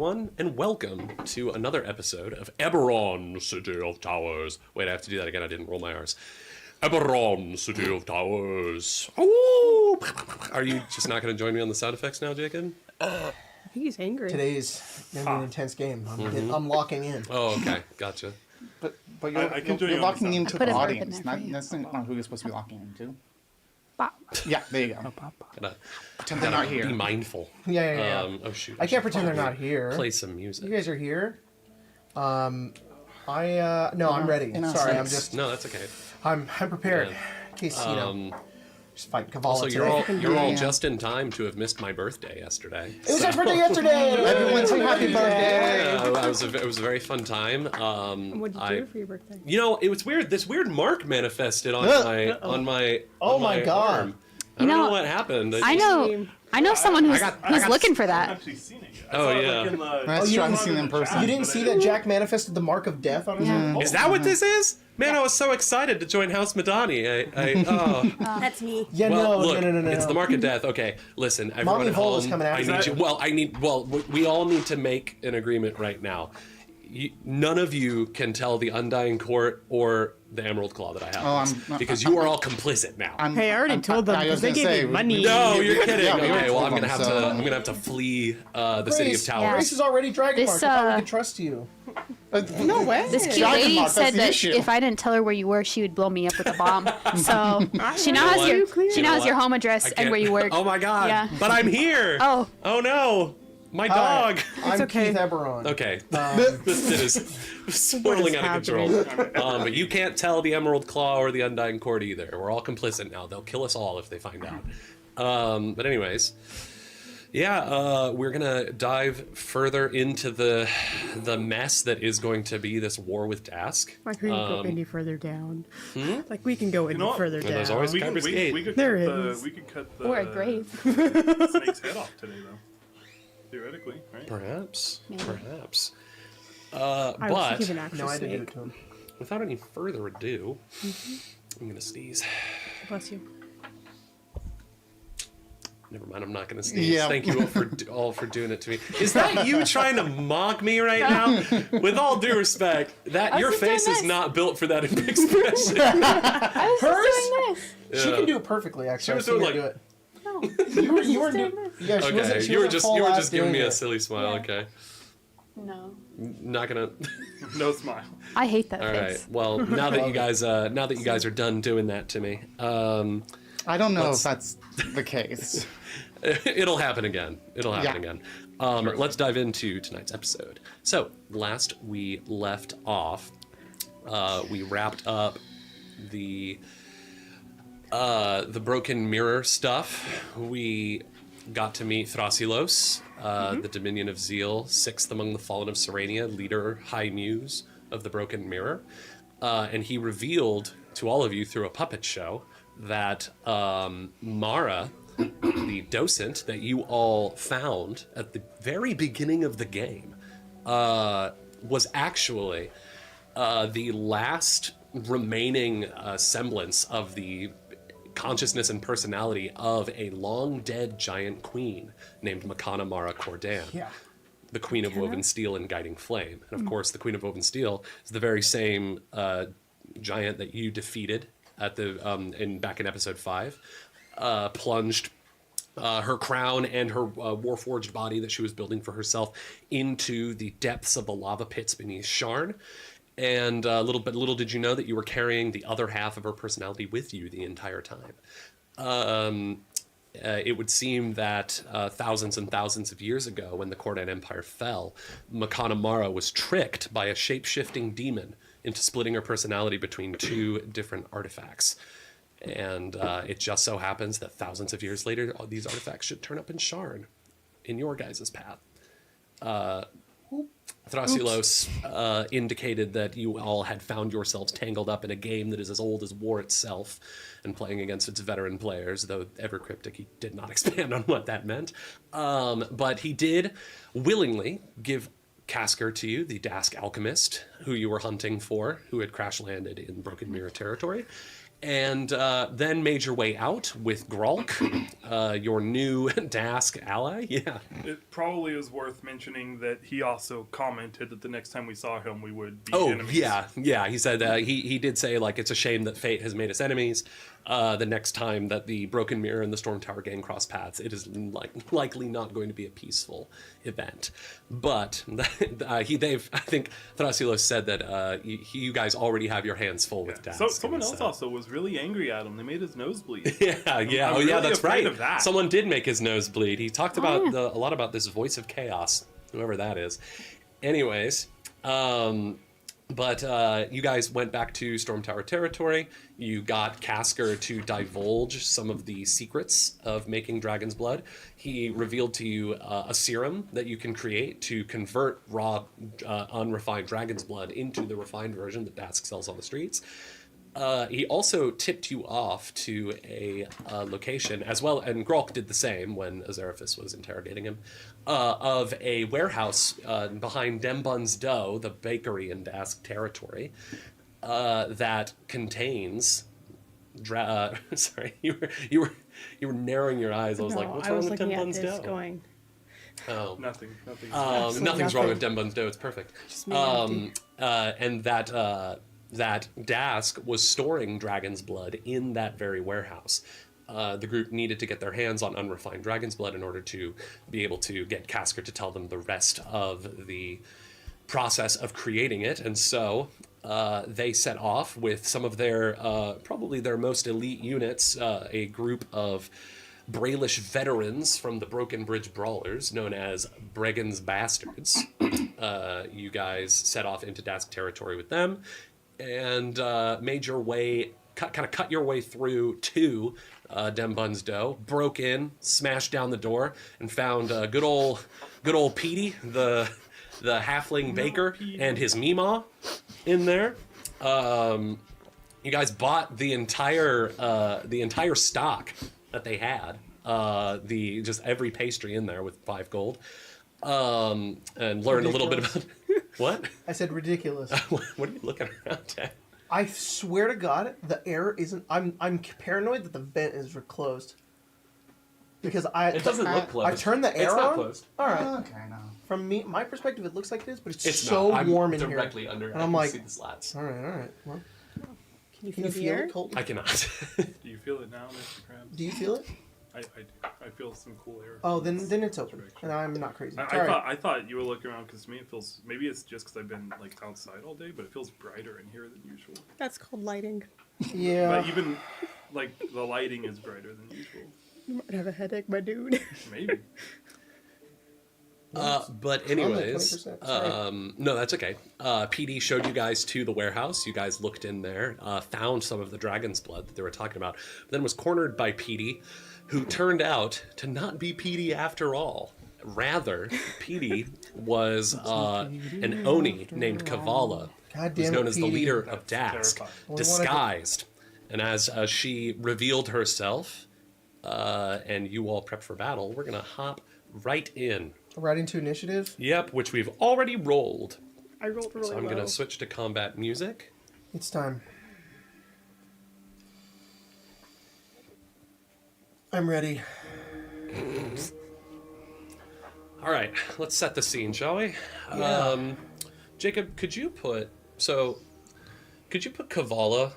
everyone, and welcome to another episode of Eberron, City of Towers. Wait, I have to do that again. I didn't roll my R's. Eberron, City of Towers. Oh! Are you just not going to join me on the sound effects now, Jacob? I think he's angry. Today's going to be an intense game. I'm locking in. Oh, okay. Gotcha. But you're locking into the audience, that's not who you're supposed to be locking into. Bop. Yeah, there you go. Pretend they're not here. Be mindful. Yeah. Oh, shoot. I can't pretend they're not here. Play some music. You guys are here. No, I'm ready. Sorry, I'm just. No, that's okay. I'm prepared. In case just fight Cavala. So you're all just in time to have missed my birthday yesterday. It was his birthday yesterday. Everyone say happy birthday. It was a very fun time. What did you do for your birthday? You know, it was weird. This weird mark manifested on my God. arm. I don't know what happened. I know someone who's looking for that. I've actually seen it yet. Oh, yeah. That's true. I haven't seen them in person. You didn't see that Jack manifested the mark of death on his arm? Is that what this is? Man, I was so excited to join House Madani. That's me. Yeah, Well, no, look, no. it's the mark of death. Okay, listen, everyone Mommy at Hole home, is coming after I need you. We all need to make an agreement right now. None of you can tell the Undying Court or the Emerald Claw that I have, because you are all complicit now. Hey, I already told them because they gave me money. No, you're kidding. Yeah, Okay, well, I'm told gonna have to flee the city of Towers. Grace is already Dragon Mark. I thought we could trust you. No way. This cute lady said that if I didn't tell her where you were, she would blow me up with a bomb. So she now has your home address and where you work. Oh my God! Yeah. But I'm here. Oh no, my dog. I'm okay. Keith Eberron. Okay, this is swirling out of control. But you can't tell the Emerald Claw or the Undying Court either. We're all complicit now. They'll kill us all if they find out. But anyways, yeah, we're gonna dive further into the mess that is going to be this war with Dask. Like we can go any further down. Like we can go any further down. There's always We could cut the or a grave. snake's head off today, though. Theoretically, right? Perhaps. Maybe. Perhaps. I But was thinking an actual No, I didn't do snake. it to him. without any further ado, I'm gonna sneeze. Bless you. Never mind, I'm not gonna sneeze. Yeah. Thank you all for doing it to me. Is that you trying to mock me right now? With all due respect, that your just doing face is this. not built for that expression. I was Hers? just doing this. She can do it perfectly, actually. She was I've seen doing, her do it. No. You were doing. Yeah, she Okay, wasn't. you were just giving me doing a it. silly smile. Yeah. Okay, No. not gonna. No smile. I hate that All face. right. Well, now that you guys are done doing that to me, I don't know if that's the case. it'll happen again. It'll happen Yeah. again. Let's dive into tonight's episode. So, last we left off, we wrapped up the broken mirror stuff. We got to meet Thrasilos, the Dominion of Zeal, sixth among the Fallen of Serenia, leader, High Muse of the Broken Mirror. And he revealed to all of you through a puppet show that Mara, the docent that you all found at the very beginning of the game, was actually the last remaining semblance of the consciousness and personality of a long-dead giant queen named Makana Mara Cordan, the Queen of Woven Steel and Guiding Flame. And of course, the Queen of Woven Steel is the very same giant that you defeated at the back in episode 5. Plunged her crown and her warforged body that she was building for herself into the depths of the lava pits beneath Sharn. And little did you know that you were carrying the other half of her personality with you the entire time. It would seem that thousands and thousands of years ago, when the Cordan Empire fell, Makana Mara was tricked by a shape-shifting demon into splitting her personality between two different artifacts. And it just so happens that thousands of years later, these artifacts should turn up in Sharn, in your guys' path. Thrasilos indicated that you all had found yourselves tangled up in a game that is as old as war itself and playing against its veteran players, though ever cryptic, he did not expand on what that meant. But he did willingly give Casker to you, the Dask alchemist, who you were hunting for, who had crash landed in Broken Mirror territory. And then made your way out with Grolk, your new Dask ally. Yeah. It probably is worth mentioning that he also commented that the next time we saw him, we would be enemies. Yeah. He said he did say, like, it's a shame that fate has made us enemies. The next time that the Broken Mirror and the Stormtower gang cross paths, it is likely not going to be a peaceful event. But I think Thrasilos said that you guys already have your hands full with Dask. So someone else also was really angry at him. They made his nose bleed. Yeah. I'm Yeah, really that's afraid right. of that. Someone did make his nose bleed. He talked about a lot about this voice of chaos, whoever that is. Anyways, but you guys went back to Stormtower territory. You got Casker to divulge some of the secrets of making dragon's blood. He revealed to you a serum that you can create to convert raw, unrefined dragon's blood into the refined version that Dask sells on the streets. He also tipped you off to a location, as well, and Grolk did the same when Azaraphus was interrogating him, of a warehouse behind Dembun's Dough, the bakery in Dask territory, that contains. Sorry, you were narrowing your eyes. I was like, "What's wrong with Dembun's Dough?" Going. Oh, Nothing. nothing's wrong with Dembun's Dough. It's perfect. And that Dask was storing dragon's blood in that very warehouse. The group needed to get their hands on unrefined dragon's blood in order to be able to get Casker to tell them the rest of the process of creating it. And so they set off with some of their, probably their most elite units, a group of Brailish veterans from the Broken Bridge Brawlers, known as Bregan's Bastards. You guys set off into Dask territory with them, and made your way, cut your way through to Dembun's Dough, broke in, smashed down the door, and found good old Petey, the halfling baker, and his Meemaw in there. You guys bought the entire stock that they had, just every pastry in there with 5 gold, and learned a little bit about. What? I said ridiculous. What are you looking around at? I swear to God, the air isn't. I'm paranoid that the vent is closed. Because it doesn't look closed. I turned the air it's on. Not closed. All right. Okay, no. From my perspective, it looks like this, but it's so warm in here. directly under. And I'm like, see the slats. All right. Well, Can you can you the feel air? it, Colton? I cannot. Do you feel it now, Mr. Krabs? Do you feel it? I do. I feel some cool air. Oh, then it's open, and I'm not crazy. I thought you were looking around because to me it feels. Maybe it's just because I've been like outside all day, but it feels brighter in here than usual. That's called lighting. Yeah. But even like the lighting is brighter than usual. You might have a headache, my dude. Maybe. But anyways, 20%, no, that's okay. PD showed you guys to the warehouse. You guys looked in there, found some of the dragon's blood that they were talking about, but then was cornered by PD, who turned out to not be PD after all. Rather, PD was an Oni named Cavala, who's known as the leader of Dask, disguised. And as she revealed herself, and you all prep for battle, we're going to hop right in. Right into initiative? Yep, which we've already rolled. I rolled really So I'm going low. to switch to combat music. It's time. I'm ready. All right, let's set the scene, shall we? Yeah. Jacob, could you put Cavala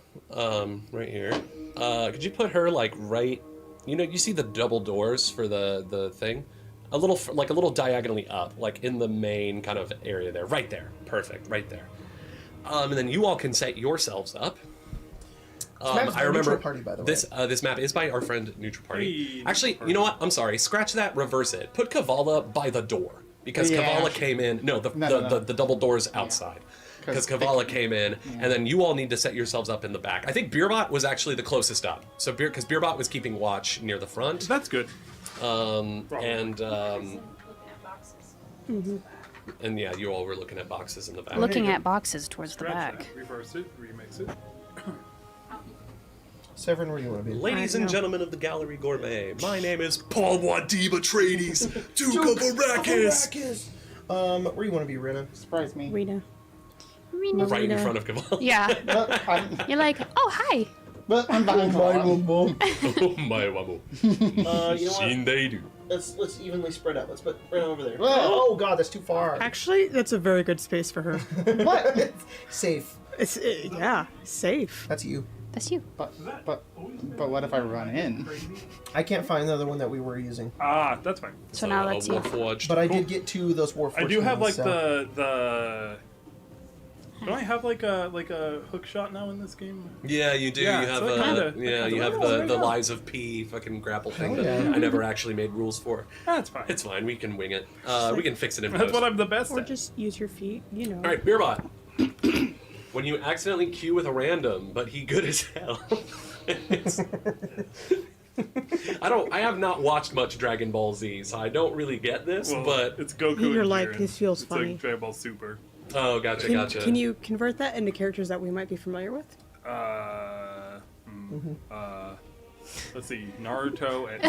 right here? Could you put her like right? You see the double doors for the thing, a little diagonally up, like in the main kind of area there, right there. Perfect, right there. And then you all can set yourselves up. I remember Party, by the way. this map is by our friend Neutral Party. Hey, Actually, Neutral you know what? I'm sorry. Scratch that. Reverse it. Put Cavala by the door because Yeah. Cavala came in. No, the double doors outside. Because Cavala came in, and then you all need to set yourselves up in the back. I think Beerbot was actually the closest up. So because Beerbot was keeping watch near the front. That's good. And yeah, you all were looking at boxes in the back. Looking at boxes towards the Scratch back. that. Reverse it. Remix it. Severin, where do you want to be? Ladies and gentlemen of the Gallery Gourmet, my name is Paul Wadiba Trades, Duke of Arrakis. Where do you want to be, Rena? Surprise me. Rena. Right in front of Cavala. Yeah. I'm You're like, oh, hi. But I'm behind Cavala. Oh my wabo. You know what? Shinderu. Let's evenly spread out. Let's put right over there. Whoa. Oh god, that's too far. Actually, that's a very good space for her. What? Safe. It's yeah, safe. That's you. That's you. But what if I run in? I can't find the other one that we were using. Ah, that's fine. So now that's you. Warforged. But I did get 2 of those Warforged. I do have like so. the. Don't I have like a hook shot now in this game? Yeah, you do. Yeah, you have so it kinda- you have there the you go. Lies of P fucking grapple thing Hell that yeah. I never actually made rules for. That's fine. It's fine. We can wing it. We can fix it in That's post. what I'm the best Or at. just use your feet, you know. All right, Beerbot. When you accidentally queue with a random, but he good as hell. It's- I have not watched much Dragon Ball Z, so I don't really get this. Well, but it's Goku. You're and like, Jiren. this feels it's funny. Like Dragon Ball Super. oh, gotcha. Can you convert that into characters that we might be familiar with? Let's see, Naruto and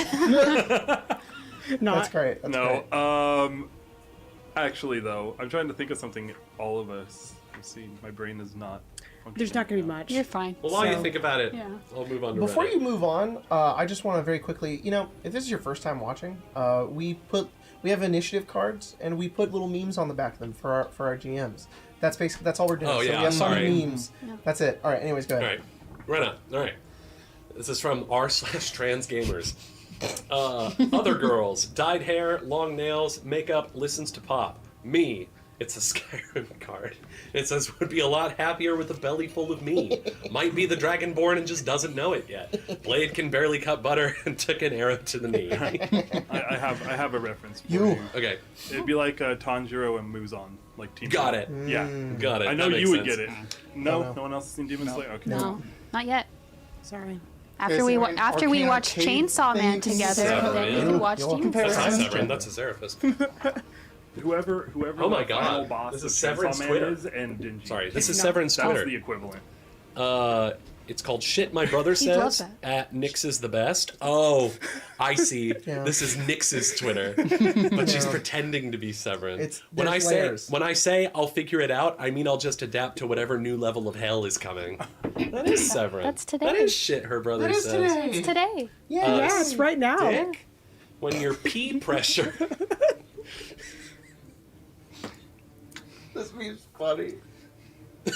Not. That's great. That's no. great. Actually, though, I'm trying to think of something. All of us. Let's see, my brain is not. There's not going to be functioning much. You're fine. Well, while you So- think about it, Yeah. I'll move on to Before Reddit. you move on, I just want to very quickly, if this is your first time watching, we have initiative cards and we put little memes on the back of them for our GMs. That's basically all we're doing. Oh, so yeah, we have sorry. funny memes. Yeah. That's it. All right. Anyways, go All ahead. right, Renna. All right. This is from r/trans gamers. Other girls, dyed hair, long nails, makeup, listens to pop. Me. It's a Skyrim card. It says, would be a lot happier with a belly full of me. Might be the Dragonborn and just doesn't know it yet. Blade can barely cut butter and took an arrow to the knee. I have a reference. For You. Okay, It'd be like Tanjiro and Muzan, like Team. got it. Yeah. Got it. I know That makes you would sense. get it. No, No. no one else has seen Demon Slayer. Okay. No, not yet. Sorry. After we there an after we arcane watched arcade Chainsaw thing Man you can together, Severin. then we You're could watch welcome. Demon That's Slayer. not Severin, that's a Zeraphis. Whoever Oh my the final God. boss This of is Severin's Chainsaw Man Twitter. is and Dingy. Sorry, this is No. Severin's That's Twitter. the equivalent. It's called Shit My Brother He'd love Says that. at Nyx is the best. Oh, I see. Yeah. This is Nyx's Twitter, but she's pretending to be Severin. It's- when I there's say layers. when I say I'll figure it out, I mean I'll just adapt to whatever new level of hell is coming. That is Severin. That's today. That is shit her brother That is says. today. It's today. Yeah. Yeah, it's right now. Dick, when your pee pressure. This meme's funny. You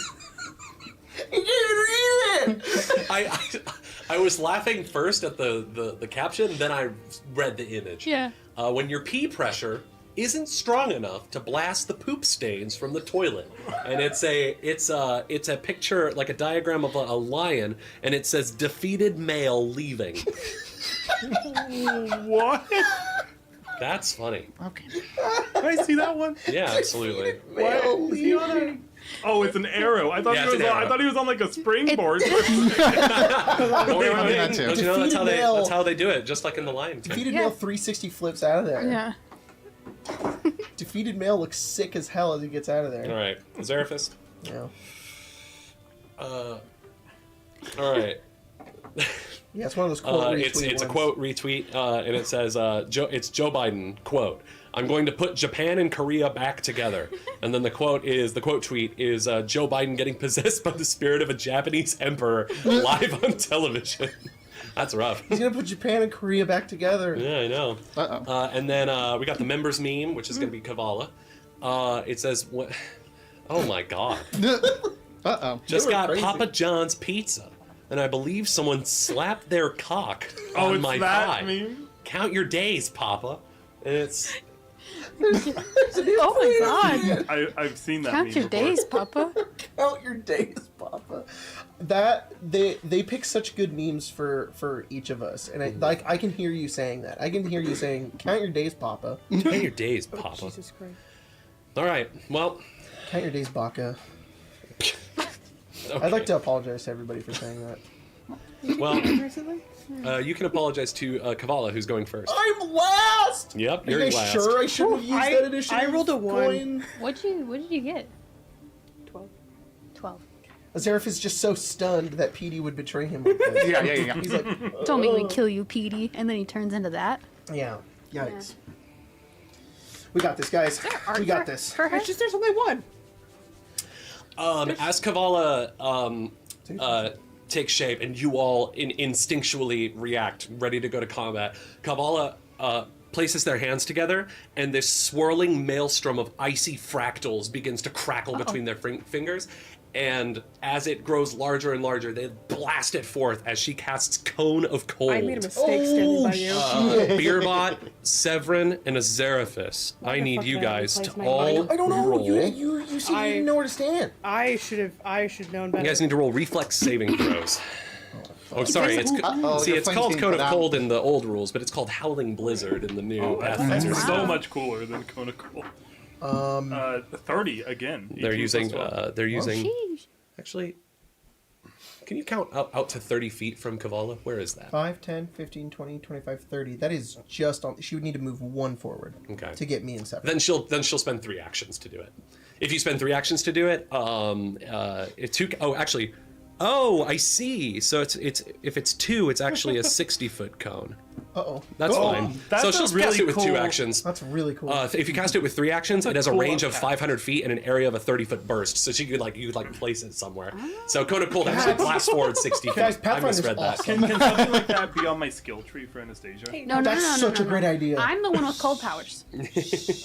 can't even read it. I was laughing first at the caption, then I read the image. Yeah. When your pee pressure isn't strong enough to blast the poop stains from the toilet, and it's a picture, like a diagram of a lion, and it says defeated male leaving. What? That's funny. Okay. Can I see that one? Yeah, absolutely. Male Is he on a... Oh, it's an arrow. I thought Yeah, he it's was. an On, I arrow. thought he was on like a springboard. Don't worry about that it. too. Don't you know Defeated male. that's how they do it, just like in the Lion King. Defeated Yeah. male 360 flips out of there. Yeah. Defeated male looks sick as hell as he gets out of there. All right, Zeraphis. Yeah. All right. Yeah, it's one of those quote retweet It's a ones. quote retweet, and it says, it's Joe Biden, quote, I'm going to put Japan and Korea back together. And then the quote tweet is Joe Biden getting possessed by the spirit of a Japanese emperor live on television. That's rough. He's gonna put Japan and Korea back together. Yeah, I know. Uh-oh. And then we got the members meme, which is going to be Cavala. It says, what? Oh my God. Uh-oh. Just were got crazy. Papa John's pizza. And I believe someone slapped their cock Oh, on it's my that thigh. meme? Count your days, Papa. And it's Oh my God. I've seen that. Count meme your before. days, Papa. Count your days, Papa. That they pick such good memes for each of us, and I can hear you saying that. I can hear you saying, "Count your days, Papa." count your days, Oh, Papa. Jesus Christ. All right. Well, Count your days, Baka. okay. I'd like to apologize to everybody for saying that. Well, Recently? you can apologize to Cavala, who's going first. I'm last. Yep, Are you're you guys last. sure I shouldn't have used I- that addition? I rolled a 1. Coin? What did you get? 12. 12. Azareth is just so stunned that Petey would betray him like this. Yeah. He's like, Don't make me kill you, Petey. And then he turns into that. yeah, yikes. We got this, guys. We got this. For her? It's just there's only one. As Cavala takes shape, and you all instinctually react, ready to go to combat. Cavala places their hands together, and this swirling maelstrom of icy fractals begins to crackle between their fingers. And as it grows larger and larger, they blast it forth as she casts Cone of Cold. I made a mistake standing by you. Beerbot, Severin, and Azeraphis. I need you guys to all I don't know. roll. You see, you didn't know where to stand. I should known better. You guys need to roll reflex saving throws. Oh, sorry. It's called Cone of Cold in the old rules, but it's called Howling Blizzard in the new Pathfinder. That's so much cooler than Cone of Cold. 30 again. They're using. Actually, can you count out to 30 feet from Cavala? Where is that? 5, 10, 15, 20, 25, 30. That is just on. She would need to move 1 forward. Okay. To get me in separate. Then she'll spend 3 actions to do it. If you spend 3 actions to do it, it's 2. Oh, actually. Oh, I see. So it's if it's 2, it's actually a 60-foot cone. That's fine. So she'll cast it with 2 actions. That's really cool. If you cast it with 3 actions, it has a range of 500 feet and an area of a 30-foot burst. So she could you could place it somewhere. So Cone of Cold actually blasts forward 60 feet. Guys, I Pathfinder's misread that. awesome. Can something like that be on my skill tree for Anastasia? No, That's such a great idea. I'm the one with cold powers.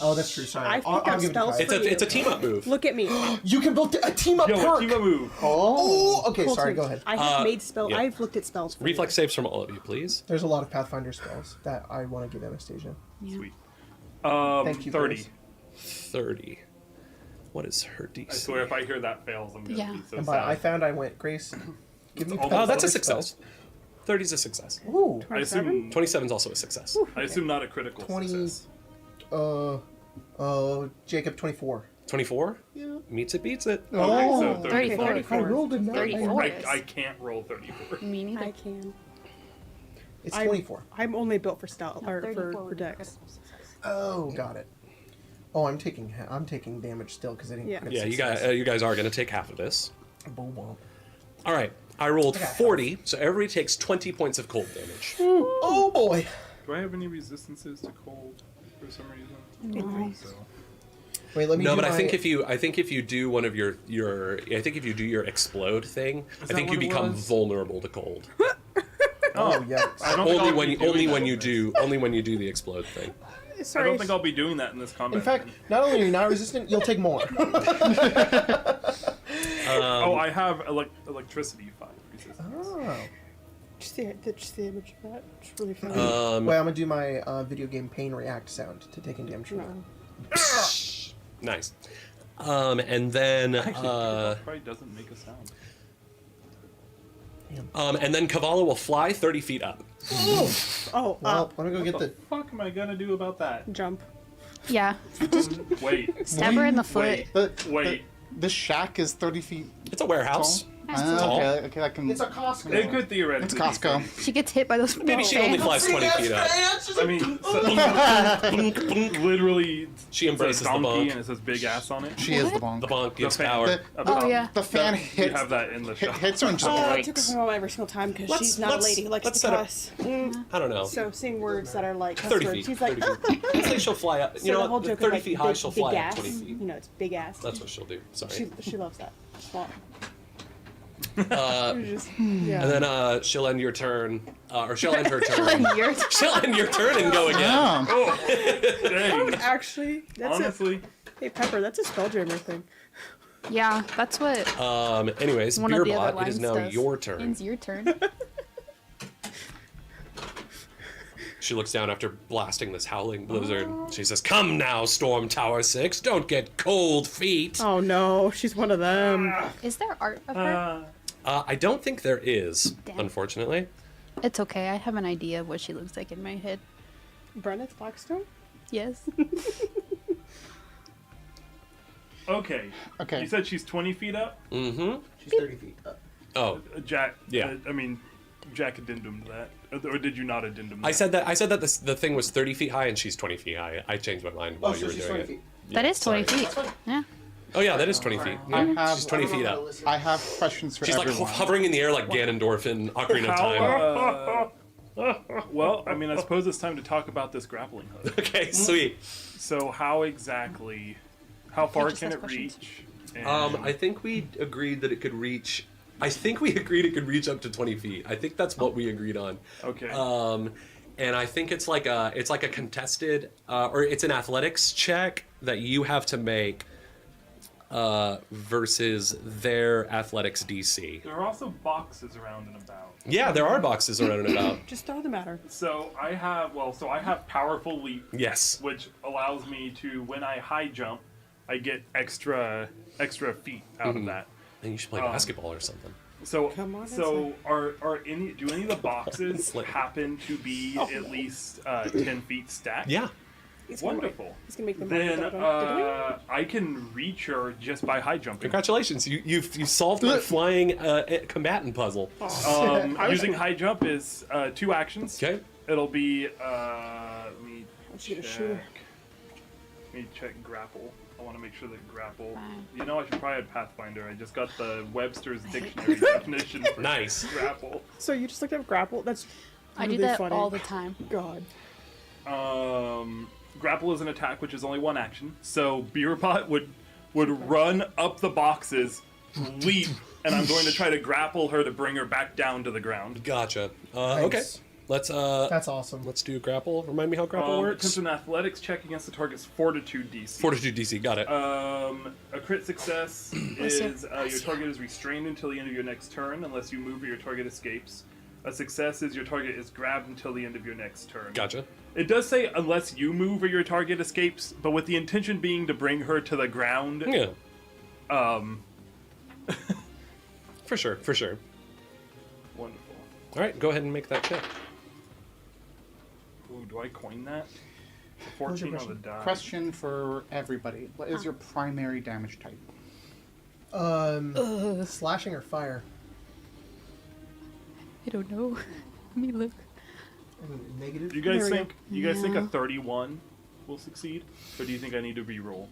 Oh, that's true. Sorry. I think I'll I'm give it to stealth. Kai. It's a team up move. Look at me. You can build a team up Yo, perk. team up move. Oh, okay. Cool Sorry. team. Go ahead. I have made spells. yeah. I've looked at spells. For Reflex saves from all of you, please. There's a lot of Pathfinder spells that I want to give Anastasia. Sweet. Thank you, 30. Grace. 30. What is her DC? I swear, if I hear that fails, I'm gonna be so And by sad. I found I went, Grace, give me Oh, Oh, that's a Pathfinder success. 30 is a success. spells. Ooh. I assume 27 is also a success. I assume not a critical 20. success. Jacob, 24. 24? Yeah. Meets it, beats it. Okay, so 34. I rolled a 9. 34. I can't roll 34. Me neither. I can. It's 24. I'm only built for stealth or 34 for would be dex. critical success. Oh, got it. Oh, I'm taking damage still because I didn't. Yeah. crit Yeah, success. you guys are going to take half of this. Boom, boom. All right. I rolled I got 40, so everybody takes 20 points of cold damage. Oh boy. Do I have any resistances to cold for some reason? No. So. Wait, let me. No, do but I my- think if you do one of your explode thing, I that think you what it become was? vulnerable to cold. Oh yeah. I don't think only I'll when be you doing only that when you in do the explode thing. I Sorry. don't think I'll be doing that in this combat. In fact, not only are you not resistant, you'll take more. I have electricity 5 resistance. Oh. Just the image of that. It's really funny. Wait, I'm gonna do my video game pain react sound to taking damage from that. No. Nice. And then Probably doesn't make a sound. and then Cavala will fly 30 feet up. Oh, Well, let me go get What the fuck am I gonna do about that? jump. Yeah. Wait. Stab her in the foot. Wait. This shack is 30 feet It's a warehouse. tall. tall. Okay, I can. It's a Costco. It could theoretically. It's Costco. She gets hit by those. Maybe she only flies 20 feet up. I mean, literally, She embraces the donkey bonk. and it says big ass on it. She is the bonk. The bonk gives fan. power. Oh, yeah. The fan We hits. have that in the shop. Hits her and just I took breaks. her home every single time because Let's- she's not a let's- lady. Likes let's to set up- cuss. I don't know. So seeing words that are like cuss 30 words, feet. she's like, 30 feet. Let's say she'll fly up. So You know the whole what? joke 30 is feet like high, big, she'll big fly up ass. 20 feet. You know, it's big ass. That's what she'll do. Sorry. She loves that. Small. And then she'll end your turn, or she'll end her turn. You're She'll end your turn and go again. Yeah. Dang. Actually, that's Honestly, it. Hey Pepper, that's a spelljammer thing. Yeah, that's what Anyways, one of the other Beerbot, it lines is now does. your turn. It's your turn. She looks down after blasting this howling blizzard. She says, "Come now, Stormtower 6, don't get cold feet." Oh no, she's one of them. Is there art of her? I don't think there is, Damn. unfortunately. It's okay. I have an idea of what she looks like in my head. Brenneth Blackstone? Yes. okay. Okay. You said she's 20 feet up? Mm-hmm. She's 30 feet up. Oh, Jack. Yeah. I mean, Jack addendum to that. Or did you not addendum that? I said that the thing was 30 feet high and she's 20 feet high. I changed my mind while Oh, you so were she's doing 20 it. feet. That is 20 sorry. feet. Yeah. Oh yeah, that is 20 feet. I Yeah, have- she's 20 feet up. I have questions for She's like everyone. hovering in the air like Ganondorf in Ocarina of Time. Well, I mean, I suppose it's time to talk about this grappling hook. Okay, sweet. So how exactly, how far just can ask it questions. reach? And I think we agreed that it could reach I think we agreed it could reach up to 20 feet. I think that's what we agreed on. Okay. And I think it's like a contested, or it's an athletics check that you have to make versus their athletics DC. There are also boxes around and about. Yeah, there are boxes around and about. Just throw them at her. So I have powerful leap. Yes. Which allows me to, when I high jump, I get extra feet out of that. And you should play basketball or something. So Come on, do any of the boxes happen to be at least 10 feet stacked? Yeah. Wonderful. He's gonna make them. Then I can reach her just by high jumping. Congratulations, you solved my flying combatant puzzle. Using high jump is 2 actions. Okay. It'll be let me gonna shoot her. check grapple. I want to make sure that grapple. You know, I should probably add Pathfinder. I just got the Webster's dictionary definition for Nice. grapple. So you just looked up grapple? That's I really do that funny. all the time. God. Grapple is an attack, which is only 1 action. So Beerbot would run up the boxes, leap, and I'm going to try to grapple her to bring her back down to the ground. Gotcha. Nice. Okay. Let's That's awesome. let's do grapple. Remind me how grapple works. It's an athletics check against the target's fortitude DC. Fortitude DC. Got it. A crit success is your target is restrained until the end of your next turn, unless you move or your target escapes. A success is your target is grabbed until the end of your next turn. Gotcha. It does say unless you move or your target escapes, but with the intention being to bring her to the ground. Yeah. For sure. Wonderful. All right, go ahead and make that check. Ooh, do I coin that? What was your 14 on the question? die. Question for everybody. What is your primary damage type? Slashing or fire? I don't know. Let me look. Negative? Do you guys There we think a 31 will succeed, or do you think I need to re-roll?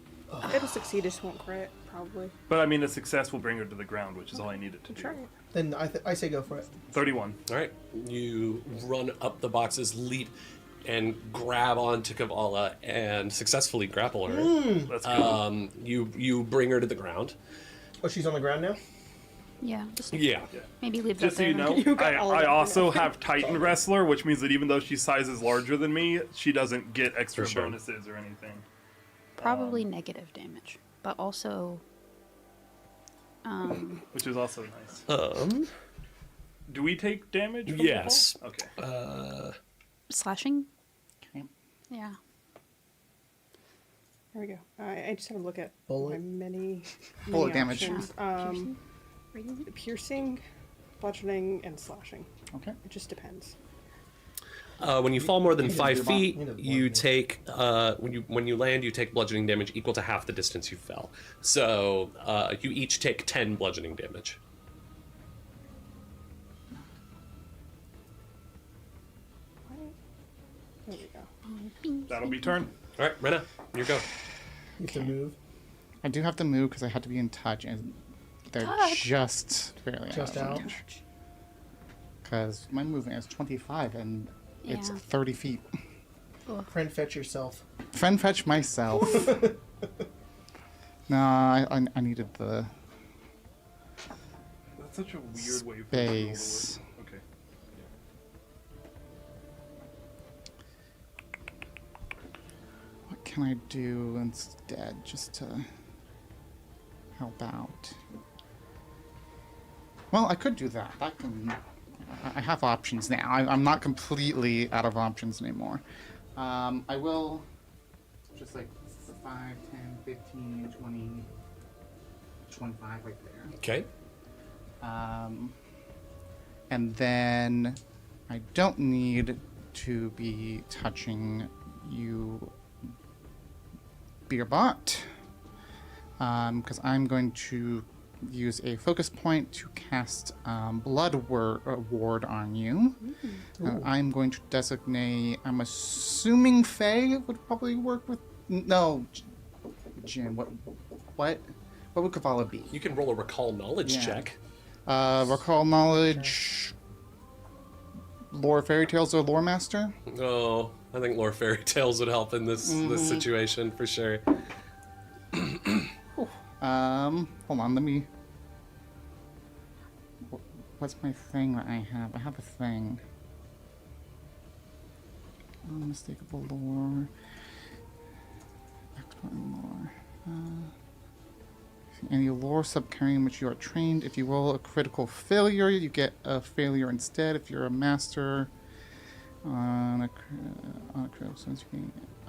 It'll succeed, just won't crit, probably. But I mean, a success will bring her to the ground, which is all I needed to do. Try it. Then I say go for it. 31. All right, you run up the boxes, leap, and grab onto Cavala and successfully grapple her. That's good. You bring her to the ground. Oh, she's on the ground now? Yeah. Just Yeah. maybe leave Just so that you there. know, You got all I of it. also have Titan Wrestler, which means that even though she sizes larger than me, she doesn't get extra For sure. bonuses or anything. Probably negative damage, but also. Which is also nice. Do we take damage from the Yes. fall? Okay. Slashing? Okay. Yeah. There we go. I just had to look at Bullet. my many Bullet damage. options. Piercing, bludgeoning, and slashing. Okay. It just depends. When you fall more than You need 5 to feet, you need to you block take when you land, you take bludgeoning damage equal to half the distance you fell. So you each take 10 bludgeoning damage. There we go. That'll be turn. All right, Rena, you go. You have to move. I do have to move because I had to be in touch, and they're Touch? just barely Just out. range. Because my movement is 25, and it's Yeah. 30 feet. Friend, fetch yourself. Friend fetch myself. No, I needed the That's such a weird way for me to roll the space. list. Okay. What can I do instead, just to help out? Well, I could do that. That can. I have options now. I'm not completely out of options anymore. I will just like 5, 10, 15, 20, 25 right there. Okay. And then I don't need to be touching you, Beerbot, because I'm going to use a focus point to cast Blood Ward on you. I'm going to designate, I'm assuming Faye would probably work with, no, Jin, what would Cavala be? You can roll a recall knowledge Yeah. check. Recall knowledge, lore fairy tales or lore master? Oh, I think lore fairy tales would help in this situation for sure. Hold on, let me. What's my thing that I have? I have a thing. Unmistakable lore. Expert in lore. Any lore subcarrying which you are trained. If you roll a critical failure, you get a failure instead. If you're a master on a critical sense,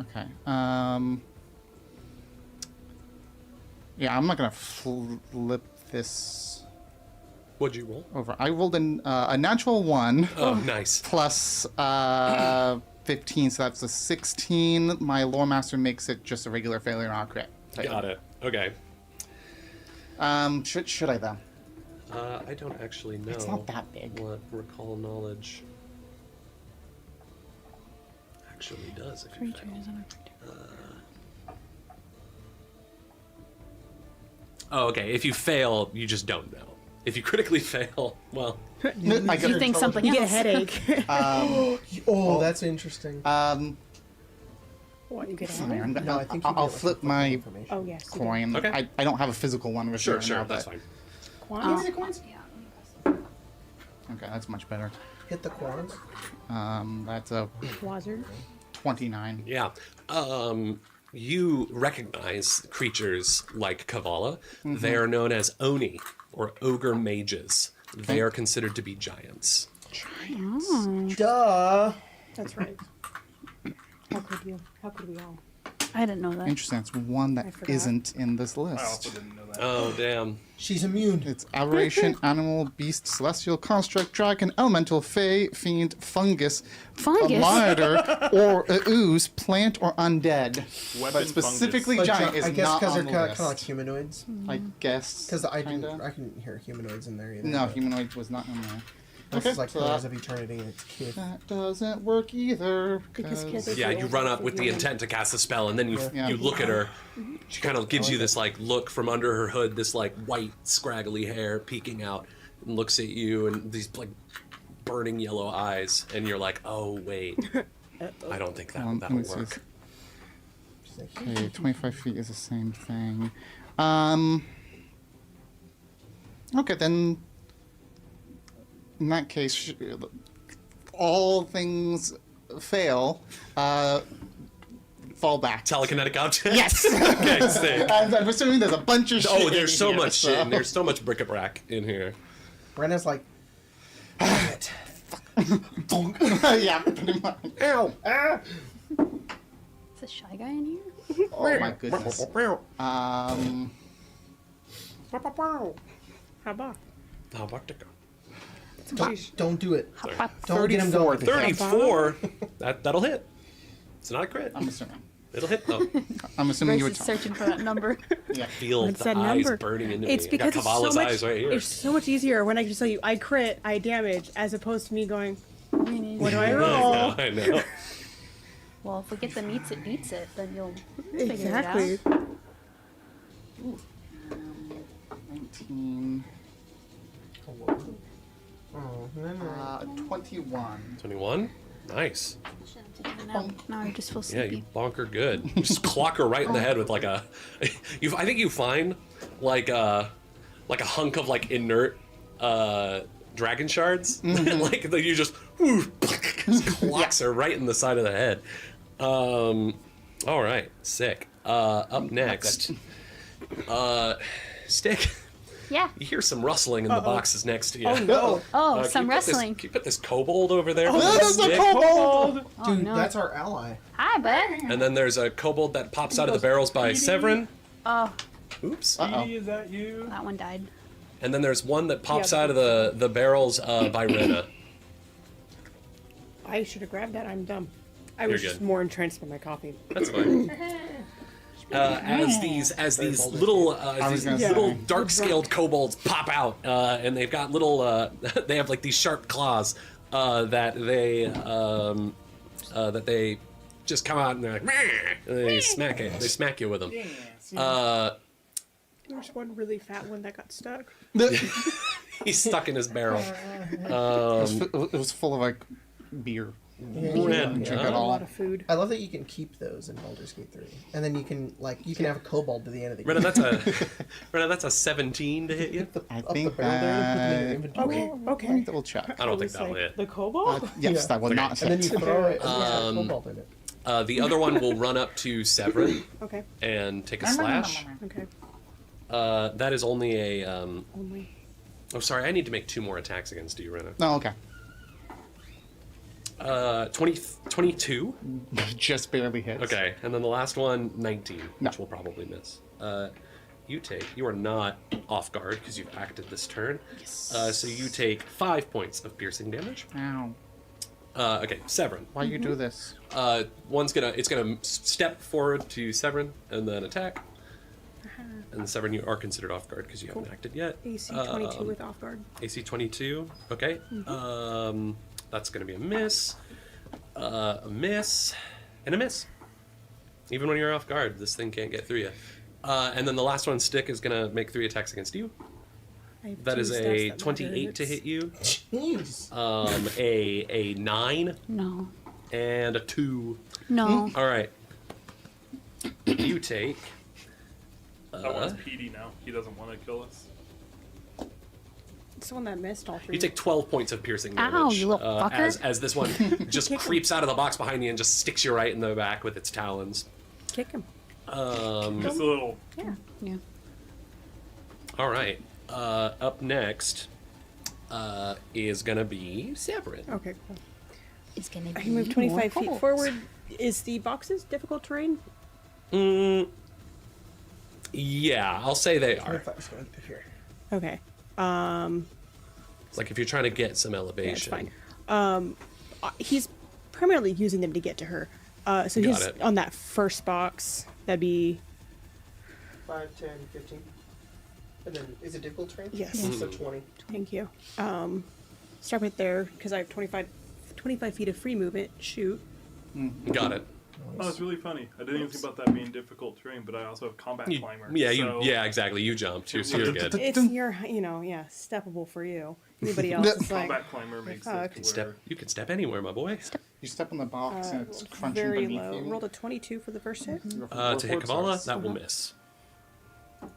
okay. Yeah, I'm not gonna flip this. What'd you roll? Over. I rolled a natural 1. Oh, nice. Plus 15, so that's a 16. My lore master makes it just a regular failure, not a crit. Got it. Okay. Should I though? I don't actually know. It's not that big. What recall knowledge actually does if you fail. Oh, okay. If you fail, you just don't know. If you critically fail, well, You think something You else. get a headache. Oh, that's interesting. What, you get a Fine, headache? No, I think you'd be I'll able to flip find my information. Oh, yes. you do. coin. Okay. I don't have a physical one with sure, me sure, now, that's but- fine. Quants? Hit the coins. Okay, that's much better. Hit the coins. That's a Wazard. 29. Yeah. You recognize creatures like Cavala. They are known as Oni, or ogre mages. They are considered to be giants. Duh. That's right. How could you? How could we all? I didn't know that. Interesting. It's one I that forgot. isn't in this I list. also didn't know that. Oh, damn. She's immune. It's aberration, animal, beast, celestial, construct, dragon, elemental, fey, fiend, fungus, a Fungus? monitor, or a ooze, plant, or undead. Weapon But specifically But giant I is guess not because on they're the kind of like list. humanoids. I guess. Because I kinda. couldn't hear humanoids in there either. No, but humanoid was not in there. This is like so Pillars that, of Eternity and it's cute. that doesn't work either. Because Because kids- Yeah, you run up with the intent to cast a spell, and then you Yeah. you look at her. She kind of gives you this like look from under her hood, this like white scraggly hair peeking out, and looks at you, and these like burning yellow eyes, and you're like, oh wait, I don't think that'll let me see. work. She's like, Okay, 25 feet is the same thing. Okay, then. In that case, all things fail. Fall back. Telekinetic object. Yes. Okay, sick. I'm assuming there's a bunch of shit. Oh, there's in so here, much shit. And there's so much bric-a-brac in here. Brenna's like, damn it. Yeah, pretty much. Ow! Ah! Is a shy guy in here? Oh my goodness. How about? How about to go? Don't do it. Sorry. Don't get him going. 34. That'll hit. It's not a crit. I'm assuming. It'll hit though. I'm assuming Grace you would is searching for that number. Yeah. Feel What's the that eyes number? burning into It's me. because I it's got Cavala's so much. eyes right here. It's so much easier when I can just tell you I crit, I damage, as opposed to me going, what do I roll? I know. Well, if we get the meets it beats it, then you'll figure Exactly. it out. 19. Oh, no, no. 21. 21. Nice. Now I just feel Yeah, sleepy. you bonk her good. You just clock her right in the head with like a. I think you find like a hunk of like inert dragon shards. Like you just clocks her right in the side of the head. All right, sick. Up next, Stick. Yeah. You hear some rustling in the boxes next to you. Oh no! Oh, Can some you put this- wrestling. Can you put this kobold over there? with That the is a stick? kobold! Oh, Dude, no. that's our ally. Hi, bud. And then there's a kobold that pops out of the barrels by Severin. Oh, Oops. Edie, is that you? that one died. And then there's one that pops Yeah. out of the barrels by Rena. I should have grabbed that. I'm dumb. I You're was just good. more entranced by my coffee. That's fine. As these little was gonna say. little dark scaled kobolds pop out, and they've got little they have like these sharp claws that they just come out and they're like "Meh," and they smack it. They smack you with them. There's one really fat one that got stuck. He's stuck in his barrel. It was full of like beer. Drink it A all. lot of food. I love that you can keep those in Baldur's Gate 3, and then you can have a kobold to the end of the game. Brenna, that's a 17 to hit you. I Up think the barrel there and put them in your that... inventory. Okay. Let me double check. I don't think was that'll like, hit. the cobalt? Yes, that will not And then hit. you throw it, and there's a kobold in it. The other one will run up to Severin Okay. and take a slash. Okay. That is only a. Only. Oh, sorry. I need to make 2 more attacks against you, Brenna. No, okay. 22. Just barely hits. Okay, and then the last one, 19, No. which will probably miss. You are not off guard because you've acted this turn. Yes. So you take 5 points of piercing damage. Ow. Okay, Severin. Why you do this? It's gonna step forward to Severin and then attack. And Severin, you are considered off guard because you haven't acted yet. AC 22 with off guard. AC 22. Okay. That's gonna be a miss, and a miss. Even when you're off guard, this thing can't get through you. And then the last one, Stick, is gonna make 3 attacks against you. I have That 2 is stats a that 28 matter. to hit you, Jeez. a 9, No. and a 2. No. All right. You take. That one's PD now. He doesn't want to kill us. It's the one that missed all 3. You take 12 points of piercing damage. Ow, you little fucker. As this one just creeps out of the box behind you and just sticks you right in the back with its talons. Kick him. Just a little. Yeah. Yeah. All right. Up next is gonna be Severin. Okay, cool. It's gonna be I can move 25 more feet holes. forward. Is the boxes difficult terrain? Yeah, I'll say they are. 25 is going to here. Okay. Like if you're trying to get some Yeah, elevation. it's fine. He's primarily using them to get to her. So Got he's it. on that first box. That'd be 5, 10, 15. And then, is it difficult terrain? Yes. So 20. thank you. Start right there because I have 25 feet of free movement. Shoot. Got it. Oh, it's really funny. I didn't even think about that being difficult terrain, but I also have combat climber. Yeah, so exactly. You jumped. So you're good. It's your, steppable for you. Anybody else is like Combat climber makes fuck. it to where You can step anywhere, my boy. You step on the box and it's crunching very beneath low. you. Rolled a 22 for the first hit. To hit Forward Cavala, slice. that will miss. That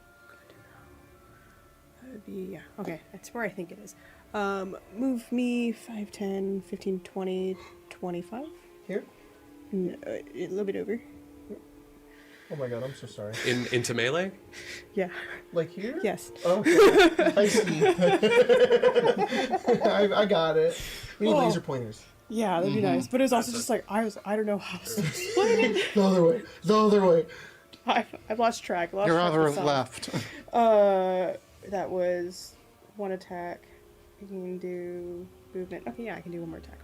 would be, yeah. Okay, that's where I think it is. Move me 5, 10, 15, 20, 25. Here? A little bit over. Oh my god, I'm so sorry. Into melee? Yeah. Like here? Yes. Okay. I see. I got it. We need laser pointers. Yeah, that'd be nice. But it was also just like I don't know how to explain it. The other way. The other way. I've lost track. Your other left. That was 1 attack. I can do movement. Okay, yeah, I can do 1 more attack.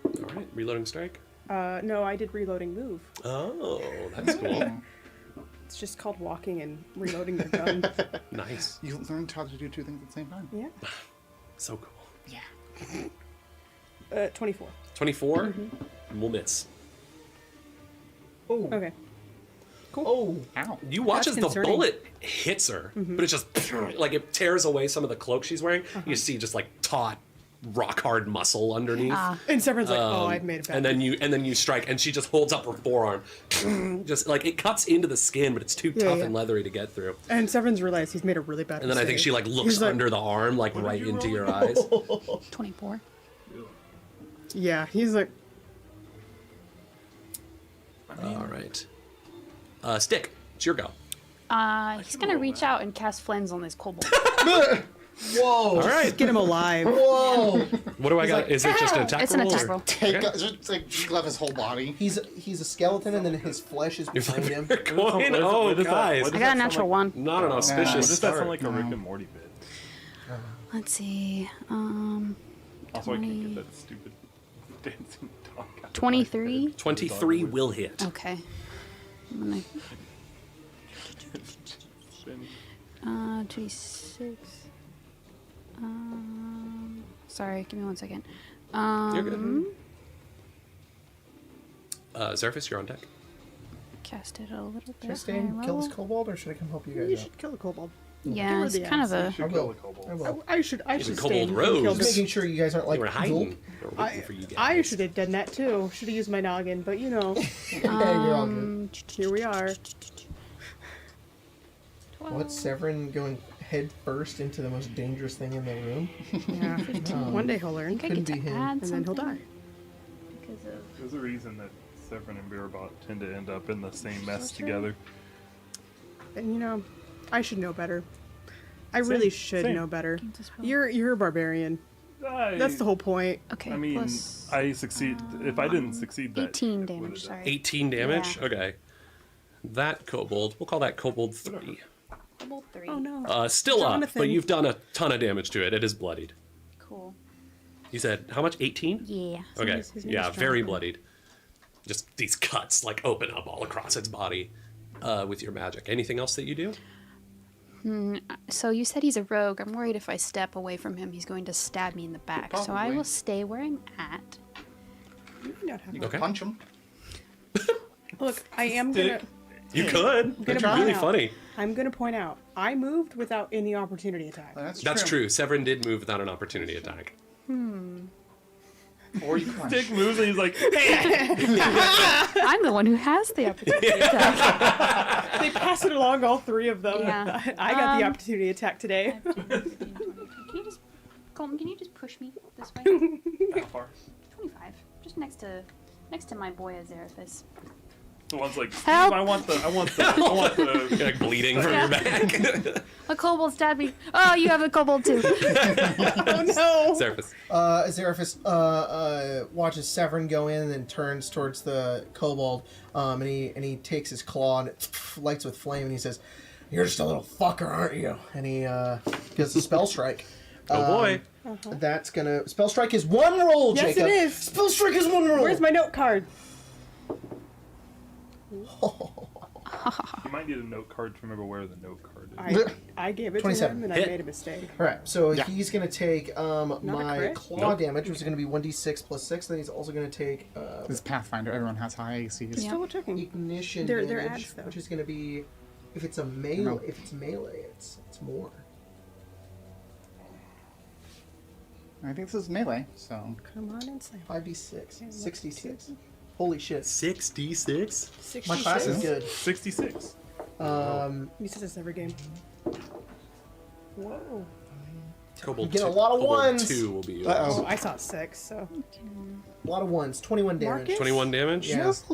All right. Reloading strike. No, I did reloading move. Oh, that's cool. It's just called walking and reloading your gun. Nice. You learned how to do 2 things at the same time. Yeah. So cool. Yeah. 24. 24 will miss. Oh. Okay. Oh. Ow. You watch That's as concerning. the bullet hits her, but it just like it tears away some of the cloak she's wearing. You see just like taut, rock hard muscle underneath. And Severin's like, oh, I've made a bad And then you strike, and she just holds up her forearm, just like it cuts into the skin, but it's too tough yeah. and leathery to get through. And Severin's realized he's made a really bad And then I think mistake. she like looks He's like, under the arm, like right you into roll? your eyes. 24. Yeah, he's like, All right, Stick, it's your go. He's gonna reach out and cast Flens on this kobold. Whoa. All right, get him alive. Whoa. what do I got? Is it just an attack It's an roll? attack or- roll. Take just like glove his whole body. He's a skeleton and then his flesh is behind him. Coin? What Oh, does that- guys, what I does got that a natural sound 1. not an What auspicious does that sound start. like a Rick and Morty bit? Let's see. Also, I can't get that stupid dancing dog. 23. 23 will hit. Okay. I'm gonna 26. Sorry, give me 1 second. You're good. Zerfus, you're on deck. Cast it a little bit. Should I stay and higher kill this level. kobold or should I come help you You guys out? should kill the kobold. Yeah, it's the kind of You a. should kill the kobold. I will. I should He's a stay kobold and rogue. kill Just this. making sure you guys aren't like You were Zool. hiding. Or waiting for you guys. I should have done that too. Should have used my noggin, but you know, Yeah, you're all good. here we are. What's Severin going head first into the most dangerous thing in the room? Yeah. One day he'll I learn, think I Couldn't get be to him. add and then he'll something die. because of. There's a reason that Severin and Beerbot tend to end up in the same mess together. And you know, I should know better. I really should same. know better. to spell. You're a barbarian. That's the whole point. Okay, I mean, plus I succeed. If I didn't succeed, that 18 it damage. would've done- Sorry. 18 damage? Yeah. Okay. That kobold, we'll call that kobold 3. Level 3. Oh no. Still up, Jonathan. but you've done a ton of damage to it. It is bloodied. Cool. You said, how much? 18? Yeah. Okay. his name Yeah, is very Jonathan. bloodied. Just these cuts like open up all across its body with your magic. Anything else that you do? So you said he's a rogue. I'm worried if I step away from him, he's going to stab me in the back. So I Probably. will stay where I'm at. You may not have You to. can Okay. punch him. Look, I am Stick. gonna. You could. That'd be try really it out. funny. I'm gonna point out. I moved without any opportunity attack. That's true. Severin did move without an opportunity attack. Or you can punch. Dick moves and he's like, "Hey!" I'm the one who has the opportunity attack. They pass it along, all three of them. Yeah. I got the opportunity attack today. 15, 20. Can you just, Colton, can you just push me this way? How far? 25. Just next to my boy Azeraphis. The one's like, Help! I want the. You're like bleeding from your back. A kobold stabbed me. Oh, you have a kobold too. Oh no! Serapis. Azerophis watches Severin go in and then turns towards the kobold, and he takes his claw and it lights with flame, and he says, "You're just a little fucker, aren't you?" And he gets a spell strike. Oh boy. That's gonna spell strike is one roll, Yes, Jacob. it is. Spell strike is one roll. Where's my note card? You might need a note card to remember where the note card is. I gave it to 27. him and Hit. I made a mistake. All right, so Yeah. he's gonna take a my crit? claw Nope. damage, which is gonna be 1d6 plus 6. Then he's also gonna take This is Pathfinder. Everyone has high ACs. Yeah. Double checking. ignition They're damage, ads, though. which is gonna be if it's a melee. No. If it's melee, it's more. I think this is melee, so Come on and slam. 5d6, 66. Holy shit! 6d6? 66. My class is good. 66. He says this every game. Whoa. Kobold You get a 2. lot of Kobold ones. 2 will be yours. Oh, I saw 6, so. A lot of ones. 21 damage. Marcus? 21 damage? Yeah. That's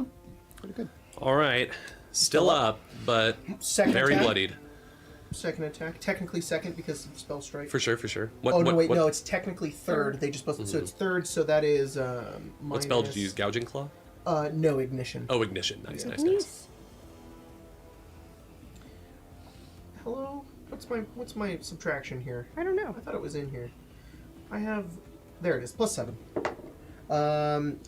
pretty good. All right. Still up, but Second very attack. bloodied. Second attack. Technically second because of spell strike. For sure, for sure. What, Oh no! Wait, what, no. It's technically third. They just both. So it's third. So that is. What spell did you use? Gouging Claw? No ignition. Oh, Ignition. Nice, nice, nice. Hello. What's my subtraction here? I don't know. I thought it was in here. I have. There it is. Plus 7.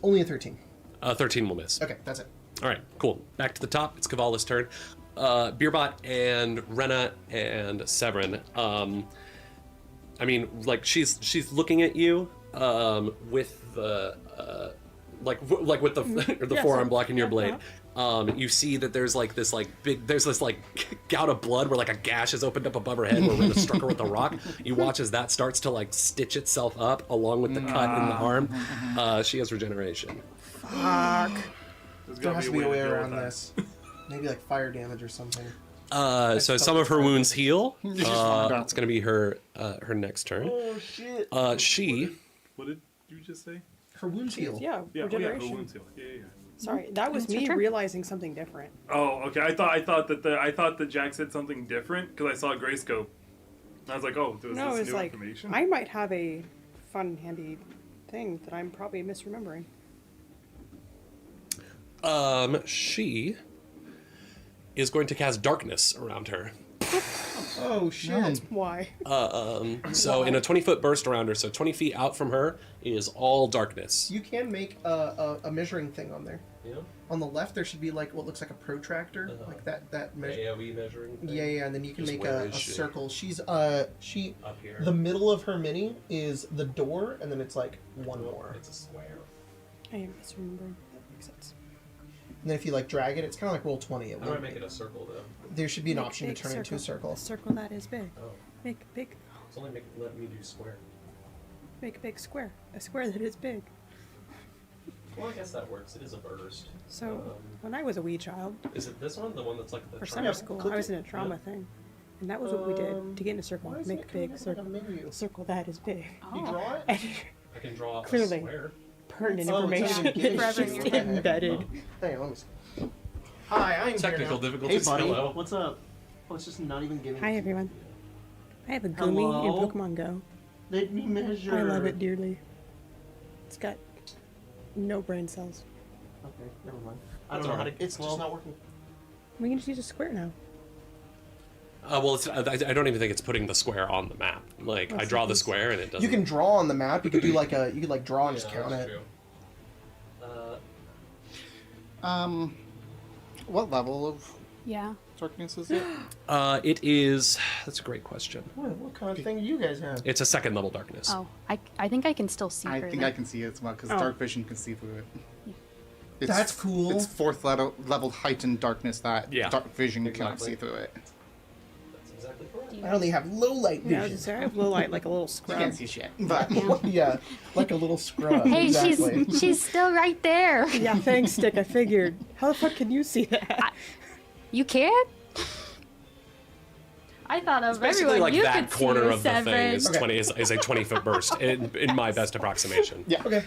Only a 13. 13 will miss. Okay, that's it. All right, cool. Back to the top. It's Cavala's turn. Beerbot and Rena and Severin. I mean, like she's looking at you with the like with the Yeah, forearm so- blocking your yeah, blade. You see that there's this gout of blood where like a gash has opened up above her head where Rena struck her with a rock. You watch as that starts to like stitch itself up along with the cut in the arm. She has regeneration. Fuck. There's There gotta has to a be a way way to deal around with that. this. Maybe like fire damage or something. So some of her wounds heal. just found out. It's gonna be her next turn. Oh shit. She What did you just say? Her wounds heal. Yeah, Yeah, regeneration. her wounds heal. Yeah. Sorry, that was It's your me turn. realizing something different. Oh, okay. I thought that Jack said something different because I saw a gray scope. And I was like, oh, was No, this it's new like information? I might have a fun, handy thing that I'm probably misremembering. she is going to cast darkness around her. Oh shit. Why? So in a 20-foot burst around her, so 20 feet out from her is all darkness. You can make a measuring thing on there. Yeah. On the left, there should be like what looks like a protractor, like that measure. AOE measuring. Thing. Yeah, and then you can Just make where a is she? circle. She's Up here. the middle of her mini is the door, and then it's like one more. It's a square. I am misremembering. That makes sense. And then if you like drag it, it's kind of like roll 20. How do I make it a circle though? There should be an Make option to big turn it into a circle. A circle that is big. Oh, Make big. it's only letting me do square. Make a big square. A square that is big. Well, I guess that works. It is a burst. So when I was a wee child, Is it this one? The one that's like the for triangle? summer school, I was in a drama thing, and that was what we did to get in a circle. Why is Make it a big coming up circle. like a menu? A circle that is big. You draw it? And I can draw Clearly. a square. pertinent Oh, it's information not even is getting just you. embedded. Hang on, let me see. Hi, I'm Technical here now. difficulties. Hey, buddy. Hello. What's up? Oh, it's just not even giving. Hi everyone. I have a Gumi in Hello? Pokemon Go. Let me measure. I love it dearly. It's got no brain cells. Okay, never mind. I don't know how to. It's just not working. We can just use a square now. Well, I don't even think it's putting the square on the map. Like, I draw the square and it doesn't. You can draw on the map. You could do like a. You could like draw and just Yeah, count that's it. true. What level of Yeah. darkness is it? It is. That's a great question. What kind of thing do you guys have? It's a second level darkness. Oh, I think I can still see I her. think then. I can see it as well because Oh. dark vision can see through it. It's, That's cool. It's fourth level heightened darkness that Yeah, dark vision cannot exactly. see through it. That's exactly correct. I only have low light Yeah, I was vision. just saying, I have low light like a little You scrub. can't see shit. But Yeah, like a little scrub. Hey, exactly. she's still right there. Yeah, thanks, Stick. I figured. How the fuck can you see that? You can? I thought of It's basically everyone like you that could corner see of the thing Seven. is Okay. 20 is a 20-foot burst in my best approximation. yeah. Okay.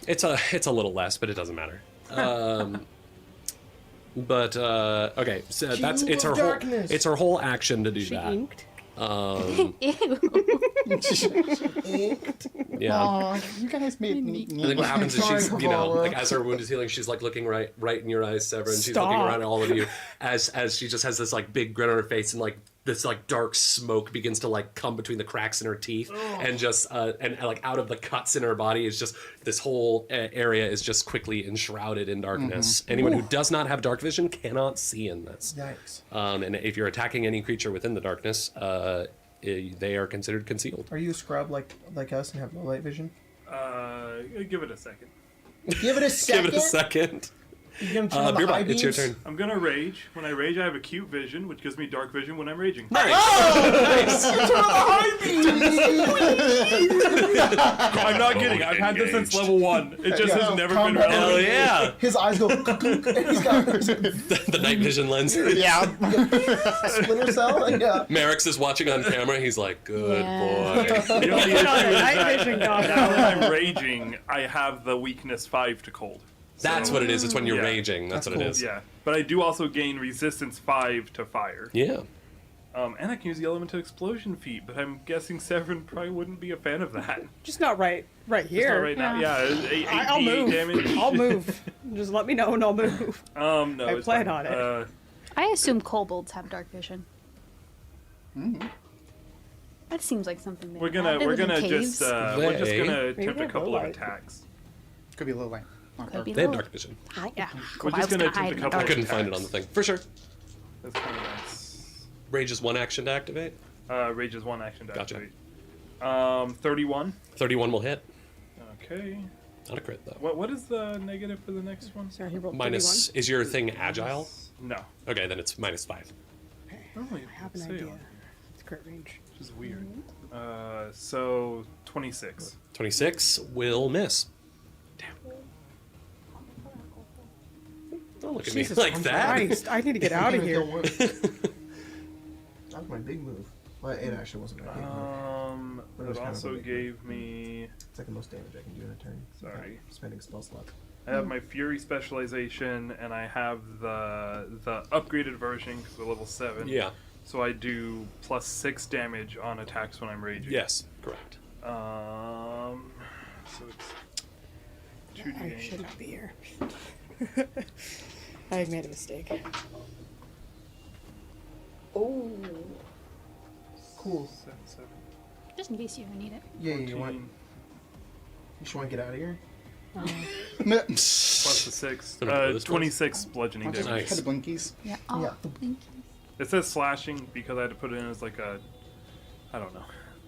It's a little less, but it doesn't matter. But okay, so that's Cube it's her of whole darkness. it's her whole action to do She that. inked. Ew. Yeah. Aw, you guys made me. And then what happens is Sorry, she's, Cavala. like as her wound is healing, she's like looking right in your eyes, Severin. She's looking Stop. around at all of you as she just has this like big grin on her face and like this like dark smoke begins to like come between the cracks in her teeth and just and like out of the cuts in her body is just this whole area is just quickly enshrouded in darkness. Anyone who does not have dark vision cannot see in this. Yikes. And if you're attacking any creature within the darkness, they are considered concealed. Are you a scrub like us and have low light vision? Give it a second. Give it a second. Give it a second. You're gonna turn on the high Beerbot, it's your beams? turn. I'm gonna rage. When I rage, I have acute vision, which gives me dark vision when I'm raging. Turn on the high beams. I'm not kidding. I've had this since level 1. It just has never been combat. Hell relevant. yeah! His eyes go. And he's got The night vision lens. Yeah. Splinter Cell. Yeah. Merrick's is watching on camera. He's like, good Yeah. boy. The only issue is Night that vision now gone. that I'm raging, I have the weakness 5 to cold. That's what it is. It's when you're Yeah. raging. That's what it cool. is. Yeah, but I do also gain resistance 5 to fire. Yeah. And I can use the elemental explosion feat, but I'm guessing Severin probably wouldn't be a fan of that. Just not right It's here. not right now. Yeah, it's 8 I'll move. damage. I'll move. Just let me know and I'll move. No, I it's plan fine. on it. I assume kobolds have dark vision. That seems like something they We're have. gonna They we're live in gonna caves. just we're just They- gonna Maybe attempt they a have couple low of light. attacks. Could be a little light. Not Could dark. be They have low. dark vision. Yeah. We're I just was gonna hide attempt a in the couple I dark. couldn't find it on the thing. For sure. That's kind of nice. Rage is one action to activate. Rage is 1 action to Gotcha. activate. 31. 31 will hit. Okay. Not a crit, though. What is the negative for the next one? Sorry, he rolled Minus. Is your thing agile? No. Okay, then it's -5. 31. Oh, I have an idea. It's crit range. Which is weird. So 26. 26 will miss. Damn. Don't look at Jesus me like that. Christ, I need to get out of here. Don't work. That was my big move. Well, it actually wasn't my big move. But it was It kind of a also big gave me. It's like the most damage I can do in a turn. Sorry. without spending spell slots. I have my Fury specialization, and I have the upgraded version because we're level 7. Yeah. So I do +6 damage on attacks when I'm raging. Yes, correct. So it's 2 I should d8. not be here. I made a mistake. Oh. Cool. 7, Just in case you ever need it. Yeah, you want? 14, You just want to get out of here? plus the 6. Don't know what this 26 bludgeoning I'll just damage. Nice. try the blinkies. Yeah. Oh, Yeah. thank you. It says slashing because I had to put it in as like a. I don't know.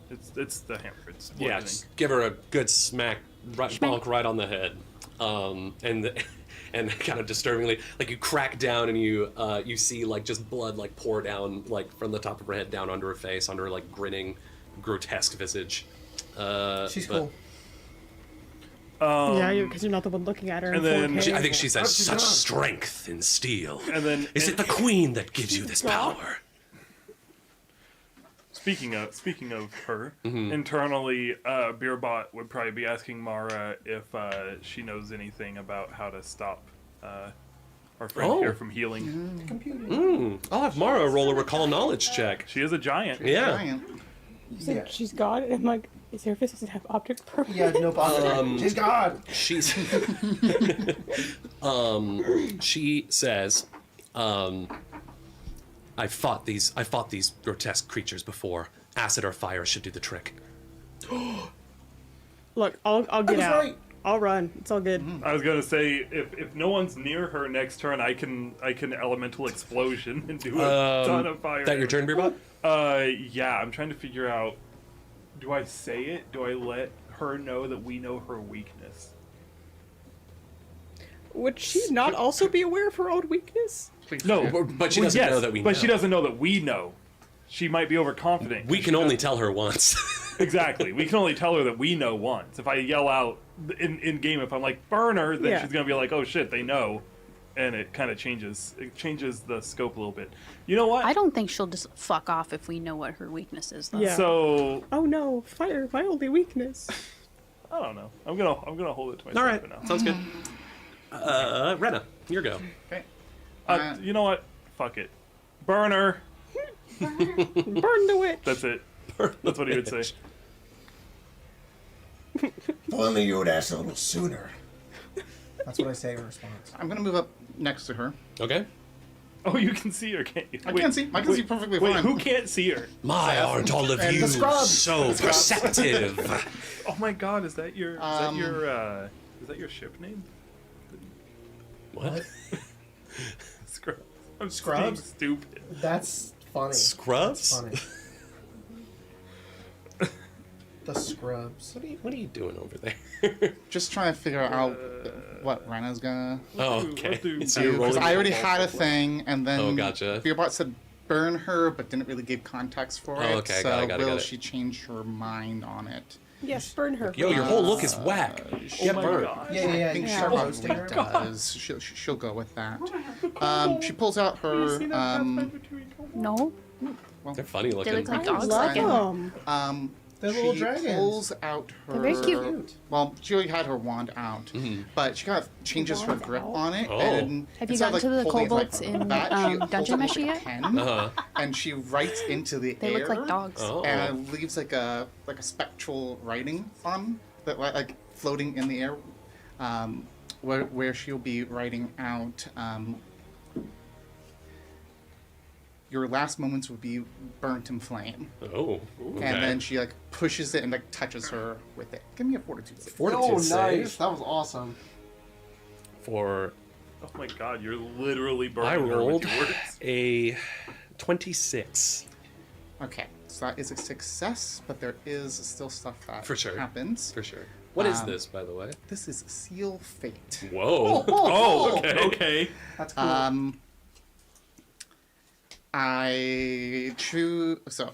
It's the hammer. It's Yeah, bludgeoning. just give her a good smack, right, Schmack. bonk right on the head. And kind of disturbingly, like you crack down and you see like just blood like pour down like from the top of her head down onto her face, onto her like grinning, grotesque visage. She's cool. Yeah, because you're not the one looking at her. And then I think she says, "Such strength in steel." And then is it the queen that gives you this power? Speaking of her, internally, Beerbot would probably be asking Mara if she knows anything about how to stop our friend here from healing. I'll have Mara roll a recall knowledge check. She is a giant. Yeah. Giant. You said she's God, and I'm like, is her fist doesn't have optic purpose? Yeah, no problem. She's God. She's she says, I've fought these grotesque creatures before. Acid or fire should do the trick. Look, I'll get out. Right. I'll run. It's all good. I was gonna say if no one's near her next turn, I can elemental explosion and do a ton of fire. That your turn, Beerbot? Yeah. I'm trying to figure out. Do I say it? Do I let her know that we know her weakness? Would she not also be aware of her own weakness? No, but she doesn't know that we know. But she doesn't know that we know. She might be overconfident. We can only tell her once. Exactly. We can only tell her that we know once. If I yell out in game, if I'm like, burn her, then she's going to be like, oh shit, they know. And it kind of changes. It changes the scope a little bit. You know what? I don't think she'll just fuck off if we know what her weakness is, though. Yeah. So Oh no, fire, my only weakness. I don't know. I'm gonna hold it to myself All right, for now. sounds good. Rena, your go. Okay. You know what? Fuck it. Burn her. Burn the witch. That's it. That's what he would say. If only you would ask a little sooner. That's what I say in response. I'm gonna move up next to her. Okay. Oh, you can see her, can't you? I can see perfectly Wait, fine. who can't see her? My, aren't all of And you the scrubs. so perceptive? Oh my god, is that your ship name? What? Scrubs. I'm Scrubs? being stupid. That's funny. Scrubs? Funny. The scrubs. What are you doing over there? Just trying to figure out what Rena's gonna Oh, What okay. do- So you're do. rolling. Because I already the had a ball. thing, and then Oh, gotcha. Beerbot said burn her, but didn't really give context for it. okay, So got it. will she change her mind on it? Yes, burn her. Yo, your whole look is whack. Get my burned. God. Yeah. I think You she start probably roasting her. does. She'll go with that. She pulls out her. No? They're funny looking. They look like dogs. Love Like them. They're little She dragons. pulls out her. They're very cute. Well, she already had her wand out, but she kind of changes her grip on it. Oh. And Have you instead of, gotten to the holding it kobolds like in, that, she holds Dungeon it like Meshi a yet? pen, Uh-huh. and she writes into the They air. look like dogs. Oh. And leaves like a spectral writing on that, like floating in the air, where she'll be writing out. Your last moments will be burnt in flame. Oh. Okay. And then she like pushes it and like touches her with it. Give me a fortitude save. Fortitude save That was awesome. for Oh my god, you're literally burning I her rolled with your words. a 26. Okay, so that is a success, but there is still stuff that For sure. happens. For sure. What is this, by the way? This is Seal Fate. Whoa. Oh, okay. That's cool. I choose. So,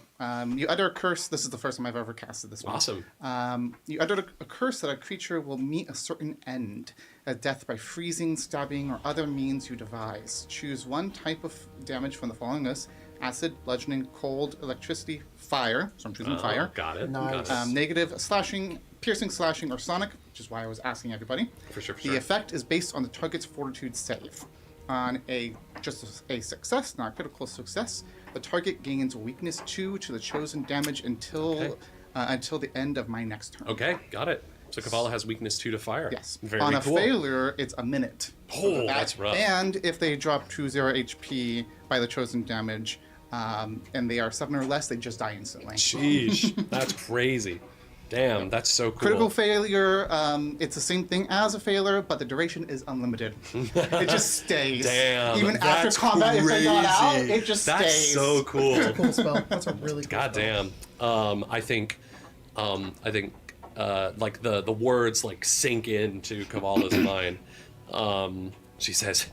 you utter a curse. This is the first time I've ever casted this one. Awesome. You utter a curse that a creature will meet a certain end, a death by freezing, stabbing, or other means you devise. Choose one type of damage from the following list: acid, bludgeoning, cold, electricity, fire. So I'm choosing fire. Got it. Nice. Got it. Negative, slashing, piercing, slashing, or sonic, which is why I was asking everybody. For sure, for The sure. effect is based on the target's fortitude save. On just a success, not critical success, the target gains weakness 2 to the chosen damage until the end of my next turn. Okay, got it. So Cavala has weakness 2 to fire. Yes. Very on a cool. failure, it's a minute. Oh, that's rough. And if they drop 0 HP by the chosen damage, and they are 7 or less, they just die instantly. Sheesh. That's crazy. Damn, that's so cool. Critical failure, it's the same thing as a failure, but the duration is unlimited. It just stays. Damn. Even after that's combat, if they got out, crazy. it just That's stays. so cool. Cool spell. That's a really cool God spell. damn. I think like the words like sink into Cavala's mind. She says,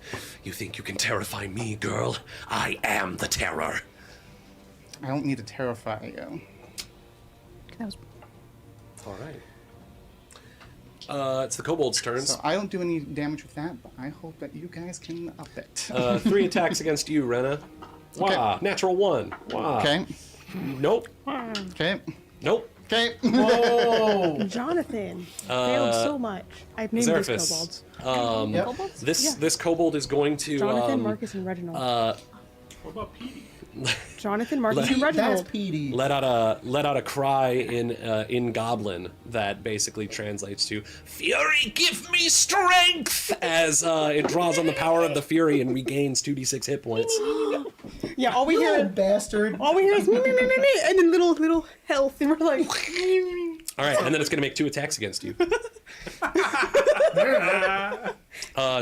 "You think you can terrify me, girl? I am the terror." I don't need to terrify you. That was All right. It's the kobold's turns. So I don't do any damage with that, but I hope that you guys can up it. 3 attacks against you, Rena. Wow, natural 1. Wow. Okay. Nope. Okay. Nope. Okay. Whoa! Jonathan failed so much. I've named these Zerafis. kobolds. Yep. Kobolds? This kobold is going to Jonathan, Marcus, and Reginald. What about Petey? Jonathan, Marcus, and That's Reginald. Petey. let out a cry in Goblin that basically translates to "Fury, give me strength!" as it draws on the power of the Fury and regains 2d6 hit points. Yeah, all we You hear little bastard. all we hear is me, and then little health, and we're like, All right, and then it's going to make 2 attacks against you.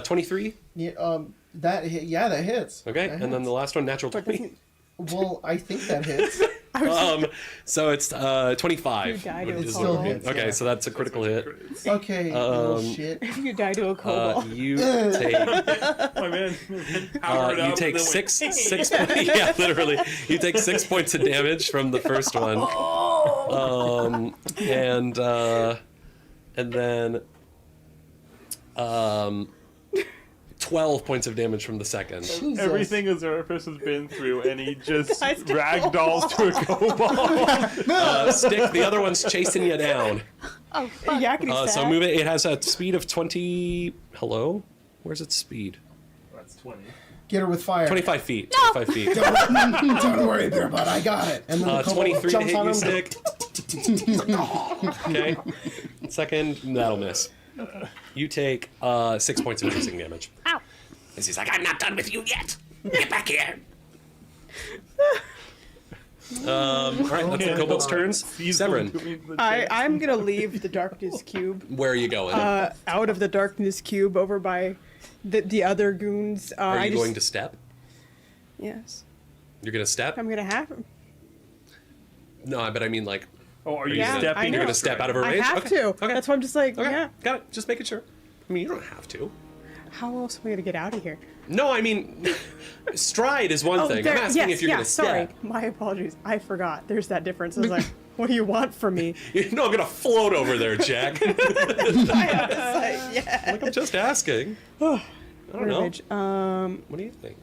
23. Yeah, that hits. Okay, That and then hits. the last one, natural 20. Well, I think that hits. So it's 25. You died to a It still kobold. hits. Okay, yeah. so that's a critical hit. Okay, little shit. You die to a kobold. You take My man. powered you up, take then went, six yeah, literally. You take 6 points of damage from the first one. And then 12 points of damage from the second. Jesus. Everything a Zerafis has been through, and he just Dies to ragdolls to a kobold. Stick, the other one's chasing you down. Yakety So sack. move it. It has a speed of 20. Hello? Where's its speed? That's 20. Get her with fire. 25 feet. 25 feet. Don't worry, Bear Bud. I got it. And then the kobold 23 to jumps hit on you, him. Stick. Okay. Second, that'll miss. You take 6 points of piercing damage. Ow. And he's like, "I'm not done with you yet. Get back here." All right, that's the kobold's turns. Severin, I'm gonna leave the darkness cube where are you going? out of the darkness cube over by the other goons. Are you going to step? Yes, You're going to step? I'm gonna have him. No, but I mean, like, Oh, are you Yeah, I stepping? know. you're going to step out of her I range? have Okay. to. Okay. That's why I'm just like, Okay. yeah. Got it. Just making sure. I mean, you don't have to. How else am I gonna get out of here? No, I mean, stride is one thing. I'm asking if you're going to sorry. step. My apologies. I forgot. There's that difference. I was like, what do you want from me? No, I'm going to float over there, Jack. I was like, yeah. I'm just asking. I don't know. Rage. What do you think?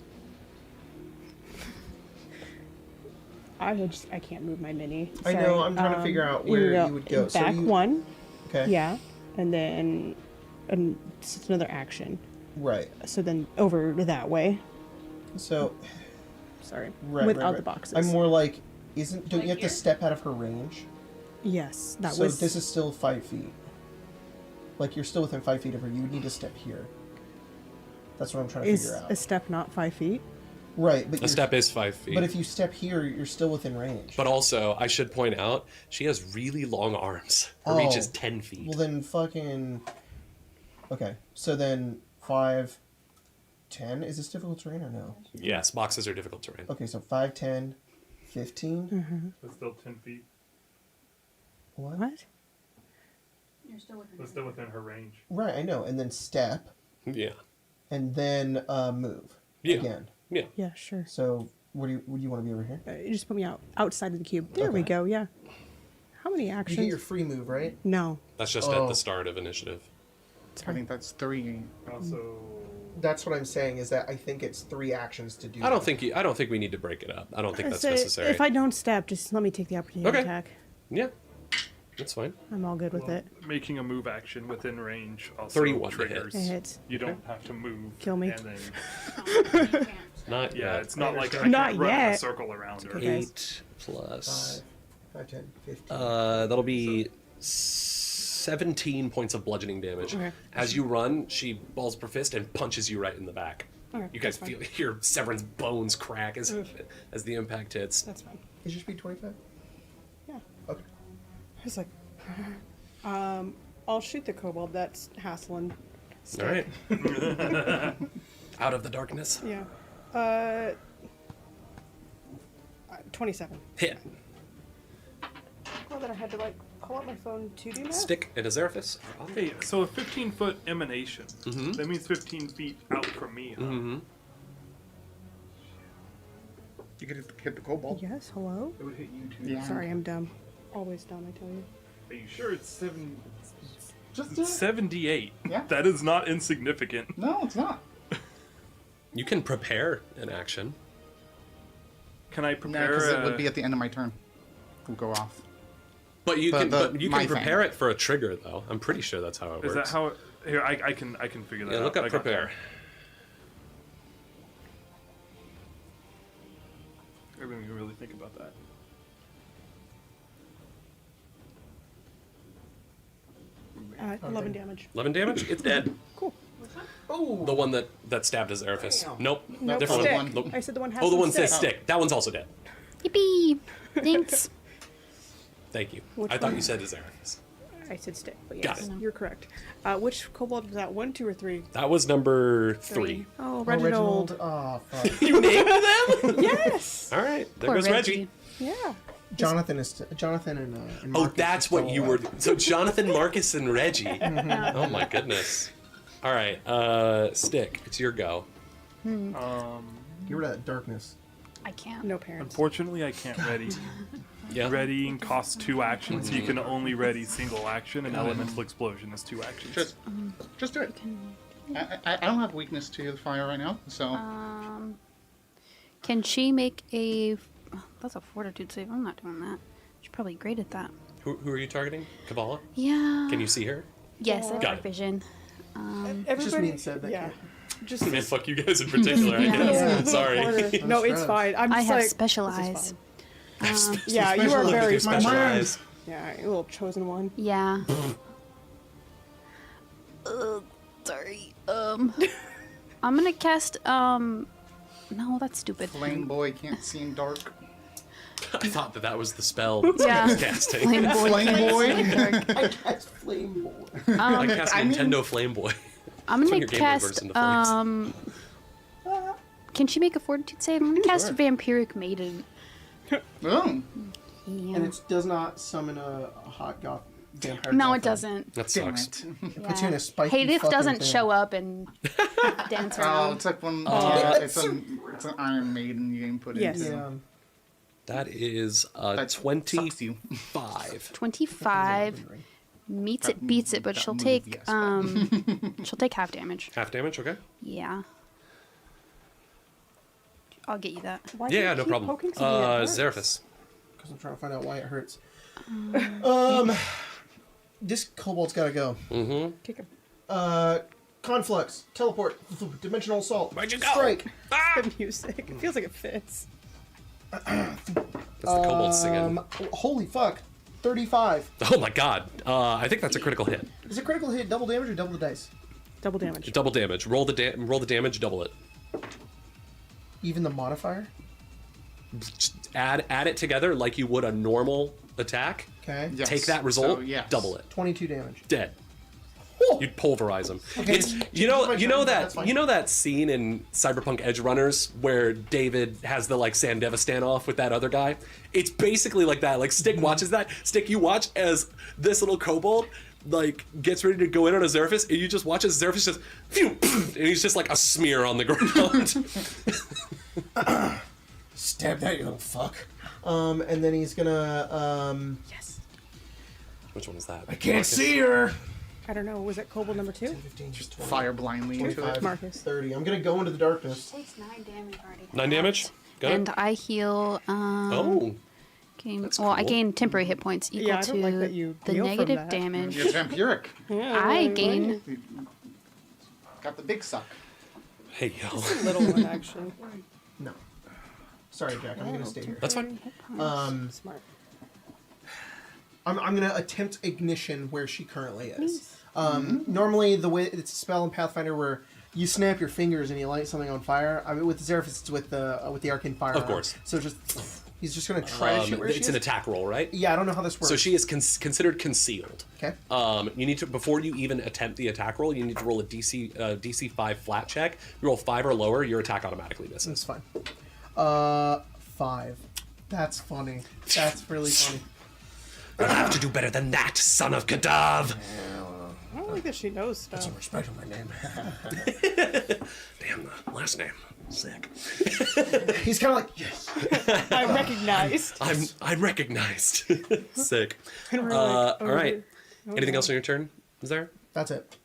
I can't move my mini. I know, Sorry. I'm trying to figure out where you would go. So Back you- one, Okay. yeah, and then it's another action. Right. So then over that way. So, Sorry. right. Without right. the boxes. I'm more like, don't you have here? to step out of her range? Yes, that So was. this is still 5 feet. Like, you're still within 5 feet of her. You would need to step here. That's what I'm trying to is figure out. a step not 5 feet? Right, but A step is 5 feet. But if you step here, you're still within range. But also, I should point out, she has really long arms. Her reach is 10 feet. Well, then fucking. Okay, so then 5, 10. Is this difficult terrain or no? Yes, boxes are difficult terrain. Okay, so 5, 10, 15. That's still 10 feet. What? What? You're still within. That's still within her range. Right, I know. And then step, Yeah. and then move Yeah. again. Yeah. Yeah, sure. So, would you want to be over here? You just put me outside of the cube. There we Okay. go. Yeah. How many You actions? get your free move, right? No. That's just at Oh. the start of initiative. I think that's 3. Also, That's what I'm saying. Is that I think it's 3 actions to do. I don't think we need to break it up. I don't think that's So necessary. if I don't step, just let me take the opportunity Okay. attack. Yeah. That's fine. I'm all good with it. making a move action within range also 31 to hit. triggers. It hits. You don't have to move. Kill me. And then, Not yeah, yet. it's not like I Not can't run in a yet. circle around her. Okay. 8 plus. 5, 10, 15. That'll be 17 points of bludgeoning damage. Okay. As you run, she balls up her fist and punches you right in the back. Okay, You guys that's feel your Severin's bones crack as the impact hits. That's fine. Is your speed 25? Yeah. Okay. I was like, I'll shoot the kobold that's hassling. All right. Out of the darkness. Yeah. 27. Hit. know that I had to like pull out my phone to do that. Stick and Azeraphis. Hey, so a 15-foot emanation. That means 15 feet out from me. Huh? You could hit the kobold. Yes. Hello. It would hit you too. Yeah. Sorry, I'm dumb. Always dumb. I tell you. Are you sure it's 7? Just 78. Yeah. That is not insignificant. No, it's not. You can prepare an action. Can I No, prepare? because it would be at the end of my turn. Will go off. But you can my prepare thing. it for a trigger though. I'm pretty sure that's how it works. Is that how? Here, I can figure that out. Yeah, look up I got prepare. that. Everyone can really think about that. Uh, 11 damage. 11 damage. It's dead. Cool. Oh, The one that stabbed his Eraphis. Damn. Nope. Nope, Different stick. one. Nope. I said the one has Oh, the some one says stick. stick. That one's also dead. Yippee! Thanks. Thank you. Which I thought one? you said his Eraphis. I said stick, but Got yes, it. you're correct. Which kobold was that? 1, 2, or 3? That was number 3. Oh, oh, Reginald. Oh, fuck. You named them? Yes. All right. There Poor goes Reggie. Yeah. Jonathan and Oh, Marcus that's are what still you alive. were. So Jonathan, Marcus, and Reggie. Oh my goodness. All right. Stick. It's your go. Get rid of that darkness. I can't. No parents. Unfortunately, I can't ready. Yeah. Readying costs 2 actions. You can only ready single action, and elemental explosion is 2 actions. Just do it. I don't have weakness to the fire right now, so Can she make a? Oh, that's a fortitude save. I'm not doing that. She's probably great at that. Who are you targeting? Cavala? Yeah. Can you see her? Yes, I Got have it. vision. Everybody mean said that yeah. can't. Just Man, fuck you guys in particular. I guess. Yeah. Sorry. No, it's stressed. fine. I'm I just have like, special this is eyes. fine. Yeah, you are Special very Your special special. eyes. Yeah, you little chosen one. Yeah. Sorry. I'm gonna cast. No, that's stupid. flame boy can't see in dark. I thought that was the spell that Yeah. I was casting. Flame boy. Flame can't boy? see in the dark. I cast Flame Boy. I cast I mean- Nintendo Flame Boy. I'm That's when gonna your Game Boy bursts cast. into flames. Can she make a fortitude save? I'm gonna cast Sure. Vampiric Maiden. Oh, Yeah. And it does not summon a hot goth vampire. No, goth it doesn't. That damn sucks. it. It puts you in a spiky Hadith fucking doesn't thing. show up and dance Oh, around. it's like when it's an Iron Maiden game put Yes. into. Yeah. That is That sucks you. 25. 25 meets it, beats it, but that she'll move, take yes. she'll take half damage. Half damage, okay? Yeah. I'll get you that. Why do you Yeah, no keep problem. poking something that hurts? Zeraphis. Because I'm trying to find out why it hurts. This kobold's gotta go. Kick him. Conflux, teleport, dimensional assault, Where'd you go? strike. The music. It feels like it fits. That's the kobold singing. Holy fuck, 35. Oh my god. I think that's a critical hit. Is it critical hit double damage or double the dice? Double damage. Double damage. Roll the damage, double it. Even the modifier? Just add it together like you would a normal attack. Okay. Yes. Take that result, So, yes. double it. 22 damage. Dead. Oh! You'd pulverize them. Okay. It's you know That's fine. that scene in Cyberpunk Edge Runners where David has the like Sandeva standoff with that other guy. It's basically like that. Like Stick watches that. Stick, you watch as this little kobold like gets ready to go in on a Zeraphis, and you just watch as Zeraphis just phew, and he's just like a smear on the ground. Stab that, you little fuck. And then he's gonna, Yes. Which one is that? I can't see her. I don't know. Was it kobold number 2? 15, Just fire blindly into 25, it. Marcus. 30. I'm gonna go into the darkness. Takes 9 damage already. 9 damage. Got And it. I heal. Oh, Gain, That's well, I cool. gain temporary hit points equal Yeah, I don't to like that you the heal from negative that. damage. It's vampiric. Yeah, I gain. Got the big suck. hey yo. Little one, actually. No. Sorry, Jack. I'm gonna stay here. That's fine. Smart. I'm gonna attempt ignition where she currently is. Normally, the way it's a spell in Pathfinder where you snap your fingers and you light something on fire. I mean, with Zeraphis, it's with the arcane fire. Of course. So just he's just gonna try to shoot where she It's is. an attack roll, right? Yeah, I don't know how this works. So she is considered concealed. Okay. You need to, before you even attempt the attack roll, you need to roll a DC 5 flat check. You roll 5 or lower, your attack automatically That's misses. fine. 5. That's funny. That's really funny. You'll have to do better than that, son of Kadav. I don't like that she knows stuff. Some respect on my name. Damn, the last name. Sick. He's kind of like, yes. I'm recognized. I'm recognized. Sick. And we're like, All oh, right. okay. Anything else on your turn? Is there? That's it.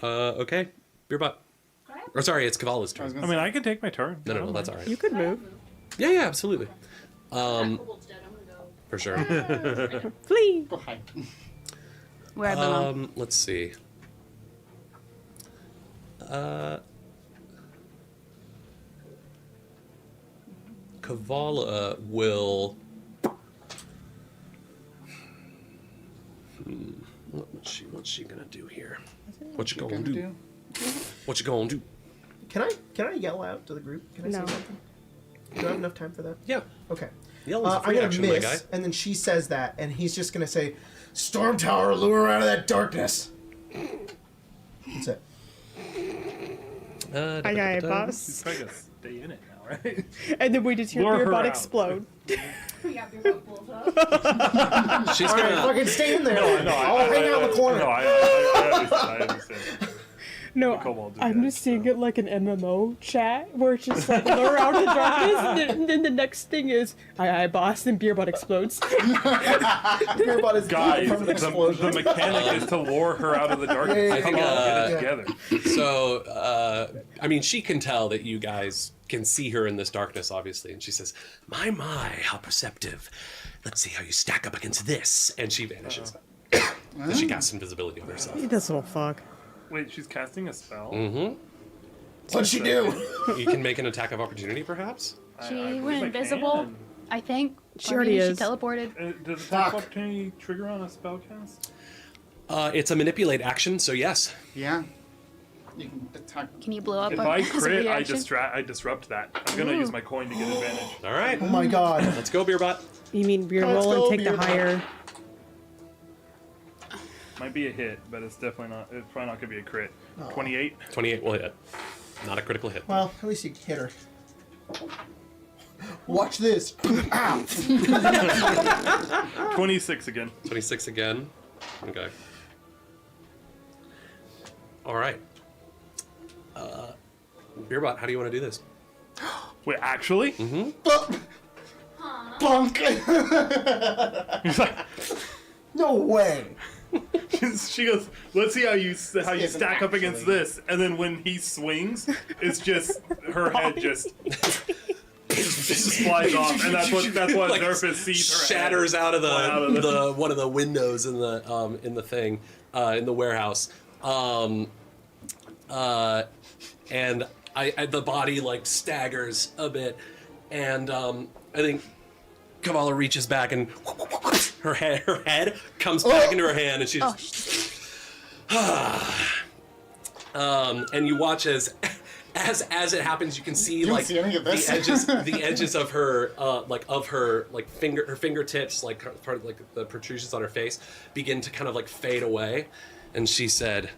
Okay. Beerbot. Or sorry, it's Cavala's turn. I mean, I can take my turn. No, that's all right. You could move. Yeah, absolutely. For sure. Flee. Go hide. Where I belong. Let's see. Cavala will. What's she gonna do here? What you gonna do? What you gonna do? Can I yell out to the group? Can I No. say something? Do I have enough time for that? Yeah. Okay. Yell is a I'm free gonna action, my guy. miss, and then she says that, and he's just gonna say, "Stormtower, lure her out of that darkness." That's it. Aye, aye, boss. She's probably gonna stay in it now, right? And then we just hear Lure her Beerbot out. explode. She's All right, gonna. fucking stay in there. No, I'll hang out in the corner. No, I understand. No, Cobalt do I'm that, just seeing it like an MMO chat where it's just like lure out the darkness, and then the next thing is aye, aye, boss, and Beerbot explodes. Beerbot is Guys, from an explosion. the mechanic is to lure her out of the darkness. Yeah, yeah, I think, Come on, get yeah. it together. So, I mean, she can tell that you guys can see her in this darkness, obviously, and she says, "My, how perceptive. Let's see how you stack up against this." And she vanishes. Then she casts invisibility on herself. This little fuck. Wait, she's casting a spell? Mm-hmm. What'd she do? You can make an attack of opportunity, perhaps? She believe went I invisible, can. I think. She Or already maybe is. She teleported. Does Fuck. attack opportunity trigger on a spell cast? It's a manipulate action, so yes. Yeah. You can attack. Can you blow up If a I as a crit, reaction? I disrupt that. I'm gonna use my coin to get advantage. All right. Oh my god. Let's go, Beerbot. You mean beer Let's roll and go, take the Beerbot. higher? Might be a hit, but it's definitely not. It's probably not gonna be a crit. 28, 28 will hit. Not a critical hit. Well, at least you hit her. Watch this. Ow. 26 again. 26 again. Okay. All right. Beerbot, how do you want to do this? Wait, actually? Bonk. He's like, No way. she goes, "Let's see how you isn't stack up against actually- this." And then when he swings, it's just her head just flies off, and that's what Like, Zerfus sees her shatters out of fly out of the- the one of the windows in the thing in the warehouse. And the body like staggers a bit, and I think Cavala reaches back and her head comes back into her hand, and she just, and you watch as it happens, you can see don't like see any of this. the edges of her her fingertips, like part of like the protrusions on her face, begin to kind of like fade away, and she said,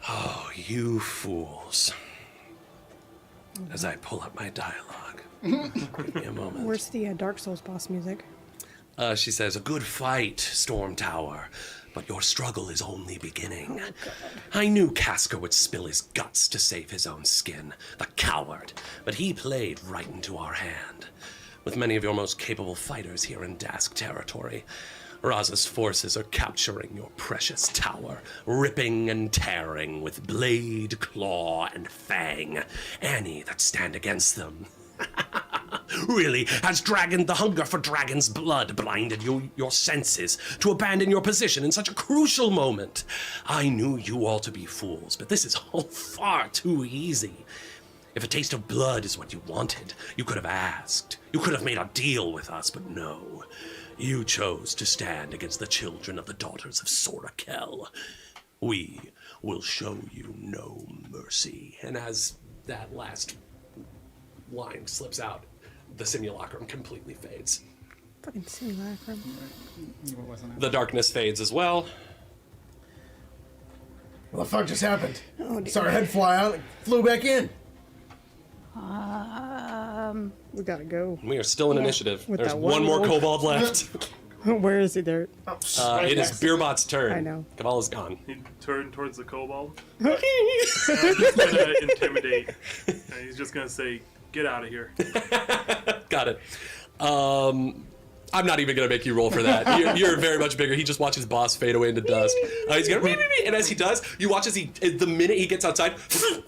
"Oh, you fools." As I pull up my dialogue. Give me a moment. Where's the Dark Souls boss music? She says, "A good fight, Stormtower, but your struggle is only beginning. I knew Casca would spill his guts to save his own skin, the coward, but he played right into our hand. With many of your most capable fighters here in Dask territory, Raza's forces are capturing your precious tower, ripping and tearing with blade, claw, and fang any that stand against them. Really, has the hunger for dragon's blood blinded your senses to abandon your position in such a crucial moment? I knew you all to be fools, but this is all far too easy. If a taste of blood is what you wanted, you could have asked. You could have made a deal with us, but no. You chose to stand against the children of the daughters of Sorakel. We will show you no mercy." And as that last line slips out, the simulacrum completely fades. Fucking simulacrum. What wasn't it? The darkness fades as well. What the fuck just happened? Oh, dear. Saw her head fly out and flew back in. We gotta go. We are still in initiative. With There's that one one more roll. kobold left. Where is he there? It is Beerbot's turn. I know. Cavala's gone. He turned towards the kobold. I'm just gonna intimidate. And he's just gonna say, "Get out of here." Got it. I'm not even gonna make you roll for that. You're very much bigger. He just watches boss fade away into dust. He's gonna, and as he does, you watch as the minute he gets outside,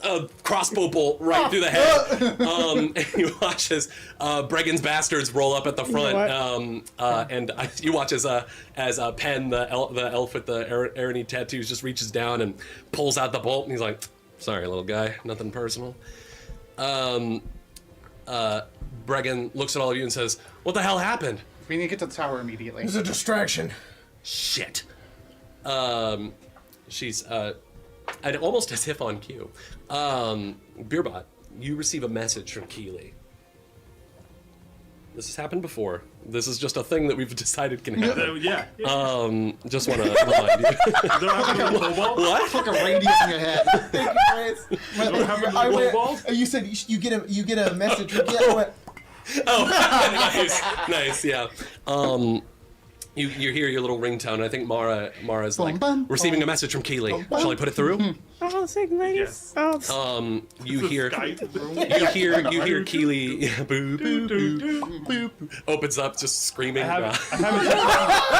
a crossbow bolt right through the head. And you watch as Bregan's bastards roll up at the front. And you watch as Penn, the elf with the Arony tattoos, just reaches down and pulls out the bolt, and he's like, "Sorry, little guy, nothing personal." Bregan looks at all of you and says, "What the hell happened?" We need to get to the tower immediately. It's a distraction. Shit. She's and almost as if on cue. Beerbot, you receive a message from Keeley. This has happened before. This is just a thing that we've decided can happen. Yeah. Just want to remind you. What? Like a radio in your head. Thank you, Chris. You said you get a message. Nice, yeah. You hear your little ringtone. I think Mara's like receiving a message from Keeley. Shall I put it through? Oh, sick, nice. Yes. Oh, You hear Keeley boop, boop, boop, boop, opens up just screaming. I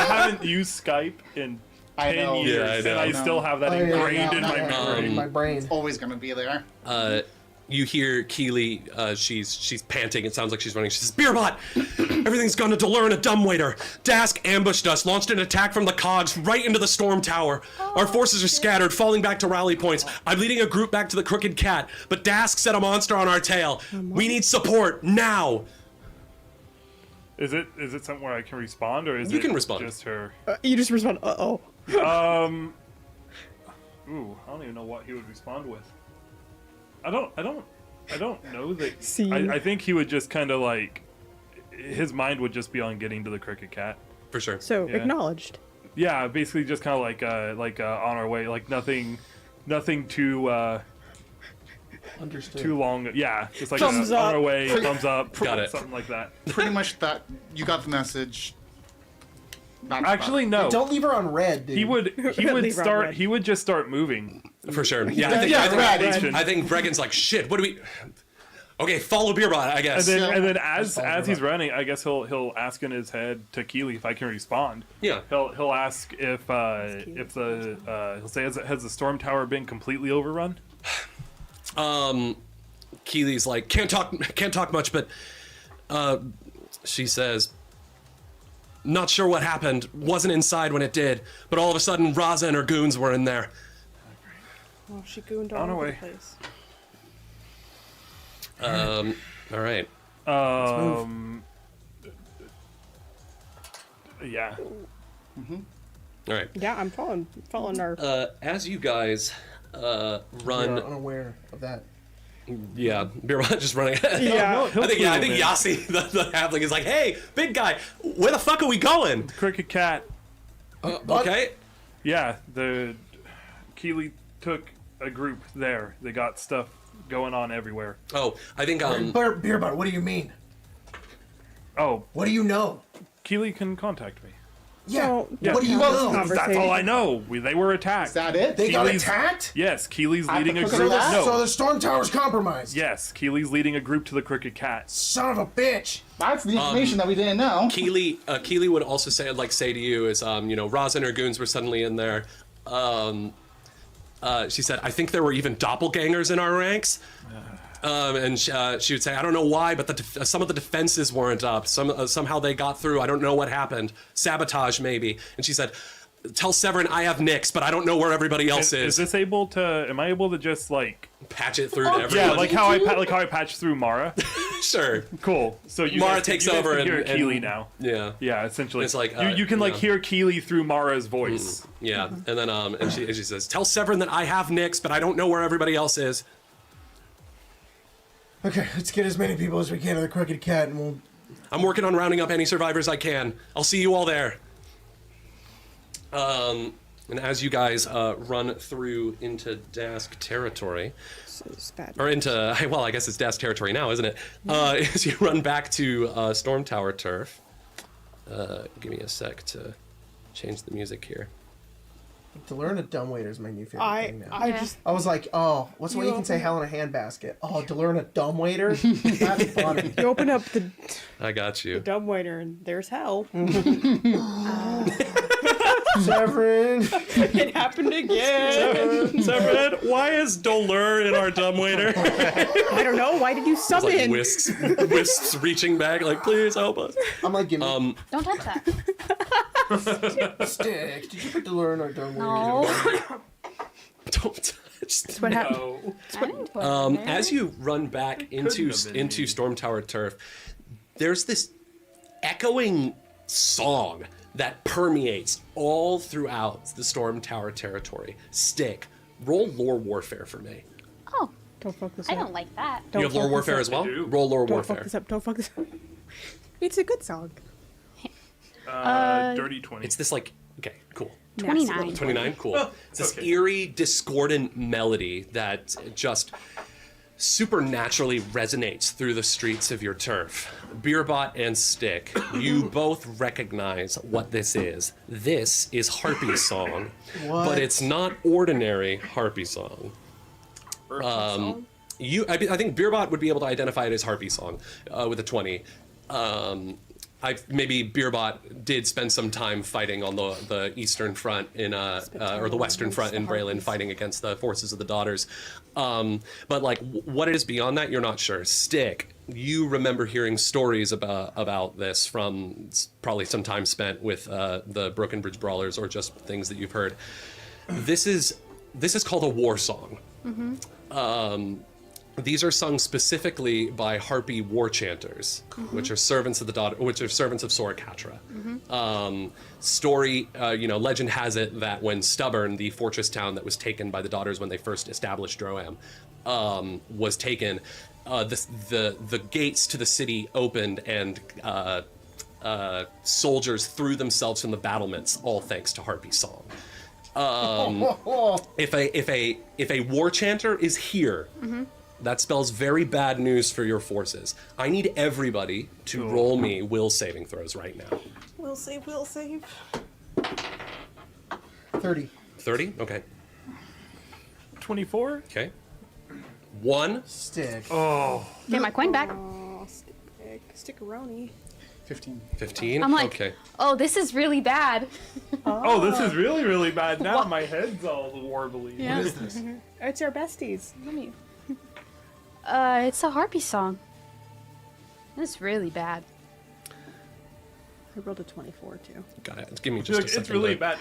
haven't used Skype in 10 years, Yeah, I know. and I still have that ingrained in my memory. my brain. It's always going to be there. You hear Keeley, she's panting. It sounds like she's running. She says, "Beerbot, everything's gone to Delur in a dumbwaiter. Dask ambushed us, launched an attack from the cogs right into the Stormtower. Our forces are scattered, falling back to rally points. I'm leading a group back to the Crooked Cat, but Dask set a monster on our tail. We need support, now." Is it something where I can respond, or is You it can respond. just her? you just respond, uh-oh. Ooh, I don't even know what he would respond with. I don't know that. See? I think he would just kind of like, his mind would just be on getting to the Crooked Cat. For sure. So, Yeah. acknowledged. Yeah, basically just kind of like on our way, like nothing too Understood. too long. Yeah, just like Thumbs on up. our way, thumbs up, Got it. something like that. Pretty much that. You got the message. Actually, no. Don't leave her on red, dude. He would Leave her on red. He would just start moving. For sure. Yeah, I think Bregan's like, "Shit, what do we..." Okay, follow Beerbot, I guess. And then as he's running, I guess he'll ask in his head to Keeley if I can respond. Yeah. He'll ask if the he'll say, has the storm tower been completely overrun? Keeley's like, can't talk much, but she says, "Not sure what happened. Wasn't inside when it did, but all of a sudden Raza and her goons were in there." Oh, she gooned On all her over the way. place. All right. Yeah. All right. Yeah, I'm following our... As you guys You're run, unaware of that. yeah, Beerbot just running. Yeah. I think Yassi, the halfling, is like, "Hey, big guy, where the fuck are we going?" Crooked Cat. Okay. Yeah, the Keeley took a group there. They got stuff going on everywhere. Oh, I think Beerbot, what do you mean? Oh, What do you know? Keeley can contact me. Yeah. So, What do you well, know? That's all I know. They were attacked. Is that it? They got Keeley's- attacked? Yes, Keeley's At the leading a Crooked group. Cat? So No. the storm tower's compromised. Yes, Keeley's leading a group to the Crooked Cat. Son of a bitch. That's the information that we didn't know. Keeley would also say to you is, Raza and her goons were suddenly in there. She said, "I think there were even doppelgangers in our ranks." And she would say, "I don't know why, but some of the defenses weren't up. Somehow they got through. I don't know what happened. Sabotage, maybe." And she said, "Tell Severin I have Nyx, but I don't know where everybody else Is this able to? Am I able to just like? patch it through to everyone." Yeah, like how I patched through Mara. Sure. Cool. So Mara takes over and hear and Keeley now. Yeah. Yeah, essentially. It's like, you can like yeah. hear Keeley through Mara's voice. Yeah. And then and she says, "Tell Severin that I have Nyx, but I don't know where everybody else is." Okay, let's get as many people as we can to the Crooked Cat, and we'll... I'm working on rounding up any survivors I can. I'll see you all there. And as you guys run through into Dask territory, So it's bad. or into, well, I guess it's Dask territory now, isn't it? As you run back to Stormtower turf, Give me a sec to change the music here. To learn a dumbwaiter is my new favorite thing now. I was like, oh, what's the way you can say hell in a handbasket? Oh, to learn a dumbwaiter? That's funny. You open up the I got you. dumbwaiter and there's hell. Severin. It happened again. Severin, why is Dolur in our dumbwaiter? I don't know. Why did you summon? Like wisps reaching back, like, please help us. I'm like, give me Don't touch that. stick. Did you put to learn our dumbwaiter? No. Don't touch. That's what happened. I didn't put it in there. As you run back into have been me. Stormtower turf, there's this echoing song that permeates all throughout the Stormtower territory. Stick, roll lore warfare for me. Oh, Don't fuck this I up. don't like that. Don't You have lore fuck warfare this as up. well? I do. Roll lore Don't warfare. fuck this up. Don't fuck this up. It's a good song. Dirty 20. It's this like, okay, cool. 29. 29, cool. It's this okay. eerie, discordant melody that just supernaturally resonates through the streets of your turf. Beerbot and Stick, you both recognize what this is. This is Harpy Song, but it's not ordinary Harpy Song. I think Beerbot would be able to identify it as Harpy Song with a 20. Maybe Beerbot did spend some time fighting on the Eastern Front or the Western Front in Braylon, fighting against the forces of the Daughters. But like, what it is beyond that, you're not sure. Stick, you remember hearing stories about this from probably some time spent with the Broken Bridge Brawlers, or just things that you've heard. This is called a war song. These are sung specifically by harpy war chanters, which are servants of Soracatra. Legend has it that when Stubborn, the fortress town that was taken by the Daughters when they first established Droam, was taken, the gates to the city opened and soldiers threw themselves from the battlements, all thanks to Harpy Song. If a war chanter is here, that spells very bad news for your forces. I need everybody to roll me will saving throws right now. We'll save. 30. 30? Okay. 24? Okay. 1. Stick. Oh. Get my coin back. Oh, stickeroni. 15. 15? I'm like, okay. oh, this is really bad. Oh, this is really, really bad now. My head's all warbly. Yeah. What is this? It's our besties. Let me. It's a harpy song. It's really bad. I rolled a 24 too. Got it. Give me just Like, a second. it's really bad.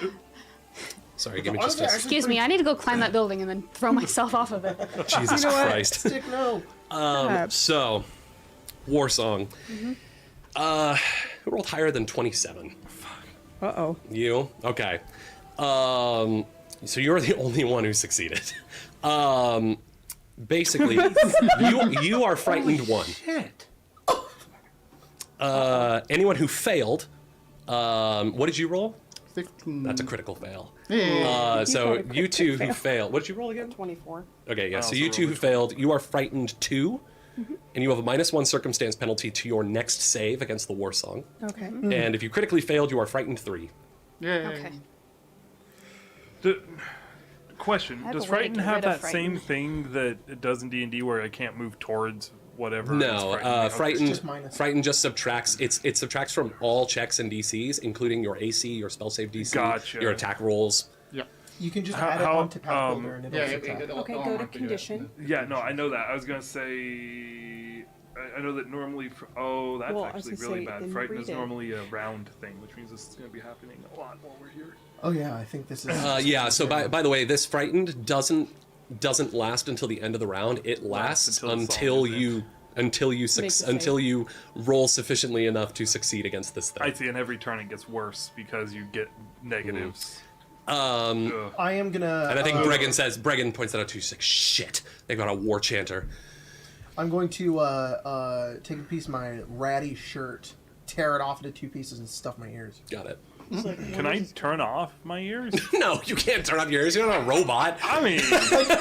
Sorry, give me just a Excuse me, I need to go climb that building and then throw myself off of it. Jesus You know what? Christ. Stick, no. So, war song. Who rolled higher than 27? Uh-oh. You? Okay. So you're the only one who succeeded. Basically, you are frightened one. Shit. Anyone who failed, what did you roll? 15. That's a critical fail. Yeah. So you two who failed, what did you roll again? 24. Okay, yeah. So also you two who rolled a failed, you are frightened 2, and you have a -1 circumstance penalty to your next save against the war song. Okay. And if you critically failed, you are frightened 3. Yeah. Okay. Question: I have Does a way to Frighten get have rid of that same thing that it does in D&D, where I can't move towards whatever? No, it's frightened. just minus. Frightened just subtracts. It subtracts from all checks and DCs, including your AC, your spell save DC, Gotcha. your attack rolls. Yeah. You can just How- add it how, onto Path Builder and it'll Yeah, subtract. Okay, go to condition. Yeah, no, I know that. I was gonna say, I know that normally. Oh, that's Well, I was actually gonna really say, bad. then Frighten read is it. normally a round thing, which means this is gonna be happening a lot while we're here. Oh yeah, I think this is. Yeah. So by the way, this frightened doesn't last until the end of the round. It lasts until the song until is you Make the save. until you roll sufficiently enough to succeed against this thing. I see, and every turn it gets worse because you get negatives. Um, Ugh. I am gonna. and I think Bregan points that out too. He's like, "Shit, they've got a war chanter." I'm going to take a piece of my ratty shirt, tear it off into 2 pieces, and stuff my ears. Got it. Can I turn off my ears? No, you can't turn off your ears. You're not a robot. I mean,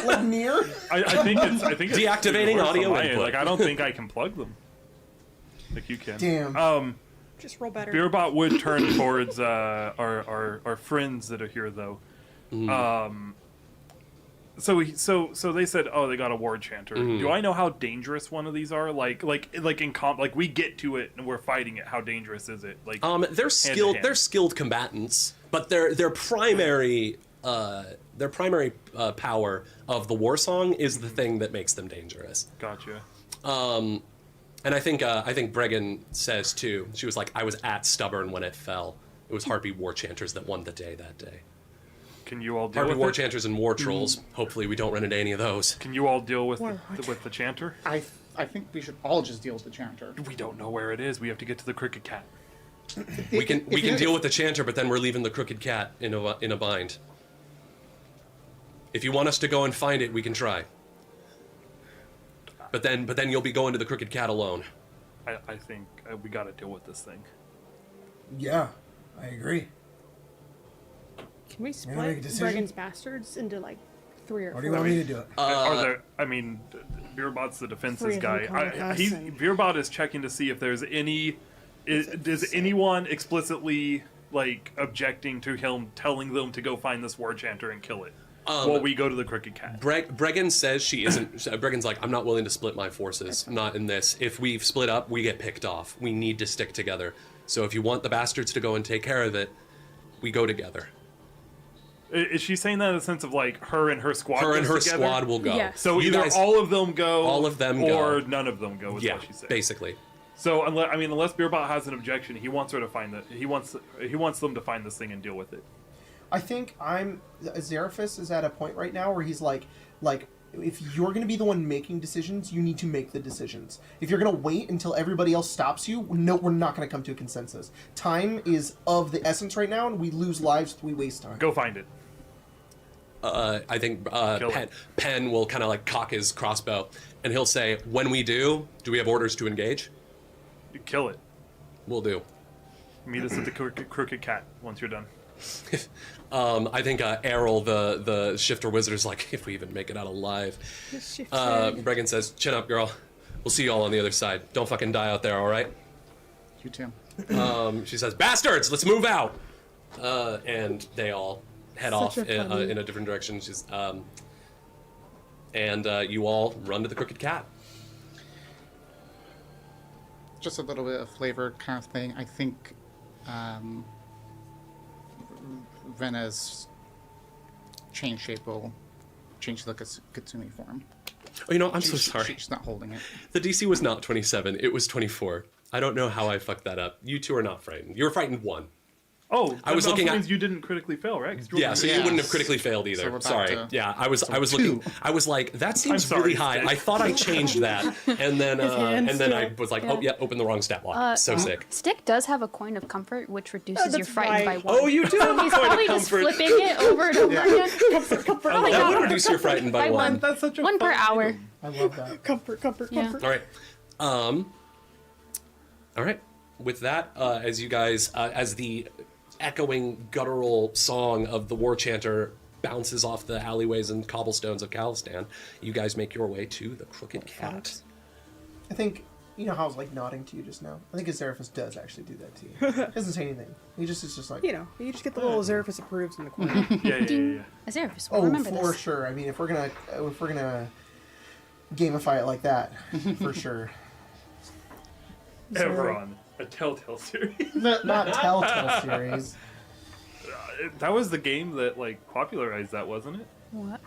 Like near? I think it's Deactivating worse on audio my end. input. Like, I don't think I can plug them. Like you can. Damn. Just roll better. Beerbot would turn towards our friends that are here, though. So they said, oh, they got a ward chanter. Do I know how dangerous one of these are? Like we get to it and we're fighting it. How dangerous is it? Like they're skilled. They're skilled combatants, but their primary power of the war song is the thing that makes them dangerous. Gotcha. And I think Bregan says too. She was like, I was at Stubborn when it fell. It was Harpy war chanters that won the day that day. Can you all deal Harpy with war it? chanters and war trolls. Hopefully we don't run into any of those. Can you all deal with the chanter? I think we should all just deal with the chanter. We don't know where it is. We have to get to the crooked cat. We can deal with the chanter, but then we're leaving the crooked cat in a bind. If you want us to go and find it, we can try. But then you'll be going to the crooked cat alone. I think we got to deal with this thing. Yeah, I agree. Can we make a split decision? Bregan's bastards into like 3 or 4? Or do you want me to do it? Are there? I mean, Beerbot's the defenses Three of them guy. calling us and- Beerbot is checking to see if there's any. Does anyone explicitly like objecting to him telling them to go find this war chanter and kill it? While we go to the crooked cat. Bregan says she isn't. Bregan's like, I'm not willing to split my forces. Not in this. If we split up, we get picked off. We need to stick together. So if you want the bastards to go and take care of it, we go together. Is she saying that in the sense of like her and her squad? Her and her together? squad will go. Yes. So You either guys- all of them go, all of them or go. none of them go. Is Yeah, what she's saying. basically. So unless Beerbot has an objection, he wants her to find that. He wants them to find this thing and deal with it. I think Zeraphis is at a point right now where he's like, if you're going to be the one making decisions, you need to make the decisions. If you're going to wait until everybody else stops you, no, we're not going to come to a consensus. Time is of the essence right now, and we lose lives if we waste time. Go find it. I think Kill it. Penn will kind of like cock his crossbow, and he'll say, "When we do we have orders to engage?" You kill it. We'll do. Meet us at the crooked cat once you're done. I think Errol, the shifter wizard, is like, if we even make it out alive. Bregan says, "Chin up, girl. We'll see you all on the other side. Don't fucking die out there, all right?" You too. She says, "Bastards, let's move out." And they all head off Such a funny- in a different direction. And you all run to the crooked cat. Just a little bit of flavor kind of thing. I think Vena's change shape will change the Katsumi form. Oh, you know, I'm so sorry. She's not holding it. The DC was not 27. It was 24. I don't know how I fucked that up. You two are not frightened. You were frightened 1. Oh, I was that looking also at- means you didn't critically fail, right? 'Cause you Yeah, rolled so a- you Yes. wouldn't have critically failed either. So we're back Sorry. to- Yeah, I was so looking. 2. I was like, that seems sorry, really high. Stick. I thought I changed that, and then hands I still. was like, oh yeah, opened the wrong stat block. So sick. Stick does have a coin of comfort, which reduces your that's frightened right. by 1. Oh, you do. So he's probably just flipping it over and over again. Comfort, Oh my That God. would reduce your frightened by 1. That's such a 1 per fun hour. item. I love that. comfort. Yeah. All right. With that, as you guys, as the echoing guttural song of the war chanter bounces off the alleyways and cobblestones of Calistan, you guys make your way to the crooked cat. I think, you know how I was like nodding to you just now? I think Zeraphis does actually do that to you. He doesn't say anything. He just is just like, You know, you just get the little Zeraphis approves in the corner. Yeah. Azerus, oh, remember for this. sure. I mean, if we're gonna gamify it like that, for sure. Eberron, a Telltale series. Not Telltale series. That was the game that like popularized that, wasn't it? What?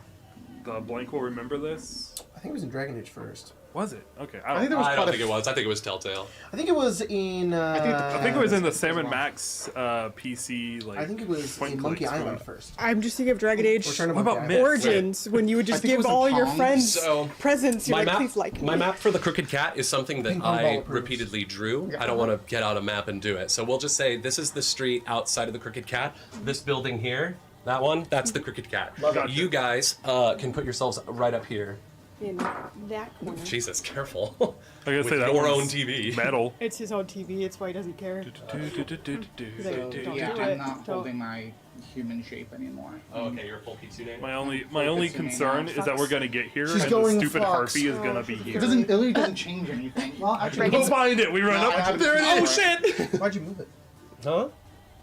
The Blank will remember this. I think it was in Dragon Age first. Was it? Okay, I think there was I quite don't a think it was. I think it was Telltale. I think it was in. I think it was in the Sam and well. Max PC. Like I think it was point in and Monkey click Island spot. first. I'm just thinking of Dragon Age We're trying to What about Monkey Myth? Island. Origins, when you would just think it give was in all your Pong. friends So, presents. You're My like, map, please like my me. map for the crooked cat is something that Ping pong ball I approves. repeatedly drew. I don't want to get out a map and do it. So we'll just say this is the street outside of the crooked cat. This building here, that one, that's the crooked cat. it. You guys can put yourselves right up here. In that corner. Jesus, careful. I gotta With say that your one's own TV. It's his own TV. It's why he doesn't care. Yeah, do I'm it. not Don't. holding my human shape anymore. Oh, okay, you're full Kitsune. My only concern is that we're gonna get here She's and going the stupid fox. harpy is gonna be It here. really doesn't change anything. Well, actually, Go find it. We run No, I up have there. to- It Oh is. shit! Why'd you move it? Huh?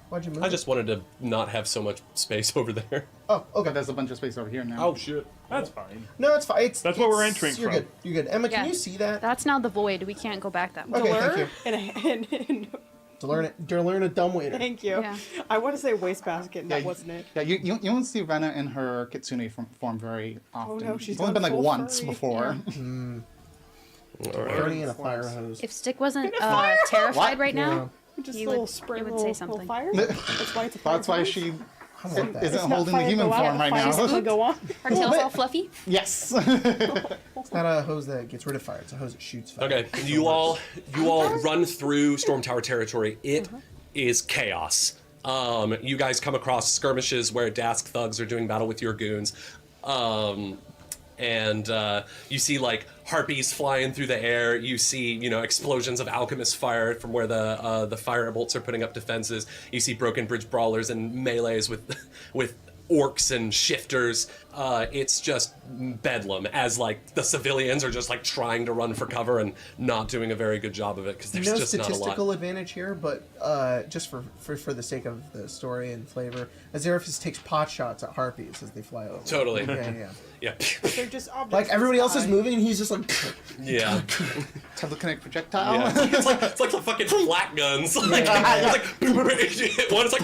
Why'd you move I it? just wanted to not have so much space over there. Oh, okay. but there's a bunch of space over here now. Oh shit! That's fine. No, it's fine. That's what we're entering You're from. good. You're good. Emma, can Yeah. you see that? That's now the void. We can't go back that much. Okay, thank you. And To learn a dumb waiter. thank you. Yeah. I want to say wastebasket, and that wasn't it. Yeah, you don't see Rena in her kitsune form very often. no, she's it's only gone been like full once furry. before. All right. Burning in a fire hose. If Stick wasn't terrified What? right now, Just You a little would- spray, you would little, say little something. fire. That's why it's a fire That's why hose. she I want that. isn't It's not holding the fire human go out, form right fire now. simply go on. her tail's all fluffy. Yes. It's not a hose that gets rid of fire. It's a hose that shoots fire. Okay, you all run through Stormtower territory. It is chaos. You guys come across skirmishes where Dask thugs are doing battle with your goons. And you see like harpies flying through the air. You see, explosions of alchemist fire from where the fire bolts are putting up defenses. You see broken bridge brawlers and melees with orcs and shifters. It's just bedlam as like the civilians are just like trying to run for cover and not doing a very good job of it because there's No just not a lot. statistical advantage here, but just for the sake of the story and flavor, Azeraphis takes pot shots at harpies as they fly over. Totally. Yeah. Yeah. They're just objects Like in the everybody else is sky. moving, and he's just like. Yeah. Telekinetic projectile. Yeah. It's like the fucking flak guns. Like, it's like one is like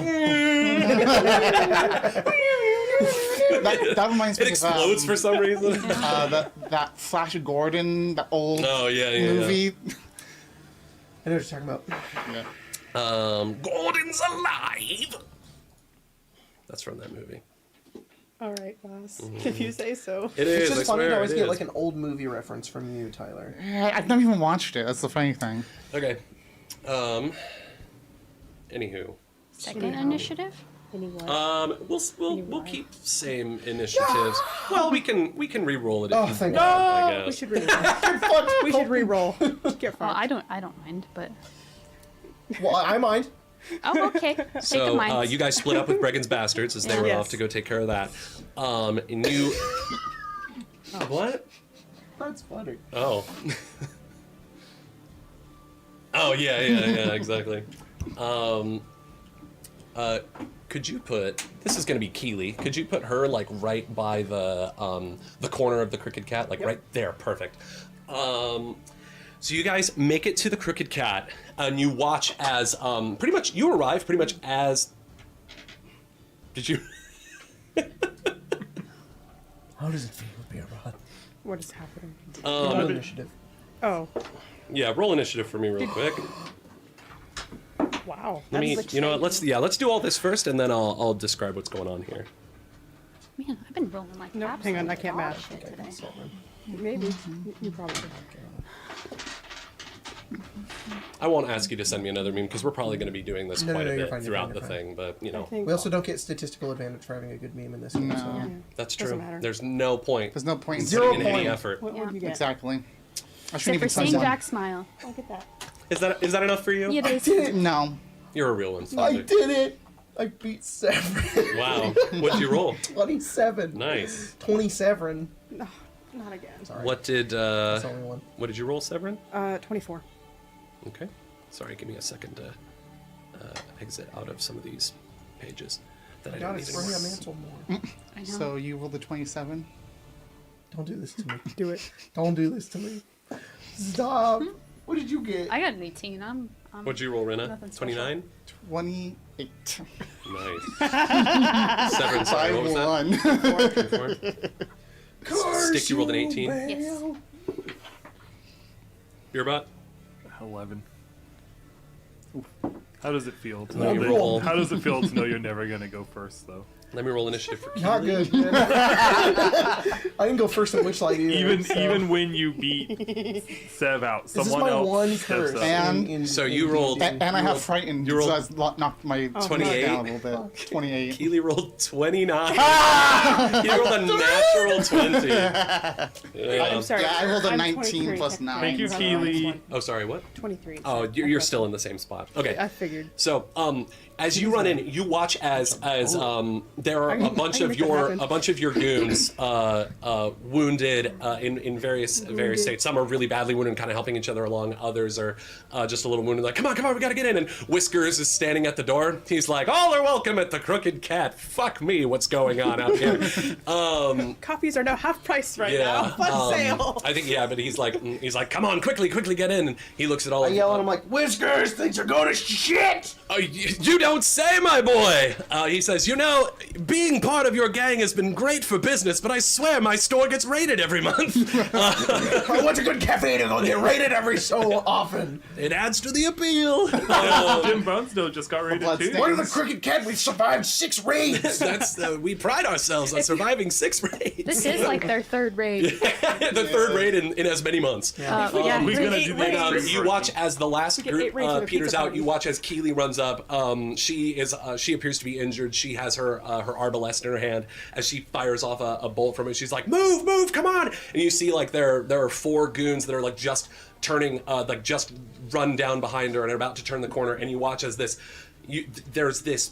that reminds it me explodes of for some reason. that Flash Gordon, that old Oh yeah. movie. I know what you're talking about. Yeah. Gordon's alive. That's from that movie. All right, boss. If you say so. It It's is. just I funny to swear always it get is. like an old movie reference from you, Tyler. I've never even watched it. That's the funny thing. Okay. Anywho. Second initiative. Anyway. We'll keep same initiatives. Well, we can re-roll it if Oh, you thank want, God. I We guess. should re-roll. We should re-roll. Get Well, fucked. I don't mind, but Well, I mind. oh, okay. Take a So mind. you guys split up with Bregan's bastards as they were Yes. off to go take care of that. And you. What? That's funny. Oh. Oh yeah, exactly. Could you put this is gonna be Keely? Could you put her like right by the corner of the crooked cat, like right there? Perfect. So you guys make it to the crooked cat, and you watch as pretty much you arrive pretty much as. Did you? How does it feel to be a rod? What is happening? Roll initiative. Oh, Yeah, roll initiative for me real quick. wow. Let me. That's You know what? Let's do all this first, and then I'll describe what's going on here. Man, I've been rolling like No, hang on, I can't absolute match. dog shit today. Maybe. You probably do. I won't ask you to send me another meme because we're probably going to be doing this No, quite no, a you're bit fine, you're throughout fine, the you're thing. But I think We also don't get statistical advantage for having a good meme in this game. No. So. that's Doesn't true. matter. There's no point. There's no point in Zero putting in point. any effort. What would you get? Exactly. I Except shouldn't for even seeing send Jack smile. I'll get that. Is that enough for you? Yeah, it is. Did it! No. You're a real one. I Suzy. did it! I beat Severin. Wow. What'd you roll? 27. Nice. 27. No, not again. Sorry. What did That's the only one. what did you roll, Severin? 24. Okay. Sorry, give me a second to exit out of some of these pages that I don't God, need it's bringing a anymore. mantle more. I know. So you rolled a 27. Don't do this to me. Do it. Don't do this to me. Stop. What did you get? I got an 18. I'm What'd you roll, Rena? Nothing special. 29? 28. Nice. Severin, sorry, what was that? 1. 24? Stick, you rolled an 18? Yes. You're about? 11. How does it feel to Let know me that- roll. How does it feel to know you're never gonna go first, though? Let me roll initiative for Not Keely. good. Man. I didn't go first in Witchlight either. so. Even when you beat Sev out, This is someone my else one steps curse. up. And- So you rolled- And I have frightened. You rolled- so that's knocked my 28? down a little bit. 28. Keely rolled 29. He rolled a natural 20. Yeah. I'm sorry. Yeah, I rolled a I'm 19 23. plus 9. Thank you, Keely. Oh, sorry, what? 23. Oh, sorry. you're Okay. still in the same spot. Okay. I figured. So, As you run in, you watch as there are a bunch of your goons wounded in various states. Some are really badly wounded, kind of helping each other along. Others are just a little wounded. Like, come on, we gotta get in. And Whiskers is standing at the door. He's like, all are welcome at the Crooked Cat. Fuck me, what's going on out here? Copies are now half price now. Fun sale. I think but he's like, come on, quickly get in. And he looks at all. I yell at him like, Whiskers, things are going to shit. You don't say, my boy. He says, being part of your gang has been great for business, but I swear my store gets raided every month. What's a good cafe to go get raided every so often? It adds to the appeal. Jim Bronsdale just got raided too. What are the Crooked Cat? We've survived 6 raids. We pride ourselves on surviving 6 raids. This is like their 3rd raid. The 3rd raid in as many months. We're gonna do the you watch as the last group peters out. You watch as Keely runs up. She appears to be injured. She has her arbalest in her hand as she fires off a bolt from it. She's like, move, come on! And you see like there are 4 goons that are like just turning, just run down behind her and are about to turn the corner. And you watch as there's this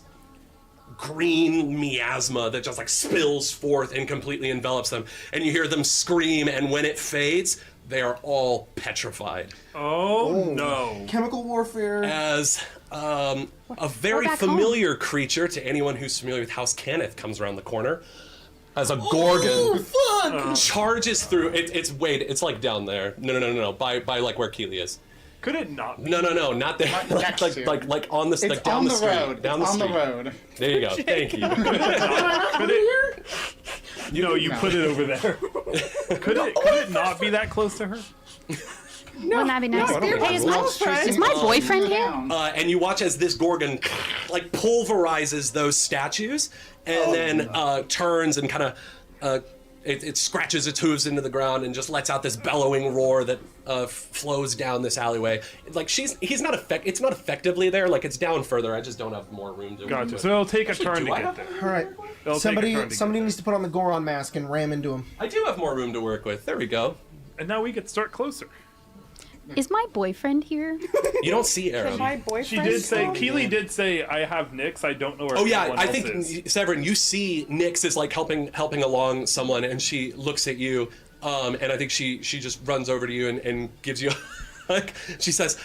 green miasma that just like spills forth and completely envelops them. And you hear them scream, and when it fades, they are all petrified. Oh no! Chemical warfare. As a very familiar creature to anyone who's familiar with House Cannith comes around the corner. As a Gorgon charges through. It's like down there. No. By like where Keely is. Could it not be? No, not there. like on the It's down on the the street. road. Down It's the on street. the road. There you go. Thank you. Could it? You put it over there. Could it not be that close to her? Wouldn't that be nice? Hey, is my boyfriend here? And you watch as this Gorgon like pulverizes those statues and then turns and kind of it scratches its hooves into the ground and just lets out this bellowing roar that flows down this alleyway. Like it's not effectively there. Like it's down further. I just don't have more room to. Gotcha. So it'll take a turn to get there. All right. Somebody needs to put on the Goron mask and ram into him. I do have more room to work with. There we go. And now we get to start closer. Is my boyfriend here? You don't see Aram. My boyfriend. She did say, Keely did say, I have Nyx. I don't know where anyone else is. Severin, you see Nyx is like helping along someone, and she looks at you, and I think she just runs over to you and gives you, like, she says,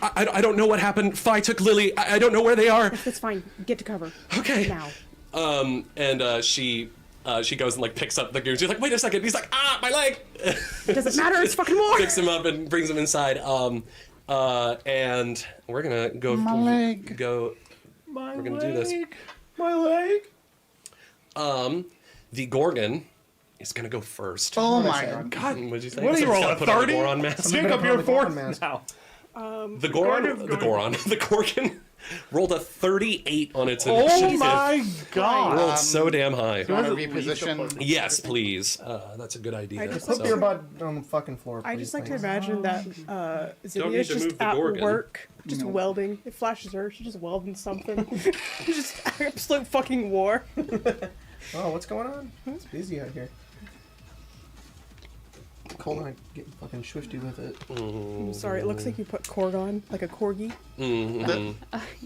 I don't know what happened. Fi took Lily. I don't know where they are. That's fine. Get to cover. Okay. Now. She goes and like picks up the goon. She's like, wait a second. He's like, my leg. Doesn't matter. It's fucking more. Picks him up and brings him inside. And we're gonna go. My leg. We're gonna do this. My leg. The Gorgon is gonna go first. Oh my god. God, what'd you say? What are you rolling? Put on the 30? Goron mask. Pick up your fourth now. The Gorgon rolled a 38 on its initiative. Oh my god. Rolled so damn high. Do you want to reposition? Yes, please. That's a good idea. Put your butt on the fucking floor. I just like to imagine that Zivia's need to just move the at Gorgon. work, just welding. It flashes her. She's just welding something. Just absolute fucking war. Oh, what's going on? It's busy out here. Cold on getting fucking swifty with it. I'm sorry, it looks like you put Korg on, like a corgi.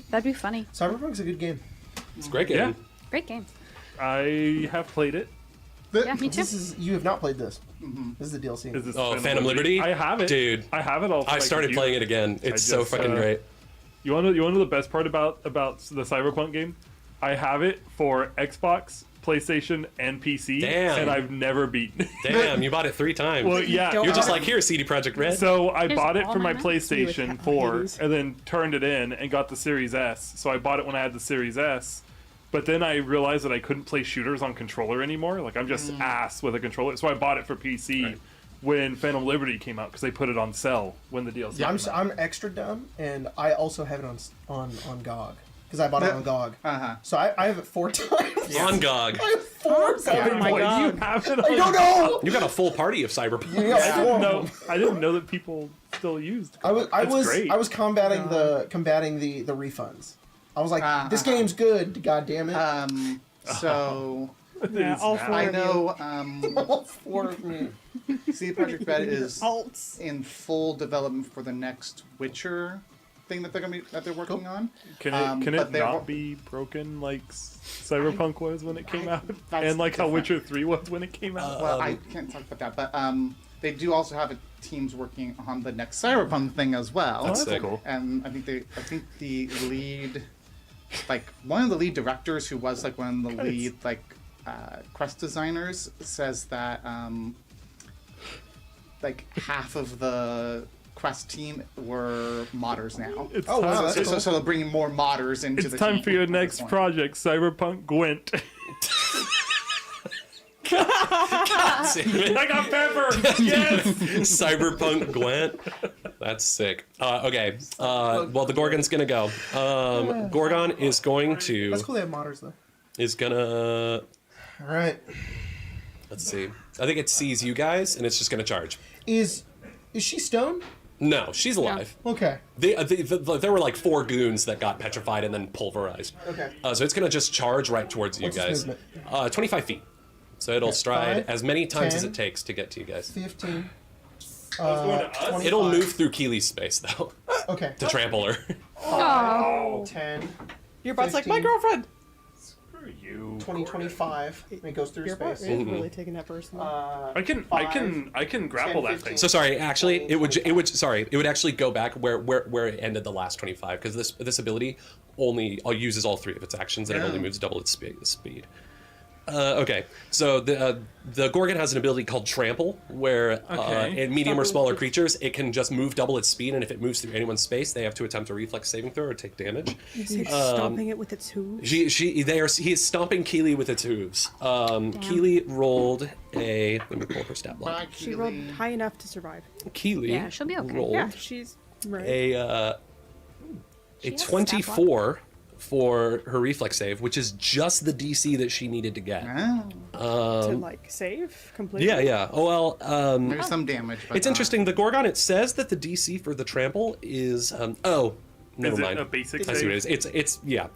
That'd be funny. Cyberpunk's a good game. It's a great game. Yeah. Great game. I have played it. Yeah, me too. You have not played this. This is the DLC. Is this Phantom Liberty? I have it. Dude. I have it all. I started playing it again. It's so just, fucking great. You want to know the best part about the Cyberpunk game? I have it for Xbox, PlayStation, and PC, Damn. and I've never beaten it. Damn, you bought it 3 times. Well, yeah. Don't- You're just like, here, CD Projekt Red. So I Here's bought it all for my my PlayStation Hades. 4, and then turned it in and got the Series S. So I bought it when I had the Series S. But then I realized that I couldn't play shooters on controller anymore. Like, I'm just ass with a controller. So I bought it for PC when Phantom Liberty came out, because they put it on sale when the DLC came out. I'm extra dumb, and I also have it on GOG. Because I bought it on GOG. So I have it 4 times. On GOG. I have 4 times. Oh my Boy, god. you have it on I don't know! You got a full party of Cyberpunk. Yeah, I didn't know that people still used. I was great. combating the refunds. I was like, this game's good, god damn it. So Yeah, all 4 I of you. know All 4 of me. CD Projekt Red is Alts. in full development for the next Witcher thing that they're working on. Can it not be broken like Cyberpunk was when it came out, and like how Witcher 3 was when it came out? Well, I can't talk about that, but they do also have teams working on the next Cyberpunk thing as well. That's cool. And I think the lead, like one of the lead directors who was like one of the lead like quest designers says that like half of the quest team were modders now. So they're bringing more modders into the team. It's time for your next project, Cyberpunk Gwent. I got pepper. Yes. Cyberpunk Gwent. That's sick. Okay. Well, the Gorgon's gonna go. Gorgon is going to. That's cool. They have modders though. Is gonna. All right. Let's see. I think it sees you guys, and it's just gonna charge. Is she stoned? No, she's alive. Okay. There were like 4 goons that got petrified and then pulverized. Okay. So it's gonna just charge right towards you What's guys. its movement? 25 feet. So it'll stride 5, as many times 10, as it takes to get to you guys. 15. going to us? 25. It'll move through Keely's space though Okay. to trample her. 10. Your butt's like 15, my girlfriend. Screw you. 20, 25. And it goes through Your butt space. is really taking that personally. I can grapple 10, that thing. So sorry, actually, it would actually go back where it ended the last 25 because this ability only uses all 3 of its actions and it only moves double its speed. Okay, so the Gorgon has an ability called Trample, where in medium or smaller creatures, it can just move double its speed, and if it moves through anyone's space, they have to attempt a reflex saving throw or take damage. Is it stomping it with its hooves? He is stomping Keely with its hooves. Keely rolled a. Let me pull up her stat block. She rolled high enough to survive. Keely Yeah, she'll be okay. rolled Yeah, she's right. a She has a stat 24 for her reflex save, which is just the DC that she needed to get. to like save completely. Yeah. Oh well. There's some damage. But It's interesting. The Gorgon, it says that the DC for the trample is. Never Is mind. it a basic I see what it save? is. It's yeah.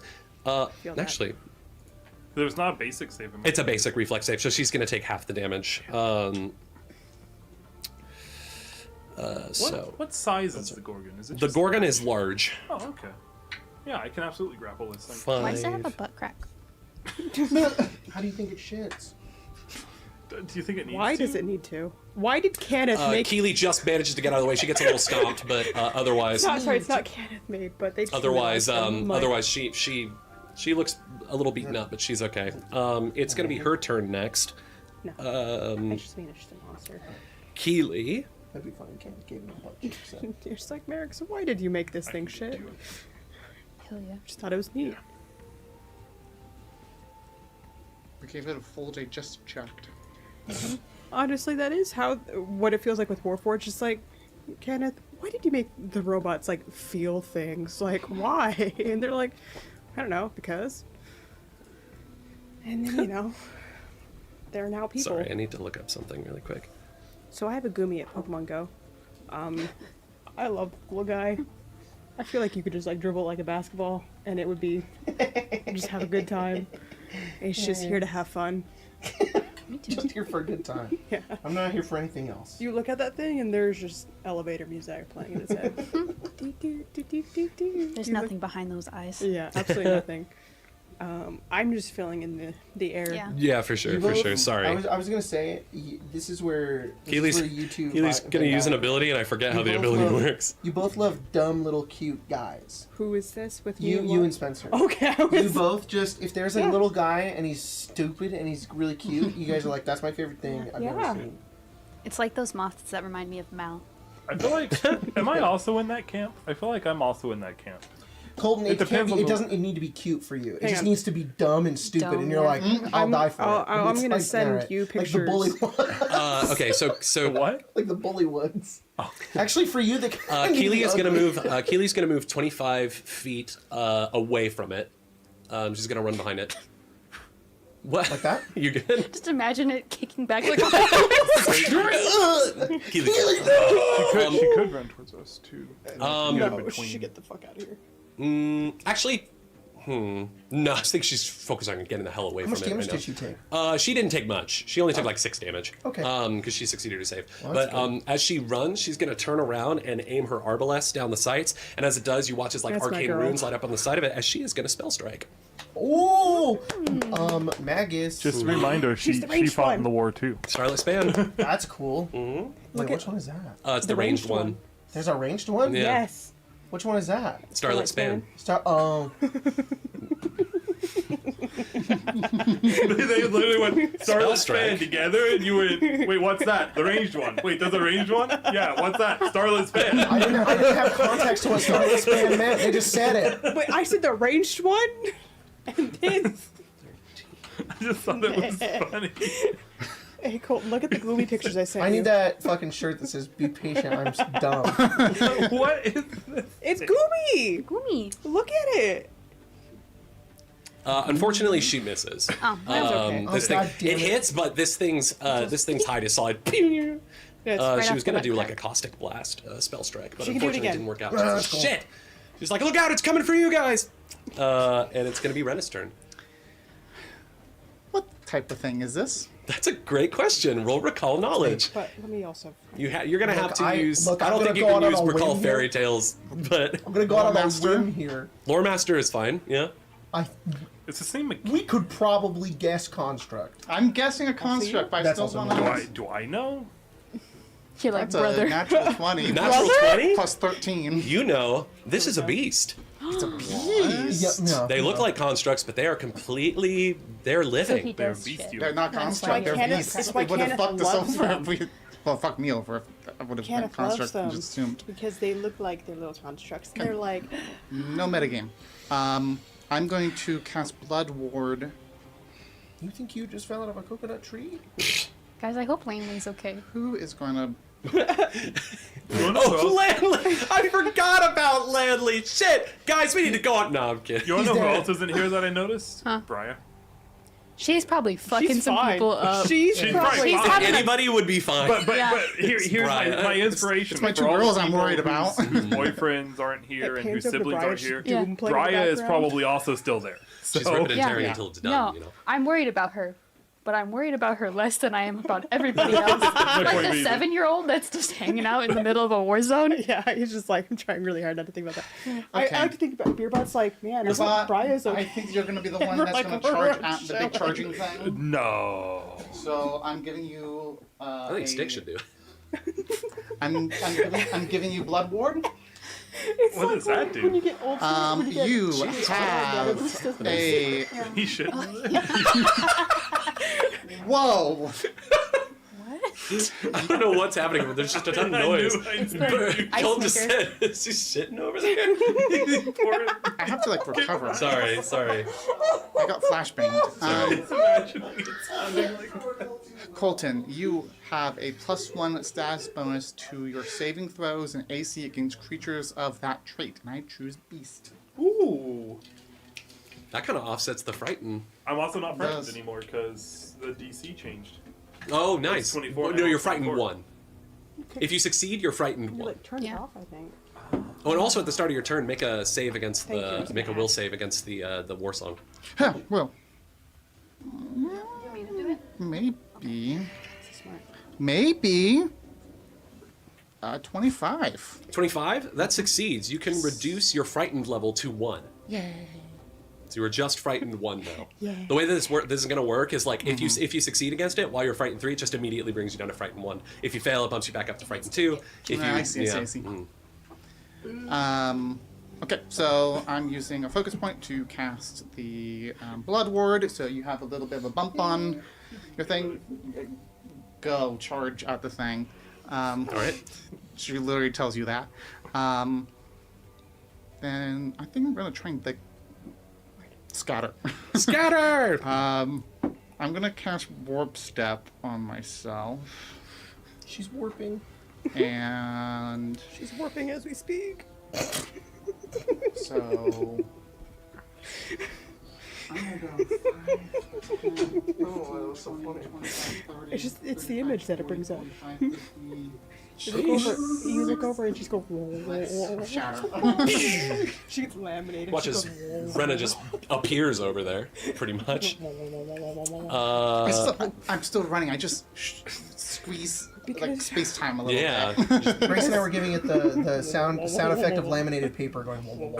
Feel that. Actually, There's not a basic save. it's a basic reflex save, so she's going to take half the damage. So What size is the Gorgon? Is it the just... Gorgon is large. Oh, okay. Yeah, I can absolutely grapple this thing. Why does it have a 5. butt crack? How do you think it shits? Do you think it needs Why to? does it need to? Why did Kenneth make? Keely just manages to get out of the way. She gets a little stomped, but otherwise, It's not Kenneth made, but they. Just otherwise, realized I'm like- otherwise, she looks a little beaten up, but she's okay. It's going to be her turn next. No, I just mean it's just a monster. Keely. That'd be fine. Can't give him a bunch. So. You're just like Merrick. So why did you make this thing shit? Hell yeah. Just thought it was neat. we gave it a full day just checked. Honestly, that is what it feels like with Warforged. Just like, Kenneth, why did you make the robots like feel things? Like, why? And they're like, I don't know, because. And then they're now people. Sorry, I need to look up something really quick. So I have a Gumi at Pokemon Go. I love the little guy. I feel like you could just like dribble it like a basketball, and it would be just have a good time. And he's just here to have fun. Just here for a good time. Yeah. I'm not here for anything else. You look at that thing, and there's just elevator music playing in its head. There's nothing behind those eyes. Yeah, absolutely nothing. I'm just filling in the air. Yeah. Yeah, for sure, You for both- sure. Sorry. I was gonna say this is where Keely's you two. Keely's going to use an ability, and I forget how the ability works. You both love dumb little cute guys. Who is this with You me? and Spencer. Okay. I You was- both just if there's a Yeah. little guy and he's stupid and he's really cute, you guys are like, that's my favorite thing I've Yeah. ever seen. It's like those moths that remind me of Mal. I feel like. Am I also in that camp? I feel like I'm also in that camp. Colton, It it, can't depends be, on it the- doesn't need to be cute for you. It Hang just on. needs to be dumb and stupid, Dumb, and you're yeah. like, I'll die for it. I'm And it's gonna like, send alright. you Like the bully pictures. Okay, so What? like the bully woods. Actually, for you, the Keely is going to move. Keely's going to move 25 feet away from it. She's going to run behind it. What? Like that? You good? Just imagine it kicking back like Keely. She could run towards us too. No, between. she should get the fuck out of here. Actually, No, I think she's focused on getting the hell away How from much it damage right did she take? She didn't take much. She only took like 6 damage. Okay. Because she succeeded to save. Well, but that's as she runs, she's going to turn around and aim her arbalest down the sights. And as it does, you watch as like That's my arcane girl. runes light up on the side of it as she is going to spell strike. Oh, Magus. Just a reminder, she the ranged fought in one. the war too. Starlit Span. That's cool. Wait, Look which at- one is that? It's the ranged one. There's a ranged one? Yeah. Yes. Which one is that? Starlit Span. Oh. They literally went Starlit Strike. Span together, and you went, wait, what's that? The ranged one. Wait, there's a ranged one? Yeah, what's that? Starlit Span. I didn't have context to what Starlit Span meant. They just said it. Wait, I said the ranged one, and then I just thought it was funny. hey Colton, look at the gloomy pictures I sent I you. need that fucking shirt that says "Be patient, I'm dumb." What is this? It's Goomy. Goomy. Look at it. Unfortunately, she misses. Oh, That's okay. This Oh, thing, God damn it it. hits, but this thing's hide is solid. That's She right was off gonna the do bat. like a caustic blast spell strike, but She can do it unfortunately it again. didn't work out. That's cool. Shit! She's like, look out, it's coming for you guys! And it's gonna be Renna's turn. What type of thing is this? That's a great question. Roll recall knowledge. But let me also. You're gonna have to use. look, I I'm don't think gonna you go can out use on a recall whim here. fairy tales, but I'm gonna go out on a Master? limb here. lore master is fine. Yeah. It's the same mechanic. We could probably guess construct. I'm guessing a construct, but I That's still also want to. Do I know? You're like, That's a brother. natural 20. Natural 20. Plus 13. You know, this is a beast. It's a beast. Yeah, no. They look like constructs, but they are completely. They're So he living. They're does shit. bestial. They're not That's construct, why they're Kenneth- beasts. that's why They would have Kenneth fucked us loves over them. if we. Well, fuck me over if I would have been Kenneth loves construct them. and just assumed. Because they look like they're little constructs. And they're like, No metagame. I'm going to cast Blood Ward. You think you just fell out of a coconut tree? Guys, I hope Langley's okay. Who is going to. Oh, Landley! I forgot about Landley. Shit, guys, we need to go on. No, I'm kidding. You wanna know He's who dead. else isn't here that I noticed? Huh? Briar. She's probably fucking she's some fine. people up. She's She's probably right. She's having a- Anybody would be fine. But Yeah. here's Briar. my inspiration. It's my for two all the girls I'm people worried about. Whose boyfriends aren't here It and whose pans over to siblings Briar, aren't she's here. Yeah. doom playing in the Briar is background. probably also still there. She's So, ripping and Yeah. tearing Yeah. until it's done. No, You know. I'm worried about her, but I'm worried about her less than I am about everybody else. point Like of the view. 7-year-old that's just hanging out in the middle of a war zone. Yeah, he's just like, I'm trying really hard not to think about that. Okay. I like to think about Beerbot's like, man, I But hope Briar's I okay. think you're going to be the one We're that's like, going to we're charge at the big showing. charging thing. No. So I'm giving you. I think Stick should do it. I'm giving you Blood Ward. It's What like does that do? When you get old, when you get You Jesus, have this doesn't a. He should. Whoa! I don't know what's happening, but there's just a ton of noise. Ice Colton just maker. said, is he sitting over there? I have to like recover. Sorry. I got flashbanged. Imagining it sounding like Colton, you have a +1 status bonus to your saving throws and AC against creatures of that trait, and I choose Beast. Ooh. That kind of offsets the frighten. I'm also not frightened Does. anymore because the DC changed. Oh, nice. 24 No, now, you're frightened 24. 1. If you succeed, you're frightened You 1. like turn Yeah. it off, I think. Oh, and also at the start of your turn, make a save against Thank you. make a will save against the war song. Huh, well, You want me to do it? maybe. This is smart. Maybe. 25. 25? That succeeds. You can reduce your frightened level to 1. Yay. So you're just frightened 1 now. Yeah. The way that this is going to work is like if you succeed against it while you're frightened 3, it just immediately brings you down to frightened 1. If you fail, it bumps you back up to frightened 2. If you, I see. Okay, so I'm using a focus point to cast the Blood Ward, so you have a little bit of a bump on your thing. Go, charge at the thing. All right. She literally tells you that. Then I think I'm going to try and scatter. Scatter! I'm going to cast Warp Step on myself. She's warping. And She's warping as we speak. so... Oh, that was so funny. It's just, it's the image that it brings up. You look over and she's going. Shatter. She gets laminated. Watch as Rena just appears over there, pretty much. I'm still running. I just squeeze like space time a little Yeah. bit. Grace and I were giving it the sound effect of laminated paper going.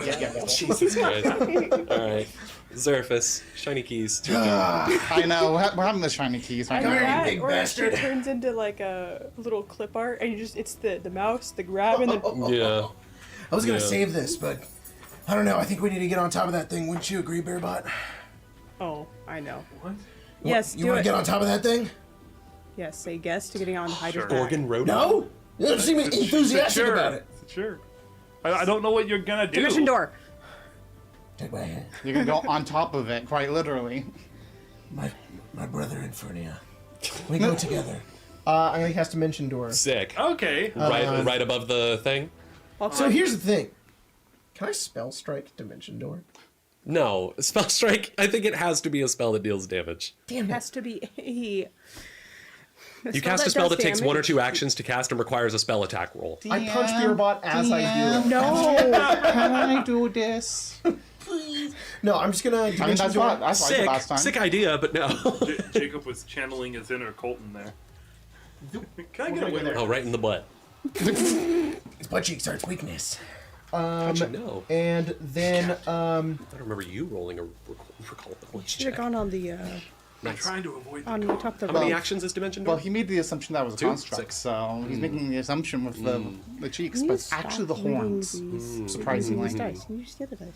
Jesus Christ. Alright. Zerfus, shiny keys. I know. We're having the shiny keys right Come here, now. you big or bastard. it turns into like a little clip art, and it's the mouse, the grab, and the Yeah. I was gonna Yeah. save this, but I don't know. I think we need to get on top of that thing. Wouldn't you agree, Bearbot? oh, I know. What? Yes, You do want it. to get on top of that thing? Yes, say yes to getting on the Hydra's Sure. back. Organ road. No. You don't seem enthusiastic Sure. about it. Sure. I don't know what you're gonna do. Dimension door. Take my hand. You're gonna go on top of it, quite literally. My brother Infernia. We go together. I'm gonna cast Dimension Door. Sick. Okay. Right above the thing? So here's the thing. Can I spell strike Dimension Door? No. Spell strike, I think it has to be a spell that deals damage. Damn It it. has to be a. You cast a spell that takes 1 or 2 actions to cast and requires a spell attack roll. I punch Bearbot as I do it. No. Can I do this? No, I'm just gonna I mean, Dimension that's Door. what I did Sick. last time. Sick idea, but no. Jacob was channeling his inner Colton there. Can I get away there? Oh, right in the butt. His butt cheek starts weakness. How'd you know? And then I don't remember you rolling a recall knowledge Should have check. gone on the I'm trying to avoid on the top of the How many roll. actions is Dimension Well, Door? he made the assumption that was a 2? construct, 6. so he's making the assumption with the cheeks, Can but you it's actually the stop moving horns. these- Surprisingly. These dice. Can you use the other dice?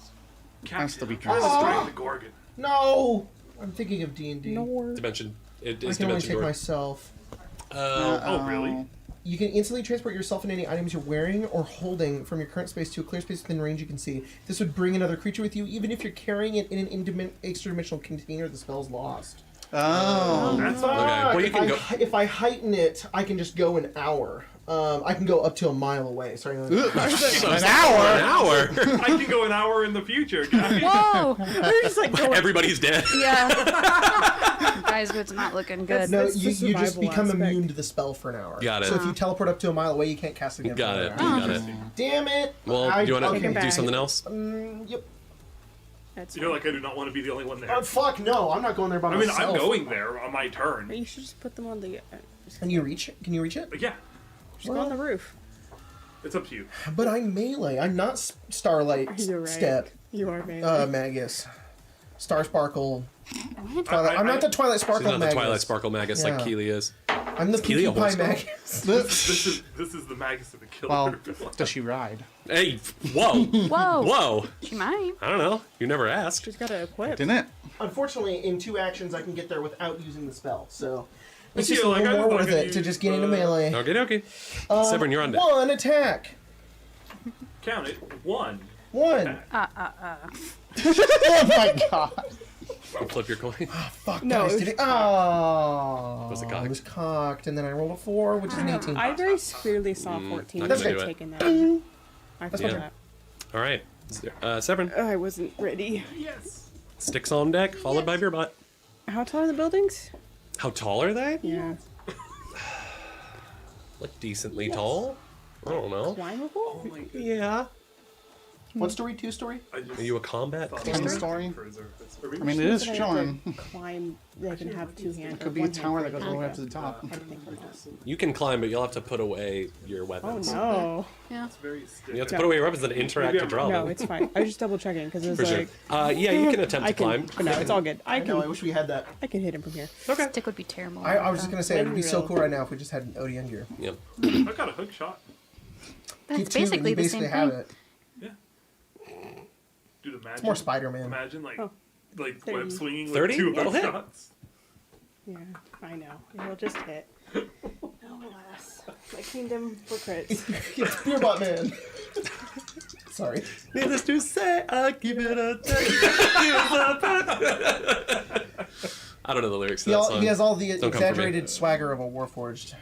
That's the Captain, weakness. try to strike the Gorgon. no, I'm thinking of D&D. No. Dimension. It I is can only Dimension take Door. myself. Oh, really? You can instantly transport yourself and any items you're wearing or holding from your current space to a clear space within range you can see. This would bring another creature with you, even if you're carrying it in an extra-dimensional container. The spell's lost. Oh. That's fine. Okay. Well, you can go. If I heighten it, I can just go an hour. I can go up to a mile away. Sorry. An An hour? hour. I can go an hour in the future, guys. Whoa! They're just like going. Everybody's dead. Yeah. Guys, it's not looking good. No, That's the you just survival become aspect. immune to the spell for an hour. Got it. So if you teleport up to a mile away, you can't cast it again. Got for it. an hour. Got it. Damn it! Well, do you want I'll to take it do back. something else? Yep. That's You're like, I do not want to be the only one there. Fuck no! I'm not going there by I mean, myself. I'm going there on my turn. You should just put them on the. Can you reach it? Can you reach it? But yeah, Just go on the roof. it's up to you. But I'm melee. I'm not Starlight You're right. Step You are, man. Magus. Star Sparkle. I- Twilight. I'm not the Twilight She's Sparkle not the Magus. Twilight Sparkle Magus like Yeah. Keely is. I'm the Keely a Pinkie Pie horse girl? Magus. This is the Magus of the Killer. Well, does she ride? Hey, whoa. Whoa. Whoa. She might. I don't know. You never asked. She's got to equip. Didn't it? Unfortunately, in 2 actions, I can get there without using the spell. So it's Yeah, just a like, little I more was worth gonna it to use, just get into melee. Okay. Severin, you're on deck. 1 attack. Count it. 1. 1. Oh my god. Flip your coin. Fuck, No, guys, it did was- it? Oh. Was it cocked? It was cocked, and then I rolled a 4, which is an 18. I very clearly saw 14. not I gonna should do have it. taken that. I That's feel fine. that. All right. Severin, I wasn't ready. Yes. sticks on deck, followed by Beerbot. How tall are the buildings? How tall are they? Yeah. Like decently tall? I don't know. Climbable? Oh my goodness. Yeah. 1 story, 2 story? I just Are you a combat? thought Ten of story? for Zerfus. Are we- I mean, it is But I have to chilling. climb. They can have 2 hands. It could be a tower that goes all the way up to the top. You can climb, but you'll have to put away your Oh weapons. no. Yeah. It's very stiff. You have to put away your weapons and interact Maybe to I'm draw wrong. No, them. it's fine. I was just double checking because it was For sure. like Yeah, you can attempt I to can. climb. But no, it's all good. I I know, I can. wish we had that. I can hit him from here. Okay. Stick would be terrible. I was just going to say, it would be so Unreal. cool right now if we just had an ODN gear. Yep. I got a hook shot. That's Get 2, and basically you the basically same have thing. it. Yeah. Dude, imagine. It's more Spider-Man. Imagine like Oh. like 30. web swinging 30? with 2 That'll hook hit. shots. Yeah, I know. It'll just hit. Alas, my kingdom for crits. It's Beerbot Man. Sorry. Needless to say, I give it a I don't know the lyrics to that song. He has all the Don't come for me. exaggerated swagger of a Warforged.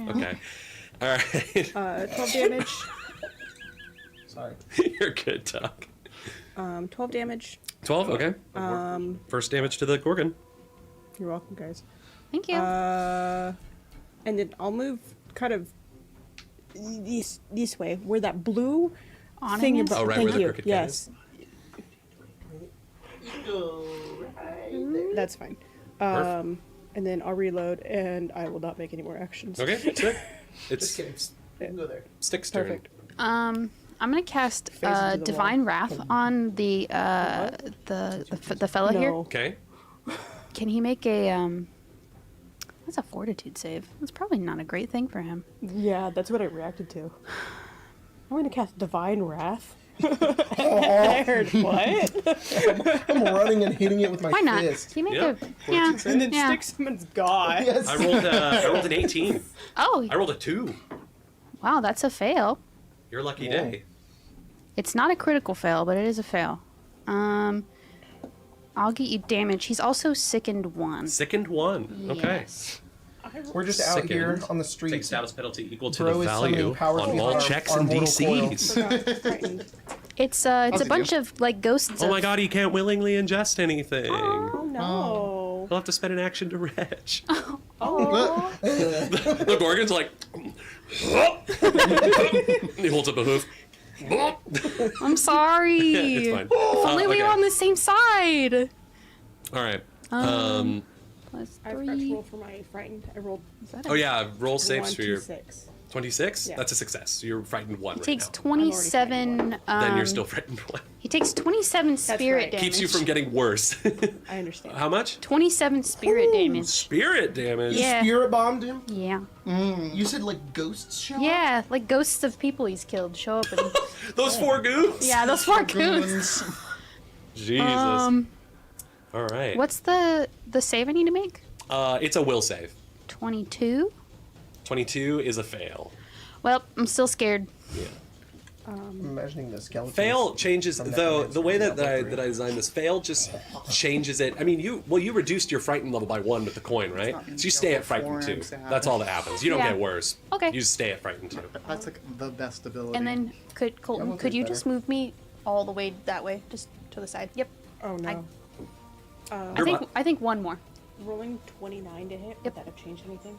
Okay. All right. 12 damage. Sorry. You're good, Doc. 12 damage. 12, okay. First damage to the Gorgon. You're welcome, guys. Thank you. And then I'll move kind of this way, where that blue Awning thing is? about. Oh, right, thank where the you. crooked can Yes, Go right there. that's fine. Perfect. And then I'll reload, and I will not make any more actions. Okay, sick. Just It's kidding. You can go there. Stick's turn. Perfect. I'm gonna cast Face into the Divine wall. Wrath on the fella here. No. Okay. Can he make a That's a Fortitude save. That's probably not a great thing for him. Yeah, that's what I reacted to. I'm going to cast Divine Wrath. I heard what? I'm running and hitting it with my Why not? fist. Can you make Yeah. a yeah? And then yeah. stick summons God. Yes. I rolled an 18. Oh, I rolled a 2. wow, that's a fail. Your lucky Whoa. day. It's not a critical fail, but it is a fail. I'll get you damage. He's also sickened 1. Sickened 1. Okay. Yes. We're just out here Sickened. on the Take street. status penalty equal to Bro the is value summoning powers on beyond all our- checks our and mortal coil. DCs. Frightened. It's a did bunch you? of like ghosts. Oh of, my god, he can't willingly ingest anything. Oh no. He'll have to spend an action to retch. Oh. The Gorgon's like. He holds up a hoof. I'm sorry. It's fine. If only we okay. were on the same side. All right. Plus I forgot to 3. roll for my frightened. I rolled Is that a- Oh yeah, roll saves for your 1d6. 26. Yeah. That's a success. So you're frightened 1 He right takes now. 27. Then you're still frightened 1. He takes 27 spirit right. damage. Keeps you from getting worse. I understand. How much? 27 spirit damage. Spirit damage. Yeah. Spirit bombed him? Yeah. You said like ghosts show up? Yeah, like ghosts of people he's killed show up and Those 4 goons. yeah, those 4 goons. Jesus. All right. What's the save I need to make? It's a will save. 22. 22 is a fail. Well, I'm still scared. I'm imagining the skeleton. Fail changes From though Necromancer the way to that I Diablo 3. designed this. Fail just changes it. I mean, you reduced your frightened level by 1 with the coin, right? not So you stay at frightened before 2. I'm sad. That's all that happens. You don't Yeah. get worse. Okay. You just stay at frightened 2. That's like the best ability. And then Yeah, Colton, we'll could take you better. just move me all the way that way, just to the side? Yep. Oh no. I think one more. Rolling 29 to hit. Would that have changed anything?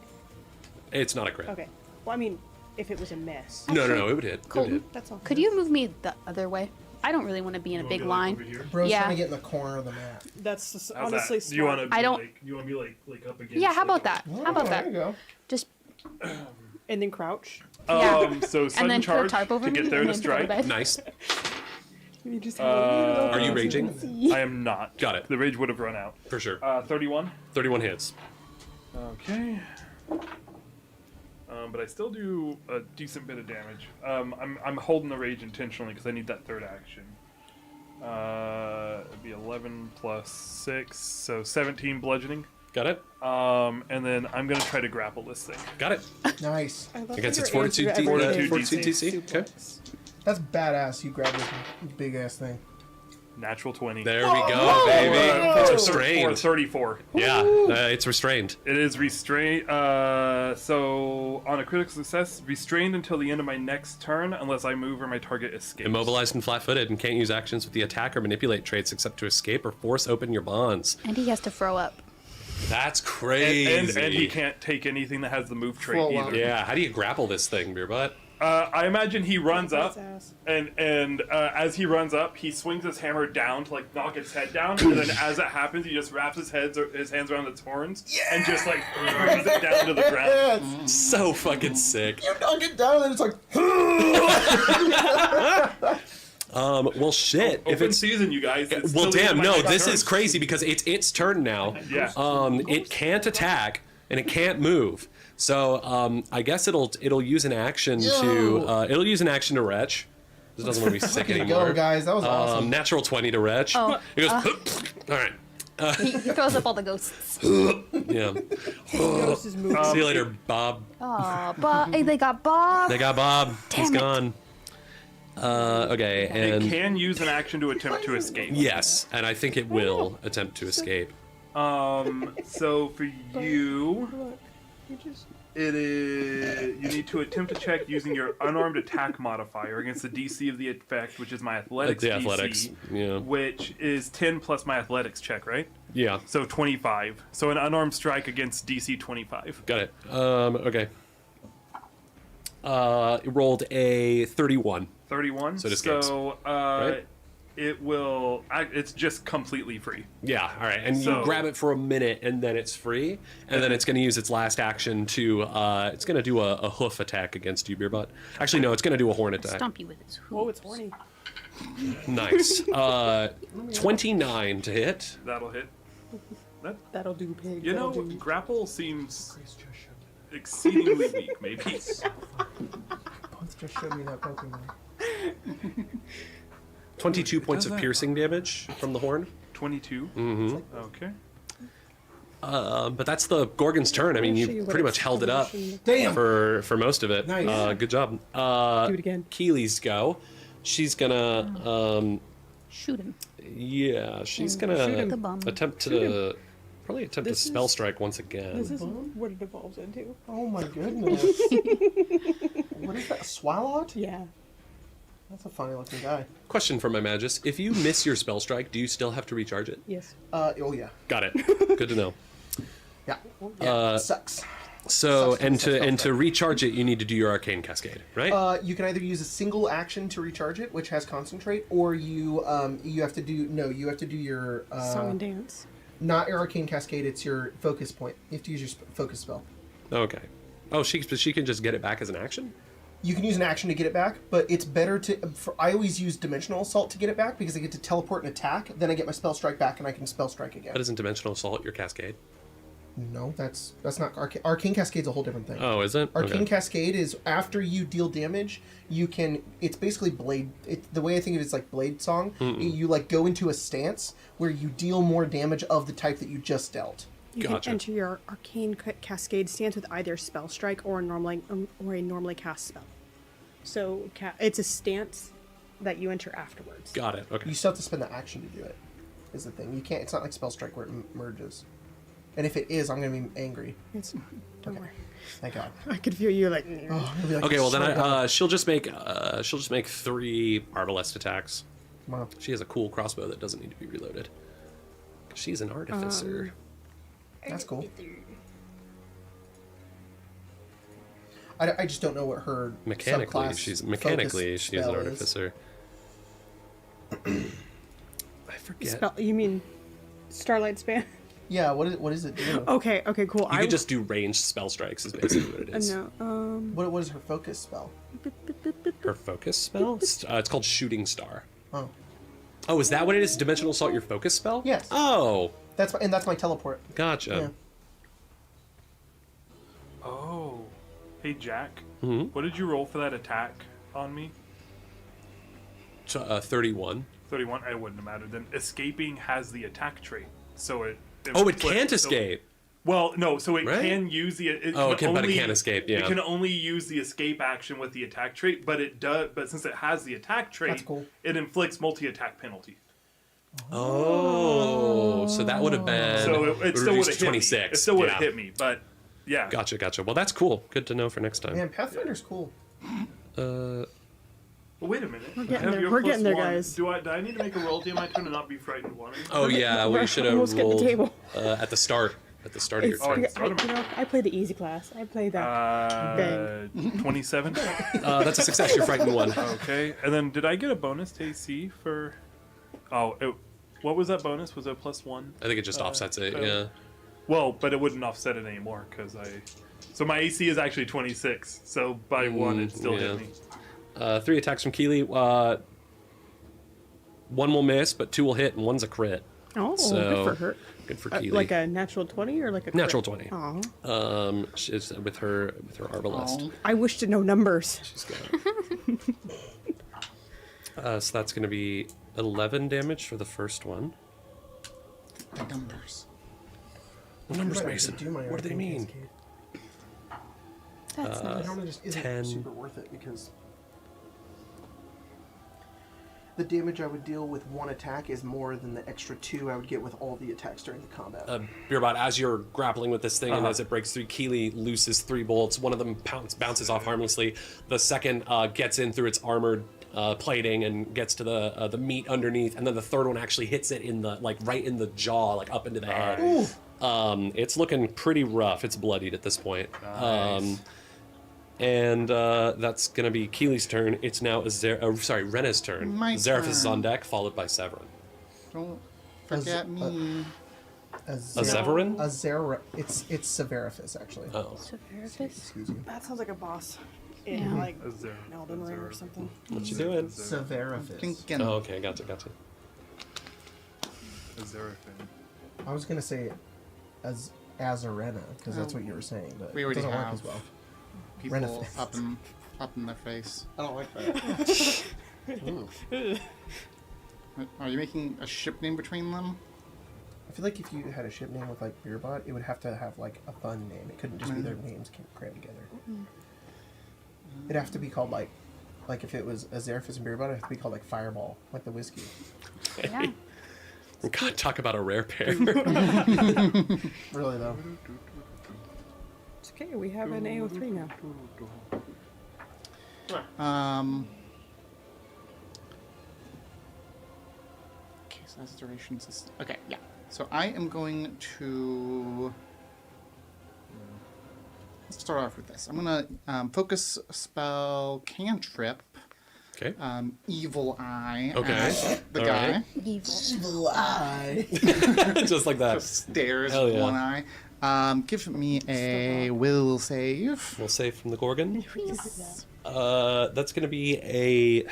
It's not a crit. Okay. Well, I mean, if it was a miss. No, it would hit. It would Colton, hit. That's all. could you move me the other way? I don't really want to be in a big line. Bro's Yeah. trying to get in the corner of the map. That's just How's honestly that? Do you want smart. to? I don't- Like, you want to be like up against? Yeah, how like, about that? How about There that? you go. Just And then crouch. Yeah. So and sudden then throw a charge tarp over to me get there and to then go to strike. bed. Nice. You just Are you raging? I am not. Got it. The rage would have run out. For sure. 31. 31 hits. Okay. But I still do a decent bit of damage. I'm holding the rage intentionally because I need that third action. It'd be 11 plus 6, so 17 bludgeoning. Got it. And then I'm gonna try to grapple this thing. Got it. Nice. Against its fortitude DC. Okay. That's badass. You grab this big ass thing. Natural 20. There we go, baby. It's For restrained. 34. Yeah, it's restrained. It is restrained. So on a critical success, restrained until the end of my next turn, unless I move or my target escapes. Immobilized and flat-footed, and can't use actions with the attack or manipulate traits except to escape or force open your bonds. And he has to throw up. That's crazy. And he can't take anything that has the move trait Full either. Yeah, how do you grapple this thing, beer butt? I imagine he runs up, ass. and as he runs up, he swings his hammer down to like knock its head down, and then as it happens, he just wraps his hands around its horns and just like brings it down to the ground. So fucking sick. You knock it down and it's like. Well, shit. If Open it's season, you guys. It's well, still the end damn. of my No, next this turn. is crazy because it's its turn now. Yeah. It can't attack and it can't move. So I guess it'll use an action to retch. This doesn't want to be sick Fucking anymore. go, guys. That was awesome. Natural 20 to retch. Oh, It goes. All right. He throws up all the ghosts. Yeah. Ghost is moving. See you later, Bob. Oh, Bob. Hey, they got Bob. They got Bob. He's Damn it. gone. Okay, It and can use an action to attempt to escape. yes, and I think it will attempt to escape. So for you, Look, you just. it is you need to attempt a check using your unarmed attack modifier against the DC of the effect, which is my athletics The DC, athletics, yeah. which is 10 plus my athletics check, right? Yeah, So 25. So an unarmed strike against DC 25. got it. Okay. It rolled a 31. 31. So it escapes. Right? It will. It's just completely free. Yeah, all right. And So- you grab it for a minute, and then it's free. And then it's going to use its last action to... it's going to do a hoof attack against you, Beerbot. Actually, no, it's going to do a horn attack. Stomp you with its hooves. Whoa, it's horny. Nice. 29 to hit. That'll hit. That'll do, pig. You know, That'll do. grapple seems exceedingly weak. Maybe. Bones just showed me that Pokemon. 22 points of that? piercing damage from the horn. 22. Mm-hmm. Okay. But that's the Gorgon's turn. I mean, I'll show you what pretty its much held it up evolution- Damn. for most of it. Nice. Good job. Do it again. Keely's go. She's gonna, Shoot him. yeah, she's Shoot gonna him. The bum. attempt Shoot to probably attempt This to is- spell strike once again. This is what it evolves into. Oh my goodness. What is that? A Swalot? Yeah. That's a funny looking guy. Question for my Magus: if you miss your spell strike, do you still have to recharge it? Yes. Oh yeah. Got it. Good to know. Yeah. Sucks. So Sucks when and it's a spell to strike. recharge it, you need to do your arcane cascade, right? You can either use a single action to recharge it, which has concentrate, or you have to do your Song and dance. not your arcane cascade. It's your focus point. You have to use your focus spell. Okay. Oh, she can just get it back as an action. You can use an action to get it back, but it's better to. I always use dimensional assault to get it back because I get to teleport and attack. Then I get my spell strike back, and I can spell strike again. But isn't dimensional assault your cascade? No, that's not arcane cascade's a whole different thing. Oh, is it? Arcane Okay. Cascade is after you deal damage, you can. It's basically blade. The way I think of it is like Blade Song. You like go into a stance where you deal more damage of the type that you just dealt. You Gotcha. can enter your arcane cascade stance with either spell strike or a normally cast spell. So it's a stance that you enter afterwards. Got it. Okay. You still have to spend the action to do it. Is the thing. You can't. It's not like spell strike where it merges. And if it is, I'm gonna be angry. It's, don't worry. Thank God. I could feel you like. Oh, I'll be like, Okay. Well, then "Shut up." she'll just make 3 arbalest attacks. Wow. She has a cool crossbow that doesn't need to be reloaded. She's an artificer. That's cool. I just don't know what her Mechanically, subclass she's focus an spell is. artificer. I forget. You mean Starlight Span? Yeah. What is it do? Okay, cool. You could just do ranged spell strikes. Is basically what it is. No. What is her focus spell? Her focus spell? It's called Shooting Star. Oh, Oh, is that what it is? Dimensional Assault, your focus spell? Yes. Oh, that's my teleport. gotcha. Yeah. Oh. Hey, Jack. Mhm. What did you roll for that attack on me? 31. 31. It wouldn't have mattered then. Escaping has the attack trait, so it. Oh, it flips. can't So- escape. Well, no. So it Right? can use the. Oh, it can, but it can't escape. Yeah. It can only use the escape action with the attack trait, but it does. But since it has the attack trait, That's cool. it inflicts multi-attack penalty. Oh, so that would have been. So it still would reduced have to hit me. 26. It still would have Yeah. hit me, but yeah. Gotcha. Well, that's cool. Good to know for next time. Man, Pathfinder's cool. But wait a minute. We're getting Have there. your We're plus getting there, one. guys. Do I need to make a rollty on my turn and not be frightened one? Oh yeah, we should have almost getting the rolled table. at the start. At the start of your It's, Oh, turn. it's sort of- I play the easy class. I play that. 27. That's a success. You're frightened one. Okay. And then did I get a bonus to AC for? Oh, what was that bonus? Was it +1? I think it just offsets it. Yeah. Well, but it wouldn't offset it anymore because So my AC is actually 26. So by 1, it still yeah. hit me. 3 attacks from Keely. 1 will miss, but 2 will hit, and 1's a crit. Oh, So, good for her. Good for Keely. Like a natural 20 or like a Natural crit? 20. Aw. She's with her arbalest. Oh. I wish to know numbers. She's got it. So that's going to be 11 damage for the first one. The numbers. What numbers, Right, I Mason? should do my What do they arcane mean? cascade. That's It nice. normally just isn't 10. super worth it because the damage I would deal with one attack is more than the extra 2 I would get with all the attacks during the combat. Beerbot, as you're grappling with this thing and Uh-huh. as it breaks through, Keely looses 3 bolts. One of them bounces off harmlessly. The second gets in through its armored plating and gets to the meat underneath, and then the third one actually hits it in the right in the jaw, like up into the head. It's looking pretty rough. It's bloodied at this point. Nice. And that's going to be Keely's turn. It's now Rena's turn. My Zeref is turn. on deck, followed by Severin. Don't forget me. Azeveron? It's Severifus, actually. Oh. Excuse me. That sounds like a boss in Yeah. like Elden Ring or something. What you doing? Severifus. Thinking. Oh, okay, gotcha. Azerafin. I was gonna say Azarena, because that's what you were saying, but We it already doesn't work have as well. people Renefist. up in their face. I don't like that. Are you making a ship name between them? I feel like if you had a ship name with like Beerbot, it would have to have like a fun name. It couldn't just be their names crammed together. It'd have to be called like if it was Azerifus and Beerbot, it'd have to be called like Fireball, like the whiskey. Yeah. God, talk about a rare pair. Really though. It's okay. We have an AO3 now. Okay, so that's duration system. Okay, yeah. So I am going to. Let's start off with this. I'm gonna focus spell cantrip. Okay. Evil Eye. Okay. At the All guy. right. Evil. Lie. Just like that. Just stares Hell with yeah. one eye. Give me a will save. We'll save from the Gorgon. Yes. That's going to be a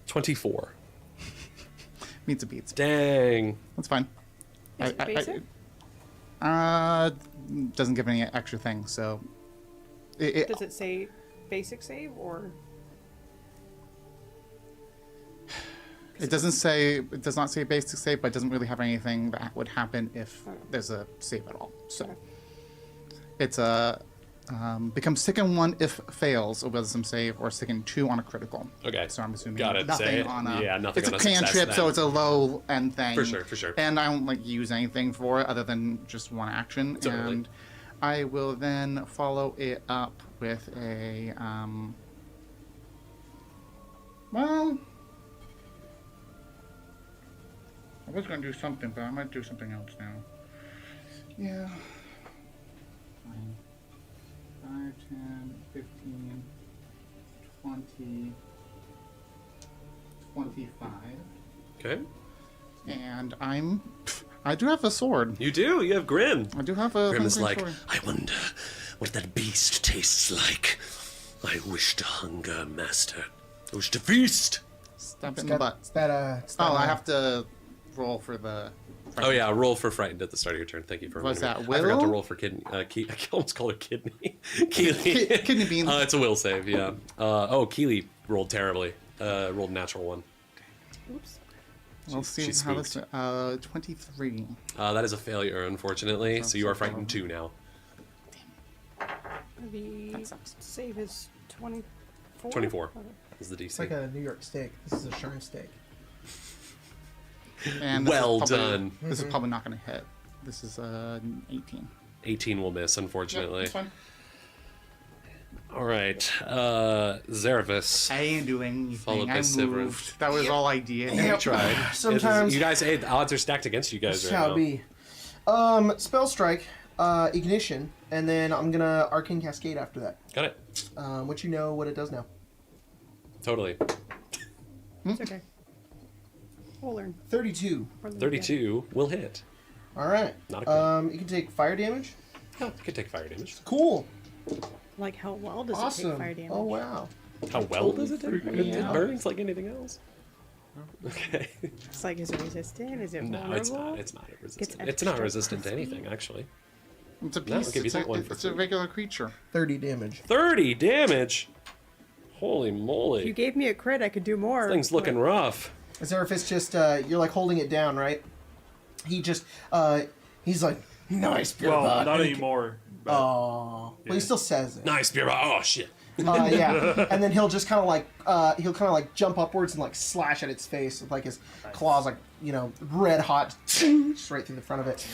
24. Meets a beats. Dang. That's fine. Is it basic? Doesn't give any extra things, so. Does it say basic save or? It doesn't say. It does not say basic save, but it doesn't really have anything that would happen if there's a save at all. So, it's a becomes sick in 1 if fails a wisdom save, or sick in 2 on a critical. Okay. So I'm assuming Got it. nothing Say it. on a. Yeah, nothing It's on a a success cantrip, then. so it's a low end thing. For sure. And I don't use anything for it other than just one action. Totally. And I will then follow it up with a well. I was going to do something, but I might do something else now. Yeah. 5, 10, 15, 20, 25. Okay. And I do have a sword. You do. You have Grim. I do have a Grim is hungry like, sword. I wonder what that beast tastes like. I wish to hunger, master. I wish to feast. Stab it in the butt. It's that, I have to roll for the... Oh yeah, roll for frightened at the start of your turn. Thank you for Was reminding that me. I forgot to will? roll for kidney. I almost called her kidney. Keely. Kidney beans. It's a will save. Yeah. Keely rolled terribly. Rolled natural 1. Oops. We'll see she's how this... spooked. 23. That is a failure, unfortunately. So you are frightened horrible. 2 now. The That sucks. save is 24. 24 Okay. is the DC. It's like a New York steak. This is a shark steak. And this is Well probably- done. This is probably not going to hit. This is 18. 18 will miss, unfortunately. That's fine. All right, Zervis. I didn't do Followed anything. by I Severin. moved. That was all I did. You tried. Sometimes- you guys, hey, the odds are stacked against you guys That's right how now. it be. Spell strike, ignition, and then I'm gonna arcane cascade after that. Got it. What you know what it does now. Totally. It's okay. We'll learn. 32. We'll learn 32 will hit. All right. Not a crit. You can take fire damage. Oh, you could take fire damage. Cool. again. Like how well does it Awesome. take fire damage? Oh wow. How well does it take? Yeah. It burns like anything else. Okay. It's like, is it resistant? Is it No, vulnerable? it's not. It's not resistant. Gets It's not extra resistant to crispy. anything, actually. It's a No, I'll piece. give you It's, that a, one for it's a free. regular creature. 30 damage. 30 damage. Holy moly. If you gave me a crit, I could do more. Thing's looking but- rough. Zerafis just you're like holding it down, right? He just he's like, nice beer Well, bud." not And he- anymore. But Well, he still says it. Nice beer. Oh, shit. Yeah, and then he'll just kind of like jump upwards and like slash at its face with like his claws, like red hot, straight through the front of it.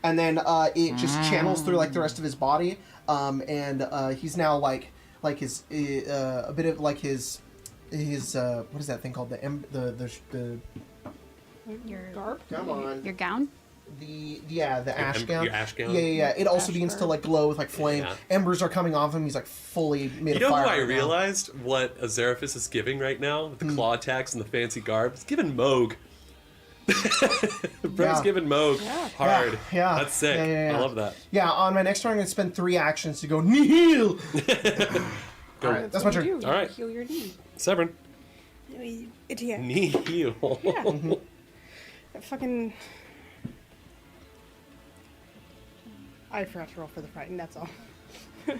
And then it just channels through like the rest of his body, and he's now like his a bit of like his what is that thing called, the Your Come on. your gown. the ash gown. Your ash gown? Yeah. It also begins to like glow with like flame. Yeah. Embers are coming off him. He's like fully made You of know fire. who I right now. realized what Azeraphis is giving right now with the claw attacks and the fancy garb? It's giving Moog. Bro's Yeah. giving Moog hard. Yeah. That's sick. Yeah. I love that. Yeah, on my next turn, I'm going to spend 3 actions to go nihil. All right, that's my turn. You do. All right. Heal your knee. Severn. Yeah. Knee heal. Yeah. That fucking. I forgot to roll for the frightened, that's all.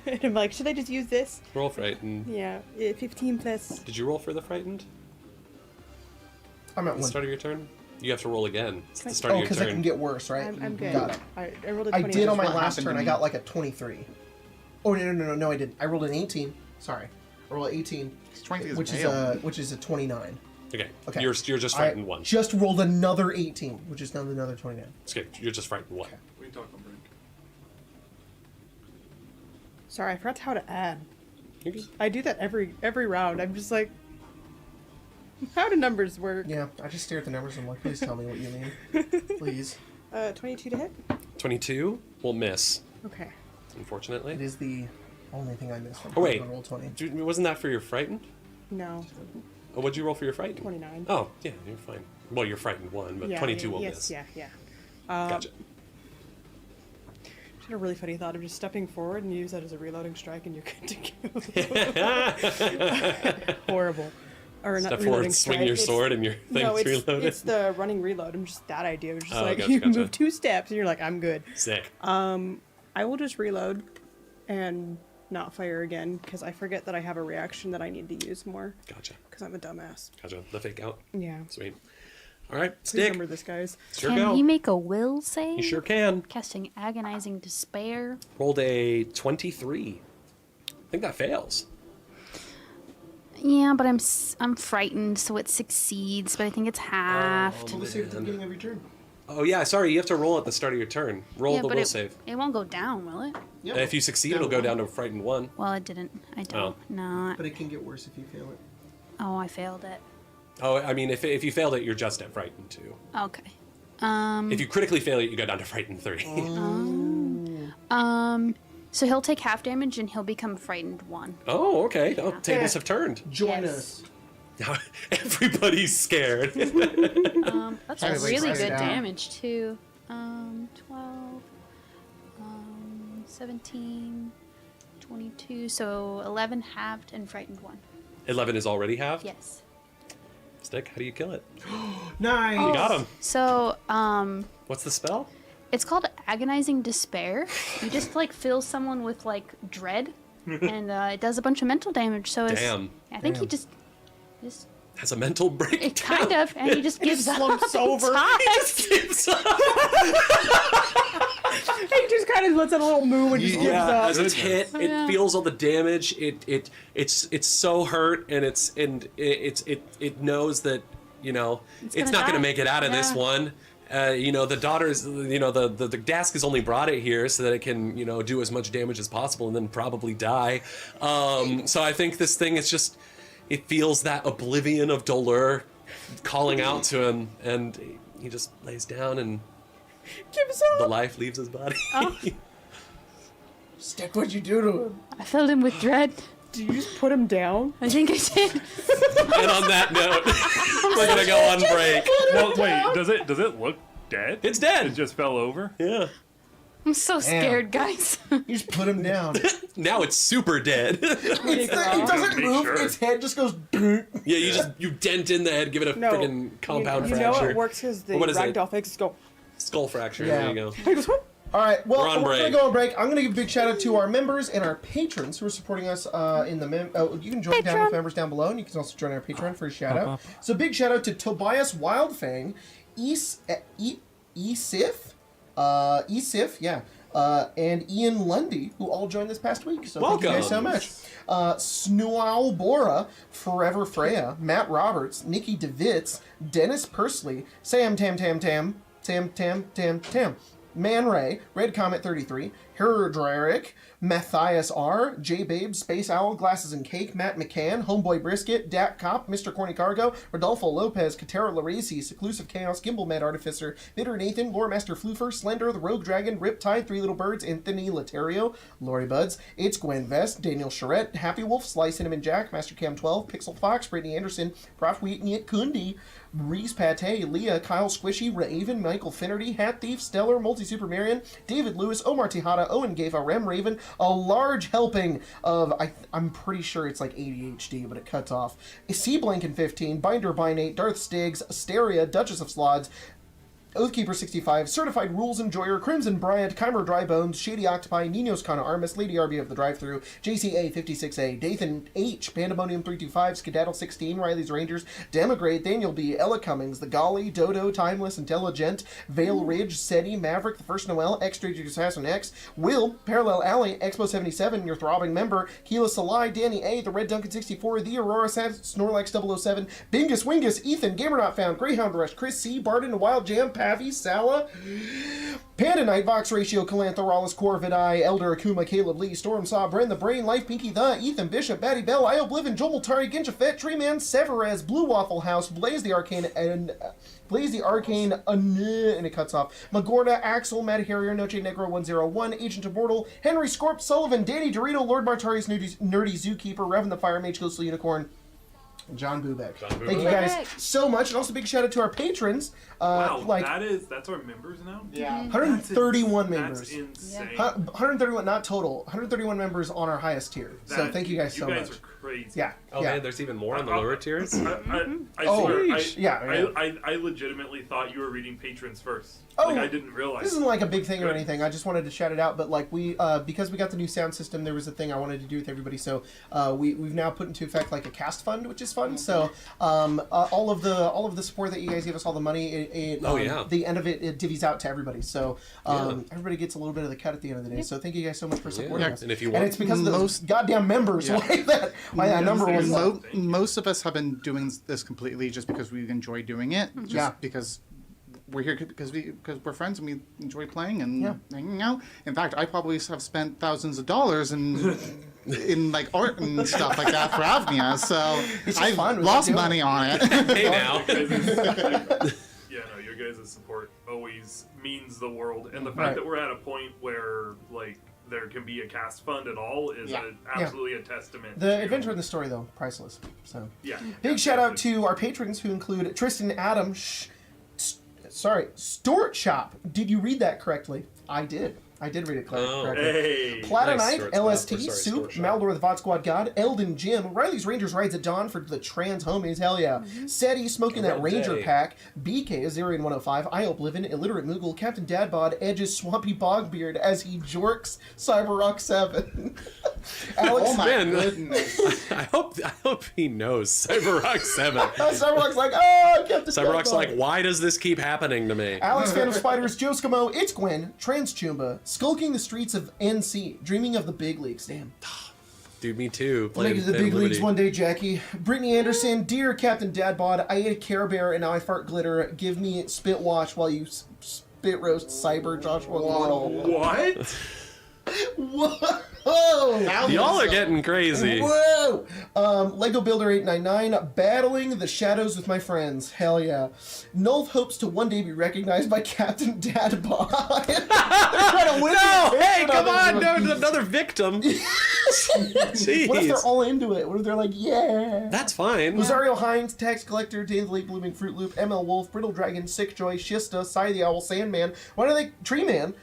And I'm like, should I just use this? Roll frightened. Yeah, 15 plus. Did you roll for the frightened? I'm at At the 1. start of your turn? You have to roll again. It's the start Oh, of your because it turn. can get worse, right? I'm good. Got it. I rolled a 20. I did on my what last happened turn. to I me. got like a 23. Oh, no, I didn't. I rolled an 18. Sorry. I rolled an 18, Strength is which is a 29. Okay. Okay. You're just I frightened one. just rolled another 18, which is now another 29. Okay. You're just frightened one. We can talk on break. Sorry, I forgot how to add. You're good. I do that every round. I'm just like, how do numbers work? Yeah, I just stare at the numbers and I'm like, please tell me what you mean. Please. 22 to hit? 22 will miss, Okay. unfortunately. It is the only thing I missed from Oh, wait. roll 20. Wasn't that for your frightened? No, Oh, what'd you roll for your frightened? 29. Oh, yeah, you're fine. Well, you're frightened one, but 22 will miss. Yeah. Gotcha. I had a really funny thought of just stepping forward and use that as a reloading strike and you're good to go. Horrible. Or not Step reloading forward, swing strike, your it's- sword, and your thing's No, reloaded. it's the running reload. I'm just that idea. It's just Oh, like gotcha, you gotcha. move 2 steps and you're like, I'm good. Sick. I will just reload and not fire again because I forget that I have a reaction that I need to use more Gotcha. because I'm a dumbass. Gotcha. The fake out. Yeah. Sweet. All right, Please stick. remember this, guys. Sure Can go. he make a will save? You sure can. Casting agonizing despair. Rolled a 23. I think that fails. Yeah, but I'm frightened, so it succeeds. But I think it's halved. Roll the save at the beginning of your turn. Oh, yeah, sorry. You have to roll at the start of your turn. Roll yeah, the but will it, save. it won't go down, will it? Yeah. If you succeed, it'll go down to frightened one. Well, it didn't. I don't. No. But it can get worse if you fail it. Oh, I failed it. Oh, I mean, if you failed it, you're just at frightened 2. Okay. If you critically fail it, you go down to frightened 3. So he'll take half damage and he'll become frightened 1. Oh, okay. Oh, tables have turned. Join Yes. us. Now everybody's scared. That's I was really excited. good damage too. 12, 17, 22. So 11 halved and frightened 1. 11 is already halved. Yes. Stick, how do you kill it? Nice. You got him. So What's the spell? it's called agonizing despair. You just like fill someone with like dread, and it does a bunch of mental damage. So it's, Damn. I think he Damn. just Has a mental breakdown. it kind of, and he just gives up. slumps over. Dies. Gives up. He just kind of lets out a little moo and just gives Yeah, up. as it's hit, it Yeah. feels all the damage. It's so hurt, and it knows that it's gonna not going to die. make it out of this Yeah. one. The daughters, the Dask has only brought it here so that it can, do as much damage as possible and then probably die. So I think this thing is just, it feels that oblivion of Dolur calling out to him, and he just lays down and Gives the up. life leaves his body. Stick, what'd you do to him? I filled him with dread. Do you just put him down? I think I did. And on that note, we're gonna go on break. Well, wait. Does it look dead? It's dead. It just fell over. Yeah. I'm so scared, guys. You just put him down. Now it's super dead. It doesn't Make move. sure. Its head just goes. Yeah, you dent in the head, give it a No. friggin' compound you fracture. know it works because the What is it? ragdoll fakes go. Skull fracture. Yeah. There you go. He goes, whoop. All right. Well, We're on we're gonna break. go on break. I'm gonna give a big shout out to our members and our patrons who are supporting us in the. You can join down with members down below, and you can also join our Patreon for a shout out. So big shout out to Tobias Wildfang, Esif, yeah. And Ian Lundy, who all joined this past week. So thank you guys so Welcome. much. Snual Bora, Forever Freya, Matt Roberts, Nikki DeVitz, Dennis Pursley, Sam Tam, Man Ray, Red Comet 33, Herdraric, Matthias R, J Babe, Space Owl, Glasses and Cake, Matt McCann, Homeboy Brisket, Dak Cop, Mr. Corny Cargo, Rodolfo Lopez, Katera Laracy, Seclusive Chaos, Gimbal Mad Artificer, Bitter Nathan, Lore Master Floofer, Slender, The Rogue Dragon, Riptide, Three Little Birds, Anthony Laterio, Lori Buds, It's Gwen Vest, Daniel Charette, Happy Wolf, Sly Cinnamon Jack, Master Cam 12, Pixel Fox, Brittany Anderson, Prof Wheatney Kundi, Reese Pate, Leah, Kyle Squishy, Raven, Michael Finnerty, Hat Thief, Stellar, Multi Super Marion, David Lewis, Omar Tejada, Owen Gava, Rem Raven, a large helping of, I'm pretty sure it's like ADHD, but it cuts off. Sea Blanken 15, Binder Binate, Darth Stiggs, Asteria, Duchess of Slods, Oathkeeper 65, Certified Rules Enjoyer, Crimson Bryant, Chimer Drybones, Shady Octopi, Ninos Kana Armis, Lady RB of the Drive-Thru, JCA 56A, Dathan H, Pandemonium 325, Skedaddle 16, Riley's Rangers, Demigrade, Daniel B, Ella Cummings, The Golly, Dodo, Timeless, Intelligent, Vale Ridge, Seti, Maverick, The First Noel, X-Strategic Assassin X, Will, Parallel Alley, Expo 77, Your Throbbing Member, Keela Salai, Danny A, The Red Duncan 64, The Aurora Sat, Snorlax 007, Bingus Wingus, Ethan, Gamer Not Found, Greyhound Rush, Chris C, Barden, Wild Jam, Pavi, Sala, Panda Knight, Vox Ratio, Calantha, Rawless, Corvidai, Elder, Akuma, Caleb Lee, Storm Saw, Bren, The Brain, Life, Pinky The, Ethan Bishop, Batty Bell, I Oblivion, Joel Multari, Gincha Fett, Tree Man, Severez, Blue Waffle House, Blaze the Arcane, and and it cuts off. Magorda, Axel, Mad Harrier, Noche Negro 101, Agent Immortal, Henry Scorp, Sullivan, Danny Dorito, Lord Martarius, Nerdy Zookeeper, Revan the Fire Mage, Ghostly Unicorn, John Bubek. Thank you guys so much, and also big shout out to our patrons. Wow, that's our members now? Yeah. 131 members. That's insane. 131, not total. 131 members on our highest tier. So thank you guys so much. You guys are crazy. Yeah. Oh man, there's even more on the lower tiers? I legitimately thought you were reading patrons first. Oh, I didn't realize. This isn't like a big thing or anything. I just wanted to shout it out. But like because we got the new sound system, there was a thing I wanted to do with everybody. So we've now put into effect like a cast fund, which is fun. So all of the support that you guys give us, all the money, the end of it divvies out to everybody. So everybody gets a little bit of the cut at the end of the day. So thank you guys so much for supporting us. And if you want, and it's because of those goddamn members. Why that number was. Most of us have been doing this completely just because we enjoy doing it. Because we're here because we're friends and we enjoy playing and hanging out. In fact, I probably have spent thousands of dollars in like art and stuff like that for Avnia. So I've lost money on it. Hey now. Yeah, no, your guys' support always means the world, and the fact that we're at a point where like there can be a cast fund at all is absolutely a testament. The adventure in the story, though, priceless. So big shout out to our patrons who include Tristan Adam. Stort Shop. Did you read that correctly? I did. I did read it correctly. Hey. Platonite, LST, Soup, Maldor the Vod Squad God, Eldon Jim, Riley's Rangers Rides at Dawn for the trans homies, hell yeah. Seti, Smoking That Ranger Pack, BK, Azarian 105, I Oblivion, Illiterate Moogle, Captain Dadbod, Edge's Swampy Bogbeard as he jorks Cyberrock 7. Alex, oh my goodness. I hope he knows Cyberrock 7. Cyberrock's like, oh, Captain Cyberrock's Dadbod. like, why does this keep happening to me? Alex, Fan of Spiders, Joe Skimo, It's Gwen, Transchumba, Skulking the Streets of NC, Dreaming of the Big Leagues, damn. Dude, me too. Make it to the big leagues one day, Jackie. Brittany Anderson, Dear Captain Dadbod, I ate a Care Bear and now I fart glitter. Give me spit watch while you spit roast Cyber Joshua Laurel. What? Whoa! Y'all are getting crazy. Whoa! Lego Builder 899, Battling the Shadows with My Friends. Hell yeah. Nulf hopes to one day be recognized by Captain Dadbot. No! Hey, come on! No, another victim. Jeez. What if they're all into it? What if they're like, yeah? That's fine. Rosario Hines, Tax Collector, Day of the Late Blooming Fruit Loop, ML Wolf, Brittle Dragon, Sick Joy, Shista, Sai the Owl, Sandman. Why do they... Tree Man?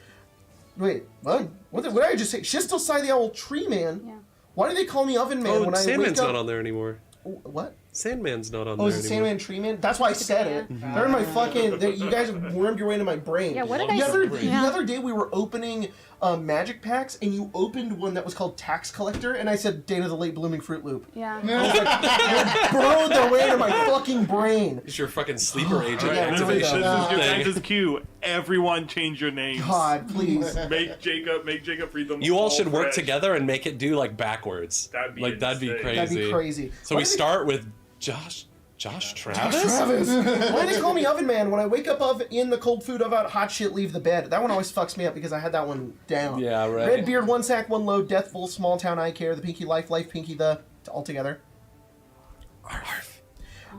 Wait, what? What did I just say? Shista, Sai the Owl, Tree Man? Yeah. Why do they call me Oven Man when I Sandman's wake up? not on there anymore. What? Sandman's not on there anymore. Oh, is it Sandman Tree Man? That's why I said it. They're in my fucking... you guys wormed your way into my brain. Yeah, what did I say? The other day we were opening magic packs, and you opened one that was called Tax Collector, and I said Dana the Late Blooming Fruit Loop. Yeah. It burrowed their way into my fucking brain. It's your fucking sleeper agent Yeah, activation This is thing. cue. Everyone change your names. God, please. Make Jacob read them. You all should work fresh. together and make it do like backwards. That'd be crazy. That'd be crazy. So we start with Josh. Josh Travis? Why do they call me Oven Man? When I wake up in the cold food oven, hot shit, leave the bed. That one always fucks me up because I had that one down. Yeah, right. Red beard, one sack, one load, deathful, small town eye care, the pinky life, pinky the, all together.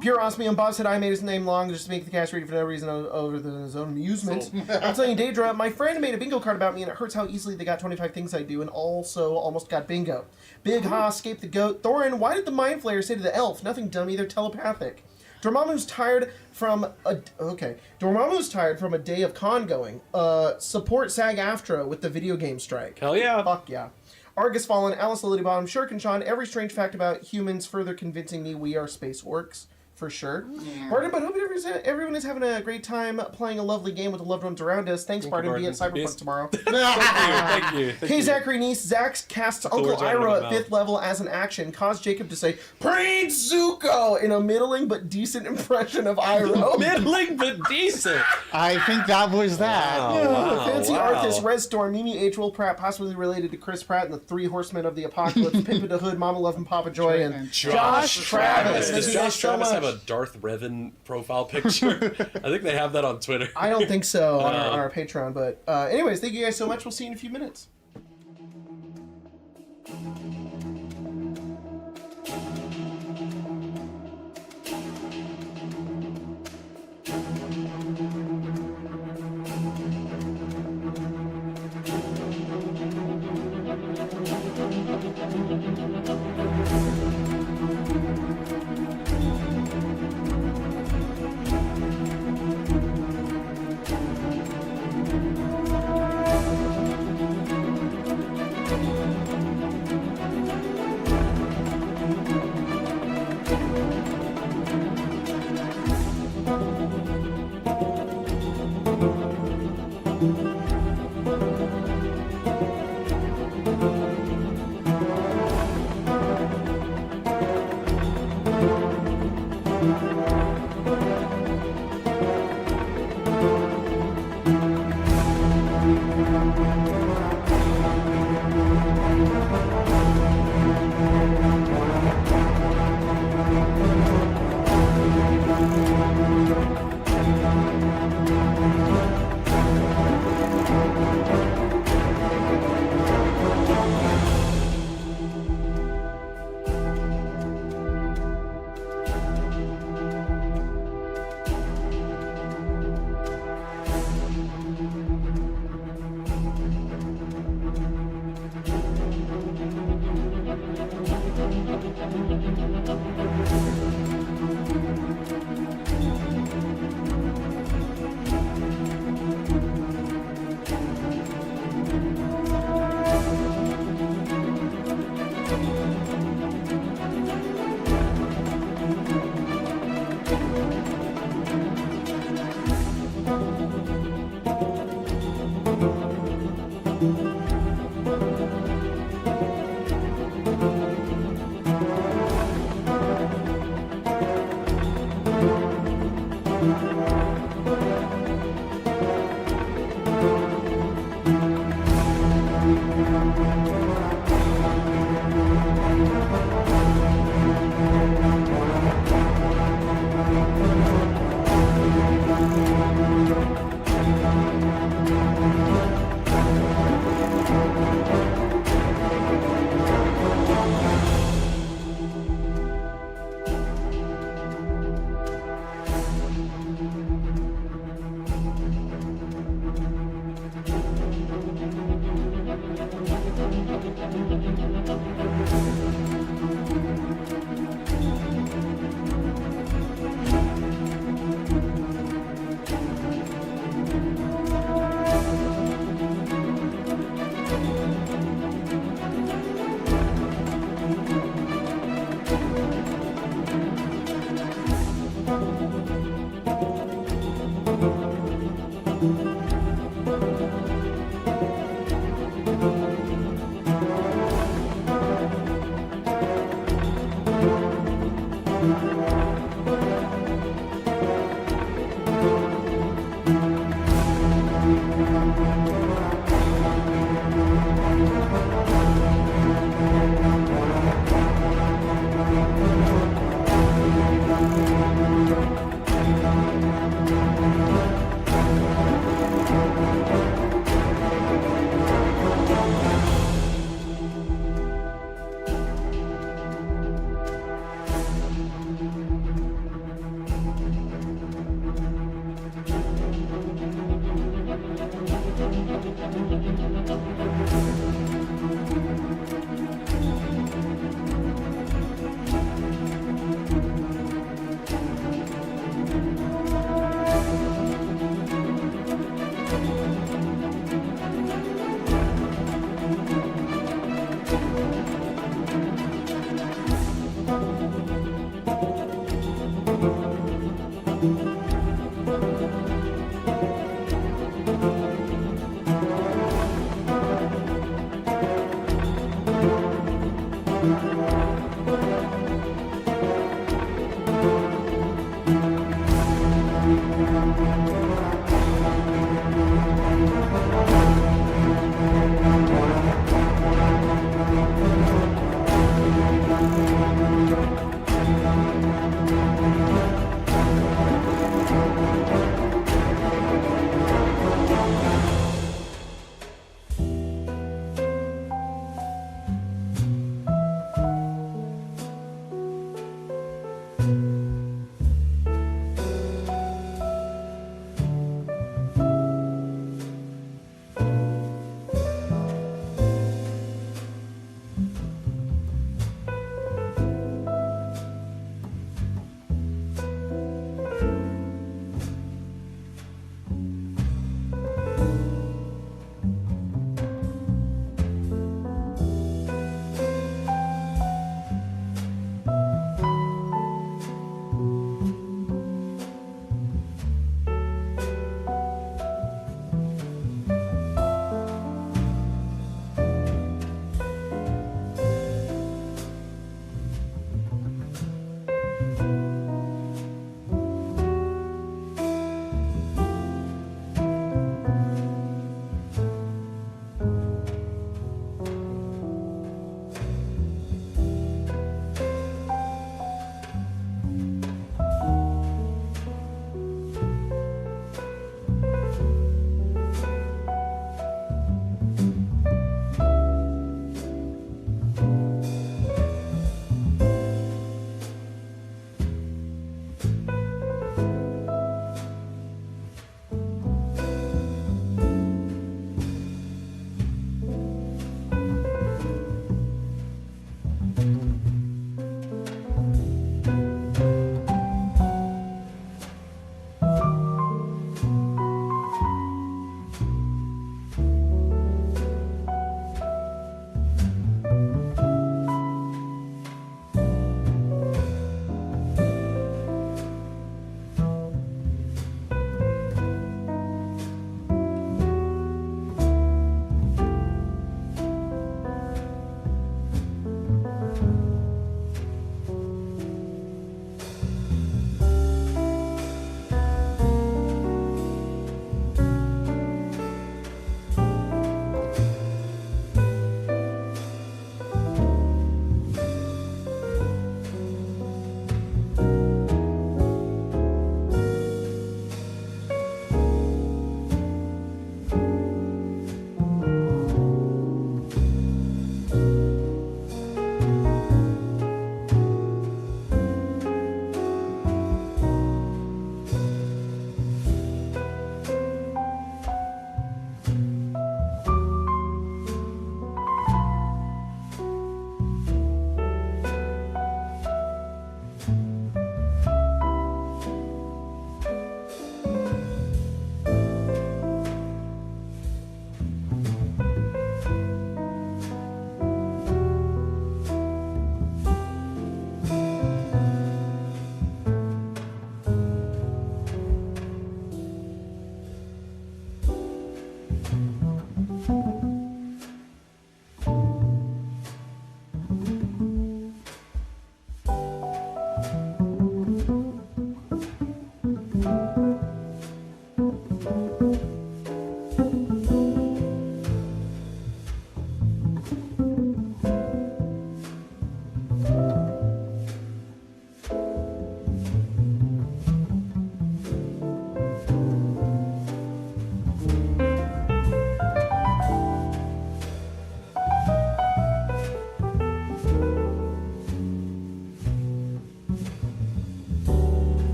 Pure osmium. Bob said I made his name long just to make the cast read for no reason over his own amusement. I'm telling you, Daedra, my friend made a bingo card about me, and it hurts how easily they got 25 things I do, and also almost got bingo. Big Ha, escape the goat. Thorin, why did the mind flayer say to the elf? Nothing, dummy, they're telepathic. Dormammu's tired from a day of con going. Support SAG-AFTRA with the video game strike. Hell yeah. Fuck yeah. Argus Fallen, Alice Lily Bottom, Shuriken Sean, every strange fact about humans further convincing me we are space orcs. For sure. Yeah. Barton, but hope everyone is having a great time playing a lovely game with the loved ones around us. Thanks, Barton. Be at Cyberpunk tomorrow. Thank you. Hey, Zachary Niece. Zach casts Uncle Ira at 5th level as an action. Caused Jacob to say, Praise Zuko! In a middling but decent impression of Ira. Middling but decent. I think that was that. Wow, Fancy Arthas, Red Storm, Mimi H. Will Pratt, possibly related to Chris Pratt and the Three Horsemen of the Apocalypse, Pimp the Hood, Mama Love and Papa Joy, and Josh Travis. Does Josh Travis have a Darth Revan profile picture? I think they have that on Twitter. I don't think so on our Patreon, but anyways, thank you guys so much. We'll see you in a few minutes.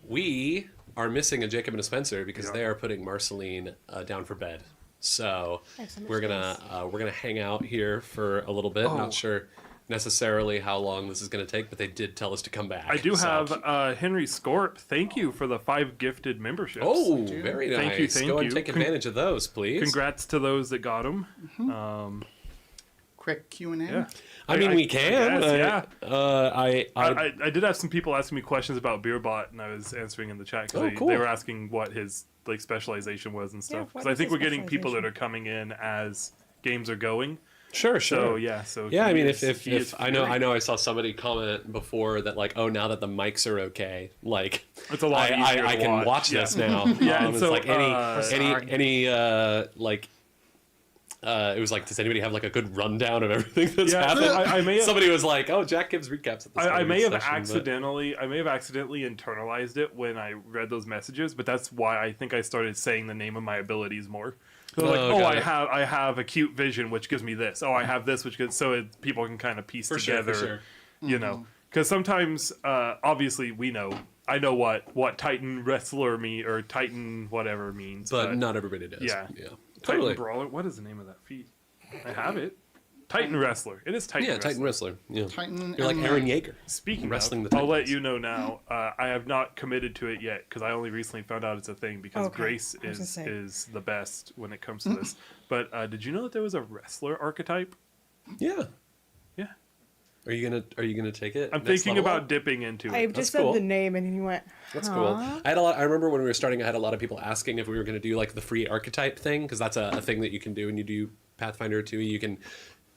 We are missing a Jacob and a Spencer because they are putting Marceline down for bed. So we're gonna hang out here for a little bit. Not sure necessarily how long this is going to take, but they did tell us to come back. I do have Henry Scorp. Thank you for the 5 gifted memberships. Oh, very nice. Thank Go you. and take advantage of those, please. Congrats to those that got them. Mm-hmm. Quick Q&A. Yeah. I mean, we can. I did have some people asking me questions about Beerbot, and I was answering in the chat because they were asking what his specialization was and stuff. Because I think we're getting people that are coming in as games are going. Sure. So I mean, if I know I saw somebody comment before that, like, oh, now that the mics are okay, like, it's a lot easier I can watch this now. Yeah, so like any it was like, does anybody have like a good rundown of everything that's happened? Somebody was like, oh, Jack gives recaps at the I may have accidentally internalized it when I read those messages, but that's why I think I started saying the name of my abilities more. So like, got it. I have acute vision, which gives me this. Oh, I have this, which gives people can kind of piece together. For sure. You know, because sometimes, obviously, I know what Titan Wrestler or Titan whatever means, But not everybody does. Yeah. Totally. Titan Brawler. What is the name of that feat? I have it. Titan Wrestler. It is Titan Yeah, Wrestler. Titan Wrestler. Yeah. Titan. You're like and Aaron Yeager. Speaking Wrestling of, the I'll let Titans. you know now. I have not committed to it yet because I only recently found out it's a thing because Okay. Grace I was gonna say. is the best when it comes to this. But did you know that there was a wrestler archetype? Yeah. Yeah. Are you gonna take it? I'm next thinking level about up? dipping into it. I That's just said cool. the name, and he went. That's huh? cool. I remember when we were starting, I had a lot of people asking if we were going to do like the free archetype thing, because that's a thing that you can do when you do Pathfinder 2. You can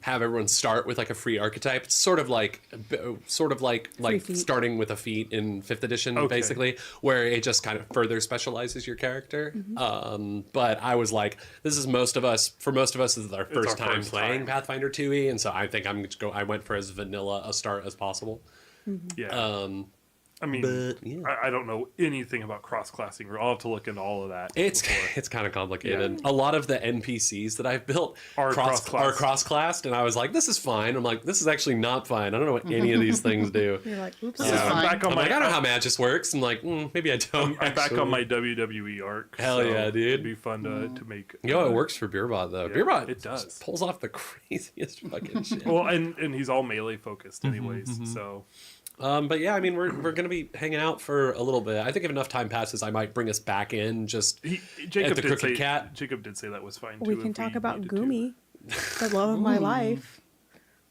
have everyone start with like a free archetype. It's sort of like feat. starting with a feat in 5th edition, Okay. basically, where it just kind of further specializes your character. But I was like, this is most of us. For most of us, this is our first time playing time. Pathfinder 2e, and so I think I'm going to go. I went for as vanilla a start as possible. Yeah. I mean, but, yeah. I don't know anything about cross-classing. I'll have to look into all of that. It's before. kind of complicated. Yeah. A lot of the NPCs that I've built Are cross-classed. cross-classed, and I was like, "This is fine." I'm like, "This is actually not fine. I don't know what any of these things do." You're like, oops. This is I'm fine. back on I'm my. like, "I don't know how Magis works." I'm like, "Maybe I don't." I'm back actually." on my WWE arc. Hell so yeah, dude. It'd be fun to make. You know, it works for Beerbot though. Yeah, Beerbot, it does. pulls off the craziest fucking shit. Well, and he's all melee focused, anyways. So But yeah, I mean, we're gonna be hanging out for a little bit. I think if enough time passes, I might bring us back in. Just Jacob the did Crooked say Cat. Jacob did say that was fine too. We if can talk about needed to. Gumi, the love of my life.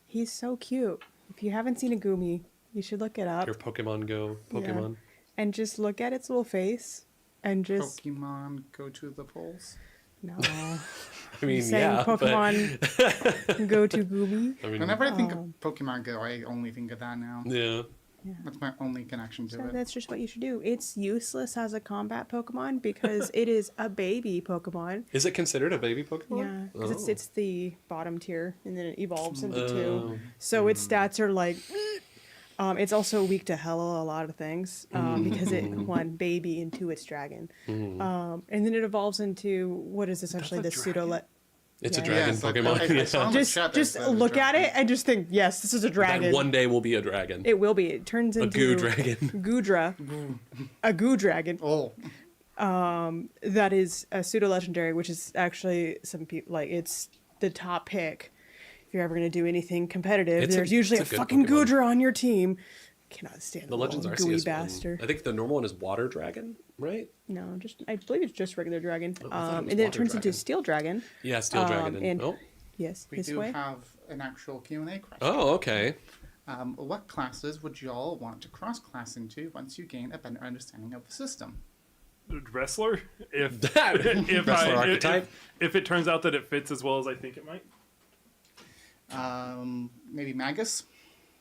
He's so cute. If you haven't seen a Gumi, you should look it up. your Pokemon Go Pokemon. And just look at its little face and just Pokemon go to the polls. no. I mean, Saying yeah, Pokemon go to Gumi. but I mean, Whenever I think of Pokemon Go, I only think of that now. yeah. That's my only connection to So it. that's just what you should do. It's useless as a combat Pokemon because it is a baby Pokemon. Is it considered a baby Pokemon? Yeah, because Oh. it's the bottom tier, and then it evolves into Oh. 2. So its stats are like. It's also weak to hell a lot of things because it baby and 2 it's dragon, and then it evolves into what is essentially the That's a pseudo. It's a Yeah. dragon Yes, I- Pokemon. I saw in the chat that Just said look at dragon. it and just think, yes, this is a dragon. That one day will be a dragon. It will be. It turns into goo dragon. Goodra, a goo dragon. Oh, That is a pseudo legendary, which is actually some people like it's the top pick. If you're ever going to do anything competitive, It's a- there's usually a it's a good fucking Pokemon. Goodra on your team. Cannot stand The Legends little gooey Arceus bastard. one. I think the normal one is Water Dragon, right? No, I believe it's just regular dragon. Oh, I thought it was And then it water turns dragon. into steel dragon. Yeah, Steel Dragon. and- Oh. Yes, we this do way. have an actual Q&A question. Oh, okay. What classes would y'all want to cross-class into once you gain a better understanding of the system? Wrestler. If Wrestler archetype? if it turns out that it fits as well as I think it might. Maybe Magus?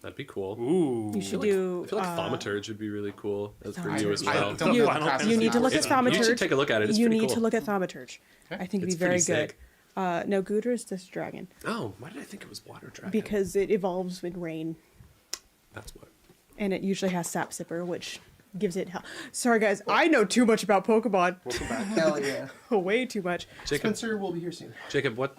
That'd be cool. Ooh. You should do. I feel like Thaumaturge would be really cool as for Thaumaturge. you as I well. don't You- know the classes you need to now, look at so- Thaumaturge. You should take a look at it. It's you pretty need cool. to look at Thaumaturge. Okay. I think it'd It's be very pretty good. sick. No, Goodra is just dragon Oh, why did I think it was Water Dragon? because it evolves with rain, That's what. and it usually has Sap Sipper, which gives it hell. Sorry, guys, I know too much about Pokemon. Hell yeah. Way too much. Jacob, Spencer will be here soon. Jacob, what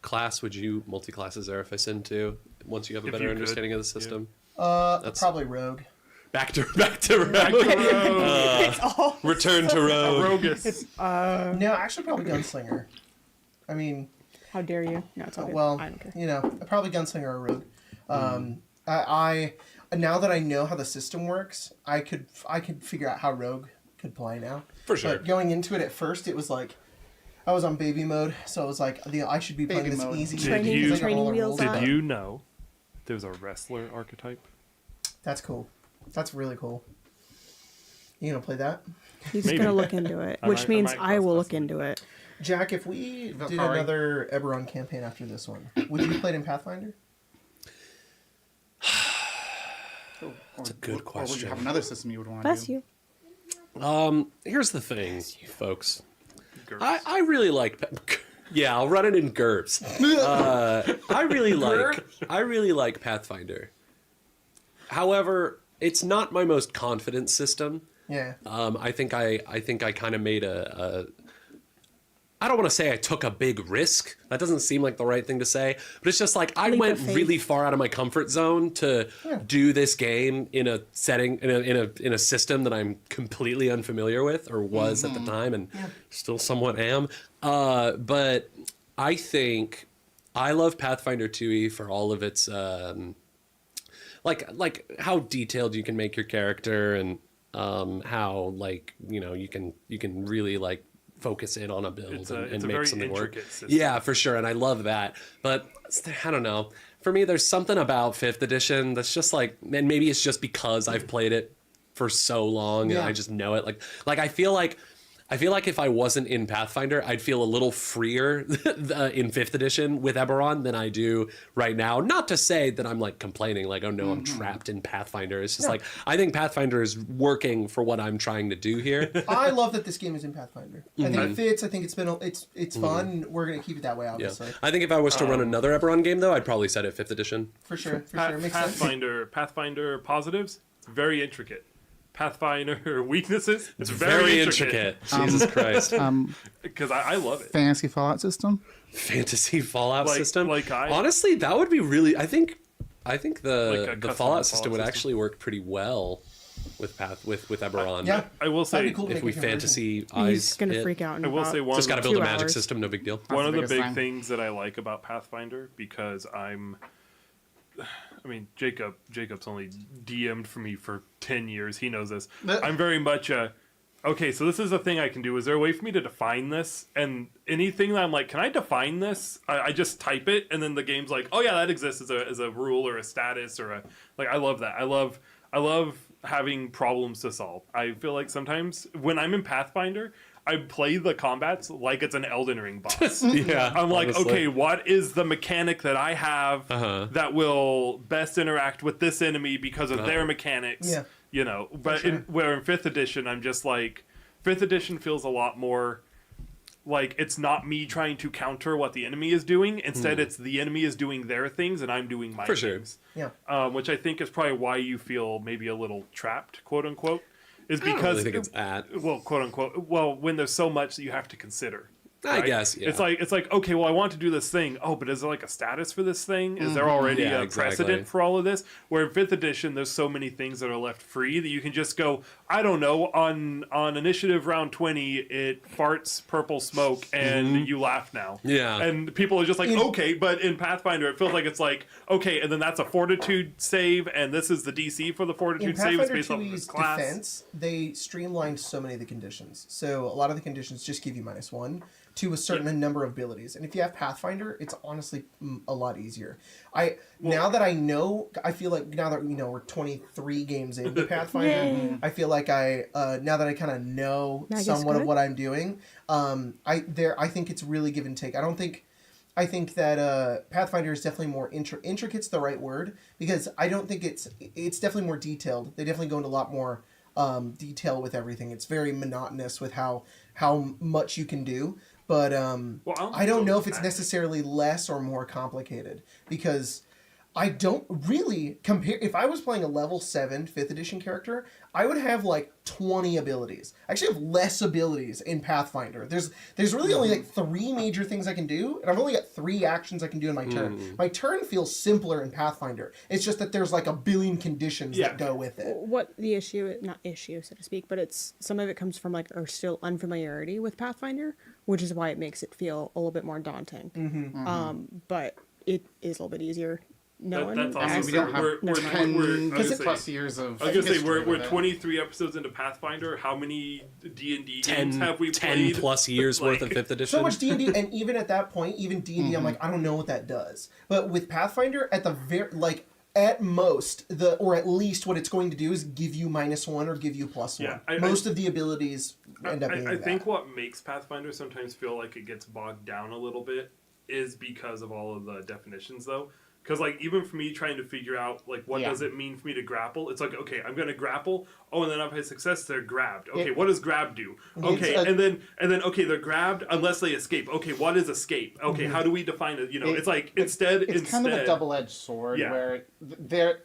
class would you multi-class Xeraphis into once you have a If better you could, understanding of the yeah. system? Probably Rogue. Back to Rogue. It's all. Return to Rogue. Rogus. No, actually probably Gunslinger. I mean, How dare you? No, it's all good. well, I don't care. you know, probably Gunslinger or Rogue. I now that I know how the system works, I could figure out how Rogue could play now. For sure. But going into it at first, it was like I was on baby mode, so it was like I should be playing Baby this mode. easy. Did because you- I got all the Training rules wheels down. Did you know there's a wrestler archetype? That's cool. That's really cool. You gonna play that? He's Maybe. gonna look into it, I which might- I means might I will cross look into it. Jack, if we did Valkyrie. another Eberron campaign after this one, would you play it in Pathfinder? That's a good Or would question. you have another system you would want to Bless do? you. Here's the thing, folks. Girls. I really like. Yeah, I'll run it in GURPS. I really like Pathfinder. However, it's not my most confident system. Yeah. I think I kind of made a I don't want to say I took a big risk. That doesn't seem like the right thing to say, but it's just like I went really far out of my comfort zone to do this game in a setting, in a system that I'm completely unfamiliar with, or was at the time, and still somewhat am. But I think I love Pathfinder 2e for all of its like how detailed you can make your character, and how like you can really like focus in on a build and make something work. System. Yeah, for sure, and I love that. But I don't know. For me, there's something about 5th edition that's just like, and maybe it's just because I've played it for so long and I just know it. Like I feel like if I wasn't in Pathfinder, I'd feel a little freer in 5th edition with Eberron than I do right now. Not to say that I'm like complaining, like, oh no, I'm trapped in Pathfinder. It's just like, I think Pathfinder is working for what I'm trying to do here. I love that this game is in Pathfinder. I think it fits. I think it's fun. We're going to keep it that way, obviously. I think if I was to run another Eberron game, though, I'd probably set it 5th edition. For sure. Makes sense. Pathfinder positives, it's very intricate. Pathfinder weaknesses, it's very intricate. Jesus Christ. Because I love it. Fantasy Fallout system? Fantasy Fallout system? Honestly, that would be really... I think the Fallout system would actually work pretty well with Eberron. Yeah, I will say, cool if we fantasy he's gonna freak out. I will say one. Just got to build a magic system, no big deal. One of the big things that I like about Pathfinder, because Jacob's only DM'd for me for 10 years. He knows this. I'm very much okay, so this is a thing I can do. Is there a way for me to define this? And anything that I'm like, can I define this? I just type it, and then the game's like, oh yeah, that exists as a rule or a status or I love that. I love having problems to solve. I feel like sometimes when I'm in Pathfinder, I play the combats like it's an Elden Ring boss. I'm like, honestly, okay, what is the mechanic that I have that will best interact with this enemy because of their mechanics? Yeah. But where in 5th edition, I'm just like, 5th edition feels a lot more like it's not me trying to counter what the enemy is doing. Instead, it's the enemy is doing their things and I'm doing my things. Yeah. Which I think is probably why you feel maybe a little trapped, quote unquote. Is because I don't really think it's at. Well, quote unquote. Well, when there's so much that you have to consider. Right? I guess, yeah. It's like, okay, well, I want to do this thing. Oh, but is there like a status for this thing? Is there already a precedent for all of this? Where in 5th edition, there's so many things that are left free that you can just go, I don't know, on initiative round 20, it farts purple smoke and you laugh now. Yeah. And people are just like, okay, but in Pathfinder, it feels like it's like, okay, and then that's a fortitude save, and this is the DC for the fortitude save. It's based on this class. Defense, they streamlined so many of the conditions. So a lot of the conditions just give you -1 to a certain number of abilities. And if you have Pathfinder, it's honestly a lot easier. Now that I know, I feel like now that we're 23 games into Pathfinder, I feel like now that I kind of know somewhat of what I'm doing, I think it's really give and take. I think that Pathfinder is definitely more intricate's the right word, because I don't think it's definitely more detailed. They definitely go into a lot more detail with everything. It's very monotonous with how much you can do. But I don't know if it's necessarily less or more complicated, because I don't really compare. If I was playing a level 7 5th edition character, I would have like 20 abilities. I actually have less abilities in Pathfinder. There's really only like 3 major things I can do, and I've only got 3 actions I can do in my turn. My turn feels simpler in Pathfinder. It's just that there's like a billion conditions that go with it. What the issue, not issue so to speak, but it's some of it comes from like our still unfamiliarity with Pathfinder, which is why it makes it feel a little bit more daunting. But it is a little bit easier. That's awesome. We don't have we're plus years of. I was gonna say we're 23 episodes into Pathfinder. How many D&D games have we played? 10 plus years worth of 5th edition. So much D&D, and even at that point, even D&D, I'm like, I don't know what that does. But with Pathfinder, at most, or at least what it's going to do is give you -1 or give you +1. Yeah, most of the abilities end up being I think what makes Pathfinder sometimes feel like it gets bogged down a little bit is because of all of the definitions, though. Because, like, even for me trying to figure out, like, what does it mean for me to grapple? It's like, okay, I'm going to grapple. Oh, and then I've had success, they're grabbed. Okay, what does grab do? Okay, and then, okay, they're grabbed unless they escape. Okay, what is escape? Okay, how do we define it? It's like, instead... It's kind of a double-edged sword where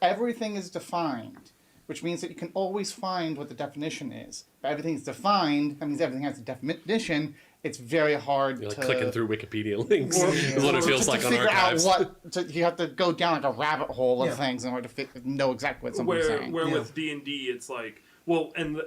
everything is defined, which means that you can always find what the definition is. If everything's defined, that means everything has a definition, it's very hard You're like to clicking through Wikipedia links is what it feels like on figure archives. out you have to go down like a rabbit hole of Yeah. things in order to know exactly what somebody's saying. Where with D&D, it's like, well, and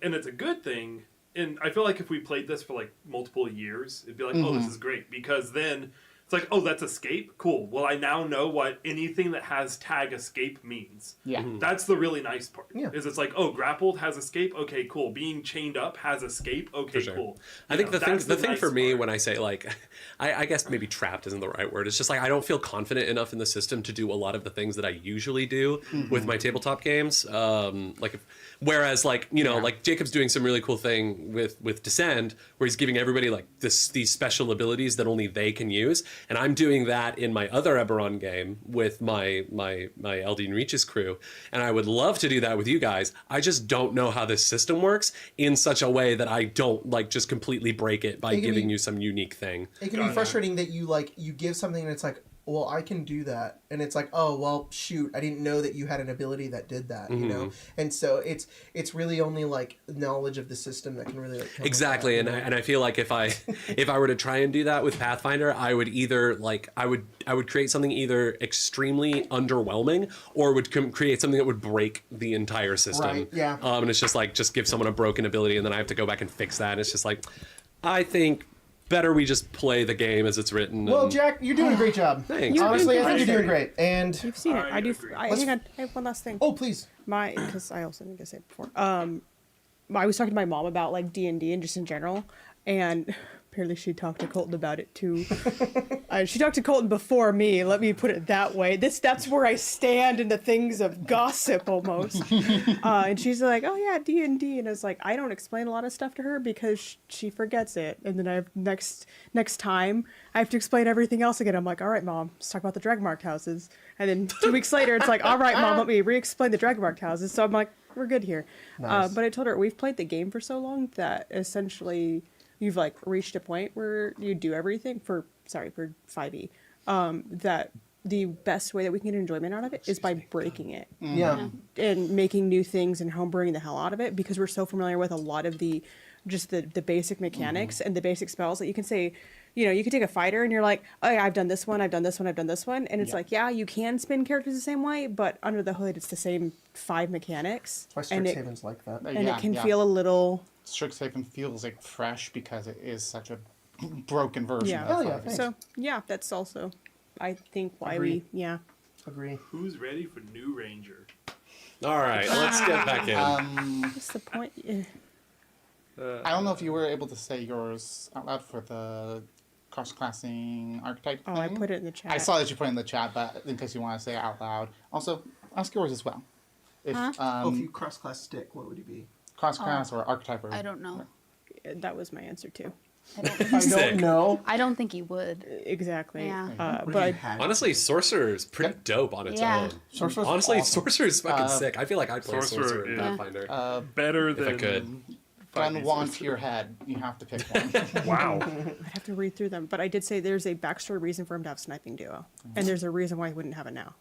it's a good thing. And I feel like if we played this for like multiple years, it'd be like, oh, this is great. Because then it's like, oh, that's escape? Cool. Well, I now know what anything that has tag escape means. Yeah. That's the really nice part. Yeah. Is it's like, oh, grappled has escape? Okay, cool. Being chained up has escape? Okay, For sure. cool. I think the thing nice for me part. when I say like, I guess maybe trapped isn't the right word. It's just like I don't feel confident enough in the system to do a lot of the things that I usually do with my tabletop games. Whereas like like Jacob's doing some really cool thing with Descend, where he's giving everybody like these special abilities that only they can use, and I'm doing that in my other Eberron game with my Eldeen Reaches crew, and I would love to do that with you guys. I just don't know how this system works in such a way that I don't like just completely break it by giving you some unique thing. It can be frustrating that you give something and it's like, well, I can do that, and it's like, oh well, shoot, I didn't know that you had an ability that did that, you know. And so it's really only like knowledge of the system that can really like come Exactly, with that, and I feel like if I were to try and do that with Pathfinder, I would either like I would create something either extremely underwhelming or would create something that would break the entire system. Right, yeah. And it's just like just give someone a broken ability and then I have to go back and fix that. And it's just like I think better we just play the game as it's written. Well, and, Jack, you're doing a great job. Thanks. Honestly, I think great. you're doing great. And You've seen it. I I do. agree. I hang on. I have one last thing. oh, please. Because I also think I said it before. I was talking to my mom about like D&D and just in general, and apparently she talked to Colton about it too. She talked to Colton before me. Let me put it that way. That's where I stand in the things of gossip almost. And she's like, "Oh yeah, D&D," and I was like, I don't explain a lot of stuff to her because she forgets it, and then I have next time I have to explain everything else again. I'm like, "All right, Mom, let's talk about the drag-marked houses," and then 2 weeks later, it's like, "All right, Mom, let me re-explain the drag-marked houses." So I'm like, we're good here. Nice. But I told her we've played the game for so long that essentially you've like reached a point where you do everything for 5e. That the best way that we can get enjoyment out of it is by breaking it Yeah. and making new things and homebrewing the hell out of it, because we're so familiar with a lot of the basic mechanics and the basic spells that you can say. You can take a fighter and you're like, oh yeah, I've done this one, I've done this one, I've done this one. And it's like, yeah, you can spin characters the same way, but under the hood, it's the same 5 mechanics. That's why Strixhaven's like that. And it can feel a little... Strixhaven feels like fresh because it is such a broken version Yeah. of Oh, yeah, 5e. thanks. So, yeah, that's also, I think, why Agreed. Agree. Who's ready for New Ranger? All right, let's get back in. What's the point? I don't know if you were able to say yours out loud for the cross-classing archetype Oh, thing. I put it in the chat. I saw that you put it in the chat, but in case you want to say it out loud. Also, ask yours as well. If, If you cross-class stick, what would you be? cross-class or archetype or... I don't know. That was my answer too. I don't know. I don't think he would. Exactly. Yeah. But Honestly, Sorcerer is pretty dope on its Yeah. own. Sorcerer's Honestly, awesome. Sorcerer is fucking sick. I feel like I'd play Sorcerer Sorcerer in is- Pathfinder. Better if I than could. Gun wand to your head. You have to pick one. Wow. I'd have to read through them. But I did say there's a backstory reason for him to have sniping duo, and there's a reason why he wouldn't have it now.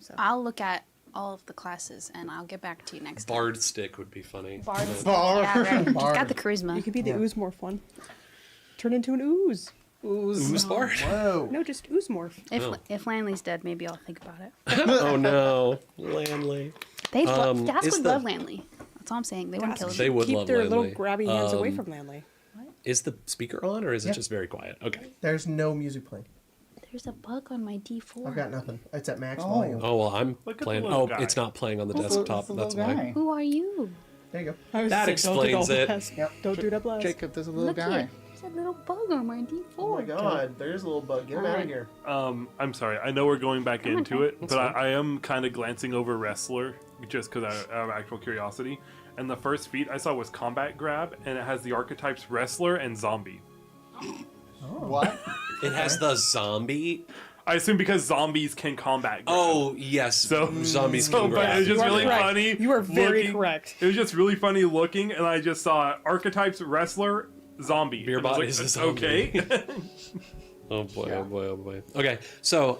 So. I'll look at all of the classes and I'll get back to you next time. Bard stick would be funny. Bard. Bard. Yeah, right. He's Bard. got the charisma. You could be the ooze morph one. Turn into an ooze. Ooze Bard? Whoa. No, just ooze morph. If Lanley's dead, maybe I'll think about it. Oh no, Landley. They Um, Gas is would the- love Lanley. That's all I'm saying. They wouldn't kill him. They would Keep love their little Landley. grabby hands away from Landley. Is the speaker on or is it Yeah. just very quiet? Okay. There's no music playing. There's a bug on my D4. I've got nothing. It's at max volume. Oh well, I'm Look at the playing. little Oh, guy. it's not playing on the It's a desktop. little That's guy. why. Who are you? There you go. I was That just saying, don't do explains double it. blast. Yep. Don't do double blast. Jacob, there's a little Look guy. here. There's a little bug on my D4. Oh my god, there's a little bug. Get him out of here. I'm sorry. I know we're going back into on. it, but I am kind of glancing over Wrestler just because I have actual curiosity. And the first feat I saw was Combat Grab, and it has the archetypes Wrestler and Zombie. What? It has the zombie. I assume because zombies can combat grab. Oh yes, So- zombies so, can but grab. it's just You are really correct. funny. You are very looking- correct. It was just really funny looking, and I just saw archetypes Wrestler, Zombie. Beer And I was bot like, is a zombie. Okay. Oh boy, oh boy, oh boy. Okay, so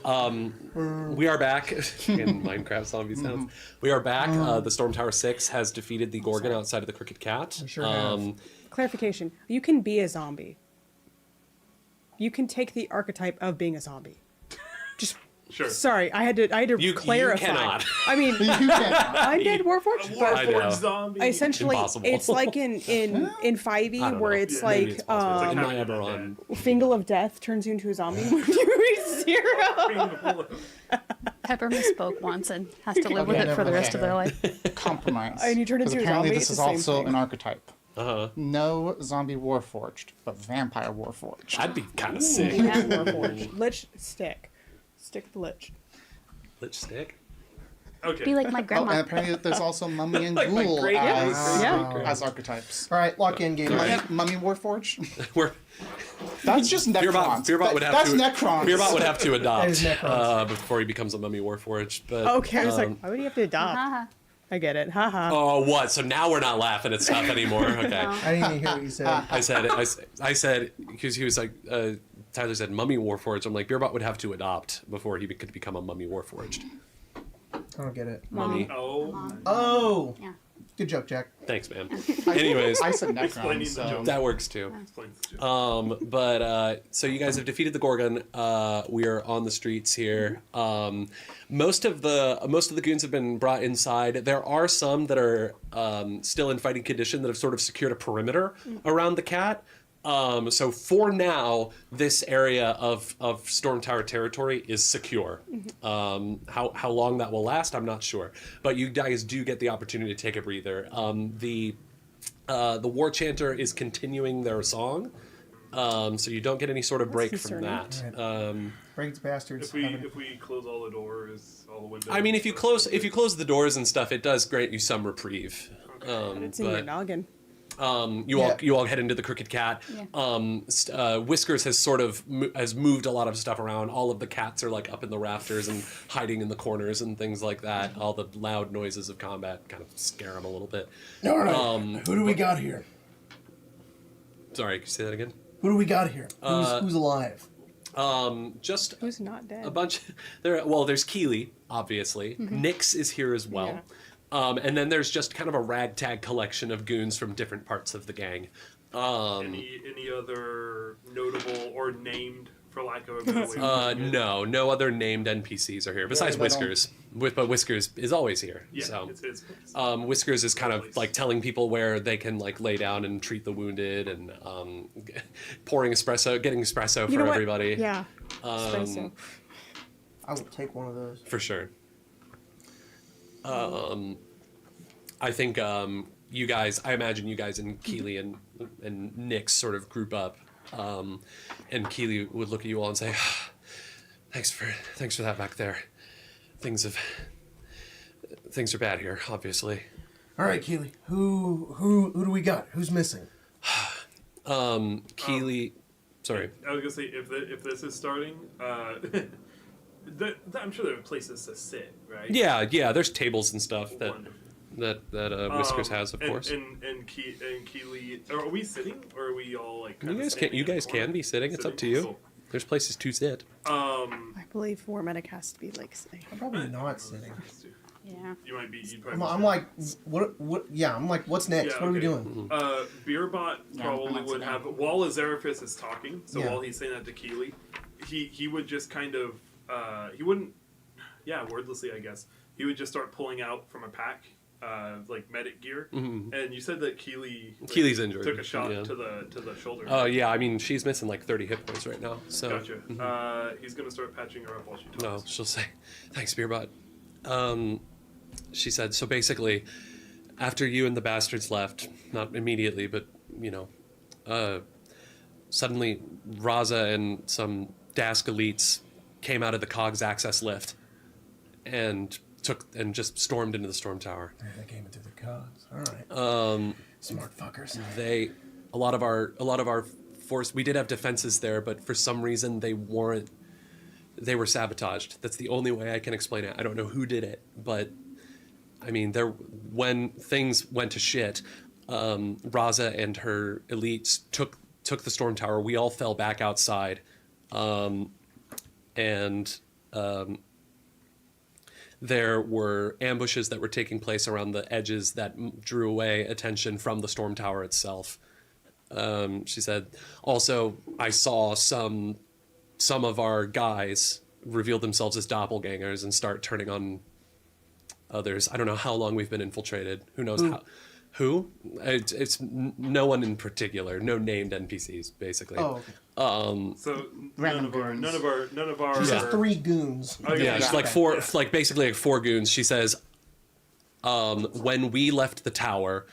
we are back in Minecraft zombie sounds. We are back. The Stormtower 6 has defeated the Gorgon outside of the Crooked Cat. We sure have. Clarification. You can be a zombie. You can take the archetype of being a zombie. Just Sure. sorry, I had to clarify. You cannot. I mean, You can't. I did Warforged, but I know. Warforged zombie. essentially Impossible. it's like in 5e I don't where know. it's Yeah, Maybe like it's possible. In my having a Eberron. Fingal of Death turns you into a zombie when you reach 0. Pepper misspoke once and has to live with Okay, it for the never rest of their life. Compromise. And you turn into Because a apparently zombie, this it's is the same also thing. an archetype. Uh-huh. No zombie warforged, but vampire warforged. That'd be kind of sick. Yeah. Warforged. Lich stick. Stick the lich. Lich stick. Okay. Be like my Oh, and grandma. apparently there's also mummy and Like my ghoul great- as archetypes. All right, lock in game. Mummy warforged? We're That's just Necrons. Beerbot would have That's to. Necrons. Beerbot would have to That adopt is Necrons. before he becomes a mummy warforged. But Okay, I was like, why would you have to adopt? Haha. I get it. Haha. oh, what? So now we're not laughing at stuff anymore. Okay. I didn't even hear what you said. I said because he was like Tyler said mummy warforged. I'm like Beerbot would have to adopt before he could become a mummy warforged. I don't get it. Mummy. Oh. Oh, Yeah. good joke, Jack. Thanks, man. Anyways, I said Explaining Necrons, the so... joke. that works too. Explains the joke. But so you guys have defeated the Gorgon. We are on the streets here. Most of the goons have been brought inside. There are some that are still in fighting condition that have sort of secured a perimeter around the cat. So for now, this area of Stormtower territory is secure. How long that will last, I'm not sure. But you guys do get the opportunity to take a breather. The war chanter is continuing their song, so you don't get any sort of break from concerning. that. Briggs bastards. If we close all the doors, all the windows. I mean, if you close the doors and stuff, it does grant you some reprieve. It's in your noggin. You all head into the Crooked Cat. Yeah. Whiskers has sort of has moved a lot of stuff around. All of the cats are like up in the rafters and hiding in the corners and things like that. All the loud noises of combat kind of scare them a little bit. All right. Who do we got here? Sorry, can you say that again? Who do we got here? Who's alive? Just Who's not dead? a bunch. There's Keeley, obviously. Nyx is here as well. And then there's just kind of a ragtag collection of goons from different parts of the gang. Any other notable or named, for lack of a better way? of putting it? No other named NPCs are here besides they don't- Whiskers. But Whiskers is always here. Yeah, So it's his place. Whiskers is kind of Place. like telling people where they can like lay down and treat the wounded and getting espresso You for know what? everybody. Yeah. Espresso. I will take one of those. For sure. I think you guys. I imagine you guys and Keeley and Nyx sort of group up, and Keeley would look at you all and say, "Thanks for that back there. Things are bad here, obviously." All right, Keeley. Who do we got? Who's missing? Keeley, sorry. I was gonna say if this is starting, I'm sure there are places to sit, right? Yeah. There's tables and stuff Wonderful. that Whiskers has, of course. And Keeley, are we sitting or are we all like? You guys can be sitting. It's up to you. Cool. There's places to sit. I believe War Medic has to be like sitting. I'm probably not sitting. Yeah. You might be. You'd probably I'm like, what? Yeah, I'm like, what's next? Yeah, What are we okay. doing? Beerbot Yeah, probably I'm not would sitting. have while Azeraphis is talking. So Yeah. while he's saying that to Keeley, he would just kind of he wouldn't. Yeah, wordlessly, I guess he would just start pulling out from a pack. Like medic gear, and you said that Keeley's injured, Took a shot yeah. to the shoulder. Oh yeah, I mean she's missing like 30 hit points right now. So Gotcha. He's gonna start patching her up while she talks. no, she'll say, "Thanks, Beerbot." She said, "So basically, after you and the bastards left, not immediately, but suddenly Raza and some Dask elites came out of the Cogs access lift and just stormed into the Stormtower. They came into the cogs. All right. Smart fuckers. A lot of our force, we did have defenses there, but for some reason they were sabotaged. That's the only way I can explain it. I don't know who did it, but I mean, when things went to shit, Raza and her elites took the Stormtower. We all fell back outside, and there were ambushes that were taking place around the edges that drew away attention from the Stormtower itself. She said, also, I saw some of our guys reveal themselves as doppelgangers and start turning on others. I don't know how long we've been infiltrated. Who knows how? Who? It's no one in particular. No named NPCs, basically. Oh, okay. So Random none of our. She says 3 goons. Yeah, she's like four, like basically like 4 goons. She says, when we left the tower,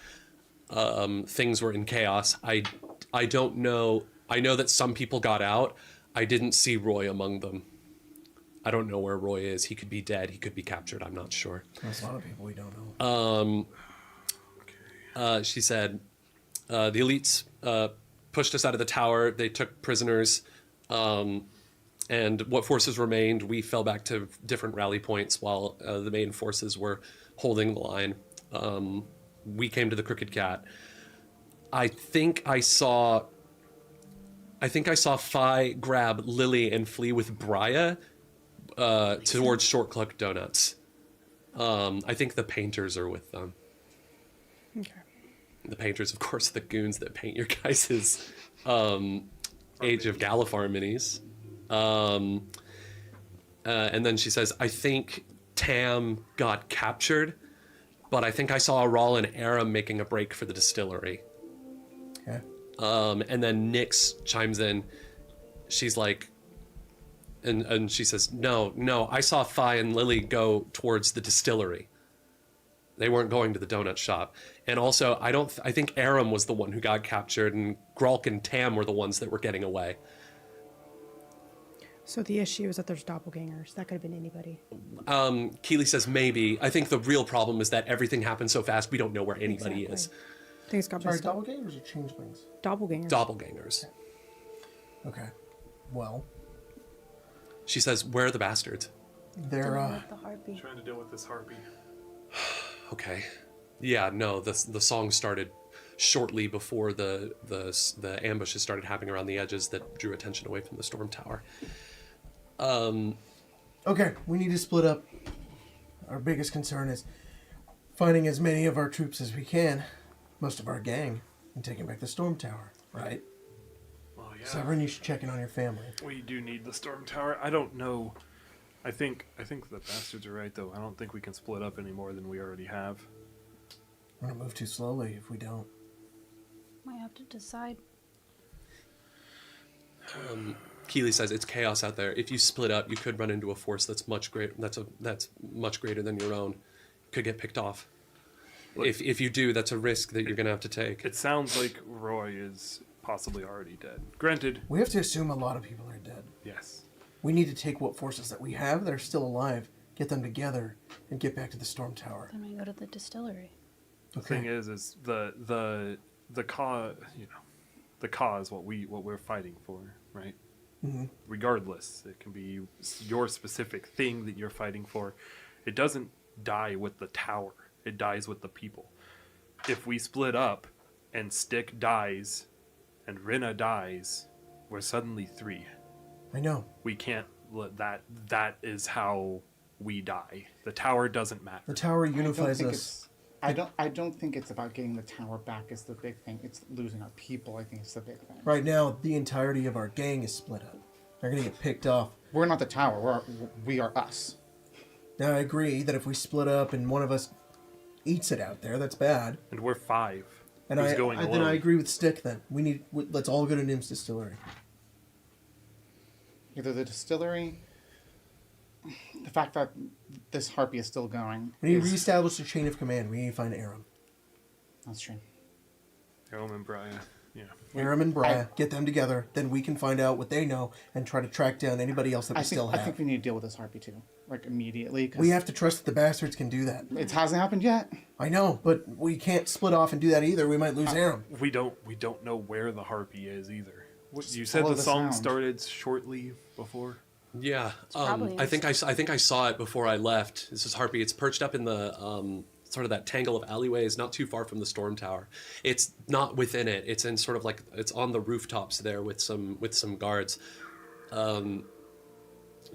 things were in chaos. I don't know. I know that some people got out. I didn't see Roy among them. I don't know where Roy is. He could be dead. He could be captured. I'm not sure. There's a lot of people we don't know. She said, the elites pushed us out of the tower. They took prisoners. And what forces remained, we fell back to different rally points while the main forces were holding the line. We came to the Crooked Cat. I think I saw Fi grab Lily and flee with Briya towards Short Cluck Donuts. I think the painters are with them. Okay. The painters, of course, the goons that paint your guys' Age of Galifar minis. And then she says, I think Tam got captured, but I think I saw Aral and Aram making a break for the distillery. Okay. And then Nyx chimes in. She's like, and she says, no, I saw Fi and Lily go towards the distillery. They weren't going to the donut shop. And also, I think Aram was the one who got captured, and Gralk and Tam were the ones that were getting away. So the issue is that there's doppelgangers. That could have been anybody. Keely says maybe. I think the real problem is that everything happened so fast, we don't know where anybody Exactly. is. I think it's got Sorry, messed up. doppelgangers or changelings? Doppelgangers. Doppelgangers. Okay. Well, She says, where are the bastards? They're, The harpy. Trying to deal with this harpy. Okay. Yeah, no, the song started shortly before the ambushes started happening around the edges that drew attention away from the Stormtower. okay, we need to split up. Our biggest concern is finding as many of our troops as we can, most of our gang, and taking back the Stormtower, right? Well, yeah. Severin, you should check in on your family. We do need the Stormtower. I don't know. I think the bastards are right, though. I don't think we can split up any more than we already have. We're gonna move too slowly if we don't. Might have to decide. Keely says it's chaos out there. If you split up, you could run into a force that's much greater. That's much greater than your own. Could get picked off. Look, if you do, that's a risk that you're gonna have to take. It sounds like Roy is possibly already dead. Granted, We have to assume a lot of people are dead. yes. We need to take what forces that we have that are still alive, get them together, and get back to the Stormtower. Then we go to the distillery. The thing is the cause, the cause what we're fighting for, right? Mm-hmm. Regardless, it can be your specific thing that you're fighting for. It doesn't die with the tower. It dies with the people. If we split up and Stick dies and Rinna dies, we're suddenly 3. I know. We can't let that is how we die. The tower doesn't matter. The tower I don't unifies think us. I don't think it's about getting the tower back is the big thing. It's losing our people. I think it's the big thing. Right now, the entirety of our gang is split up. They're gonna get picked off. We're not the tower. We are us. Now, I agree that if we split up and one of us eats it out there, that's bad. And we're 5. And Who's I going then alone? I agree with Stick. Then let's all go to Nim's distillery. Either the distillery, the fact that this harpy is still going. We need to reestablish the chain of command. We need to find Aram. That's true. Aram and Brian. Yeah. Aram and Brian, get them together. Then we can find out what they know and try to track down anybody else that we still I have. think we need to deal with this harpy too, like immediately. 'Cause We have to trust that the bastards can do that. It hasn't happened yet. I know, but we can't split off and do that either. We might lose Aram. We don't know where the harpy is either. You said follow the the song sound. started shortly before. Yeah, probably I think I saw it before I left. This is Harpy. It's perched up in the sort of that tangle of alleyways, not too far from the Stormtower. It's not within it. It's in sort of like it's on the rooftops there with some guards.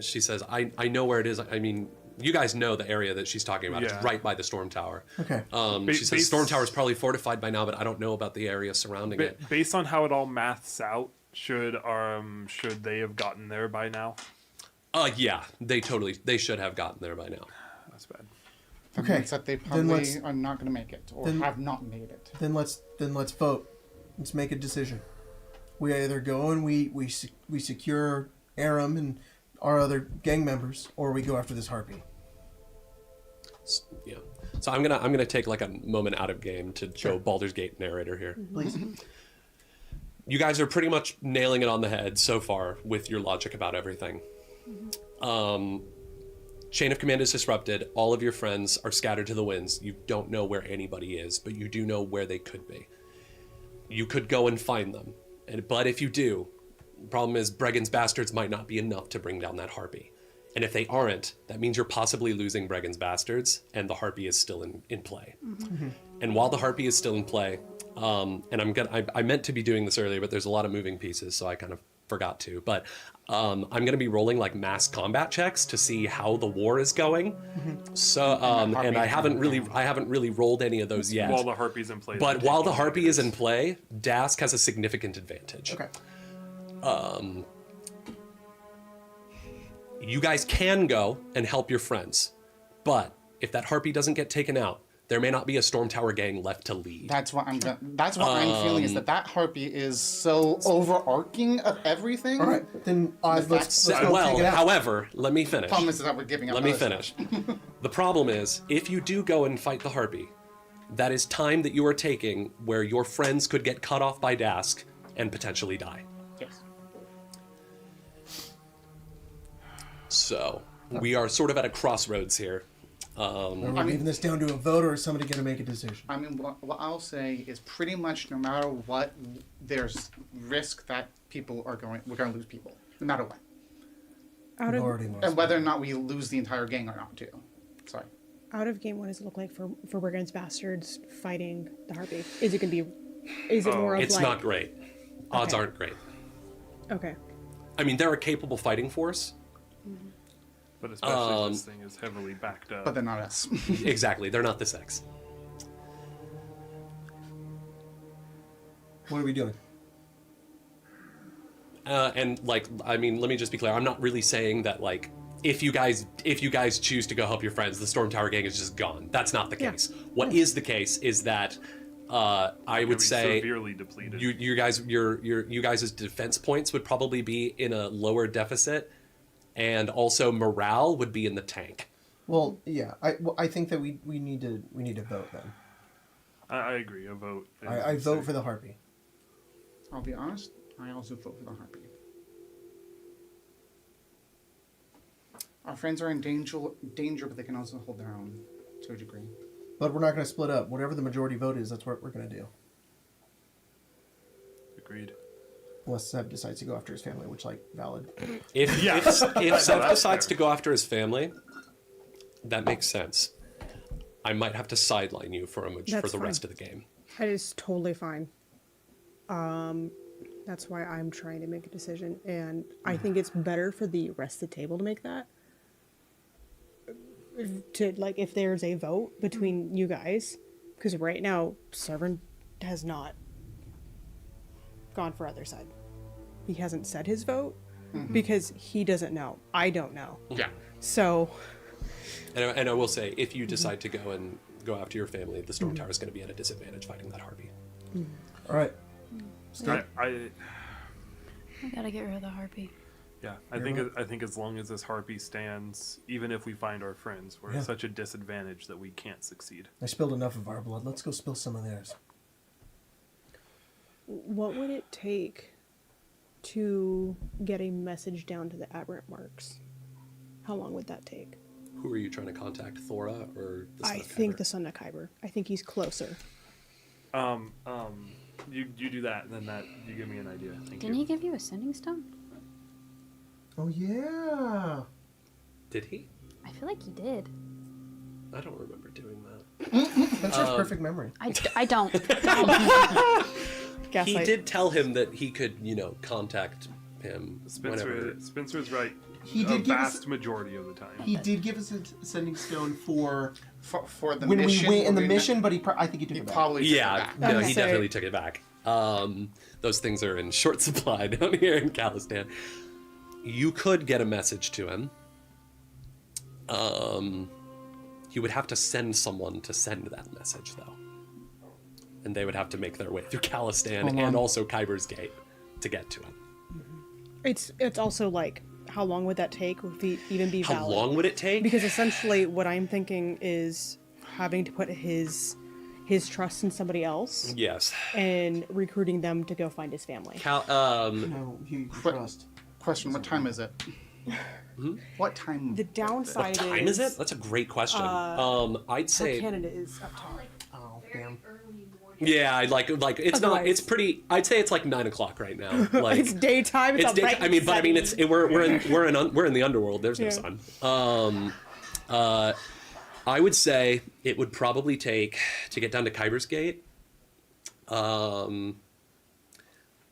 She says, "I know where it is. I mean, you guys know the area that she's talking about. Yeah. It's right by the Stormtower. Okay. She says Stormtower is probably fortified by now, but I don't know about the area surrounding it. Based on how it all maths out, should they have gotten there by now? Yeah, they should have gotten there by now. That's bad. Okay. Except they probably are not going to make it, or have not made it. Then let's vote. Let's make a decision. We either go and we secure Aram and our other gang members, or we go after this harpy. Yeah. So I'm gonna take like a moment out of game to go Baldur's Gate narrator here. Please. You guys are pretty much nailing it on the head so far with your logic about everything. Chain of command is disrupted. All of your friends are scattered to the winds. You don't know where anybody is, but you do know where they could be. You could go and find them. But if you do, the problem is Bregan's bastards might not be enough to bring down that harpy. And if they aren't, that means you're possibly losing Bregan's bastards, and the harpy is still in play. And while the harpy is still in play, and I meant to be doing this earlier, but there's a lot of moving pieces, so I kind of forgot to. But I'm gonna be rolling like mass combat checks to see how the war is going. So and I haven't really rolled any of those yet. While the harpy's in play. But while the harpy is in play, Dask has a significant advantage. Okay. You guys can go and help your friends, but if that harpy doesn't get taken out, there may not be a Stormtower gang left to lead. That's what I'm feeling, is that harpy is so overarching of everything. All right. Then let's go take it out. However, let me finish. Problem is that we're giving up. Let me finish. The problem is, if you do go and fight the harpy, that is time that you are taking where your friends could get cut off by Dask and potentially die. Yes. So we are sort of at a crossroads here. Are we leaving this down to a vote, or is somebody going to make a decision? I mean, what I'll say is pretty much no matter what, there's risk that we're going to lose people, no matter what. And whether or not we lose the entire gang or not, too. Sorry. Out of game, what does it look like for Brigand's bastards fighting the harpy? Is it more of it's not great. Odds aren't great. Okay. I mean, they're a capable fighting force. But especially this thing is heavily backed up. But they're not us. Exactly, they're not the sex. What are we doing? And like, I mean, let me just be clear. I'm not really saying that like, if you guys choose to go help your friends, the Stormtower gang is just gone. That's not the case. What is the case is that I would say severely depleted. You guys' defense points would probably be in a lower deficit. And also morale would be in the tank. Well, yeah. I think that we need to vote then. I agree. A vote. I vote for the harpy. I'll be honest. I also vote for the harpy. Our friends are in danger, but they can also hold their own to a degree. But we're not going to split up. Whatever the majority vote is, that's what we're going to do. Agreed. Unless Seb decides to go after his family, which, like, valid. If Seb decides to go after his family, that makes sense. I might have to sideline you for the rest of the game. That is totally fine. That's why I'm trying to make a decision, and I think it's better for the rest of the table to make that. If there's a vote between you guys, because right now Severn has not gone for other side. He hasn't said his vote because he doesn't know. I don't know. Yeah. So. And I will say, if you decide to go after your family, the Stormtower is going to be at a disadvantage fighting that harpy. All right. I gotta get rid of the harpy. Yeah, I think as long as this harpy stands, even if we find our friends, we're at such a disadvantage that we can't succeed. I spilled enough of our blood. Let's go spill some of theirs. What would it take to get a message down to the aberrant marks? How long would that take? Who are you trying to contact, Thora or the Son I of think Kyber? the Son of Kyber. I think he's closer. You do that, and then that you give me an idea. Didn't he give you a sending stone? Oh, yeah. Did he? I feel like he did. I don't remember doing that. Spencer's perfect memory. I don't. He did tell him that he could, contact him whenever. Spencer's right. He a did give vast us. majority of the time. He did give us a sending stone for the when mission. we went in the when mission, but I think he took he it back. probably took it Yeah, back. no, Okay. he definitely took it back. Those things are in short supply down here in Calistan. You could get a message to him. You would have to send someone to send that message, though. And they would have to make their way through Calistan Hold and on. also Kyber's Gate to get to him. It's also like, how long would that take? Would it even be valid? How long would it take? Because essentially, what I'm thinking is having to put his trust in somebody else Yes. and recruiting them to go find his family. No, you trust. Question: what time is it? What time? The downside What time is it? That's a great question. I'd say Canada is up top. Oh, damn. yeah, I'd like it's not Otherwise- it's pretty. I'd say it's like 9 o'clock right now. Like It's daytime. It's, it's bright I mean, but I mean, and sunny. we're in the underworld. There's no Yeah. sun. I would say it would probably take to get down to Kyber's Gate.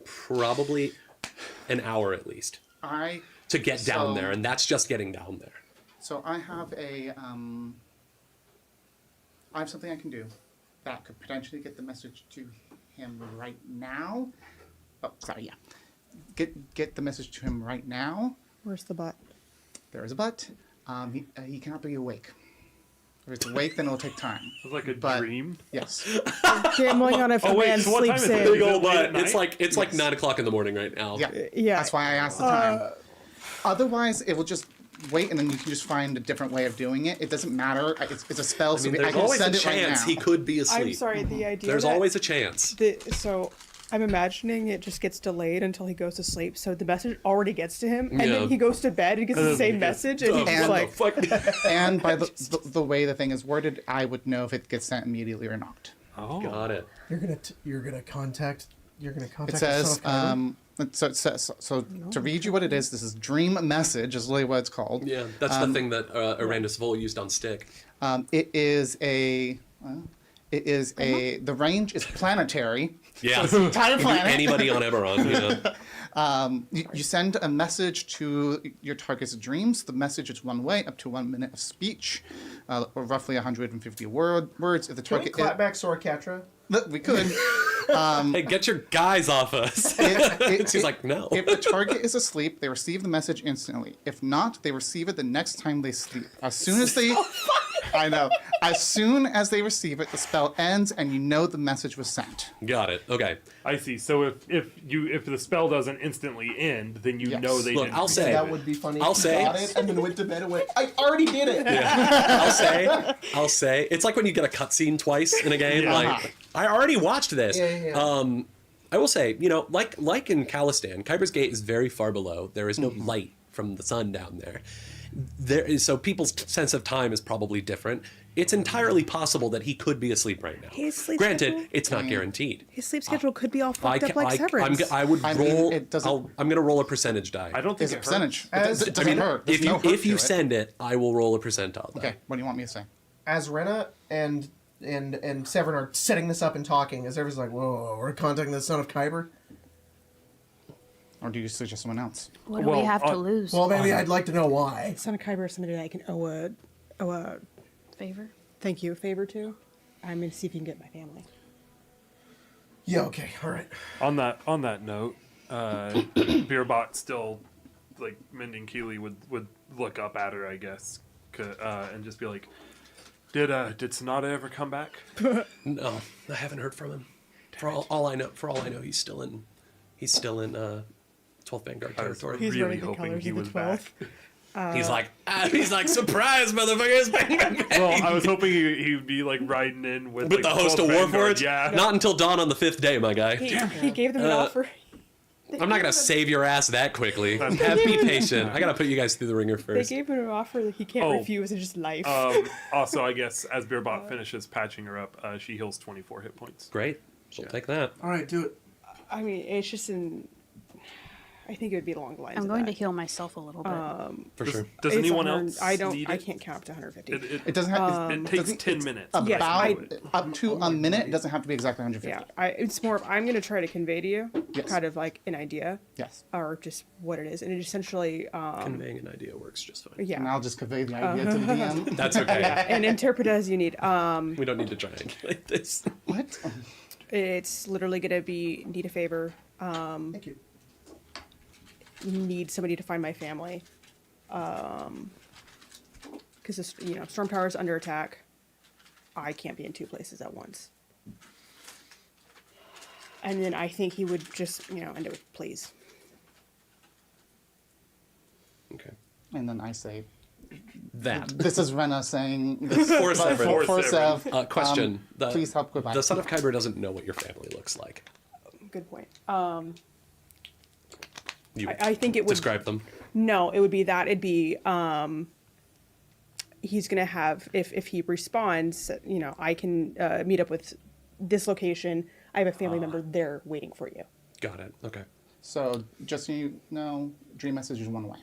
Probably an hour at least to get down there, and that's just getting down there. So I have I have something I can do that could potentially get the message to him right now. Oh, sorry, yeah. Get the message to him right now. Where's the butt? There is a but. He cannot be awake. If it's awake, then it'll take time. It's like a But- dream. Yes. Gambling on if a wait, man so what time sleeps is it? in. Big old late butt. at night? It's like 9 o'clock in the morning right now. Yeah. Yeah. That's why I asked the time. Otherwise, it will just wait, and then you can just find a different way of doing it. It doesn't matter. It's a spell, I so mean, I there's can always a send it right chance now. he could be asleep. I'm sorry, the idea There's that always a chance. so I'm imagining it just gets delayed until he goes to sleep, so the message already gets to him, and Yeah. then he goes to bed and gets the same message, and he's just And- like, What the fuck? And by the way the thing is worded, I would know if it gets sent immediately or not. Oh, Got it. You're gonna contact. It the says, son of Kyber? so it says, so to read you what it is, this is dream message, is really what it's called. Yeah, that's the thing that Aranda Savoie used on stick. It is the range is planetary. Yeah. Entire planet. Anybody on Eberron, yeah. You send a message to your target's dreams. The message is one way, up to 1 minute of speech, or roughly 150 words. If the Can we target, clap back Soracatra? we could. Hey, get your guys off us. She's like, no. If the target is asleep, they receive the message instantly. If not, they receive it the next time they sleep. As soon as they, I know. As soon as they receive it, the spell ends, and you know the message was sent. Got it. Okay. I see. So if the spell doesn't instantly end, then you Yes. know they Look, didn't. I'll say. That would be funny. I'll if he say- got it and then went to bed and went, I already did it. I'll say. It's like when you get a cutscene twice in a game. Yeah. Like, I already watched this. Yeah. I will say, like in Calistan, Kyber's Gate is very far below. There is no light from the sun down there. So people's sense of time is probably different. It's entirely possible that he could be asleep right now. His sleep Granted, schedule? it's not guaranteed. his sleep schedule could be all fucked up like Severance. I would I mean, roll. it doesn't- I'm going to roll a percentage die. I don't think It's a it percentage. hurts. It doesn't hurt. There's If you no hurt if you to it. send it, I will roll a percentile die. Okay, what do you want me to say? As Rena and Severn are setting this up and talking, as everyone's like, whoa, we're contacting the son of Kyber? Or do you suggest someone else? What do Well, we have to lose? Well, maybe I'd like to know why. Son of Kyber is somebody that I can owe a Favor? thank you, a favor to. I'm gonna see if you can get my family. Yeah, okay, all right. On that note, Beerbot still like mending Keely would look up at her, I guess, and just be like, "Did Sonata ever come back?" No, I haven't heard from him. For all I know, he's still in 12th Vanguard I was territory. He's really wearing the hoping colors he of the was 12th. back. He's like, surprise, motherfuckers! Bang, bang, bang. Well, I was hoping he would be like riding in with With like, the host of 12th Vanguard, Warforged? Yeah. Not until dawn on the 5th day, my guy. He gave them an offer. I'm not gonna save your ass that quickly. Be patient. I gotta put you guys through the ringer They first. gave him an offer that he can't Oh. refuse. It's just life. Also, I guess as Beerbot finishes patching her up, she heals 24 hit points. Great. She'll take that. All right, do it. I mean, it's just in. I think it would be along the lines I'm of going that. to heal myself a little bit. For sure. Does It's anyone 100 else I don't. need I it? can't count up to 150. It doesn't have. It takes 10 minutes. Yes, About up to a minute. It doesn't have to be exactly 150. Yeah, it's more of I'm going to try to convey to you Yes. kind of like an idea Yes. or just what it is, and it essentially, Conveying an idea works just fine. yeah, And I'll just convey the idea to the DM. That's okay. and interpret as you need. We don't need to triangulate this. What? It's literally going to be need a favor. Thank you. Need somebody to find my family. Because Stormtower is under attack. I can't be in two places at once. And then I think he would just, end it with please. Okay. And then I say, That. "This is Rena saying this." For Severin. For Sev. Question. Please help Quebec. The son of Kyber doesn't know what your family looks like. Good point. You I think it would describe them. No, it would be that. It'd be he's gonna have if he responds, I can meet up with this location. I have a family member there waiting for you. Got it. Okay. So, just so you know, dream message is one way.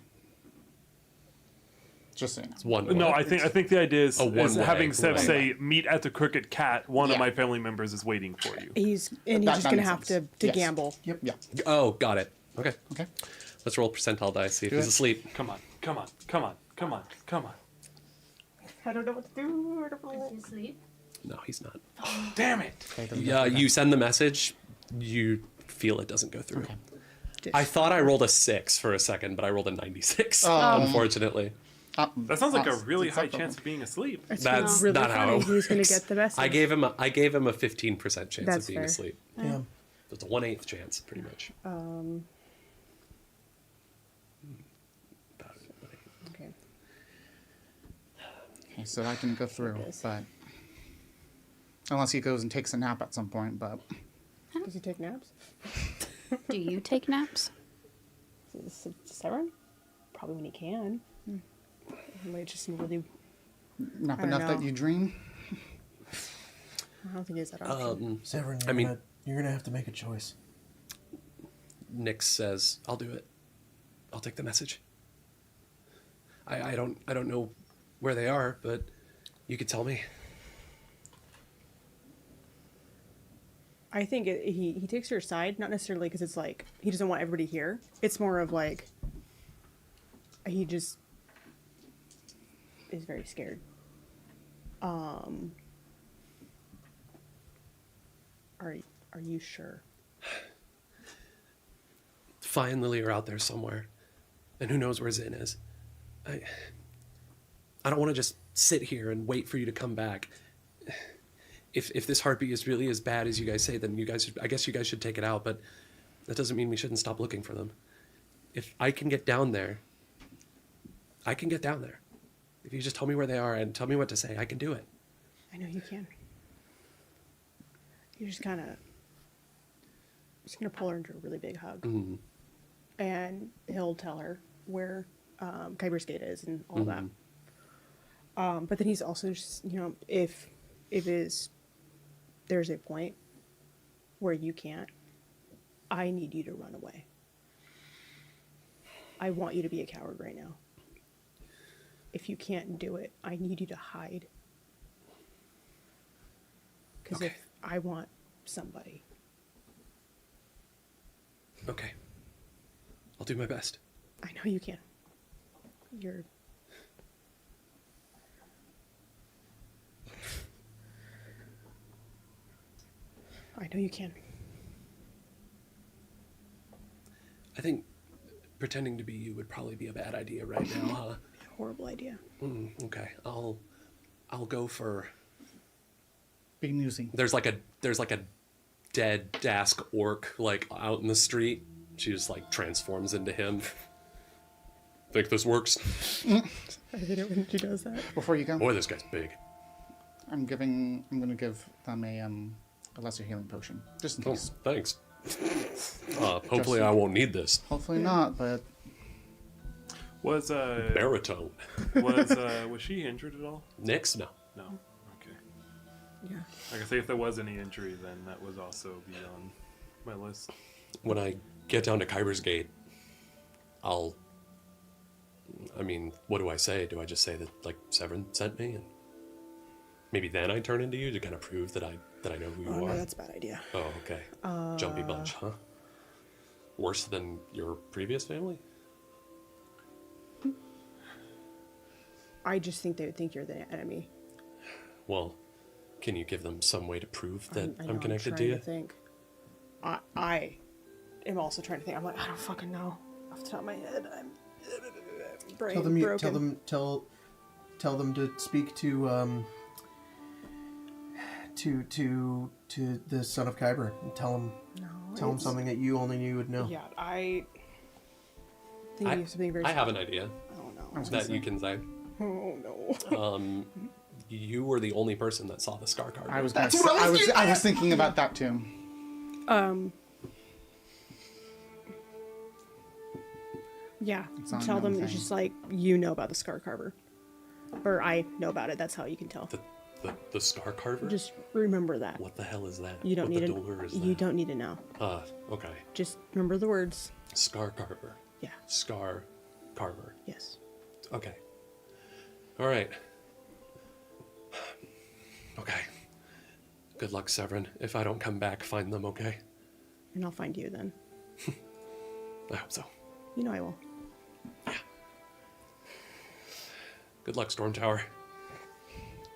Just so you know. It's one. No, way. I think the idea is one-way. having Sev One say, "Meet at the Crooked Cat. One of Yeah. my family members is waiting for you." He's That just gonna makes have sense. to Yes. gamble. Yep. Yeah. Oh, got it. Okay. Okay. Let's roll percentile dice. See if he's it. asleep. Come on. I don't know what to do. No, he's not. Damn it! Yeah, you send the message. You feel it doesn't go through. Okay. I thought I rolled a 6 for a second, but I rolled a 96. Unfortunately, That sounds like a really it's high not chance of being asleep. It's That's really not how funny. it He's gonna works. get the message. I gave him a 15% chance That's of being fair. asleep. Damn. It's a 1/8 chance, pretty much. Okay. Okay, so that didn't go through, Yes. but unless he goes and takes a nap at some point, but Does he take naps? Do you take naps? Severin? Probably when he can. He might just really. nap I don't enough that know. you dream. I don't think he has that option. Severin, I mean- you're gonna have to make a choice. Nick says, "I'll do it. I'll take the message." I don't know where they are, but you could tell me. I think he takes your side, not necessarily because it's like he doesn't want everybody here. It's more of like he just is very scared. Are you sure? Fi and Lily are out there somewhere, and who knows where Zin is. I don't want to just sit here and wait for you to come back. If this harpy is really as bad as you guys say, then I guess you guys should take it out. But that doesn't mean we shouldn't stop looking for them. If I can get down there, I can get down there. If you just tell me where they are and tell me what to say, I can do it. I know you can. You're just gonna pull her into a really big hug, and he'll tell her where Kyber's Gate is and all that. But then he's also just if there's a point where you can't, I need you to run away. I want you to be a coward right now. If you can't do it, I need you to hide. Because Okay. if I want somebody. Okay. I'll do my best. I know you can. You're... I know you can. I think pretending to be you would probably be a bad idea right now, huh? Horrible idea. Okay. I'll go for... Big newsy. There's like a dead Dask orc like out in the street. She just like transforms into him. Think this works? I hate it when she does that. Before you go, Boy, this guy's big. I'm going to give them a lesser healing potion, just in Oh, case. thanks. Hopefully I won't need this. Hopefully not, but Was Baritone. was she injured at all? Nyx? No. No. Okay. Yeah. Like I say, if there was any injury, then that was also be on my list. When I get down to Kyber's Gate, I mean, what do I say? Do I just say that, like, Severin sent me? And maybe then I turn into you to kind of prove that I know who you Oh, are? no, that's a bad idea. Oh, okay. Jumpy bunch, huh? Worse than your previous family? I just think they would think you're the enemy. Well, can you give them some way to prove that I know, I'm connected to trying you? to think. I am also trying to think. I'm like, I don't fucking know. Off the top of my head, I'm brain broken. Tell them to speak to the son of Kyber and tell him something that you only you would know. Yeah, I think you have something very. I have an idea Oh no. that you can say. Oh no. You were the only person that saw the Scar card. I was thinking about that too. Yeah. It's an Tell them unknown it's thing. just like you know about the Scar Carver, or I know about it. That's how you can tell. The Scar Carver? Just remember that. What the hell is that? You don't what need the to. door is You that? don't need to know. Okay. Just remember the words. Scar Carver. Yeah. Scar Carver. Yes. Okay. All right. Okay. Good luck, Severin. If I don't come back, find them, okay? And I'll find you then. I hope so. You know I will. Good luck, Stormtower.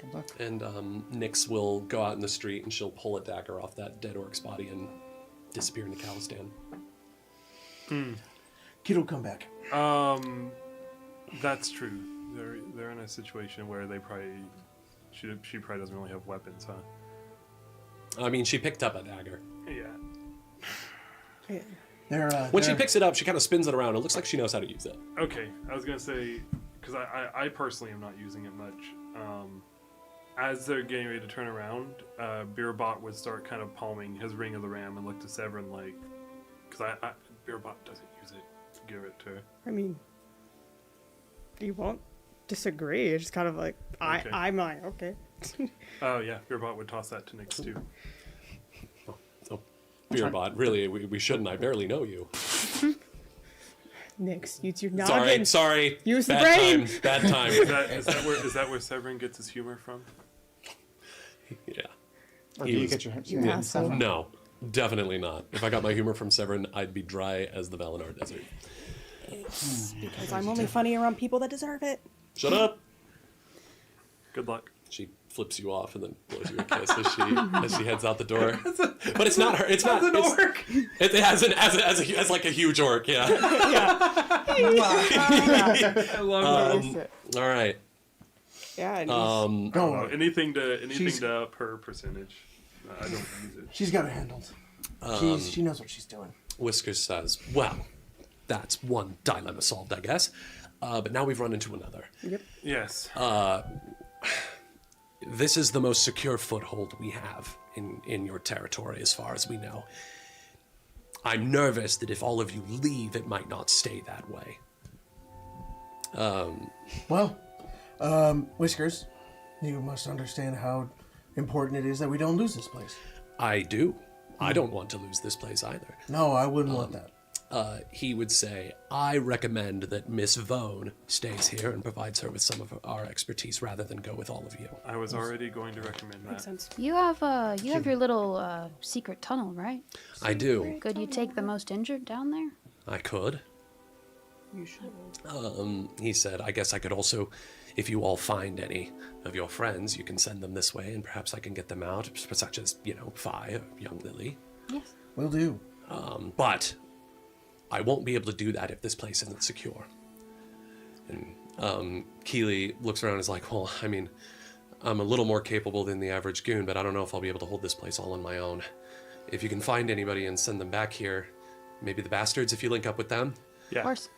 Good luck. And Nyx will go out in the street and she'll pull a dagger off that dead orc's body and disappear into Calistan. Kid will come back. That's true. They're in a situation where they probably she probably doesn't really have weapons, huh? I mean, she picked up a dagger. Yeah. Yeah. When she picks it up, she kind of spins it around. It looks like she knows how to use it. Okay, I was gonna say because I personally am not using it much. As they're getting ready to turn around, Beerbot would start kind of palming his Ring of the Ram and look to Severin like, because Beerbot doesn't use it. Give it to her. I mean, you won't disagree. It's just kind of like Okay. I'm like okay. Oh yeah, Beerbot would toss that to Nyx too. So, Beerbot, really, we shouldn't. I barely know you. Nyx, use your noggin. Sorry. Use the Bad brain. time. Bad time. Is that where Severin gets his humor from? Yeah. Or He do you was- get your You asshole. No, definitely not. If I got my humor from Severin, I'd be dry as the Valinor Desert. Because I'm only funny around people that deserve it. Shut up. Good luck. She flips you off and then blows you a kiss as she heads out the door. But it's not her. It's not an orc. It as like a huge orc. Yeah. I love Use it. All right. Yeah. And Don't worry. anything to She's- up her percentage. I don't use it. She's got it handled. She knows what she's doing. Whiskers says, "Well, that's one dilemma solved, I guess. But now we've run into another. Yep. Yes. This is the most secure foothold we have in your territory, as far as we know. I'm nervous that if all of you leave, it might not stay that way. Well, Whiskers, you must understand how important it is that we don't lose this place. I do. I don't want to lose this place either." No, I wouldn't want that. He would say, "I recommend that Miss Vone stays here and provides her with some of our expertise rather than go with all of you." I was already going to recommend that. Makes sense. You have your little secret tunnel, right? I do. Could you take the most injured down there? I could. You should. He said, "I guess I could also, if you all find any of your friends, you can send them this way, and perhaps I can get them out, such as, Fi or young Lily. Yes. Will do. But I won't be able to do that if this place isn't secure." And Keeley looks around and is like, "Well, I mean, I'm a little more capable than the average goon, but I don't know if I'll be able to hold this place all on my own. If you can find anybody and send them back here, maybe the bastards if you link up with them." Yeah. Of course.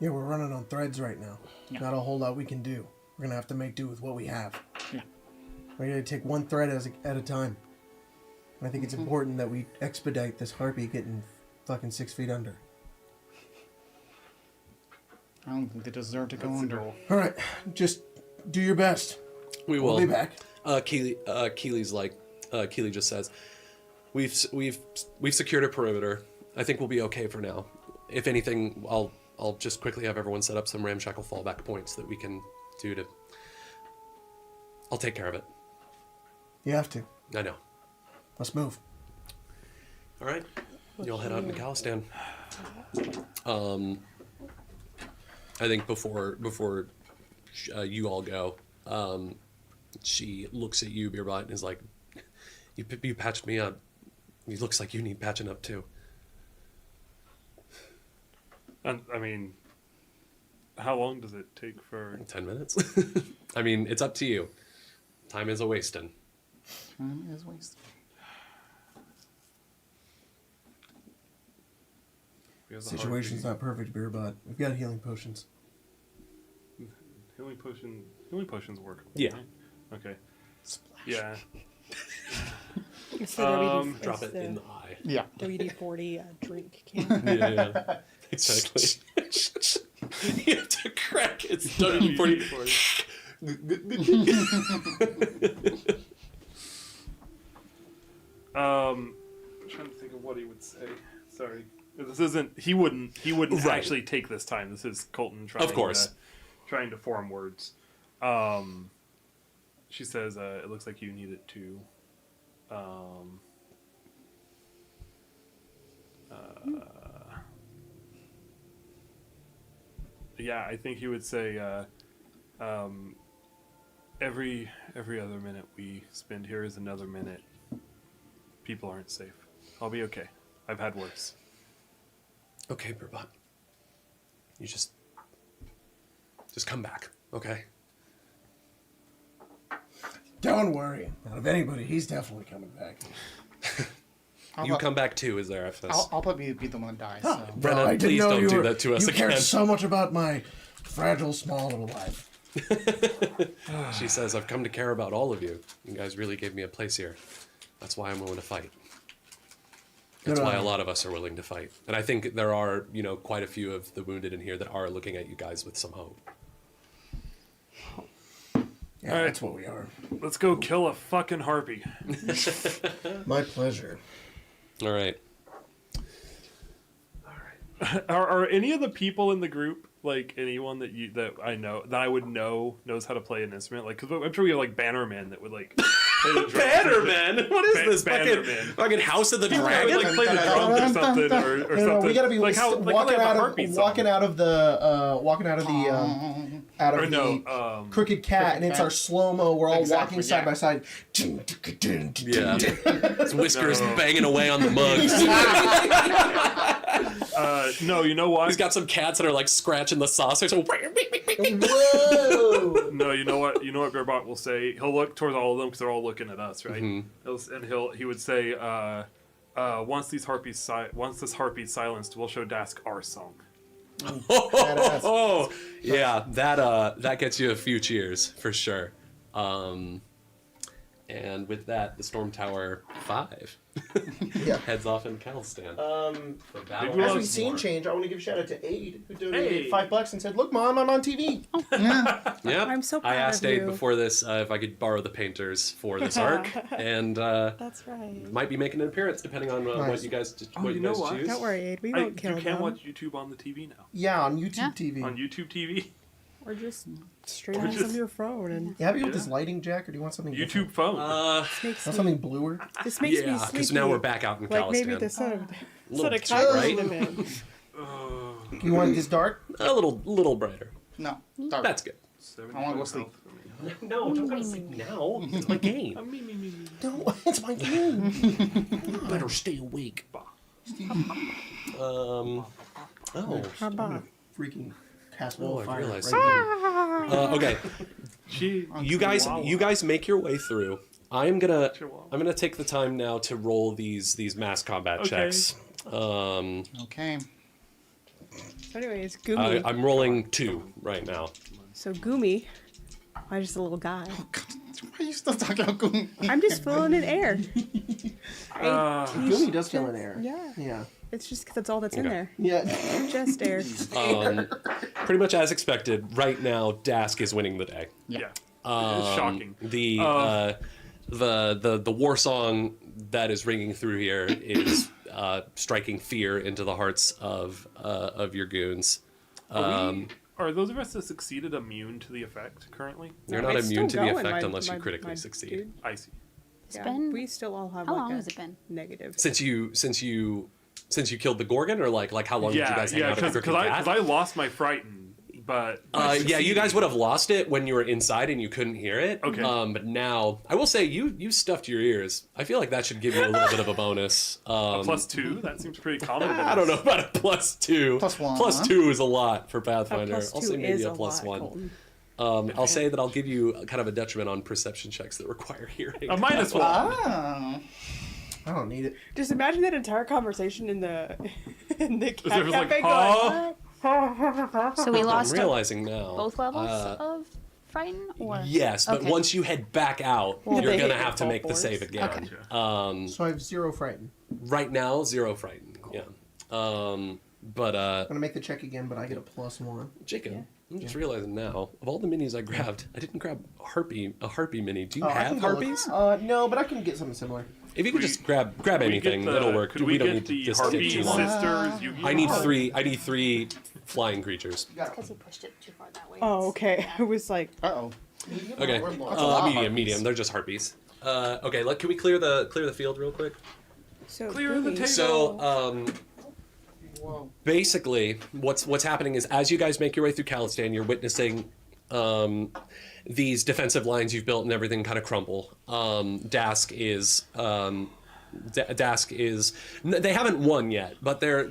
Yeah, we're running on threads right now. Yeah. Not a whole lot we can do. We're gonna have to make do with what we have. Yeah. We're gonna take one thread at a time. And I think it's important that we expedite this harpy getting fucking 6 feet under. I don't think they deserve to go That's the under. goal. All right, just do your best. We will. We'll be back. Keeley's like, Keeley just says, we've secured a perimeter. I think we'll be okay for now. If anything, I'll just quickly have everyone set up some ramshackle fallback points that we can do to. I'll take care of it. You have to. I know. Let's move. All right, you'll head out into Calistan. I think before you all go, she looks at you, Beerbot, and is like, "You patched me up. It looks like you need patching up too." And I mean, how long does it take for 10 minutes. I mean, it's up to you. Time is a wasting. Time is wasted. Situation's not perfect, Beerbot. We've got healing potions. Healing potions work. Yeah. Right? Okay. Splash. Yeah. It's the WD, Drop it's it in the the eye. Yeah. WD-40 drink can. Yeah. Exactly. You have to crack its WD-40. I'm trying to think of what he would say. Sorry. This isn't. He wouldn't Right. actually take this time. This is Colton trying. Of course. Trying to form words. She says, "It looks like you need it to." Yeah, I think he would say, every other minute we spend here is another minute. People aren't safe. I'll be okay. I've had worse. Okay, Beerbot. You just come back, okay? Don't worry. Out of anybody, he's definitely coming back. You come back too, is there? I'll probably be the one to die. So. Brenna, I didn't please know don't you do were- that to us you again. cared so much about my fragile, small little life. She says, I've come to care about all of you. You guys really gave me a place here. That's why I'm willing to fight. That's Good why on a you. lot of us are willing to fight. And I think there are, quite a few of the wounded in here that are looking at you guys with some hope. Yeah, All right. that's what we are. Let's go kill a fucking harpy. My pleasure. All right. Are any of the people in the group like anyone that I know that I would know knows how to play an instrument? Like, because I'm sure we have like bannermen that would like play the drums. Bannerman? What is this? Bannerman. Fucking House of the People that Dragon? would, like play the drums or something, or No, something. we gotta be like how walking like out harpy of song. walking out of the out Or of no, the crooked cat, and it's Cat. our slow mo. We're all Exactly, walking side yeah. by side. Yeah. His whiskers No. banging away on the mugs. No, you know what? He's got some cats that are like scratching the saucer. So Whoa! No, you know what? You know what Bearbot will say? He'll look towards all of them because they're all looking at us, right? He would say, once this harpy's silenced, we'll show Dask our song. Oh, yeah, that gets you a few cheers for sure. And with that, the Stormtower 5 Yeah. heads off in Calistan. The battle Maybe we'll As have we've seen more. change, I want to give a shout out to Aid, who donated Hey. $5 and said, "Look, Mom, I'm on TV." Yeah, I'm so proud I asked of Aid you. before this if I could borrow the painters for this arc, and That's right. might be making an appearance depending on what Nice. you guys Oh, you know what? choose. Don't worry, Aid. We You won't kill can them. watch YouTube on the TV now. Yeah, on YouTube Yeah. TV. On YouTube TV? Or just straight Or on just- from your phone. And You happy with Yeah. this lighting, Jack, or do you want something YouTube different? phone. makes Want me, something bluer? this makes me Yeah, sleepy. because now we're back out in Like Calistan. maybe the sun. Little Instead of bright, cabin right? live in. You want this dark? A little brighter. No. Dark. That's good. I wanna go sleep. No, don't go to sleep now. It's my game. No, it's my game. Better stay awake. Oh, How about? Freaking cast Oh, wall I of fire. realized Right okay. Gee, You guys make your way through. I'm Chihuahua. gonna take the time now to roll these mass combat Okay. checks. Okay. So anyways, Gumi. I'm rolling 2 right now. So Gumi, I'm just a little guy. Why are you still talking about Goon? I'm just filling in air. Gumi does fill in air. Yeah. Yeah. It's just 'cause that's all that's in Okay. there. Yeah. Just air. Pretty much as expected. Right now, Dask is winning the day. yeah. It's shocking. The war song that is ringing through here is striking fear into the hearts of your goons. Are those of us that succeeded immune to the effect currently? You're No, not it's immune to still the going, effect my- unless you my- critically my succeed. dude. I see. It's Yeah, been. we still all have How like long a has it been? negative. Since you killed the Gorgon, or like how long did you guys hang out at the Crooked Cat? Because I lost my frighten, but Yeah, you guys would have lost it when you were inside and you couldn't hear it. Okay. But now, I will say you stuffed your ears. I feel like that should give you a little bit of a bonus. a +2. That seems pretty common. I don't know about a +2. +1. +2 is a lot for A Pathfinder. +2 I'll say maybe is a a lot, +1. Colton. I'll say that I'll give you kind of a detriment on perception checks that require hearing. A -1. Oh. I don't need it. Just imagine that entire conversation in the cat There was like, cafe huh? going. So we I'm lost realizing now. both levels of frighten, or Yes, but Okay. once you head back out, Well, you're they gonna hit have to your make the full save force. again. Okay. So I have 0 frighten. Right now, 0 frightened. Yeah. But I'm gonna make the check again, but I get a +1. Jacob, I'm just realizing now, of all the minis I grabbed, I didn't grab a harpy mini. Do you Oh, I have can go look- harpies? No, but I can get something similar. If you could just grab anything, that'll work. Could we we don't get need to the just get Harpy too long. sisters? Yu-Gi-Oh? I need 3 flying creatures. because he pushed it too far that way. Oh, okay. I was like, Uh-oh. Okay. That's a lot of Medium. harpies. They're just harpies. Okay, can we clear the field real quick? so Clear the Boomy. table. So, Whoa. basically, what's happening is as you guys make your way through Calistan, you're witnessing these defensive lines you've built and everything kind of crumble. Dask is they haven't won yet, but they're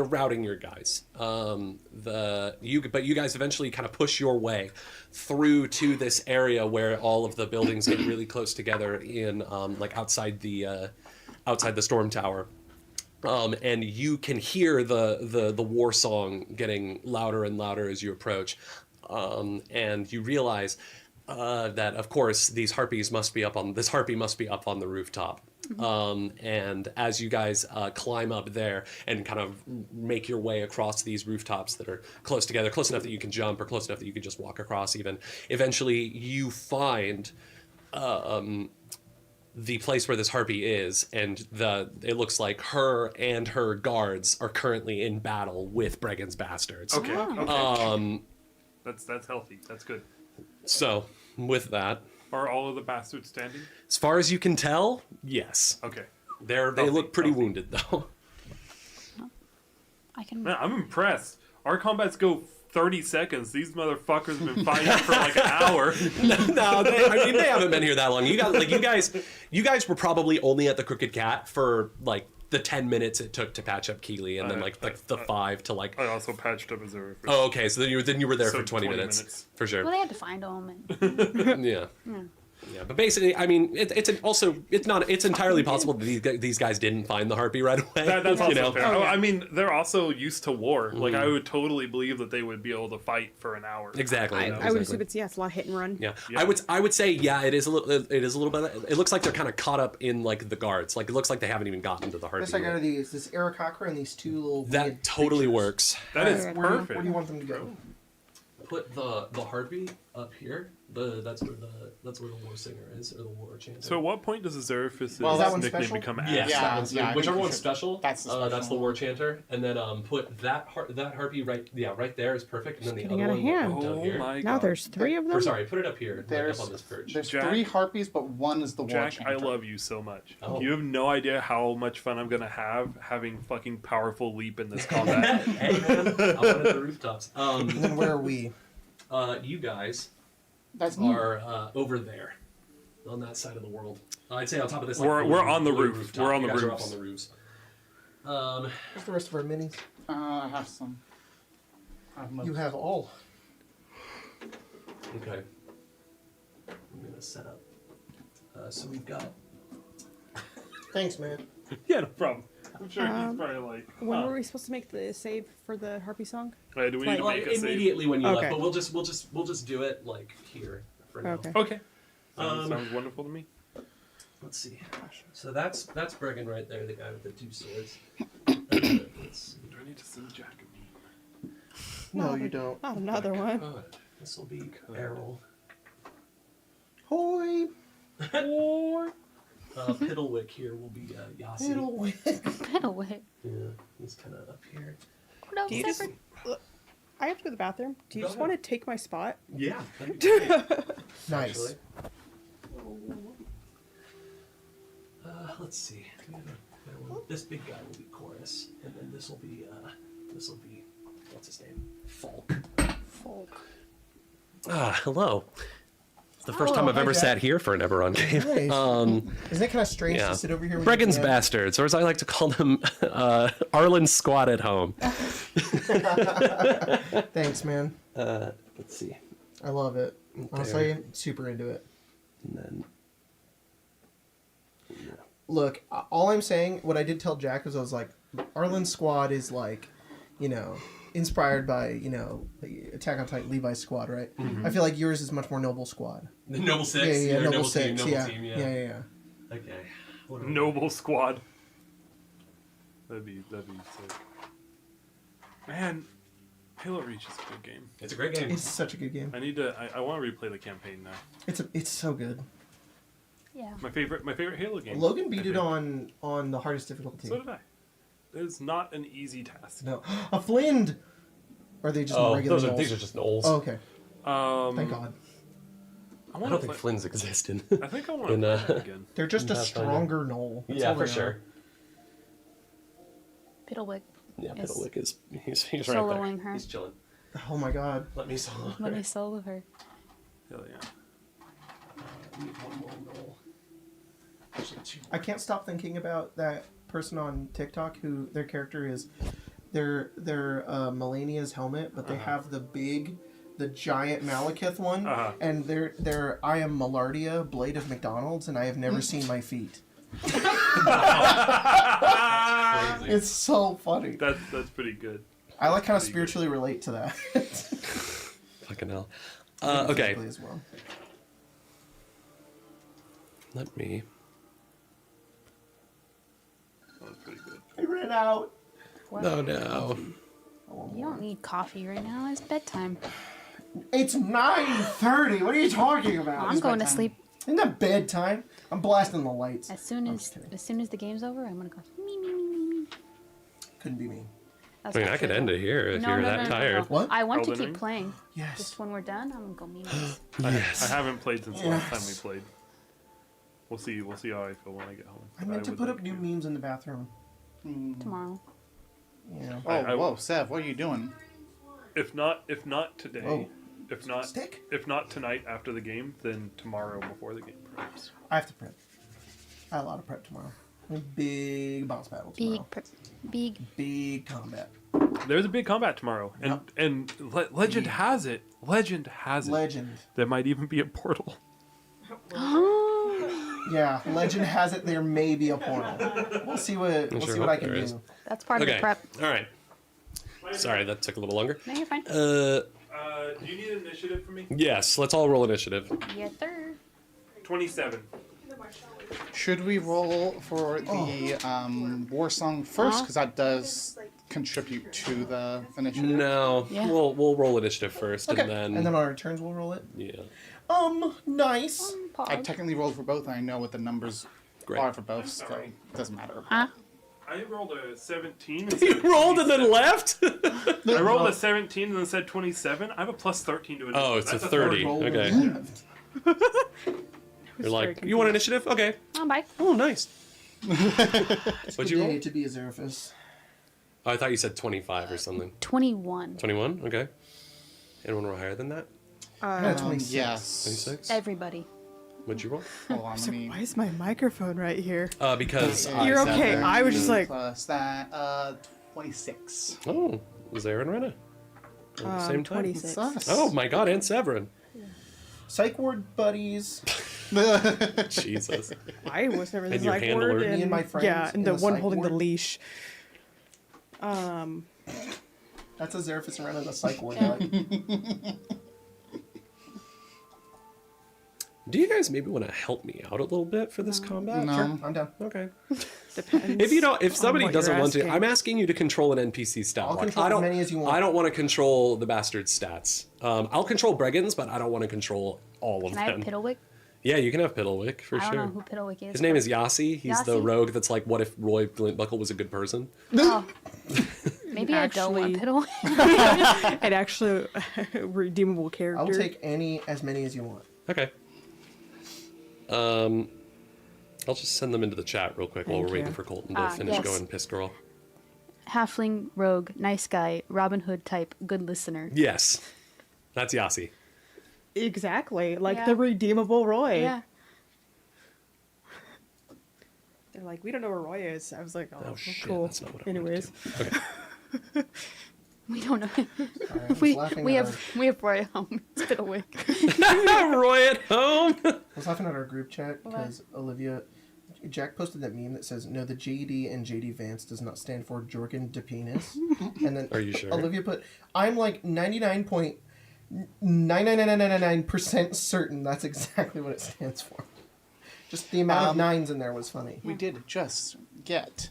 routing your guys. But you guys eventually kind of push your way through to this area where all of the buildings get really close together in like outside the Stormtower. And you can hear the war song getting louder and louder as you approach, and you realize that of course this harpy must be up on the rooftop. And as you guys climb up there and kind of make your way across these rooftops that are close together, close enough that you can jump or close enough that you can just walk across even, eventually you find the place where this harpy is, and it looks like her and her guards are currently in battle with Bregan's bastards. Okay. Okay. That's healthy. That's good. So with that, Are all of the bastards standing? as far as you can tell, yes. Okay. They Healthy, look pretty healthy. wounded though. I can. Man, I'm impressed. Our combats go 30 seconds. These motherfuckers have been fighting for like an hour. No, they haven't been here that long. You guys were probably only at the Crooked Cat for like the 10 minutes it took to patch up Keeley, and then the 5 to like. I also patched up Azure. Oh, okay. So then you were there So for 20 20 minutes minutes. for sure. Well, they had to find him, and Yeah. Yeah, but basically, I mean, it's entirely possible that these guys didn't find the harpy right away. That's also you know? fair. Oh, yeah. I mean, they're also used to war. Like, I would totally believe that they would be able to fight for an hour. Exactly. I would assume it's a lot hit and run. Yeah. Yeah. I would say it is a little bit. It looks like they're kind of caught up in like the guards. Like it looks like they haven't even gotten to the harpy. Best I got yet. are this Aarakocra and these 2 little That weird totally creatures. works. That is Alright, Where perfect. do you want them to go? Put the harpy up here. That's where the war singer is, or the war chanter. So at what point does Azeraphis' Well, that one's nickname special? become Yes, ass? Yeah, that one's, yeah, I think whichever you one's should- special. that's the That's the special war chanter, and then put that harpy right there is perfect, and then the getting other out of one hand. down Oh here. my Now god. there's 3 of them. Or sorry, put it up here, like There's up on this perch. Jack- 3 harpies, but 1 is the war Jack, chanter. I love you so much. Oh. You have no idea how much fun I'm gonna have having fucking powerful leap in this combat. Hey man, I'm on the rooftops. And then where are we? You guys That's me. are over there, on that side of the world. I'd say on top of this. We're on the blue roof. rooftop. We're on You the guys are roofs. up on the roofs. Where's the rest of our minis? I have some. I have most. You have all. Okay. I'm gonna set up. So we've got. Thanks, man. Yeah, no problem. I'm sure he's probably like, When were we supposed to make the save for the harpy song? Hey, do we need to Well, make a save? immediately when you Okay. left, but we'll just do it like here for now. Okay. Okay. Sounds wonderful to me. Let's see. So that's Bregan right there, the guy with the 2 swords. Let's see. Do I need to send Jack a meme? No, you don't. Not another one. Good. This will be Errol. Hoi! Piddlewick here will be Yasi. Piddlewick. Yeah, he's kind of up here. No, Do you just, I have to go to the bathroom. Do you Go just ahead. want to take my spot? Yeah. that'd be great, Nice. actually. Let's see. This big guy will be chorus, and then this will be what's his name? Folk. Folk. Hello. It's the first time I've ever Jack. sat here for an Eberron game. Nice. Isn't it kind of strange Yeah. to sit over here with Bregan's your dad? bastards, or as I like to call them, Arlen's squad at home. Thanks, man. Let's see. I love it. Honestly, super into it. And then Look, all I'm saying, what I did tell Jack was I was like, Arlen's squad is like, inspired by, the Attack on Titan Levi's squad, right? Mm-hmm. I feel like yours is much more Noble Squad. the Noble Six. Yeah, or Noble Team, Six. Noble Yeah. Team, Yeah. Okay. Noble Squad. That'd be sick. Man, Halo Reach is a good game. It's a great game. It's such a good game. I want to replay the campaign now. It's so good. Yeah. My favorite Halo game. Logan beat I it think. on the hardest difficulty. So did I. It's not an easy task. No, a Flind. Or are they just regular Knolls? these are just Knolls. Oh, okay. Thank Thank God. I I want don't to think play. Flynn's existed. I think I want to in, play that again. They're just a Pathfinder. stronger Knoll. That's yeah, all for they sure. are. Piddlewick. Yeah, Is Piddlewick is he's right soloing there. her. He's chilling. Oh my God. Let me solo. Let me solo her. Hell yeah. We need one more Knoll. Actually, two. I can't stop thinking about that person on TikTok who their character is they're Melania's helmet, but they have the giant Malekith one, and they're I am Malardia, Blade of McDonald's, and I have never seen my feet. It's so funny. That's pretty good. I like kind of spiritually relate to that. Fucking hell. Okay. Physically as well. Let me. That's pretty good. I ran out. What? No. You don't need coffee right now. It's bedtime. It's 9:30. What are you talking about? I'm going to sleep Isn't that bedtime? I'm blasting the lights. as soon as the game's over. I'm gonna go. Me me me me me. Couldn't be me. That's I mean, not I could true, end though. it here if No, you're no, that no, no, tired. no. What? I want to Elden keep Ring? playing. Yes. Just when we're done, I'm gonna go memes. Yes. I haven't played since the last time we Yes. played. We'll see how I feel when I get home. I But meant to would put like up new memes in the bathroom. Tomorrow. Yeah. Oh, I- whoa, Sev, what are you doing? If not today, Oh. if Stick? not tonight after the game, then tomorrow before the game, perhaps. I have to prep. I have a lot of prep tomorrow. A big boss battle tomorrow. Big. Big combat. There's a big combat tomorrow, and legend has it. Legend there might even be a portal. Yeah, legend has it there may be a portal. We'll see what sure I hope can there do. is. That's part of the Okay. prep. All right. Sorry, that took a little longer. No, you're fine. Do you need initiative from me? Yes, let's all roll initiative. Yes, sir. 27. Should we roll for the war song first? Because that does contribute to the initiative. No, Yeah. we'll roll initiative first, Okay. and then on our turns we'll roll it. yeah, Nice. I technically rolled for both, and I know what the numbers Great. are for both, so it doesn't matter. Huh? I rolled a 17. And you said rolled and then 27. left. I rolled a 17 and then said 27. I have a plus 13 to it. Oh, it's a That's 30. Roll Okay. left. You're like, you want initiative? Okay. Oh, bye. Oh, nice. What'd you Good day roll? to be a Xeraphus. Oh, I thought you said 25 or something. 21. 21. Okay. Anyone roll higher than that? I got 26. Yes. 26. Everybody. What'd you roll? Hold on, let me. Why is my microphone right here? Because You're I sat okay. there. I was just like, Plus that, 26. Oh, Zara and Rena. At the same time. 26. Sus. Oh my God, and Severin. Psych ward buddies. Jesus. I was never the And your psych handler. ward. Me and my friends Yeah, and in the the one psych holding the ward. leash. That's a Xeraphus and Ren the psych ward. Like. Do you guys maybe want to help me out a little bit for this combat? No. Sure, I'm down. Okay. Depends. If somebody what you're doesn't want to, asking. I'm asking you to control an NPC stat I'll block. control I as don't, many as you want. I don't want to control the bastard's stats. I'll control Bregan's, but I don't want to control all of Can I have them. Piddlewick? Yeah, you can have Piddlewick for I don't sure. know who Piddlewick is. His name is Yassi. He's the Yassi? rogue that's like, what if Roy Glintbuckle was a good person? Oh. Maybe I don't want Actually- Piddlewick. An actual redeemable character. I will take as many as you want. Okay. I'll just send them into the chat real quick while Thank we're waiting you. for Colton to finish yes. going piss girl. Halfling, rogue, nice guy, Robin Hood type, good listener. Yes. That's Yassi. Exactly. Like Yeah. the redeemable Roy. Yeah. They're like, we don't know where Roy is. I was like, oh, shit, cool. that's not what I wanted Anyways. Okay. We don't know. Sorry, I was we laughing we at have Roy at home. It's Piddlewick. Roy at home. I was laughing at our group chat because Jack posted that meme that says, "No, the JD and JD Vance does not stand for Jorgen de Penis." And then Are you sure? Olivia put, "I'm like 99.99999% certain that's exactly what it stands for." Just the amount of nines in there was funny. We did just get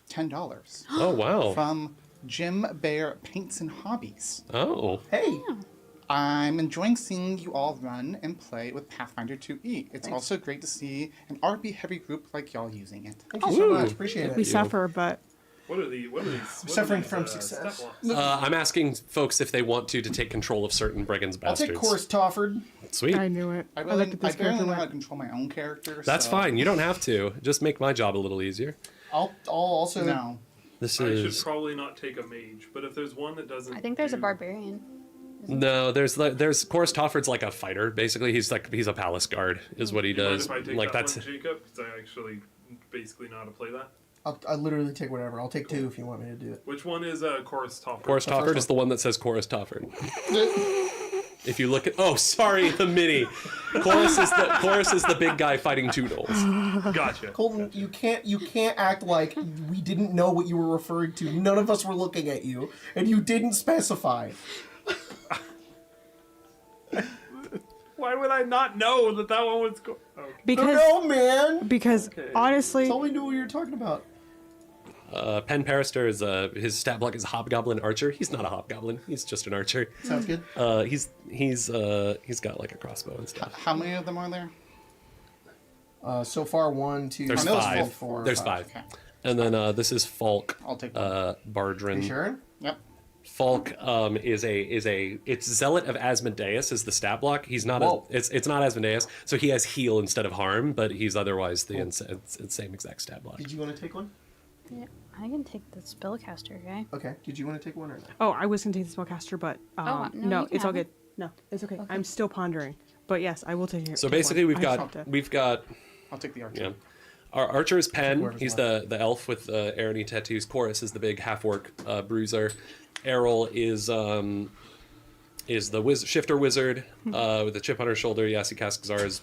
$10 Oh, wow. from Jim Bear Paints and Hobbies. Oh. Hey, I'm enjoying seeing you all run and play with Pathfinder 2E. It's also great to see an RP heavy group like y'all using it. thank you so much. Appreciate We it. suffer, but What are these? Suffering from success. stat blocks? I'm asking folks if they want to take control of certain brigands I'll bastards. take Course Tofford. Sweet. I knew it. I I looked at this barely character know how to went, control my own character. That's so- fine. You don't have to. Just make my job a little easier. I'll also No. This I should is probably not take a mage, but if there's one that doesn't, I think there's a do- barbarian. no. There's Corus Tofford's like a fighter. Basically, he's a palace guard. Is what he Do you mind does. if I take Like that that's. one, Jacob? Because I actually basically know how to play that. I'll literally take whatever. I'll take two if you want me to do it. Which one is Chorus Topper? Corus Tofford is the one that says Corus Tofford. If you look at sorry, the mini. Chorus is the big guy fighting Toodles. Gotcha. Colton, you can't act like we didn't know what you were referring to. None of us were looking at you, and you didn't specify. Why would I not know that that one was? because No, man. honestly, That's all we knew what you were talking about. Pen Perister is his stat block is Hobgoblin Archer. He's not a Hobgoblin. He's just an archer. Sounds good. He's got like a crossbow and stuff. How many of them are there? So far, 1, 2, There's 3, five. 4, There's 5. And then this is Falk. I'll take one. Bardrin. You sure? Yep. Falk it's Zealot of Asmodeus is the stat block. He's not Whoa. it's not Asmodeus, so he has heal instead of harm, but he's otherwise it's same exact stat block. Did you want to take one? Yeah, I can take the spellcaster guy. Okay. Did you want to take one or not? oh, I was gonna take the spellcaster, but no, you no, can it's all have good. it. No, it's okay. I'm still pondering, but yes, I will take it. So basically we've got I'll take the archer. yeah. Our archer is Pen. Whoever's He's left. the elf with the Arany tattoos. Chorus is the big half-orc bruiser. Errol is the shifter wizard with the chip on her shoulder. Yassi Kaskazar is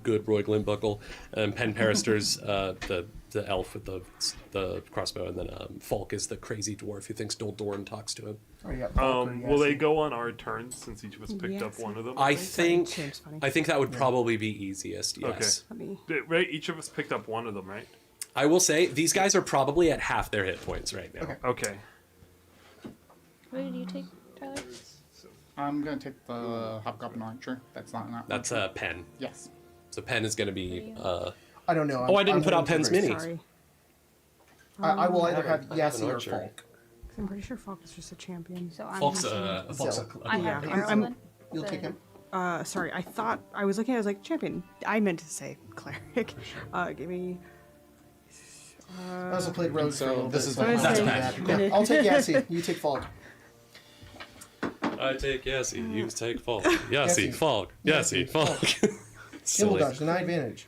good Roy Glintbuckle. And Pen Perister's the elf with the crossbow, and then Falk is the crazy dwarf who thinks Doldorn talks to him. Oh, you got Valkyrie, Will they yes. go on our turns since each of us picked up Yes. one of them? I think Seems funny. that would probably be easiest. Yes. Let me- Right, each of us picked up one of them, right? I will say these guys are probably at half their hit points right now. Okay. Okay. What did you take, Tyler? I'm going to take the Hobgoblin Archer. That's not That's Pen. Yes. So Pen is going to be. I don't know. I didn't put out willing to Pen's agree. minis. Sorry, I will either have I have an Yassi or archer. Falk. I'm pretty sure Falk is just a champion. So I'm Falk's taking- a I Yeah, have I'm- Errol. You'll take him. Sorry, I thought I was looking. I was like champion. I meant to say cleric. Give me. I also played Rogue for a so little this bit, is so what I'm That's doing bad. that. Yeah, I'll take Yassi. You take Falk. I take Yassi. You take Falk. Yassi, Yassi. Falk. Yassi, Yassi, Falk. Kimball Silly. dodge, deny advantage.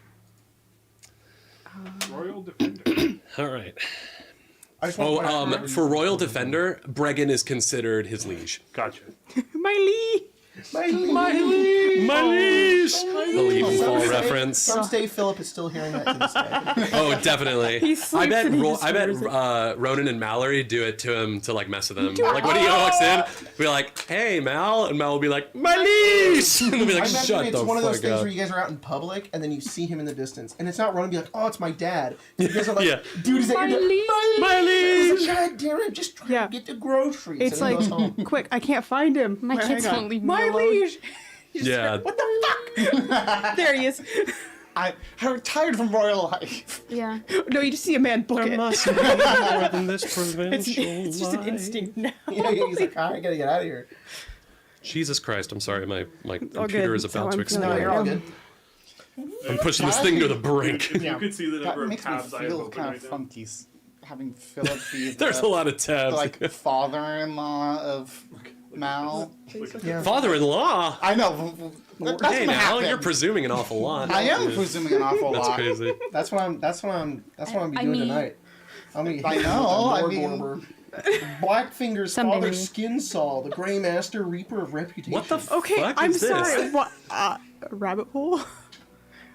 Royal Defender. All right. I just want to point out- For Royal Defender, Bregan is considered his liege. Gotcha. My Lee. My lead. My liege! The Leaving Fall Someday- reference. Someday Philip is still hearing that to this day. Oh, definitely. He I sleeps bet and he I bet just hears Ronan and Mallory do it to him to like mess with him. Like when he walks in, be like, "Hey, Mal," and Mal will be like, "My liege!" And he'll be I like, imagine "Shut it's the one of those fuck things up." where you guys are out in public and then you see him in the distance, and it's not Ronan be like, "Oh, it's my dad." You guys are like, Yeah. "Dude, is that your dad?" My liege! He's like, "God damn it, just trying Yeah. to get the groceries." It's and he like, goes home. quick, I can't find him. My Wait, kids hang on. won't leave me My alone. liege. Yeah. What the fuck? There he is. I retired from royal life. Yeah. No, you just see a man book There it. must be more than this It's provincial just an life. instinct now. Yeah, he's like, I gotta get out of here. Jesus Christ, I'm sorry, my All computer good. is That's how about to I'm feeling No, explode. you're all good. I'm pushing this thing to the brink. If you could see the That number of makes me tabs I have feel open kind right of now. funky. Having Philip be There's a the, lot of tabs. like father-in-law of Mal. Yeah. Father-in-law? I know. That's Hey gonna now, happen. you're presuming an awful lot. I am presuming an awful That's lot. crazy. That's what I'm be I doing mean- tonight. I'm gonna I hit you know, with I a mean- Norgorber. Blackfinger's Someday father, maybe. Skin Saw, the Grey Master, Reaper of Reputation. What the Okay, fuck I'm is this? sorry. What? Rabbit hole?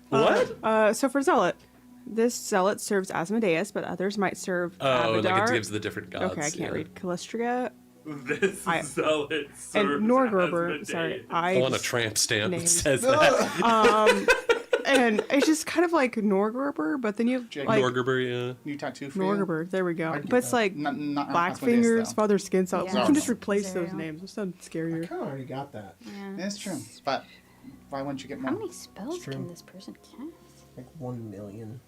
What? So for Zealot, this Zealot serves Asmodeus, but others might serve Oh, Abadar. like it gives the different gods. Okay, I can't yeah. read. Calistria This I- zealot and serves Norgorber. Asmodeus. Sorry, I want a just- tramp stamp that names. says that. And it's just kind of like Norgorber, but then you have Jake like Norgorber, yeah. New tattoo for you? Norgorber. There we go. get But it's that. like Not Blackfingers, though. Father Skin Salt. Yeah. You can just No. replace those Zero. names. It sounds I scarier. kind of already got that. Yeah. That's true. But why wouldn't you get How more? many spells It's true. can this person cast? Like 1 million.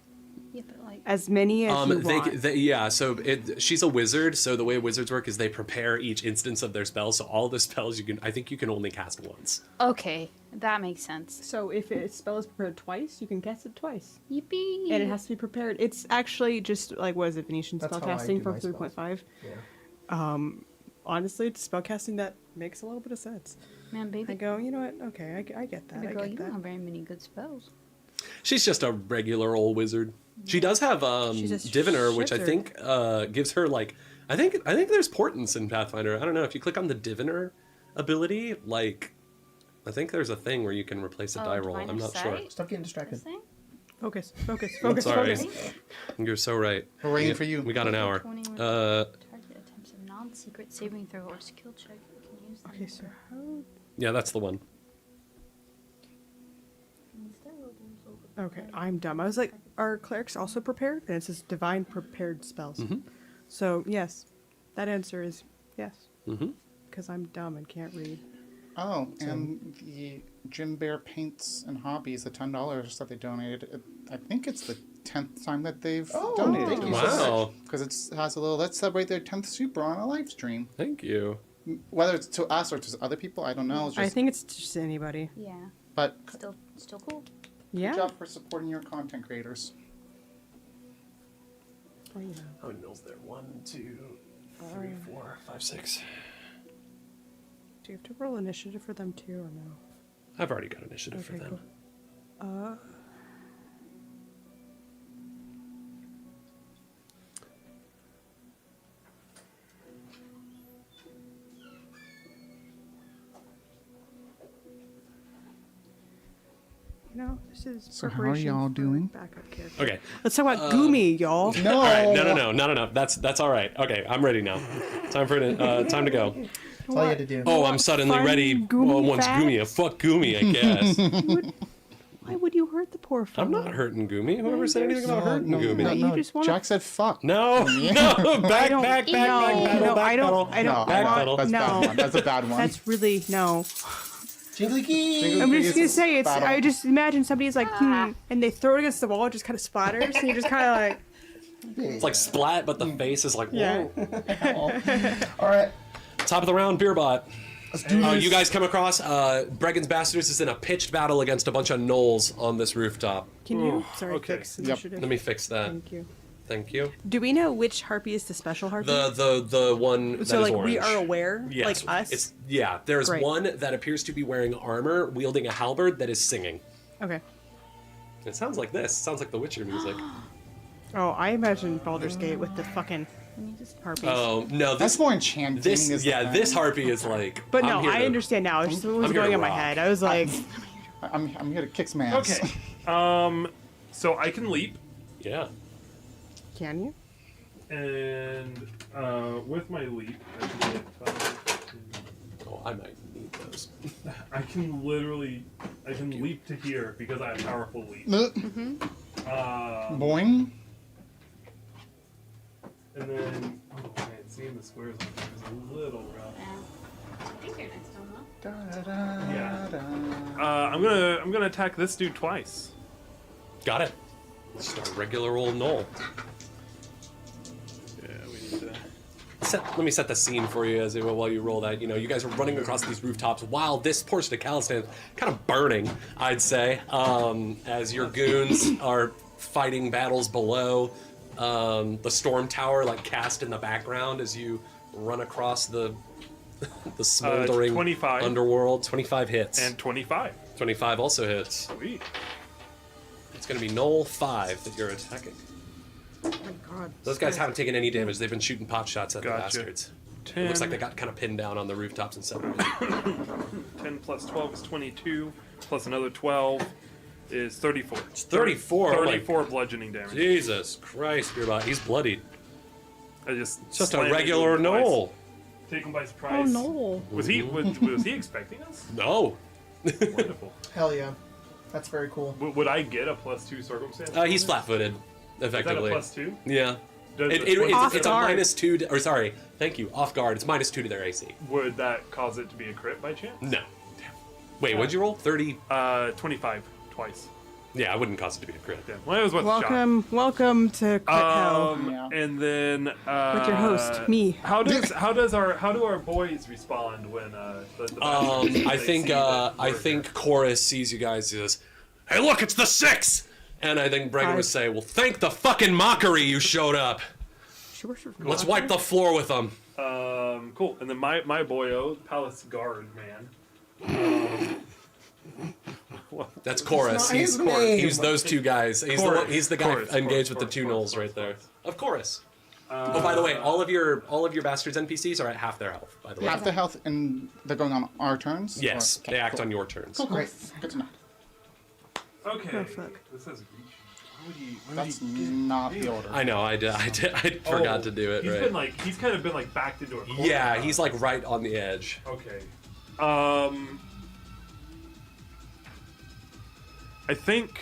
Yeah, but like. As many as you want. Yeah, so she's a wizard, so the way wizards work is they prepare each instance of their spells, so all the spells I think you can only cast once. Okay, that makes sense. So if a spell is prepared twice, you can cast it twice. Yippee! And it has to be prepared. It's actually just like, what is it, Venetian That's how I spellcasting do from my spells. 3.5. Yeah. Honestly, it's spellcasting that makes a little bit of sense. Man, baby. I go, you know what? Okay, I get that. Baby I girl, get you that. don't have very many good spells. She's just a regular old wizard. She does have She's a Diviner, which I shifter. think gives her like I think there's portents in Pathfinder. I don't know if you click on the Diviner ability, like I think there's a thing where you can replace a die roll. Diviner I'm not sure. Sight? Stop getting distracted. This thing? Focus, focus, I'm focus, sorry. focus. You're so right. We're waiting Yeah, for you. We got an hour. 21 Uh, target attempts a non-secret saving throw or skill check. You can use them Okay, so how... yeah, that's the one. instead of those Okay, I'm dumb. I was like, are clerics also prepared? And it says divine prepared spells. So, yes, that answer is yes. Mm-hmm. Because I'm dumb and can't read. Oh, and the Jim Bear paints and hobbies, the $10 that they donated. I think it's the 10th time that they've donated. thank you to so us. Wow. Because it has a little, let's celebrate their 10th super on a live stream. Thank you. Whether it's to us or to other people, I don't know. It's just, I think it's just anybody. Yeah, but still cool. Yeah. good job for supporting your content creators. Oh, yeah. How many mills there? 1, 2, 3, 4, 5, 6. Do you have to roll initiative for them too, or no? I've already got initiative for Okay, them. cool. You know, this is So how are preparation y'all for doing? backup character. Okay. Let's talk about Goomy, y'all. No! All right. No. That's all right. Okay, I'm ready now. Time for time to go. That's all you had to do. Oh, I'm suddenly Fun ready. Goomy Well, once facts? Goomy, fuck Goomy, I guess. Why would you hurt the poor fellow? I'm not hurting Goomy. Whoever said anything about hurting Goomy? You just wanna- Jack said fuck. No, no, back, don't- back, no, pedal, no, back I don't- pedal. I don't No, Back want- pedal. that's a No. bad one. That's a bad one. That's really no. Jingly key! I'm just gonna say it's. Battle. I just imagine somebody's like, and they throw it against the wall, it just kind of splatters, and you're just kind of like, It's like splat, but the face is like, whoa. yeah. All right. Top of the round, beer bot. Let's do this. You guys come across Bregan's Bastards is in a pitched battle against a bunch of gnolls on this rooftop. Can you? Sorry, okay. fix Yep. initiative. Let me fix that. Thank you. Thank you. Do we know which harpy is the special harpy? The one that so is like orange. we are aware, Yes. like us. It's there's Great. one that appears to be wearing armor, wielding a halberd that is singing. Okay. It sounds like this. It sounds like the Witcher music. Oh, I imagine Baldur's Gate with the fucking harpies. Oh no, That's this more enchanting. this is the yeah thing. this harpy is like. But I'm no, here I to- understand now. It's just what was I'm here going to on in my rock. head. I was like, I'm here to kick some ass. Okay. So I can leap, Yeah. can you? and with my leap, I can get 5, Oh, I might need those. I can leap to here because I have powerful leap. Boing. And then, oh man, seeing the squares on there is a little rough. Yeah. I'm gonna attack this dude twice. Got it. Just a regular old knoll. Yeah, we need to. Let me set the scene for you as while you roll that. You know, you guys are running across these rooftops while this portion of Calistan is kind of burning, I'd say, as your goons are fighting battles below. The Stormtower, like, cast in the background as you run across the smoldering 25. underworld. 25 hits. And 25. 25 also hits. Sweet. It's going to be Knoll 5 that you're attacking. Oh my god. Those guys haven't taken any damage. They've been shooting pot shots at the Gotcha. bastards. 10. It looks like they got kind of pinned down on the rooftops and separated. 10 plus 12 is 22. Plus another 12 is 34. It's 34. 34 bludgeoning damage. Jesus Christ, Beerbot. He's bloodied. I just It's just a slammed regular into him twice. Knoll. Take him by Oh surprise. no. Was he expecting us? No. Wonderful. Hell yeah. That's very cool. Would I get a +2 circumstance? He's flat-footed, Is that a effectively. +2? Yeah. Does the It's a guard. -2, or sorry, thank you, off guard. It's -2 to their AC. Would that cause it to be a crit by chance? No. Wait, what'd you roll? 30? 25 twice. Yeah, I wouldn't cause it to be a crit. Yeah. Well, it was worth a shot. Welcome to Crit Hell. Yeah. And then With your host, me. How do our boys respond when the I think Chorus sees you guys and says, "Hey, look, it's the 6!" And I think Bregan would say, "Well, thank the fucking mockery you showed up. Let's wipe the floor with them." Cool. And then my boyo, Palace Guard man. That's Chorus. It's not his name. He's those two guys. He's the guy Chorus, engaged Chorus, with the two Chorus, gnolls right there. Chorus. Of course. Oh, by the way, all of your bastards NPCs are at half their health. By the way. Half the health, and they're going on our turns? Yes, Or- okay, they act cool. on your turns. Cool, cool. Great. Good to know. Okay. Oh, fuck. This has reach. That's not the order. I know. I forgot to do it. Right. He's kind of been like backed into a corner. Yeah, he's like right on the edge. Okay. I think.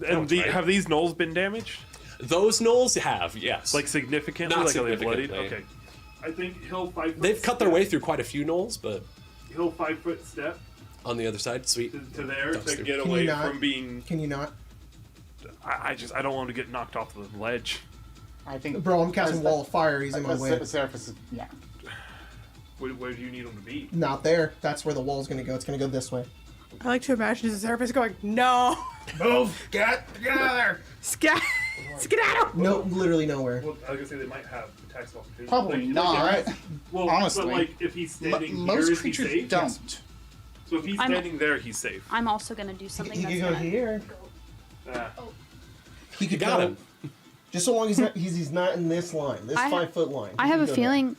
And right. have these gnolls been damaged? Those gnolls have, yes. Like significantly? Not Like are they bloodied? significantly. Okay. I think he'll 5 foot They've cut their way through quite a few gnolls, but He'll 5 foot step on the other side, sweet. to there to Dumpster. get Can away you not? from being. Can you not? I don't want him to get knocked off the ledge. I think. Bro, I'm casting Wall of Fire. He's in my way. Seraphis is, yeah. Where do you need him to be? Not there. That's where the wall's gonna go. It's gonna go this way. I like to imagine the therapist going, no! Move! Get out of there! Skedaddle! No, literally nowhere. Well, I was gonna say they might have attacks of opportunity. Probably not. Alright. Well, Honestly. but like if he's standing here, Most is he creatures safe? don't. So if he's I'm- standing there, he's safe. I'm also gonna do something He that's could go gonna here. Ah. He could got go. him. Just so long as he's not in this line, this I- 5 foot line. I He have can a go feeling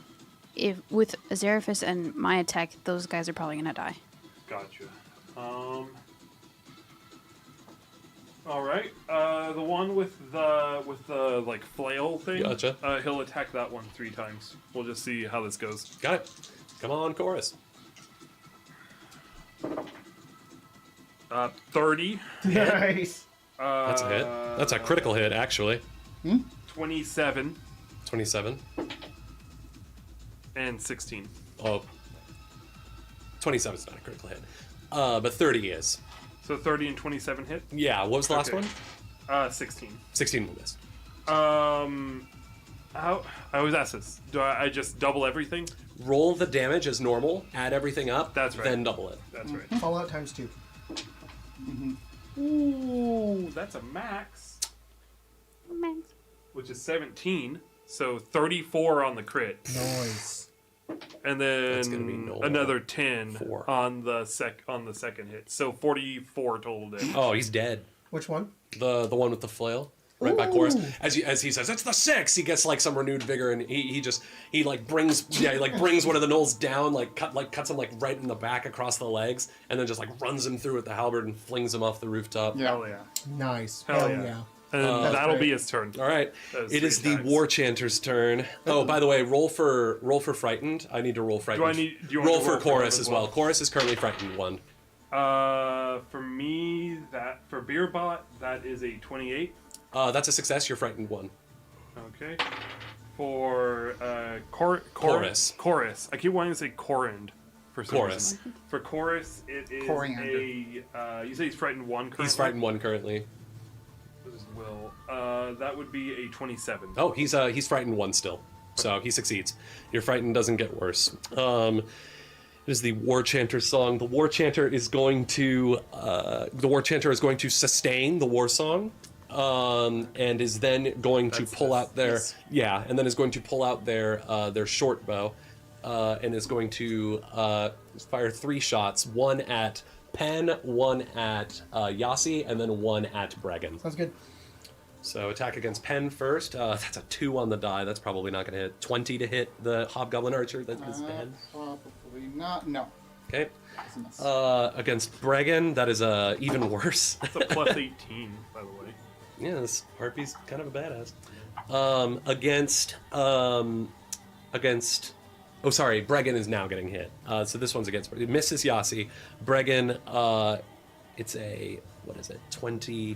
if with Azeroth and my attack, those guys are probably gonna die. Gotcha. All right. The one with the like flail thing. Gotcha. He'll attack that one 3 times. We'll just see how this goes. Got it. Come on, Chorus. 30. there. Nice. That's a hit. That's a critical hit, actually. 27 27. and 16. Oh. 27 is not a critical hit. But 30 is. So 30 and 27 hit. Yeah, what was the last Okay. one? 16. 16 will miss. How I always ask this. Do I just double everything? Roll the damage as normal, add everything up, That's right. then double it. That's right. Fallout times 2. Ooh, that's a max, which is 17. So 34 on the crit, Noise. and That's gonna then be no another 10 4. on the second hit. So 44 total damage. Oh, he's dead. Which one? The one with the flail. Right by Chorus. Ooh. As he says, it's the 6. He gets like some renewed vigor, and he brings one of the gnolls down, cuts him like right in the back across the legs, and then just like runs him through with the halberd and flings him off the rooftop. Yeah. Hell yeah! Nice. Hell Hell yeah. yeah. And then That's that'll great. be his turn. All right, That was it 3 is the attacks. war chanter's turn. Oh, by the way, roll for frightened. I need to roll frightened. Do you want roll to for roll Chorus him as well? Chorus is currently frightened 1. For me, for Beerbot, that is a 28. That's a success. You're frightened 1. Okay. For Chorus. Chorus. I keep wanting to say Corund. for some Chorus. reason. For Chorus, it is Coriander. you say he's frightened 1 currently? He's frightened 1 currently. What is Will? That would be a 27. Oh, he's frightened 1 still, so he succeeds. Your frightened doesn't get worse. It is the War Chanter song. The War Chanter is going to sustain the war song, and is then going to pull out their their short bow, and is going to fire 3 shots, 1 at Pen, 1 at Yassi, and then 1 at Bregan. Sounds good. So attack against Pen first. That's a 2 on the die. That's probably not going to hit. 20 to hit the Hobgoblin Archer. That is Pen. Probably not. No. Okay. Against Bregan, that is even worse. It's a plus 18, by the way. Yeah, this Harpy's kind of a badass. Oh, sorry, Bregan is now getting hit. So this one's against... It misses Yassi. Bregan, it's a... What is it? 20...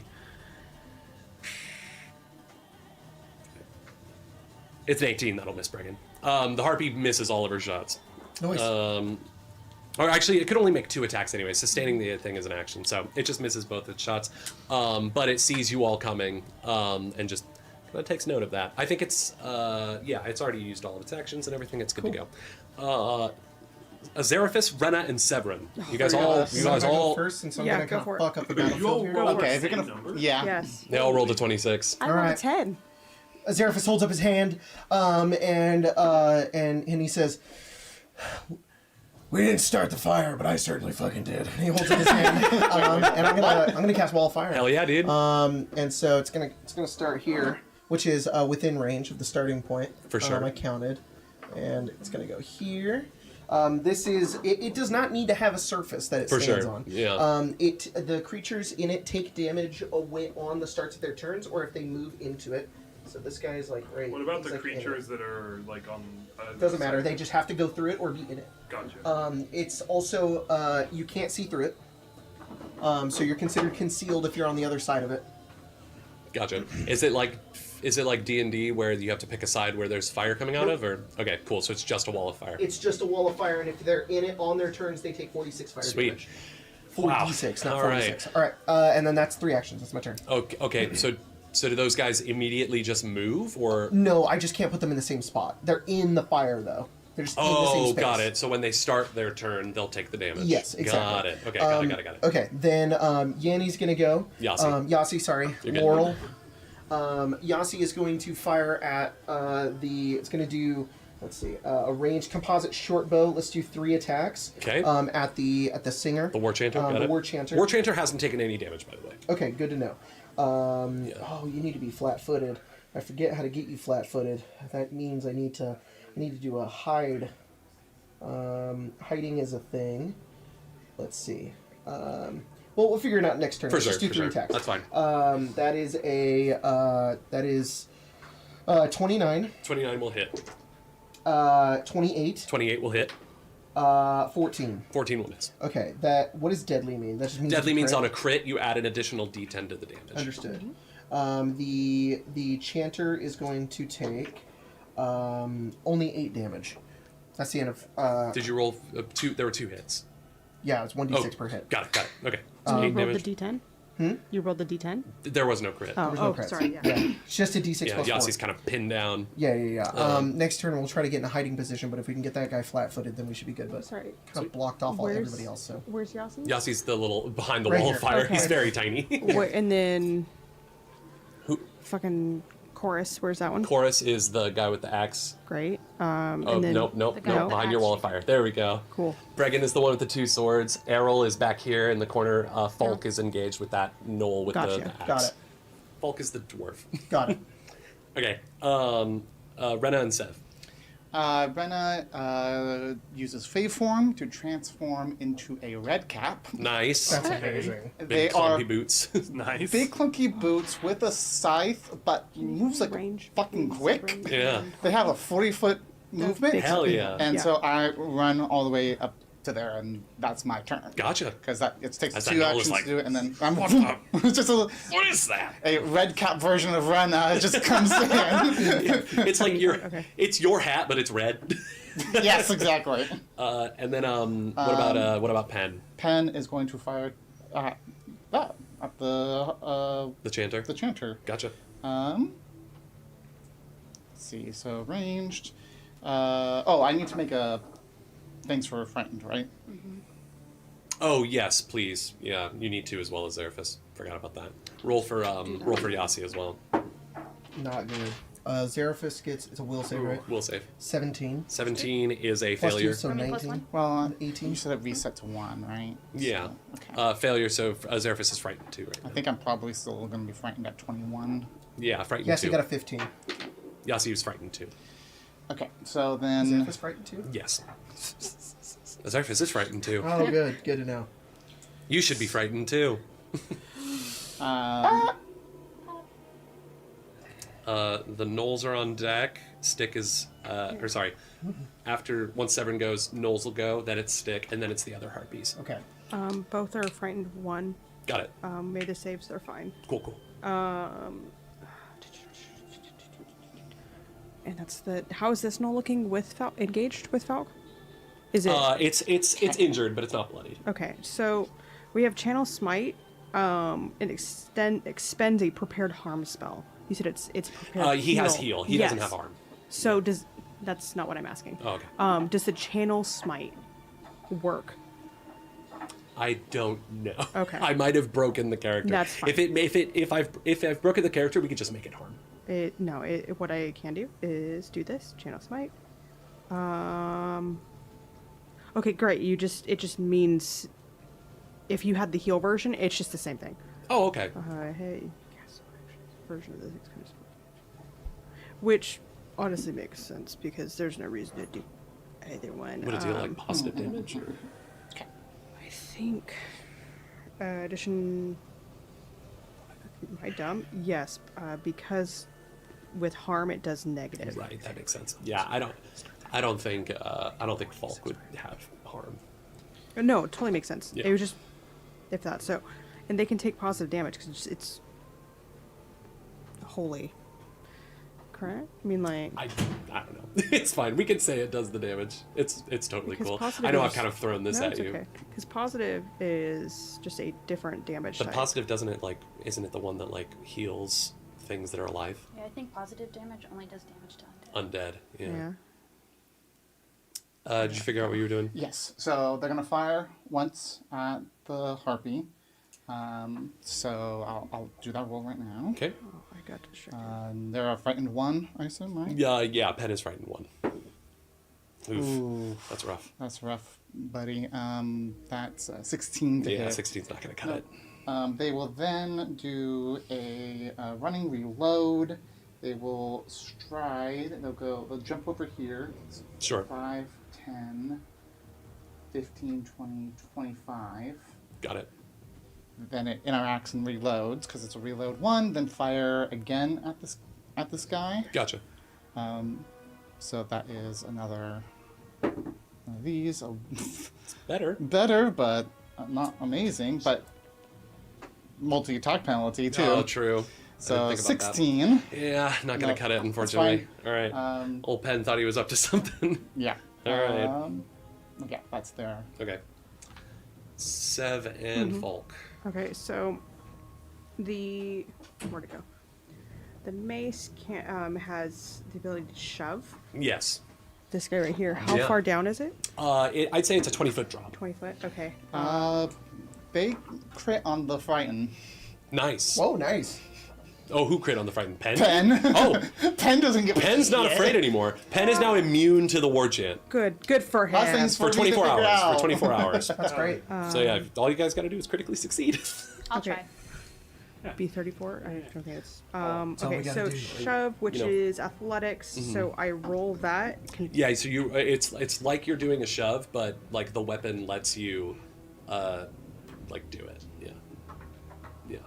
It's an 18. That'll miss Bregan. The Harpy misses all of her shots. Nice. Or actually, it could only make 2 attacks anyway. Sustaining the thing is an action, so it just misses both its shots. But it sees you all coming, and just kind of takes note of that. I think it's it's already used all of its actions and everything. It's good to go. Azeraphis, Rena, and Severin. You guys all. First, since I'm Yeah, gonna go kind for of it. fuck up the battlefield here. Okay, if you're gonna. Number? Yeah. Yes. They all rolled a 26. I rolled Alright. a 10. Azeraphis holds up his hand, and he says, "We didn't start the fire, but I certainly fucking did." And he holds up his hand, and I'm gonna cast Wall of Fire. Hell yeah, dude. And so it's gonna start here, which is within range of the starting point. For sure. I counted, and it's gonna go here. This is it does not need to have a surface that it For stands sure, on. yeah. The creatures in it take damage away on the starts of their turns, or if they move into it. So this guy is like right. What about he's the like creatures that are like on? Doesn't matter. They just have to go through it or be in it. Gotcha. It's also you can't see through it. So you're considered concealed if you're on the other side of it. Gotcha. Is it like D&D where you have to pick a side where there's fire coming out of, or okay, cool. So it's just a wall of fire. It's just a wall of fire, and if they're in it on their turns, they take 46 fire Sweet. damage. Wow. 46, not All 46. right. All right, and then that's 3 actions. That's my turn. Okay. So do those guys immediately just move, or? No, I just can't put them in the same spot. They're in the fire, though. They're just in the same space. Got it. So when they start their turn, they'll take the damage. Yes, exactly. Got it. Okay, got it. Okay, then Yanni's going to go. Yassi. Yassi, sorry. You're good. Laurel. Yassi is going to fire at it's going to do, let's see, a ranged composite short bow. Let's do 3 attacks. Okay. At the singer. The War Chanter. Got the it. War Chanter. War Chanter hasn't taken any damage, by the way. Okay, good to know. Oh, you need to be flat-footed. I forget how to get you flat-footed. That means I need to do a hide. Hiding is a thing. Let's see. Well, we'll figure it out next turn. For Let's sure. just do 3 attacks. That's fine. That is 29. 29 will hit. 28. 28 will hit. 14. 14 will miss. Okay. What does deadly mean? That just means Deadly it's means crit? on a crit, you add an additional D10 to the damage. Understood. The chanter is going to take only 8 damage. That's the end of. Did you roll 2? There were 2 hits. Yeah, it's 1d6 per hit. Got it. Okay. So you 8 rolled damage. the d10? You rolled the d10? There was no crit. Oh, There's no crits. sorry, yeah. It's just a d6 Yeah, plus 4. Yassi's kind of pinned down. Yeah. Next turn we'll try to get in a hiding position, but if we can get that guy flat-footed, then we should be good. But Sorry. kind of blocked off everybody else. So Where's Yassi? Yassi's the little behind the Right wall here. of fire. Okay. He's very tiny. Wait, and then Who? fucking chorus. Where's that one? Chorus is the guy with the axe. Great. Oh, And then nope. The guy with the Behind your axe. wall of fire. There we go. Cool. Bregan is the one with the 2 swords. Errol is back here in the corner. Falk is engaged with that knoll with Gotcha. the axe. got it. Falk is the dwarf. Got it. Okay. Rena and Sev. Brenna uses Fey form to transform into a red cap. Nice. That's amazing. Big They clunky are boots. Nice. big clunky boots with a scythe, but moves like Range. fucking quick. Yeah. They have a 40-foot movement. big. Hell yeah. And Yeah. so I run all the way up to there, and that's my turn. Gotcha. Because it takes As 2 that knoll actions is like, to do it, and then I'm up? it's just What is that? a red cap version of Rena just comes in. It's like Okay. it's your hat, but it's red. Yes, exactly. And then what about Pen? Pen is going to fire at the Chanter. the chanter. Gotcha. Let's see. So ranged. I need to make a things for frightened, right? Oh yes, please. Yeah, you need to as well as Zerafis. Forgot about that. Roll for Yasi as well. Not good. Zerafis it's a will save, right? Will save. 17. 17 is a Plus failure. 2, so How many plus 19. Well, 18. you said it reset to 1, right? Yeah. So, okay. Failure. So Zerafis is frightened too, right? I think I'm probably still going to be frightened at 21. Yeah, frightened Yes, too. you got a 15. Yasi was frightened too. Okay, so then... Zerafis frightened too? Yes. Zerafis is frightened too. Oh, good. Good to know. You should be frightened too. The gnolls are on deck. Stick is, once Severn goes, gnolls will go, then it's Stick, and then it's the other harpies. Okay. Both are frightened 1. Got it. Made the saves, they're fine. Cool. And that's the. How is this gnoll looking with engaged with Falk? Is it? It's injured, but it's not bloodied. Okay, so we have Channel Smite. It expends a prepared harm spell. You said it's prepared. He has heal. He doesn't have harm. So that's not what I'm asking. Oh, okay. Does the Channel Smite work? I don't know. Okay. I might have broken the character. That's fine. If I've broken the character, we could just make it harm. What I can do is do this Channel Smite. Okay, great. It just means if you had the heal version, it's just the same thing. Oh, okay. Hey, version of this kind of spell. Which honestly makes sense because there's no reason to do either one. Would it deal like positive damage? Or? I think addition. Am I dumb? Yes, because with harm it does negative. Right, that makes sense. Yeah, I don't think Falk would have harm. No, it totally makes sense. Yeah. It was just if that so, and they can take positive damage because it's holy. Correct? I mean, like I don't know. It's fine. We can say it does the damage. It's totally because cool. positive I know is- I've kind of thrown this no, at it's you. okay. Because positive is just a different damage But type. positive isn't it the one that heals things that are alive? Yeah, I think positive damage only does damage to undead. Undead. Yeah. Yeah. Did you figure out what you were doing? Yes, so they're going to fire once at the harpy. So I'll do that roll right now. Okay. Oh, I got distracted. They're a frightened 1, I assume, right? Yeah. Pen is frightened 1. Oof. Ooh, That's rough. that's rough, buddy. That's 16 to Yeah, hit. 16's not gonna cut it. They will then do a running reload. They will stride. They'll jump over here. It's Sure. 5, 10, 15, 20, 25. Got it. Then it interacts and reloads because it's a reload 1. Then fire again at this guy. Gotcha. So that is another one of these. Better. Better, but not amazing. But multi-attack penalty too. Oh, true. I So didn't think about 16. that. Yeah, not gonna No, cut it, that's unfortunately. fine. All right. Old Pen thought he was up to something. Yeah. All right. Yeah, that's there. Okay. Sev and Falk. Okay, so where'd it go? The mace has the ability to shove. Yes. This guy right here. How Yeah. far down is it? I'd say it's a 20-foot drop. 20 foot. Okay. They crit on the frighten. Nice. Whoa, nice. Oh, who crit on the frightened? Pen? Pen. Oh, Pen doesn't get. Pen's not afraid anymore. Pen is now immune to the war chant Good for him. Last thing's for me to 24 figure hours. out. For 24 hours. That's great. So yeah, all you guys got to do is critically succeed. I'll Okay. try. B34. I don't think it's. That's all we Okay, gotta so do. shove, which You know. is athletics. So I roll that. Yeah, so it's like you're doing a shove, but the weapon lets you do it. Yeah. Yeah.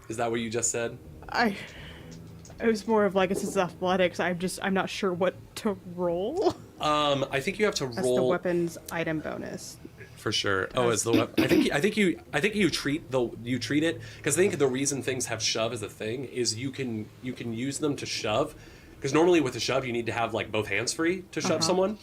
Is that what you just said? It was more of this is athletics. I'm not sure what to roll. I think you have to That's the roll weapon's item bonus. for sure. Oh, it's the weapon. I think you treat it because I think the reason things have shove as a thing is you can use them to shove because normally with a shove you need to have like both hands free to shove someone.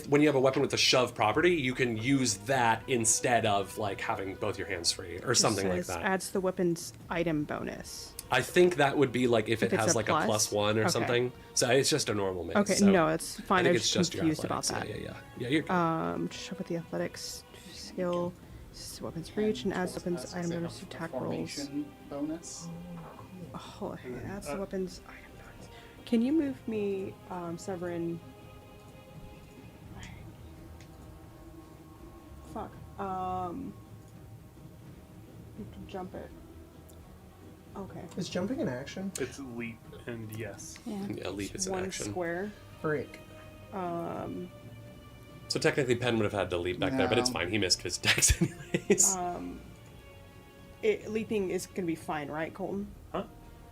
When you have a weapon with a shove property, you can use that instead of like having both your hands free or something like that. Adds the weapon's item bonus. I think that would be like if it it's has a like plus? a +1 or something. So it's just a normal mace. Okay, so no, it's fine. I think I it's was just your confused about athletics. that. Yeah, you're good. Shove with the athletics skill, weapons reach, and adds weapons item bonus to attack rolls. Formation bonus. Oh, hey, adds the weapons item bonus. Can you move me, Severin? Fuck. You can jump it. Okay. Is jumping an action? It's leap and yes. Yeah, leap is an One action. square. Frick. So technically Penn would have had to leap back there, but it's No. fine. He missed his dex anyways. Leaping is going to be fine, right, Colton? Huh?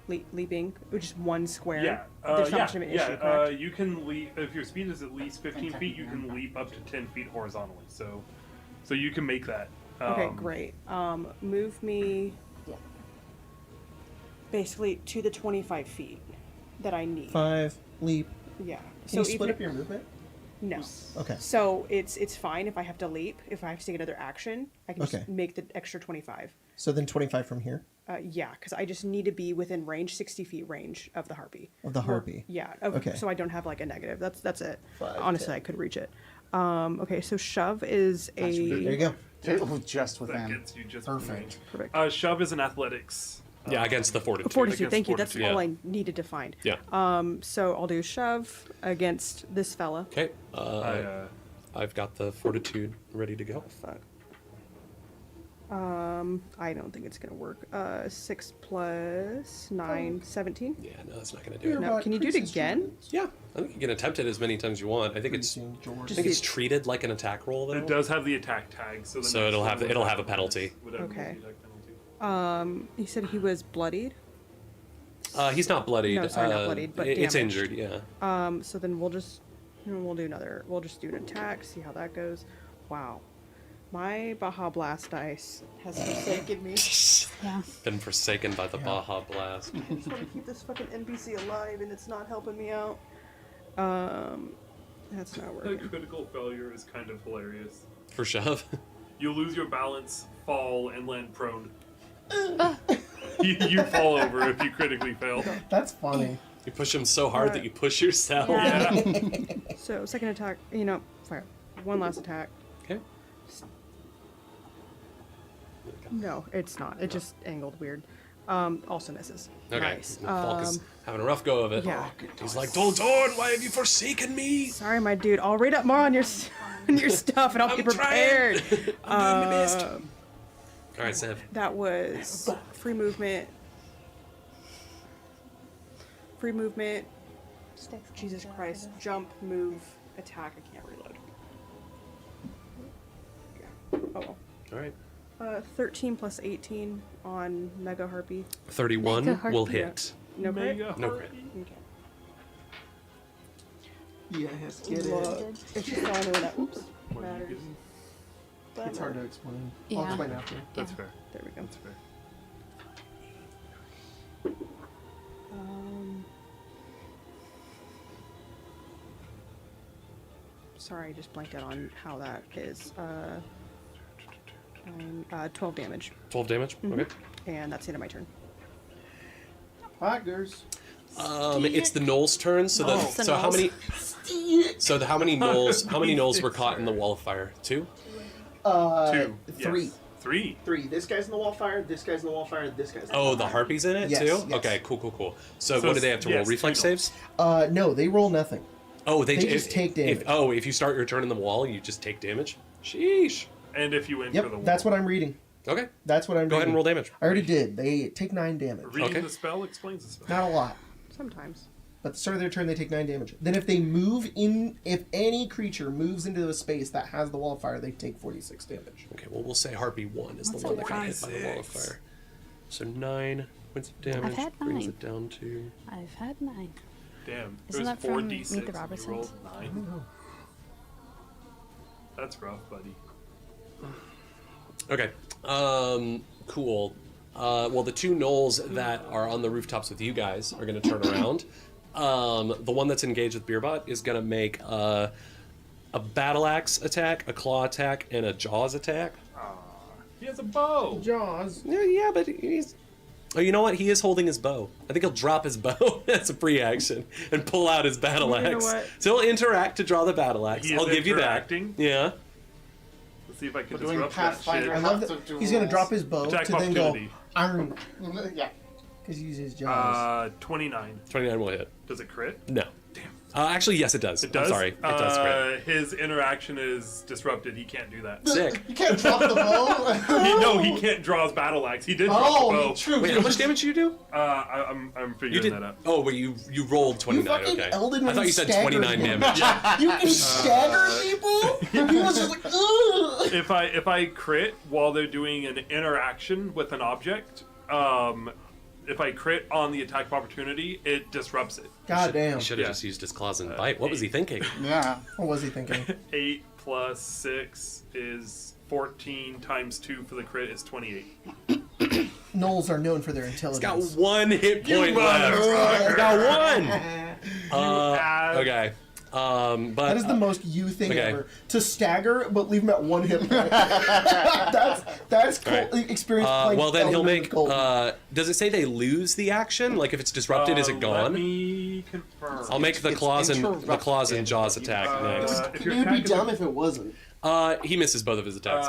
Leaping, which is one square. Yeah. There's not much of an issue, correct? You can leap if your speed is at least 15 feet. You can leap up to 10 feet horizontally. So you can make that. Okay, great. Move me basically to the 25 feet that I need. 5, leap. Yeah. Can you split up your movement? No. Okay. So it's fine if I have to leap. If I have to take another action, I can Okay. just make the extra 25. So then 25 from here? Yeah, because I just need to be within range, 60 feet range of the harpy. Of the harpy? Yeah. Okay. So I don't have like a negative. That's it. 5, Honestly, 10. I could reach it. Okay, so shove is There you go. Just That within. gets you just Perfect. perfect. Shove is an athletics. Yeah, against the fortitude. Fortitude. against Thank you. That's fortitude. all I needed to find. Yeah. So I'll do shove against this fella. Okay. I, I've got the fortitude ready to go. Fuck. I don't think it's gonna work. 6 plus 9, 17. Yeah, no, that's not going to do it. No, can you do it again? Yeah, I think you can attempt it as many times as you want. I think it's treated like an attack roll though. it does have the attack tag, so So it'll have a penalty. Okay. He said he was bloodied. He's not bloodied. No, sorry, not bloodied, but it's damaged. injured. Yeah. So then we'll just do another. We'll just do an attack. See how that goes. Wow, my Baja Blast dice has forsaken me. Yeah. Been forsaken by the Baja Blast. I just want to keep this fucking NPC alive, and it's not helping me out. That's not The working. critical failure is kind of hilarious. For shove. You lose your balance, fall, and land prone. you fall over if you critically fail. That's funny. You push him so hard that you push yourself. Yeah. So second attack. Fire. One last attack. Okay. No, it's not. It just angled weird. Also misses. Okay. Nice. Falk is having a rough go of it. Yeah. He's like, Doldorn, why have you forsaken me? Sorry, my dude. I'll read up more on your on your stuff, and I'll be I'm trying. prepared. I'm doing my best. All right, Sam. That was free movement. Free movement. Jesus Christ. Jump, move, attack. I can't reload. Yeah. Oh. All right. 13 plus 18 on Mega Harpy. 31 Mega Harpy. will hit. No crit? Mega No Harpy. crit. Okay. Yes, get It's just not really that. Oops. What are you Matters. getting? It's hard to explain. Yeah. I'll explain after. That's fair. There we go. That's fair. Sorry, I just blanked out on how that is. 12 damage. 12 damage? Okay. And that's the end of my turn. Poggers. It's the Knoll's turn. So the so how Knolls. many? So how many Knolls? How many Knolls were caught in the wall of fire? 2. 2. 3. Yes. 3. 3. This guy's in the wall fire. This guy's in the wall fire. This guy's. In Oh, the the fire. harpies in it Yes, too. yes. Okay, cool. So So what do they have to roll? yes, Reflex 2 saves? No, they roll nothing. Oh, They just take damage. If you start your turn in the wall, you just take damage. Sheesh. And if you enter Yep, the wall. that's what I'm reading. Okay. That's what I'm Go ahead reading. and roll damage. I already did. They take 9 damage. Reading Okay. the spell explains the spell. Not a lot. Sometimes. But at the start of their turn, they take 9 damage. Then if they move in, if any creature moves into a space that has the wall of fire, they take 46 damage. Okay, well, we'll say Harpy 1 is What's the one a that got hit by the wall of 6? fire. So 9 points of damage had brings 9. it down to... I've had 9. Damn. Isn't it that was from 4d6 Meet the and you Robertsons? rolled 9. That's rough, buddy. Okay, cool. Well, the 2 Knolls that are on the rooftops with you guys are going to turn around the one that's engaged with Beerbot is going to make a battle axe attack, a claw attack, and a jaws attack. He has a bow. Jaws. Yeah, but he's... Oh, you know what? He is holding his bow. I think he'll drop his bow as a free action and pull out his battle axe. You know what? So he'll interact to draw the battle axe. He is I'll give you that. interacting? Yeah. Let's see if I can We're doing disrupt that Pathfinder. shit. I love that he's gonna drop his bow Attack to then go opportunity. iron Yeah. because he uses jaws. 29. 29 will hit. Does it crit? No. Damn. Actually, yes, it does. It does? I'm sorry. It does crit. His interaction is disrupted. He can't do that. Sick. You can't drop the bow. No, he can't draw his battle axe. He did drop the bow. True. Wait, how much damage did you do? I'm figuring You did. that out. Oh, wait, you rolled 29. fucking Okay. Elden I Ring thought you said staggered 29 him. damage. You can stagger people. He was just like, ugh. If I crit while they're doing an interaction with an object, if I crit on the attack of opportunity, it disrupts it. God damn. He should have Yeah. just used his claws and bite. What was he thinking? Yeah. What was he thinking? 8 plus 6 is 14 times 2 for the crit is 28. Gnolls are known for their He's got intelligence. one hit point left. He's got one. Okay. But That is the most you thing okay. ever. To stagger, but leave him at one hit point. that's cool. Right. Experience playing well, then Elden he'll Ring make. with Gold. Does it say they lose the action? Like if it's disrupted, is it Let gone? me confirm. I'll make the It's claws and interrupted. jaws attack next. If your It would be attack is dumb if it wasn't. He misses both of his attacks.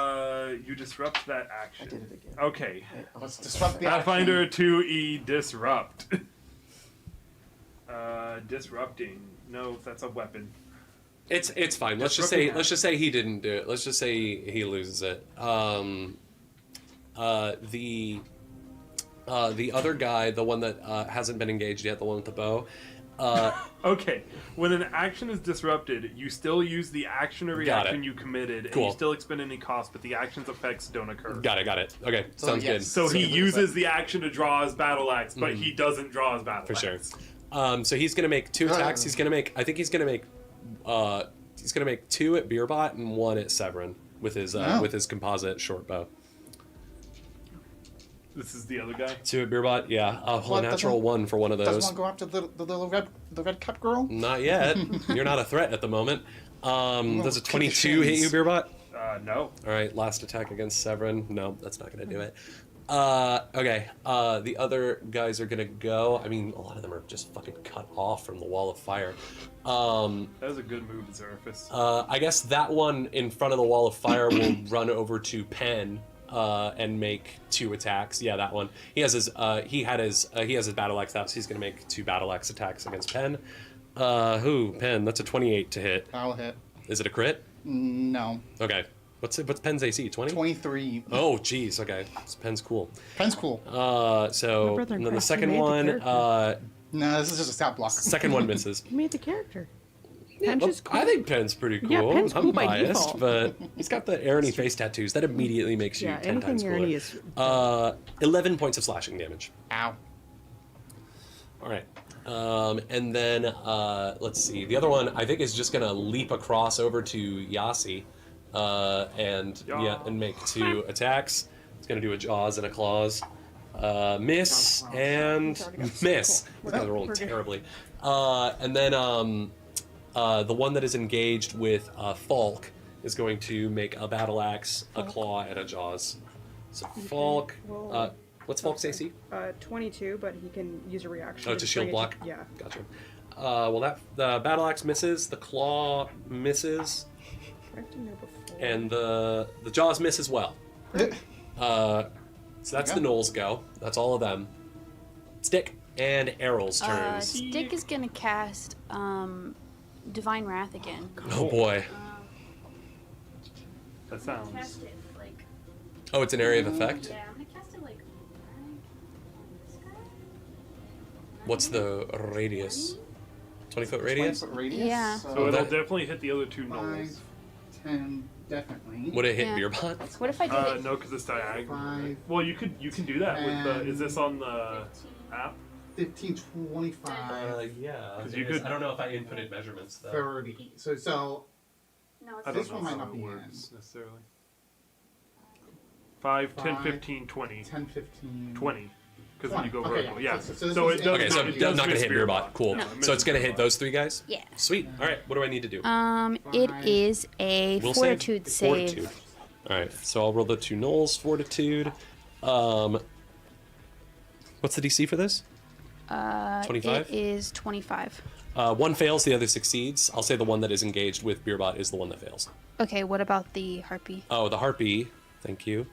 you disrupt that action. Did it again. Okay. Let's disrupt the Pathfinder 2E disrupt. Disrupting. No, that's a weapon. It's fine. Let's just say he didn't do it. Let's just say he loses it. The other guy, the one that hasn't been engaged yet, the one with the bow. Okay, when an action is disrupted, you still use the action or Got reaction it. you committed, and Cool. you still expend any cost, but the action's effects don't occur. Got it. Okay, sounds yes. good. So he So- uses the action to draw his battle axe, but he doesn't draw his battle For sure. axe. So he's gonna make 2 attacks. He's gonna make. I think he's gonna make 2 at Beerbot and 1 at Severin with his composite short bow. This is the other guy. 2 at Beerbot, yeah. A What, natural doesn't- 1 for one of Doesn't those. want to go after the little red cap girl? Not yet. You're not a threat at the moment. Does a 22 hit you, conditions. Beerbot? No. All right, last attack against Severin. No, that's not going to do it. Okay, the other guys are going to go. I mean, a lot of them are just fucking cut off from the wall of fire. That was a good move, Zerafis. I guess that one in front of the wall of fire will run over to Penn and make 2 attacks. Yeah, that one. He has his battle axe out, so he's going to make 2 battle axe attacks against Penn. Penn? That's a 28 to hit. I'll hit. Is it a crit? No. Okay. What's Penn's AC? 20? 23. Oh, jeez. Okay. So Penn's cool. Penn's cool. So brother and then the Crafty second made the one, character. No, this is just a stat block. second one misses. You made the character. Yeah, Penn's just I think Penn's pretty cool. Yeah, Penn's I'm cool by biased, default. but he's got the Arany face tattoos. That immediately makes you Yeah, 10 times anything cooler. Arany is. 11 points of slashing damage. Ow. All right. And then, let's see. The other one, I think, is just going to leap across over to Yasi and make 2 attacks. It's going to do a jaws and a claws. Miss and miss. These guys are rolling terribly. And then the one that is engaged with Falk is going to make a battle axe, a claw, and a jaws. So Falk, Well, what's Falk's AC? 22, but he can use a reaction. Oh, to shield bring it block? Yeah. Gotcha. The battle axe misses, the claw misses, Correct him there before. and the jaws miss as well. So that's the Knolls go. That's all of them. Stick and Errol's turns. Stick is gonna cast Divine Wrath again. Oh boy. That sounds. Cast it, like, Oh, it's an area of effect? yeah, I'm gonna cast it, like, this guy? What's the radius? 20-foot radius? 20-foot radius? Yeah. So it'll that- definitely hit the other 2 5, gnolls. 10, definitely. Would it hit Yeah. Beerbot? What if I did it? No, because it's diagonal. 5, Well, you can do that with the. Is this on the app? 15, 25, Yeah. 'Cause you could- I don't know if I inputted measurements though. 30. So No, it's I This don't one know might how not it be works necessarily. 5, 10, 5, 15, 20. 10, 15, 20. Because then you go Okay, vertical. yeah. Yeah. So So, this it was- does. Okay, so it not does gonna miss hit Beerbot. Beerbot. Cool. Yeah, So it's gonna hit those three guys. Yeah. Sweet. All right. What do I need to do? It is a Will fortitude save. Fortitude. All right. So I'll roll the 2 nulls. Fortitude. What's the DC for this? 25. It is 25. One fails, the other succeeds. I'll say the one that is engaged with Beerbot is the one that fails. Okay, what about the harpy? Oh, the harpy. Thank you.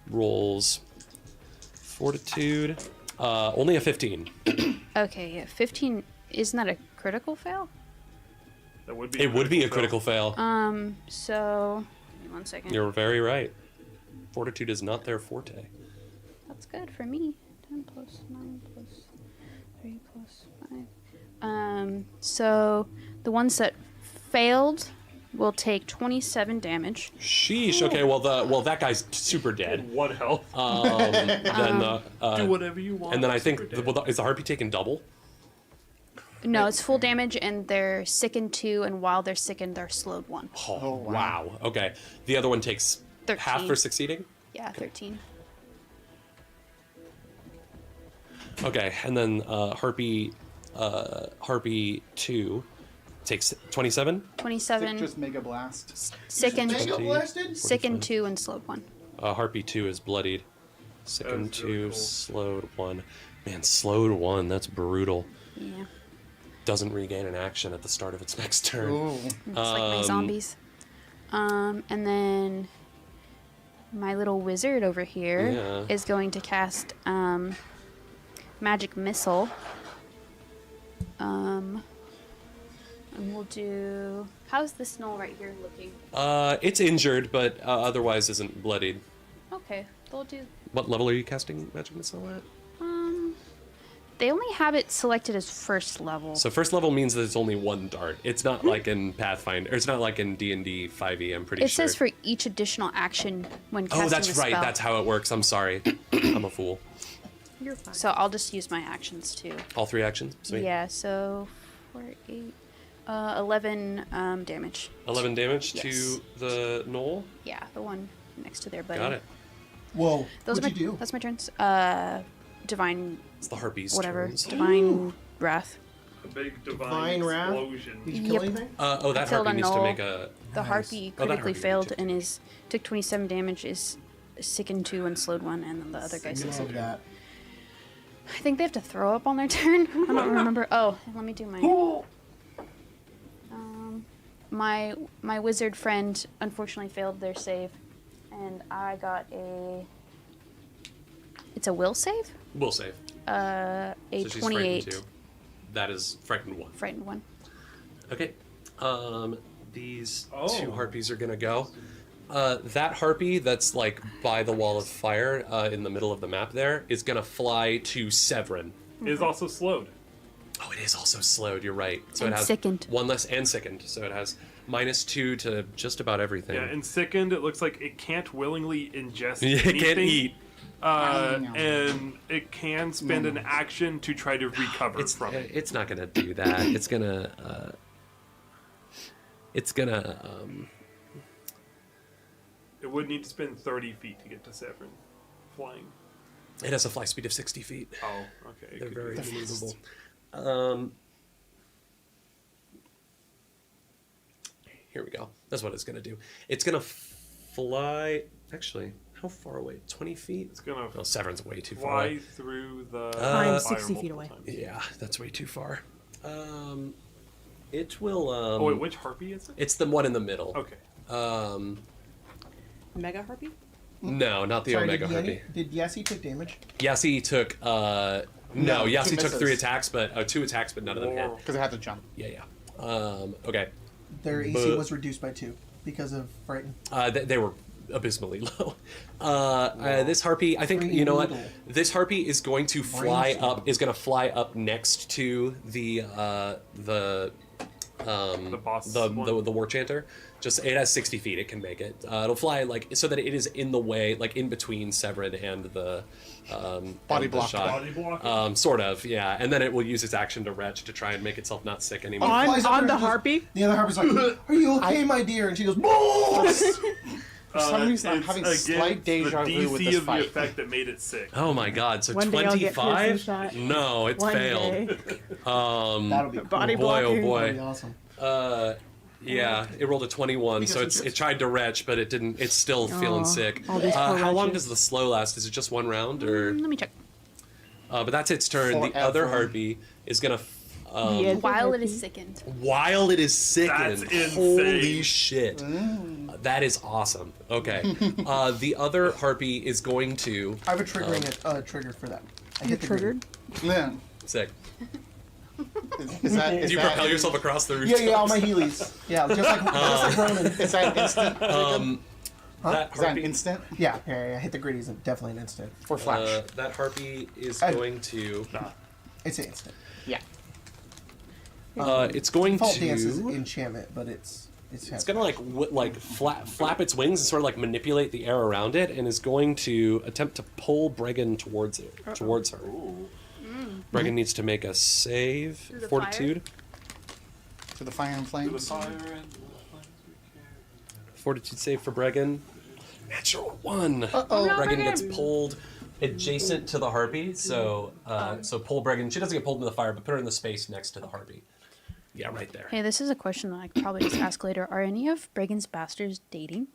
Rolls Fortitude. Only a 15. Okay, yeah, 15. Isn't that a critical fail? That would be. It would be a critical fail. So, give me 1 second. You're very right. Fortitude is not their forte. That's good for me. 10 plus 9 plus 3 plus 5. So the ones that failed will take 27 damage. Sheesh. Okay. Well, that guy's super dead. One health. Then Do whatever you want. and then I think Super is the harpy taking double? No, it's full damage, and they're sickened 2, and while they're sickened, they're slowed 1. Oh, wow. Okay. The other one takes 13. half for succeeding. Yeah, 13. Okay, and then Harpy 2 takes 27. 27, Just Mega Blast. sickened, Mega blasted? sickened 2, and slowed 1. Harpy 2 is bloodied. Second That's 2, really cool. slowed 1. Man, slowed 1, that's brutal. Yeah, Doesn't regain an action at the start of its next turn. Ooh. it's like my zombies. And then my little wizard over here is Yeah. going to cast magic missile. And we'll do. How's this snow right here looking? It's injured, but otherwise isn't bloodied. Okay, they'll do. What level are you casting Magic Missile at? They only have it selected as first level. So first level means that it's only one dart. It's not like in Pathfinder, or it's not like in D&D 5e, I'm pretty it sure. says for each additional action when casting Oh, that's a right. spell. That's how it works. I'm sorry. I'm a fool. You're fine. So I'll just use my actions too. All 3 actions? Sweet. Yeah, so 4, 8, 11 damage. 11 damage Yes. to the knoll. Yeah, the one next to their buddy. Got it. Whoa. Those What'd are you my, do? That's my turns. Divine, It's the Harpies. whatever. turns. Divine wrath. A big divine Divine wrath? explosion. Did you kill Yep. anything? Oh, that Failed Harpy on needs to knoll. make a... The Nice. harpy Oh, that critically harpy failed took and is took 27 damage, is sickened 2 and slowed 1, and then the other guy Love succeeded. that. I think they have to throw up on their turn. I don't remember. Oh, let me do my. My wizard friend unfortunately failed their save, and I got a. It's a will save. Will save. A So she's 28. frightened 2. That is frightened 1. Frightened 1. Okay. These Oh. 2 harpies are gonna go. That harpy that's like by the wall of fire in the middle of the map there is gonna fly to Severin. Is also slowed. Oh, it is also slowed. You're right. So And it has sickened. one less and sickened. So it has -2 to just about everything. Yeah, and sickened, it looks like it can't willingly ingest Yeah, it anything. can't eat. And it can spend an action to try to recover from it. It's not gonna do that. It's gonna. It would need to spend 30 feet to get to Severin, flying. It has a fly speed of 60 feet. Oh, okay. They're Could very be- maneuverable. Here we go. That's what it's gonna do. It's gonna fly. Actually, how far away? 20 feet? It's gonna Oh, Severin's way too far fly away. through the I'm fire 60 feet multiple away. times. Yeah, that's way too far. It will. Oh wait, which harpy is it? It's the one in the middle. Okay. Mega harpy? No, not the Sorry, Omega did Harpy. Did Yassi take damage? Yassi took. No, No, Yassi two took misses. 3 attacks, but 2 attacks, but none of them hit. Whoa. Because I had to jump. Yeah. Okay. Their AC But- was reduced by 2 because of frightened. They were abysmally low. This harpy, I think, you know what? Brutal. This harpy is going to fly Brainstorm. up. Is going to fly up next to the boss the one? war chanter. Just it has 60 feet. It can make it. It'll fly like so that it is in the way, like in between Severin and the Body and the block. shot. Body block. Sort of, yeah. And then it will use its action to retch to try and make itself not sick anymore. flies up On there the and just- harpy? The other harpy's like, "Are you okay, my dear?" And she goes, "Balls!" For some reason, I'm it's having against slight deja the vu with DC this of the fight. effect that made it sick. Oh my god, so One day I'll get 25? piercing shot. No, it's One failed. day. That'll be cool. Body Boy, oh blocking. boy. That'll be awesome. Yeah, it rolled a 21, so Because it tried to retch, but it didn't. It's still feeling Aw, sick. all these poor how long retches. does the slow last? Is it just one round, or? Let me check. But that's its turn. The other Forever. harpy is gonna. Yeah, While it harpy. is sickened. While it is sickened, That's insane. holy shit, that is awesome. Okay, the other harpy is going to I have a triggering trigger for that. I You hit the triggered? Yeah. sick. Is that? Do you propel yourself across the roof? Yeah, all my Heelys. Yeah, just like Ronan. Is that instant? That Is that harpy, instant Yeah, hit the gritties and definitely an instant. or flash? that harpy is Oh. going to. It's an instant. Yeah. It's going Default dance is to. enchantment, but it's It's gonna like flap its wings and sort of like manipulate the air around it, and is going to attempt to pull Bregan towards her. Bregan needs to make a save. Through the Fortitude. To the fire and flames. Fortitude save for Bregan. Natural 1. Uh-oh. Bregan gets pulled adjacent to the harpy, so pull Bregan. She doesn't get pulled into the fire, but put her in the space next to the harpy. Yeah, right there. Hey, this is a question that I could probably just ask later. Are any of Bregan's bastards dating?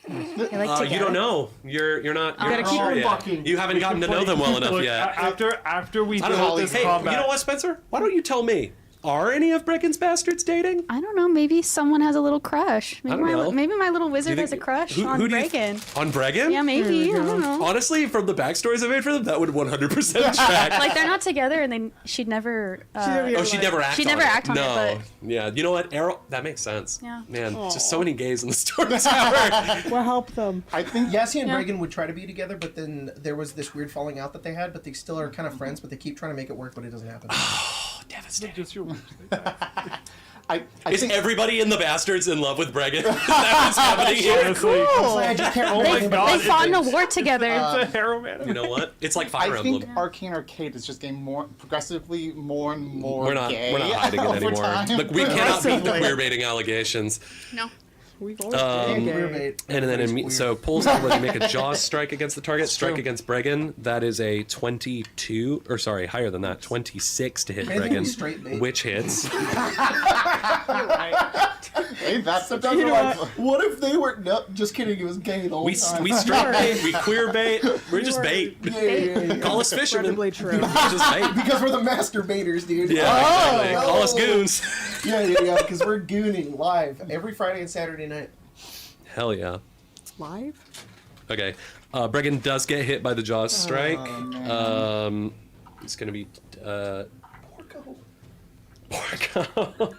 They like You together? don't know. You're not. You're gotta not keep sure on yet. bucking. You haven't gotten to know them well enough Look, yet. after we I don't built know. this Hey, combat, you know what, Spencer? Why don't you tell me? Are any of Bregan's bastards dating? I don't know. Maybe someone has a little crush. Maybe don't know. maybe my little wizard Do you has a think- crush who on do you Bregan. On Bregan? Yeah, maybe. I don't know. Honestly, from the backstories I made for them, that would 100% track. Like they're not together, and she'd never. never- Oh, she'd never act She'd on never it. act on it, No. but- Yeah, you know what? Errol, that makes sense. Yeah. Man, just so many gays in the Stormtower. Well, help them. I think Yassi and Yeah. Bregan would try to be together, but then there was this weird falling out that they had, but they still are kind of friends, but they keep trying to make it work, but it doesn't happen. Devastating. just your I Is think everybody in the bastards in love with Bregan? Is that what's happening here? honestly, I just can't roll my anything but- God. They fought in a war together. it's a hero man. You know what? It's like Fire I think Emblem. Arcane Arcade is just getting more progressively more and more We're not gay. hiding it over anymore. time. Look, we cannot beat the Aggressively. queer baiting allegations. No. We've always Yeah, been queer gay. bait. And then Everybody's so queer. pulls to make a jaws strike against the target, strike true. against Bregan. That is a 22, or sorry, higher than that, 26 to hit Anything with Bregan, straight bait. which hits. Hey, that's the Sometimes we're like, what if they were? Nope, just kidding. It was gay the whole We time. we straight bait, we queer bait. We're just bait. yeah. Call us fishermen. Incredibly true. We're just bait. Because we're the masturbators, dude. Yeah, exactly. Call us Oh. goons. Yeah. Because we're gooning live every Friday and Saturday night. Hell yeah. Live? Okay. Bregan does get hit by the jaws strike. man. It's gonna be Porco. Porco.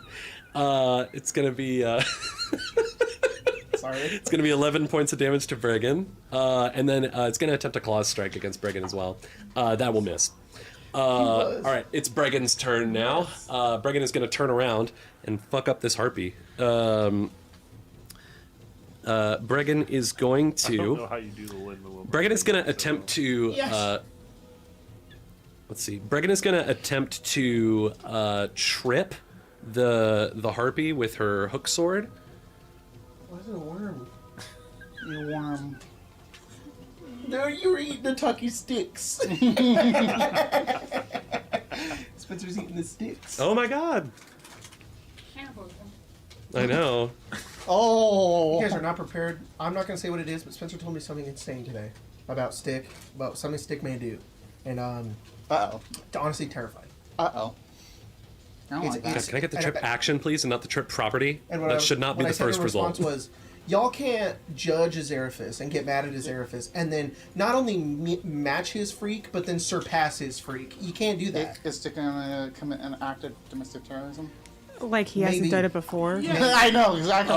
It's gonna be Sorry. it's gonna be 11 points of damage to Bregan, and then it's gonna attempt a claws strike against Bregan as well. That will miss. All right, it's Bregan's turn now. Bregan is gonna turn around and fuck up this harpy. Bregan is going I don't know to. how you do the Lin the Will. Bregan is gonna attempt to. Yes. Let's see. Bregan is gonna attempt to trip the harpy with her hook sword. Why is it a worm? You worm. No, you were eating the tucky sticks. Spencer's eating the sticks. Oh my god! Cannibalism. I know. Oh. You guys are not prepared. I'm not going to say what it is, but Spencer told me something insane today about Stick, about something Stick may do. And Uh-oh. honestly terrified. Uh-oh. I don't It's- like that. it's- Can I get the and- trip action, please, and not the trip property? And That should not be what the I said first in response result. was, y'all can't judge Azeraphis and get mad at Azeraphis and then not only match his freak, but then surpass his freak. You can't do that. Is Stick gonna commit an act of domestic terrorism? Like he Maybe. hasn't done it before. I know, exactly.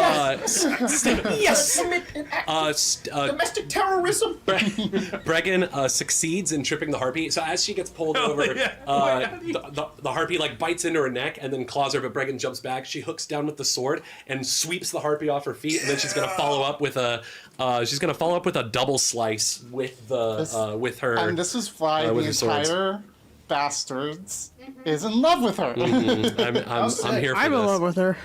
Yes! Commit an act of domestic terrorism! Bregan succeeds in tripping the harpy. So as she gets pulled over, the harpy like bites into her neck and then claws her. But Bregan jumps back. She hooks down with the sword and sweeps the harpy off her feet. And then she's gonna follow up with a double slice with the with her. And this is why the with her swords. entire bastards is in love with her. I'm here for I'm this. in love with her.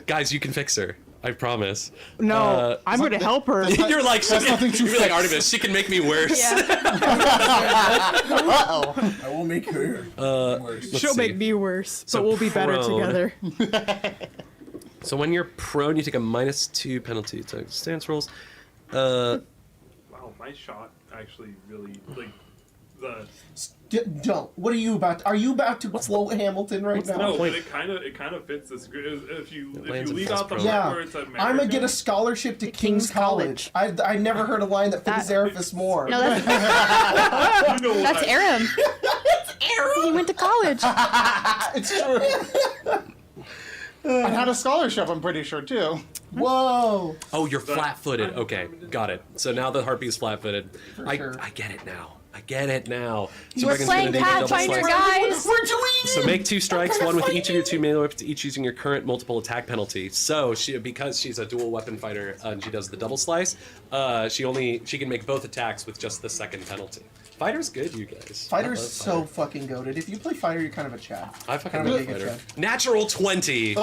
Guys, you can fix her. I promise. No, I'm going to help her. You're like, nothing to you're like fix. Artemis. She can make me worse. Uh-oh. I will make her worse. Let's She'll see. make me worse, So but we'll be better prone. together. So when you're prone, you take a -2 penalty to stance rolls. Wow, my shot actually really like the. Don't. What are you about? Are you about to quote Hamilton right now? No, point? but it kind of fits this. If you lands in leave plus out the prone. part Yeah. where it's America, I'm gonna get a scholarship to King's College. I never heard a line that fit Zeraphis more. No, that's You know that's what? Aram. He went to college. It's true. I had a scholarship, I'm pretty sure, too. Whoa. Oh, you're flat-footed. Okay, got it. So now the harpy is flat-footed. sure. I get it now. I get it now. So We're Bregan's playing gonna take a double Pathfinder, slice. guys. Where'd you leave? So make 2 strikes, one with each of your 2 melee weapons, each using your current multiple attack penalty. So because she's a dual weapon fighter and she does the double slice, she can make both attacks with just the second penalty. Fighter's good, you guys. Fighter's I love so Fighter. fucking goated. If you play Fighter, you're kind of a Chad. I fucking kind of love a Fighter. Chad. Natural 20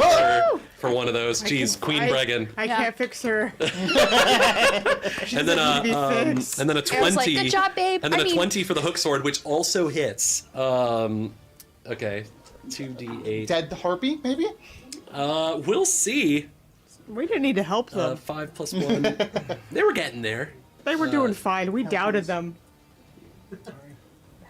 for one of those. Jeez, Queen Bregan. I Yeah. can't fix her. And then need to be a fixed. and then a I was 20. like, good job, babe. And then I a mean- 20 for the hook sword, which also hits. Okay, 2d8. Dead harpy, maybe? We'll see. We didn't need to help them. 5 plus 1. They were getting there. They were doing fine. We doubted them.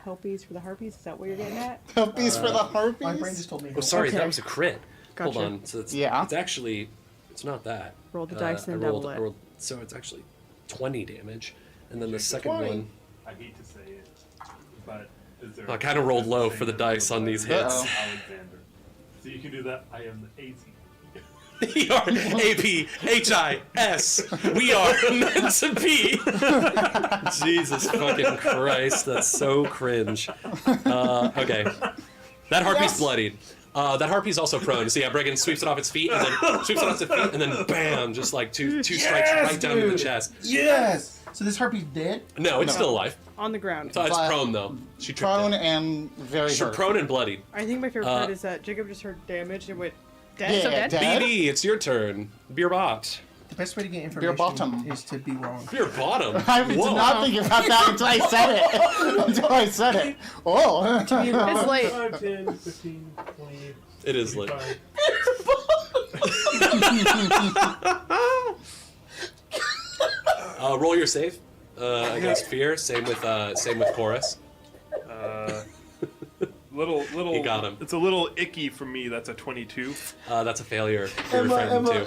Helpies for the harpies? Is that what you're getting at? Helpies for the harpies? My brain just told me. Oh, sorry, Okay. that was a crit. Gotcha. Hold on. So it's, Yeah. it's actually, it's not that. Roll the dice and I rolled, double it. I rolled, so it's actually 20 damage. And then the second 20. one, I hate to say it, but is there? I kinda rolled low for the dice on these hits. Uh-oh. Alexander. So you can do that. I am the AZ. we are APHIS. We are meant to be. Jesus fucking Christ, that's so cringe. Okay, that harpy's bloodied. That harpy's also prone. So yeah, Bregan sweeps it off its feet, and then sweeps it off its feet, and then bam, just like two strikes right down to the dude. chest. Yes. So this harpy's dead. No, it's still alive. On the ground. So it's But- prone though. She tripped Prone it. and very She's hurt. prone and bloodied. I think my favorite part is that Jacob just heard damage and went dead. Yeah, So dead? dead? BB, it's your turn. Beer bot. The best way to get information bottom. is to be wrong. Beer bottom. I did Whoa. not think about that until I said it. Until I said it. Oh. It's late. 5, 10, 15, 20. It is lit. 25. Roll your save against fear. Same with chorus. Little. You got him. It's a little icky for me. That's a 22. That's a failure. You're refraining too.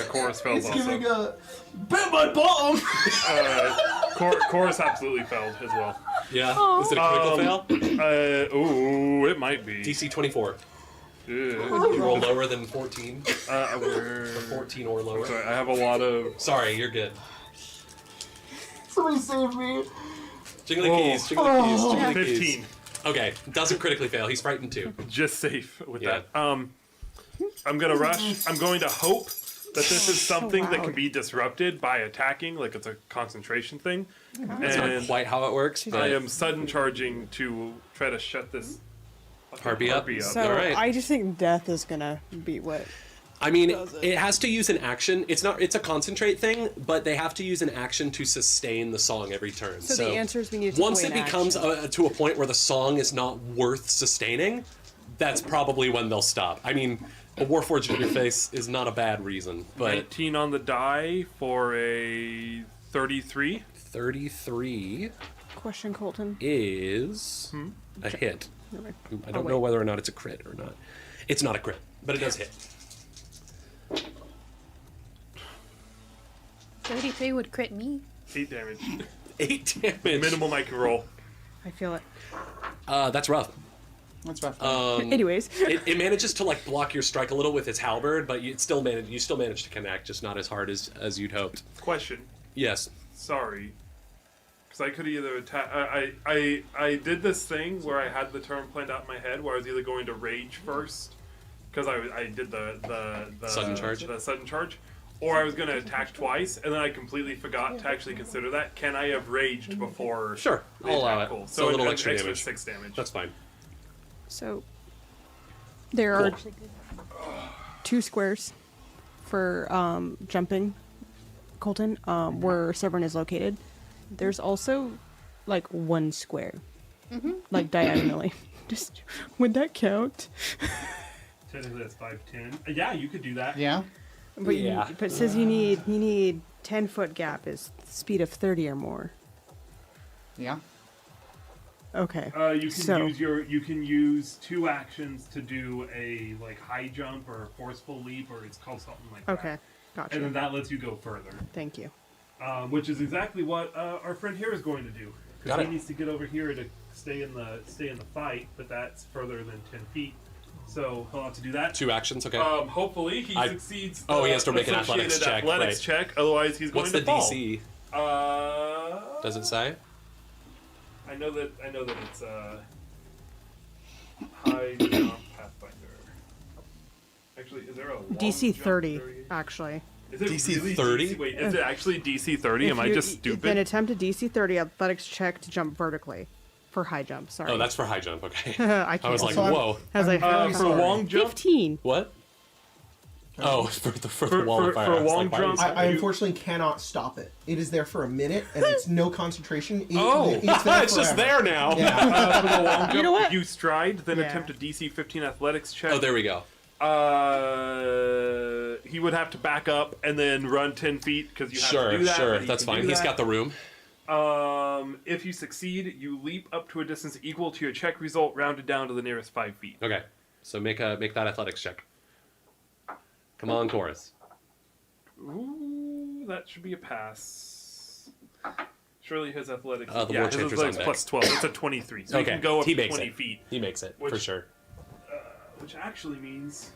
Chorus fails It's also. giving a bet my bottom. Chorus absolutely failed as well. Yeah. Is it a critical fail? Oh, it might be. DC 24. Ugh. You roll lower than 14. We're- 14 or lower. Sorry, I have a lot of. Sorry, you're good. Somebody save me. Jingle the keys. Jingle the keys. Jingle the keys. 15. Okay, doesn't critically fail. He's frightened too. Just safe with Yeah. that. I'm gonna rush. I'm going to hope that this is something that can loud. be disrupted by attacking, like it's a concentration thing. That's not And quite how it works, I but am sudden charging to try to shut this fucking Harpy up. So All right. I just think death is gonna be what. I mean, it has to use an action. It's a concentrate thing, but they have to use an action to sustain the song every turn. So the answer is we need to once deploy it an becomes action. to a point where the song is not worth sustaining, that's probably when they'll stop. I mean, a Warforged in your face is not a bad reason, but 19 on the die for a 33. 33 Question, Colton. is a hit. I don't know whether or not it's a crit or not. It's not a crit, but it does hit. 33 would crit me. 8 damage. 8 damage. Minimum I can roll. I feel it. That's rough. That's rough. Anyways, It manages to like block your strike a little with its halberd, but you still manage to connect, just not as hard as you'd hoped. Question. Yes. Sorry. Because I could either attack. I did this thing where I had the turn planned out in my head, where I was either going to rage first, because I did the Sudden charge? the sudden charge, or I was going to attack twice, and then I completely forgot to actually consider that. Can I have raged before? Sure, the I'll allow attack? it. Cool. So a little an extra damage. 6 damage. That's fine. so there are Cool. 2 squares for jumping, Colton, where Severn is located, there's also like 1 square, like diagonally. Just would that count? Technically, that's 5'10". Yeah, you could do that. Yeah. But Yeah. but it says you need 10-foot gap is speed of 30 or more. Yeah. Okay. You can use 2 actions to do a like high jump or a forceful leap, or it's called something like that. Okay. Gotcha. And then that lets you go further, Thank you. which is exactly what our friend here is going to do. Got He it. needs to get over here to stay in the fight, but that's further than 10 feet. So he'll have to do that. 2 actions, okay. Hopefully he succeeds. Oh, he has to make an athletics check, Athletics check, otherwise he's going What's to the fall. DC? Does it say? I know that it's high jump Pathfinder. Actually, is there a long DC jump 30, variation? actually. Is it DC really 30? DC? Wait, is it actually DC 30? Am I just stupid? Then attempt a DC 30 athletics check to jump vertically for high jump. Sorry. Oh, that's for high jump, okay. I can't. I was like, Also, whoa. I was like, very For sorry. long jump, 15. What? Oh, for the wall of fire. for I was long like, why are you jump, saying- I unfortunately cannot stop it. It is there for a minute, and it's no concentration. Oh, it's there it's just forever. there now. Yeah. for the long jump, You know what? you stride, then Yeah. attempt a DC 15 athletics check. Oh, there we go. He would have to back up and then run 10 feet because you have Sure, to do that. sure. but he That's can fine. do He's that. got the room. If you succeed, you leap up to a distance equal to your check result, rounded down to the nearest 5 feet. Okay. So make that athletics check. Come on, chorus. Ooh, that should be a pass. Surely his athletics. The yeah, war his chanter's on athletics deck. plus 12. It's a 23. So Okay. he can go up He to makes 20 it. feet. He makes it, for Which- sure. Which actually means.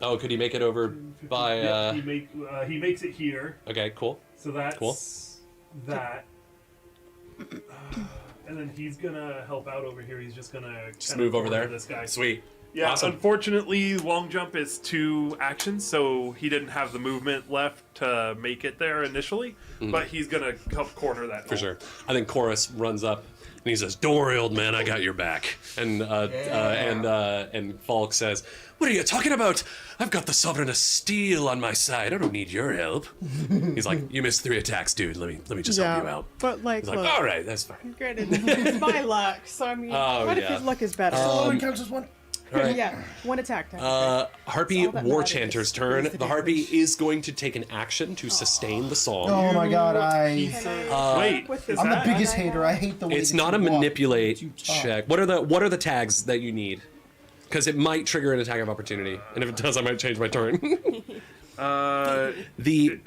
Oh, could he make it over by... Yeah, he makes it here. Okay, cool. So that's Cool. that. And then he's gonna help out over here. He's just gonna Just kinda move over corner there. This guy. Sweet. Yeah. Awesome. Unfortunately, long jump is 2 actions, so he didn't have the movement left to make it there initially. But he's gonna help corner that. Mm-hmm. For sure. I think chorus runs up and he says, "Don't worry, old man, I got your back." And Falk says, "What are you talking about? I've got the Sovereign of Steel on my side. I don't need your help." He's like, "You missed 3 attacks, dude. Let me just help you out." But like, He's like, look, "All right, that's fine." granted, it's my luck, so I mean, Oh, what if yeah. his luck is better? Only counts as 1. All right. Yeah, 1 attack. Harpy All that War matters Chanter's turn. is the The Harpy damage. is going to take an action to sustain the song. Oh my god, Wait, With is I'm the that- biggest hater. I hate the way It's that not you a walk. manipulate Too tough. check. What are the tags that you need? Because it might trigger an attack of opportunity, and if it does, I might change my turn. The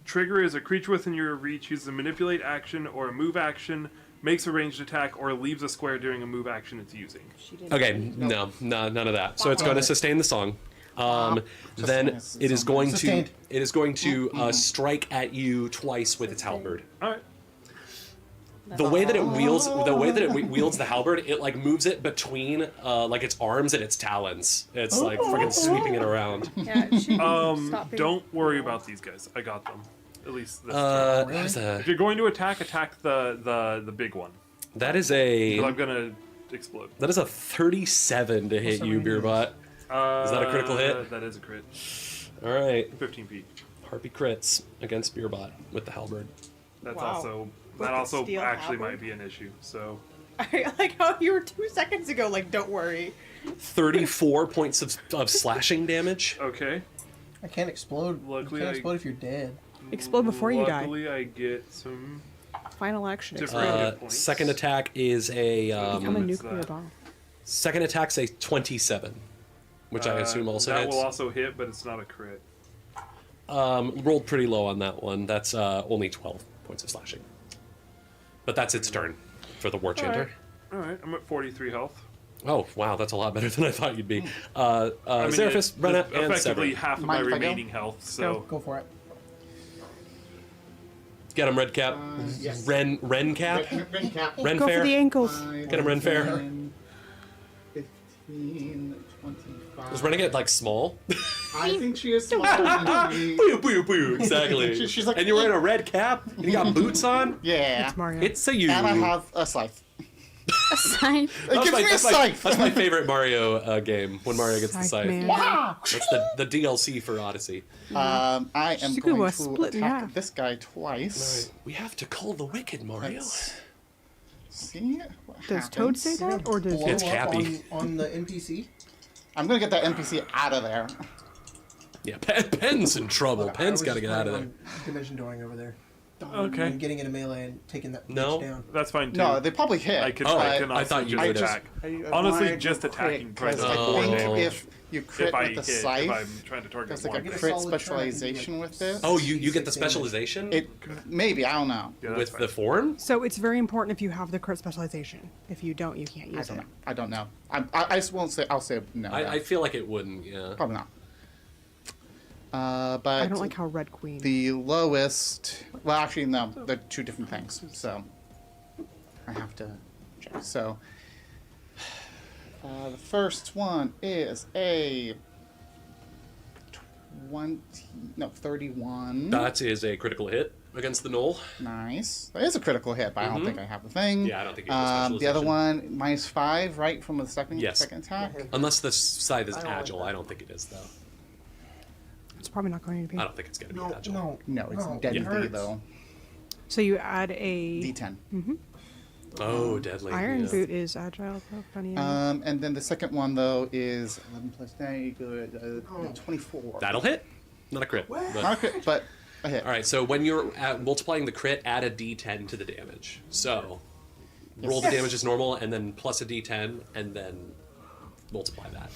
Trigger is a creature within your reach uses a manipulate action or a move action, makes a ranged attack, or leaves a square during a move action it's using. okay, no, none of that. So it's going to sustain the song. Then it is going to Sustained. strike at you twice with its halberd. All right. The way that it wields the halberd, it like moves it between like its arms and its talons. It's like fucking sweeping it around. Yeah, it should stop being- Don't worry about these guys. I got them. At least this There's turn. a- If you're going to attack the big one. that is 'Cause I'm a gonna explode. 37 to hit you, Beerbot. Is that a critical hit? That is a crit. All right, 15 feet. Harpy crits against Beerbot with the halberd. That's Wow. also With that the also steel actually halberd? might be an issue. So I like how you were 2 seconds ago. Like, don't worry. 34 points of slashing damage. okay. I can't explode. Luckily, you I- can't explode if you're dead. Explode before you die. Luckily, I get some. Final action. Different. Explode. Good points. Second attack is a Become a what's nuclear that? bomb. second attack's a 27, which I assume also that hits. will also hit, but it's not a crit. Rolled pretty low on that one. That's only 12 points of slashing. But that's its turn for the War Chanter. All right, I'm at 43 health. Oh, wow, that's a lot better than I thought you'd be. I mean, Zeraphis, Brenna, it's and effectively Severin. half of my Mind if I go? remaining health. So Go for it. Get him, Red Cap. Yes. Ren Cap? Ren cap. Ren Go Fair? for the ankles. Get him, Ren Fair. 15, 25. Is Renegade, like, small? I think she is smaller than me. Boo, boo, boo. Exactly. She's like- and you're wearing a red cap? And you got boots on? Yeah. It's Mario. It's a you. And I have a scythe. A scythe. It gives me a scythe. That's my favorite Mario game, when Mario gets the Scythe scythe. man. That's the DLC for Odyssey. I am She could going go to split in attack half. this guy twice. We have to cull the wicked, Mario. Let's see what Does Toad happens. say that, or does Blow It's up Cappy. on the NPC. I'm gonna get that NPC out of there. Yeah, Pen's in trouble. Look, I Pen's was got to just get out of there. planning on Dimension dooring over there. Okay. And getting into melee and taking that No. bitch down. That's fine too. No, they probably hit. I can. Oh, I can I also thought you just would. attack. I Honestly, wanted just to attacking crit, 'cause tries I to think Oh. if you crit if I with the hit, scythe, if I'm trying to target there's like one. a Get a crit solid shot, specialization like, with this. Oh, you get the 6 damage. specialization? It maybe, I don't know. Yeah, that's with fine. the form? So it's very important if you have the crit specialization. If you don't, you can't I use don't it. know. I don't know. I just won't say. I'll say no. I feel like it wouldn't, yeah. Probably not. But I don't like how Red Queen. the lowest. Well, actually, no. They're two different things. So I have to check. So the first one is a 31. That is a critical hit against the Knoll. Nice. That is a critical hit, but I don't think I have the thing. Yeah, I don't think you have the The other specialization. one, -5, right, from the second Yes. attack? Unless the scythe is I don't like agile. that. I don't think it is, though. It's probably not going to be. I don't think it's going to be No, agile. no. No, it's no, it deadly, hurts. though. So you add a D10. Oh, deadly. Iron yeah. Boot is agile. Though, funny. And then the second one, though, is 11 plus 9, good, 24. That'll hit. Not a crit. Not But, a crit, but a hit. all right, so when you're multiplying the crit, add a d10 to the damage. So roll the damage as normal, and then plus a d10, and then multiply that.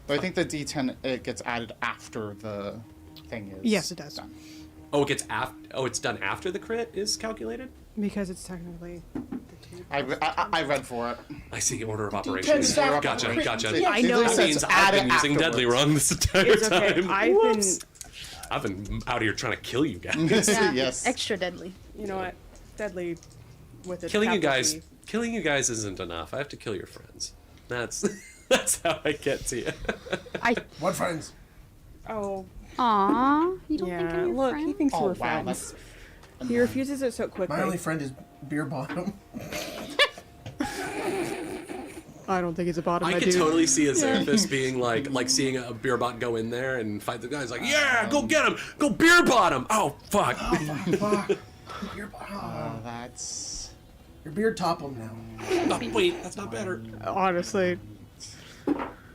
But I think the D10 it gets added after the thing is. Yes, it does. done. Oh, it gets Oh, it's done after the crit is calculated. Because it's technically. I read for it. I see order of operations. stack Gotcha, crit. gotcha. Yeah, I know. That It means says I've add been it using deadly afterwards. wrong this entire It's okay. time. Whoops. I've been out here trying to kill you guys. Yeah, Yes. Extra deadly. You know what? Deadly. With it. Killing you guys isn't enough. I have to kill your friends. That's that's how I get to you. What friends? Oh. Aww. You don't think Yeah. I'm your Look, friend? he thinks Oh, we're wow. friends. That's He refuses it so quickly. My only friend is Beer Bottom. I don't think he's a bottom. I do. could totally see a Xerathus being like seeing a beer bot go in there and fight the guys like, yeah, go get him, go beer bottom. Oh fuck. Fuck. Beer Bottom. That's. Your beard top him now. Oh, wait, that's not better. Honestly.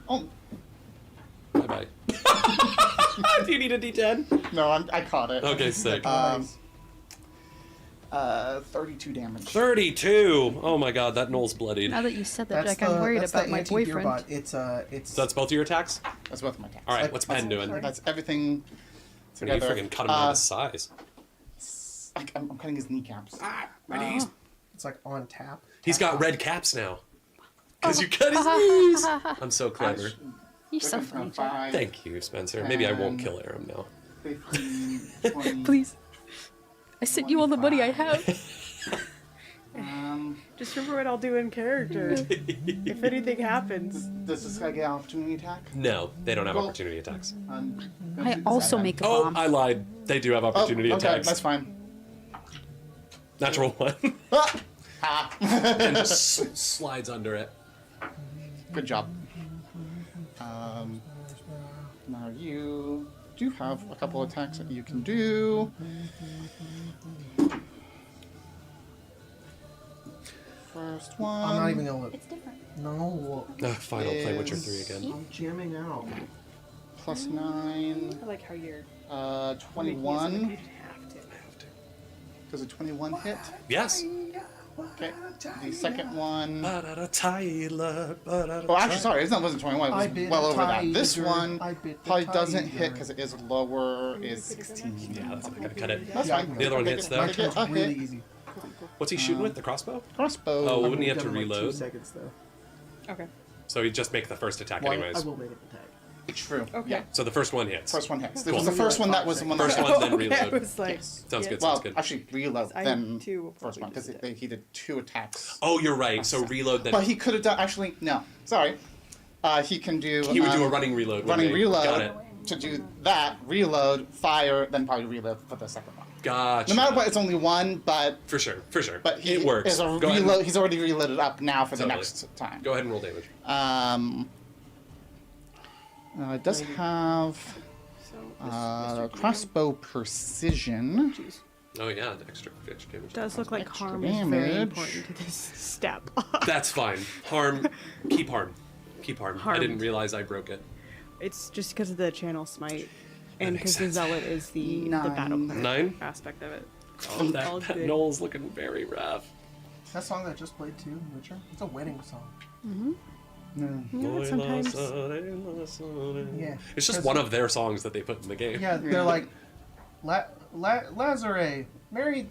Oh, Bye bye. Do you need a D10? no, I caught it. Okay, sick. 32 damage. 32. Oh my god, that Knoll's bloodied. Now that you said that, That's Jack, I'm worried that's about the my anti-beer boyfriend. bot. It's So that's both of your attacks? That's both of my attacks. All right, what's Pen doing? That's everything When you together. freaking cut him down to size. I'm cutting his kneecaps. it's like on tap. He's got red caps now. Because you cut his knees. I'm so clever. You're so funny, Jack. 5, Thank you, Spencer. Maybe I won't kill Aram now. 15, 20. Please. I sent you all the money I have. Just remember what I'll do in character. If anything happens. Does this guy get an opportunity attack? No, they don't have Well- opportunity attacks. I also make a Oh, bomb. I lied. They do have opportunity okay, attacks. that's fine. Natural one. Ah! And slides under it. Good job. Now you do have a couple attacks that you can do. First one. I'm not even gonna look. It's different. No. Fine, I'll play Witcher 3 again. I'm jamming out. Plus 9. I like how you're. 21. You have to. Does a 21 hit? Yes. Okay. The second one. Tyler. Oh, actually, sorry, it wasn't 21. It I was bit well a over that. This tiger. one I bit the probably doesn't hit tiger. because it is lower, is 16. Yeah, that's not gonna cut it. That's Yeah, I fine. can The other one Make hits it- though. make it a Really hit. easy. What's he shooting with? The crossbow? Crossbow. Oh, wouldn't he have to Done in like 2 reload? seconds though. Okay. So he'd just make the first attack Well, anyways. I will make it attack. True. Okay. Yeah. So the first one hits. First one hits. This Cool. was the first one that was the one that First one, then Okay, I reload. was like. Sounds good, Well, sounds good. actually, reload, I then too first one, because probably he did 2 attacks. Oh, you're right. So reload then. But he could have done, actually, no, sorry. He can do... He would do a running reload. wouldn't running he? reload. Got it. To do that, reload, fire, then probably reload for the second one. Gotcha. No matter what, it's only one, but For sure. but he it works. is a Go ahead. he's already reloaded up now for the Totally. next time. Go ahead and roll damage. It does have So, Mr. crossbow precision. Jeez. Oh yeah, extra damage. Does look like Extra harm is very damage. important to this step. That's fine. Keep harm. I Harm. didn't realize I broke it. It's just because of the channel smite, and makes because the sense. zealot is the battle cleric 9? aspect of it. Oh, All that good. Noel's looking very rough. That song that I just played too, Witcher. It's a wedding song. Yeah, sometimes. Yeah. It's just 'Cause- one of their songs that they put in the game. Yeah, they're like, Lazare, marry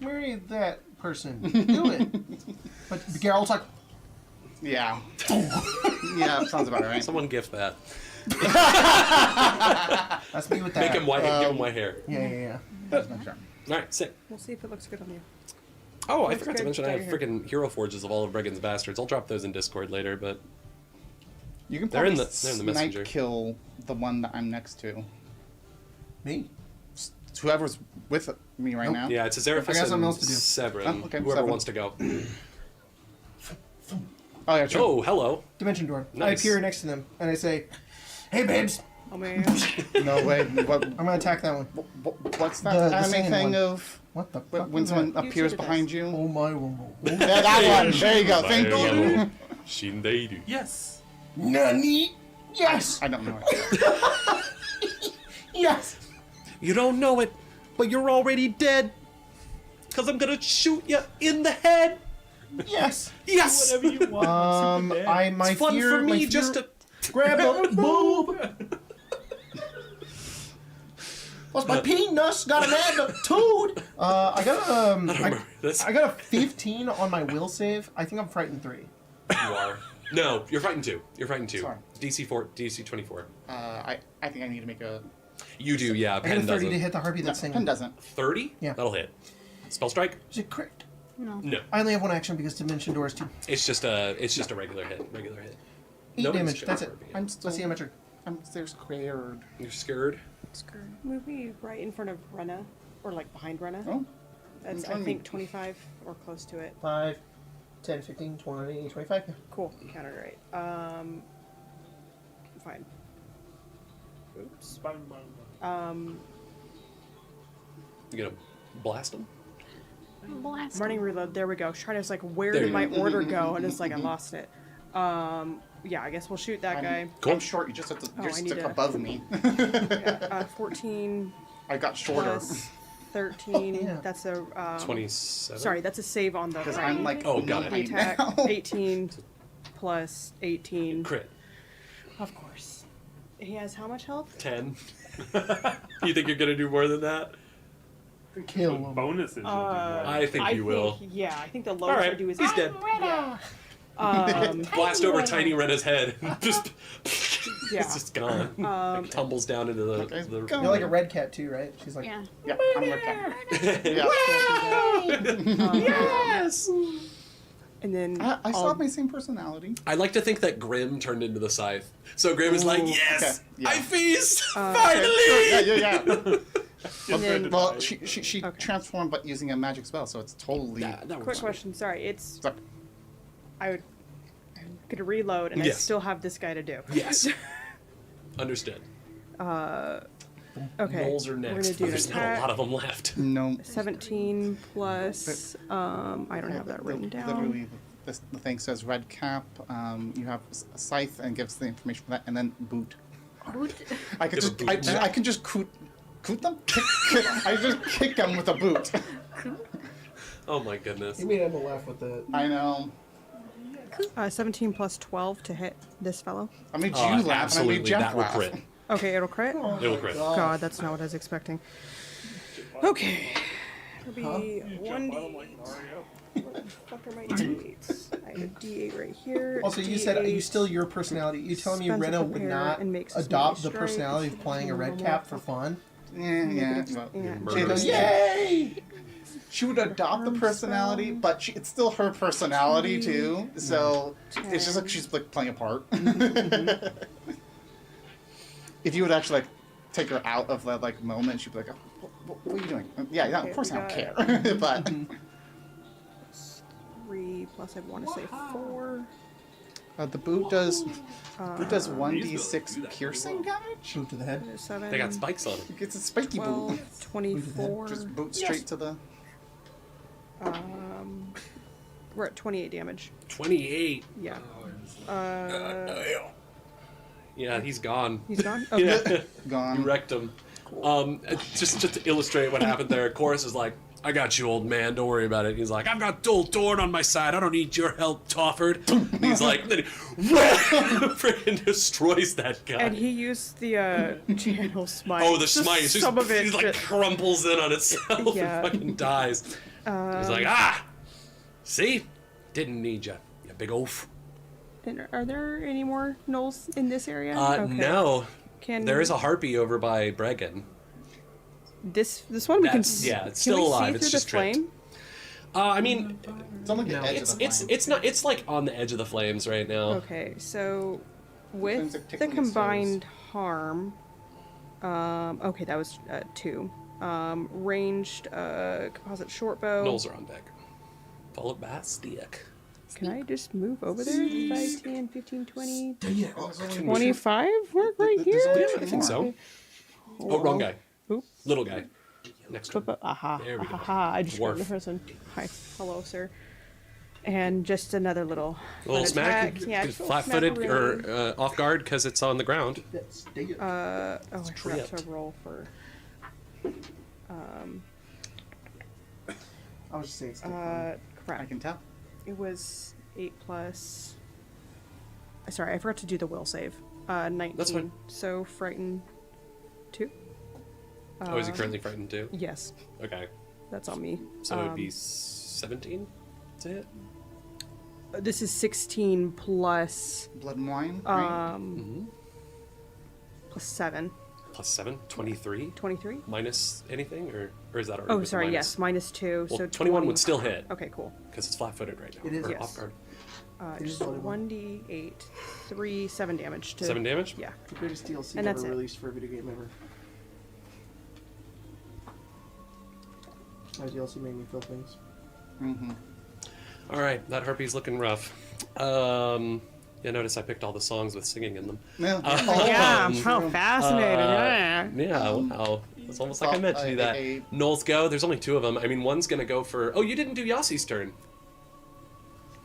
that person, do it. But Geralt's like, Yeah. Yeah, sounds about right. Someone gift that. that's me with that. Make him white. Give him white hair. Yeah. That's my turn. All right, sick. We'll see if it looks good on you. Oh, I Looks forgot to good. mention I have Dagger freaking hero forges of all of Bregan's bastards. I'll drop those in Discord later, but You can They're in probably they're in the messenger. snipe kill the one that I'm next to. Me. It's whoever's with me right Nope. now. yeah, it's I Azeraphis got something and else to do. Severin. Oh, okay, Whoever Severin. wants to go. Oh yeah, true. Oh, hello. Dimension door. I Nice. appear next to them and I say, "Hey, babes, Oh man. No way. What, I'm gonna attack that one." what's that The anime singing thing one. of What the when fuck? was someone that? appears You behind Oh you? my rumble. Yeah, that one. There you go. Thank you. Shindeiru. Yes. Nani? Yes. I don't know it. Yes. You don't know it, but you're already dead. Cause I'm gonna shoot you in the head. Yes. Yes. Whatever you want. My It's fun fear, for my me fear, just to. grab a boob. What's my penis? Got an attitude. I got This. I got a 15 on my will save. I think I'm frightened 3. You are. No, you're frightened 2. You're frightened 2. Sorry. DC 4, DC 24. I think I need to make a. You do, yeah. I got a Pen 30 to doesn't. hit the harpy No, that's singing. pen doesn't. 30? Yeah. That'll hit. Spell strike? Is it crit? No. No. I only have 1 action because Dimension Door is 2. It's just a regular hit. Regular hit. 8 Nobody's damage. scared That's of it. Harpy. I'm still. That's the amateur. I'm still scared. You're scared? Move me right in front of Renna, or like behind Renna. Oh. That's join I me. think 25 or close to it. 5, 10, 15, 20, 25. Cool. You counted it right. Fine. Oops. You gonna blast him? Blast. Running reload. There we go. Trying to like, where There did you my go. order go? And it's like I lost it. Yeah, I guess we'll shoot that guy. I'm short. You just have to. Oh, You're I need stuck to- above me. Yeah, 14 I got shorter. plus 13. Yeah. That's a 27? sorry. That's a save on the Because right. I'm like. Oh, got it. The nine attack. now. 18 plus 18. Crit. Of course. He has how much health? 10. You think you're gonna do more than that? Kill him. Bonuses. You'll do more. I think you will. Yeah, I think the lowest I Alright, do is he's dead. Yeah. Blast over Tiny Rena's head. Just. Yeah. It's just gone. Like, tumbles down into the. Okay, the go. You're like a red cat too, right? She's like, Yeah. Yeah, I'm red cat. Yeah. Yes! And then I still have my same personality. I like to think that Grim turned into the scythe. So Grim is like, Ooh, yes! okay, yeah. I feast! Yeah, Finally! yeah. And then- Well, she Okay. transformed, but using a magic spell, so it's totally. That quick works. question. Sorry, it's Sorry. I'm gonna reload, and I Yes. still have this guy to do. Yes. Understood. Okay. Knolls are We're next, gonna but do there's an not a attack. lot of them left. No. 17 plus. I don't have that written down. Literally, the thing says red cap. You have a scythe and gives the information for that, and then boot. I could Give just, a boot. I can just coot them. I just kick them with a boot. Oh my goodness. you made Emma laugh with that. I know. 17 plus 12 to hit this fellow. I made you Oh, laugh, and I absolutely, made Jeff that will laugh. crit. Okay, it'll crit. It will crit. God, that's not what I was expecting. Okay. It'll be 1d8. What the fuck are my d8s? I have a d8 right here. Also, you said you still your personality. You telling me Spends a Rena would prepare not and makes his adopt the strike. personality of playing a red cap for fun? Yeah. Well, Yeah. Murderous. Yay! she would adopt the personality, but it's still her personality too. So it's just like she's like playing a part. If you would actually like take her out of that like moment, she'd be like, oh, What are you doing? Yeah, Okay, of course we I don't got- care. But 3 plus I want to say 4. the boot does 1d6 piercing damage. Shoot to the head. 7. They got spikes on them. It's a spiky 12, boot. 24. Just boot straight to the. We're at 28 damage. 28. Yeah. Yeah, he's gone. He's gone? Okay. Yeah, Gone. you wrecked him. Just to illustrate what happened there, Chorus is like, I got you, old man. Don't worry about it. He's like, I've got Dol Dorn on my side. I don't need your help, Tofford. And he's like, then he freaking destroys that guy. And he used the channel smite. Oh, the Just smite. Some of it. He like crumples in on itself Yeah. and fucking dies. He's like, see? Didn't need you, you big oaf. And are there any more gnolls in this area? Okay. No. Can There is a harpy over by Bregan. This one we can That's- see. yeah, it's can still we alive, See it's through just the tripped. flame? I mean, It's on like the edge of the flame. it's not. It's like on the edge of the flames right now. Okay, so Flames with are the tickling its combined harm, okay, that was 2. Ranged composite short bow. Knolls are on deck. Followed by Stick. Can I just move over there? 5, 10, 15, 20, Yeah. 25? Work right There's only here? two I think so. Okay. Oh, wrong guy. Oop. Little guy. Next to him. Aha. There we go. Aha. I just grabbed the Dwarf. person. Hi. Hello, sir. And just another little Little fun smack. attack. Yeah, just a little Flat-footed smackaroo. or off guard because it's on the ground. I forgot tripped. to roll for. I was just saying. Crap. I can tell. It was 8 plus. Sorry, I forgot to do the will save. 19. That's fine. So frightened 2. Oh, is he currently frightened too? Yes, Okay. that's on me. So it'd be 17 to hit? This is 16 plus Blood and wine. Right? plus 7. Plus 7? 23? 23. Minus anything? Or is that already Oh, with the sorry. minus? Yes, minus 2. Well, so 21 20. would still hit Okay, cool. because it's flat-footed right now. It is, or yes. off guard. It is Just bloody 1d8, 3, 7 damage to. 7 damage? Yeah. The greatest DLC And ever that's it. released for a video game ever. My DLC made me feel things. Mm-hmm. All right, that harpy's looking rough. Yeah, notice I picked all the songs with singing in them. Well, Yeah, Um, how fascinating. Yeah. Yeah, wow. It's almost like I meant to do that. I- Knolls go. There's only 2 of them. I mean, one's going to go for... Oh, you didn't do Yassi's turn.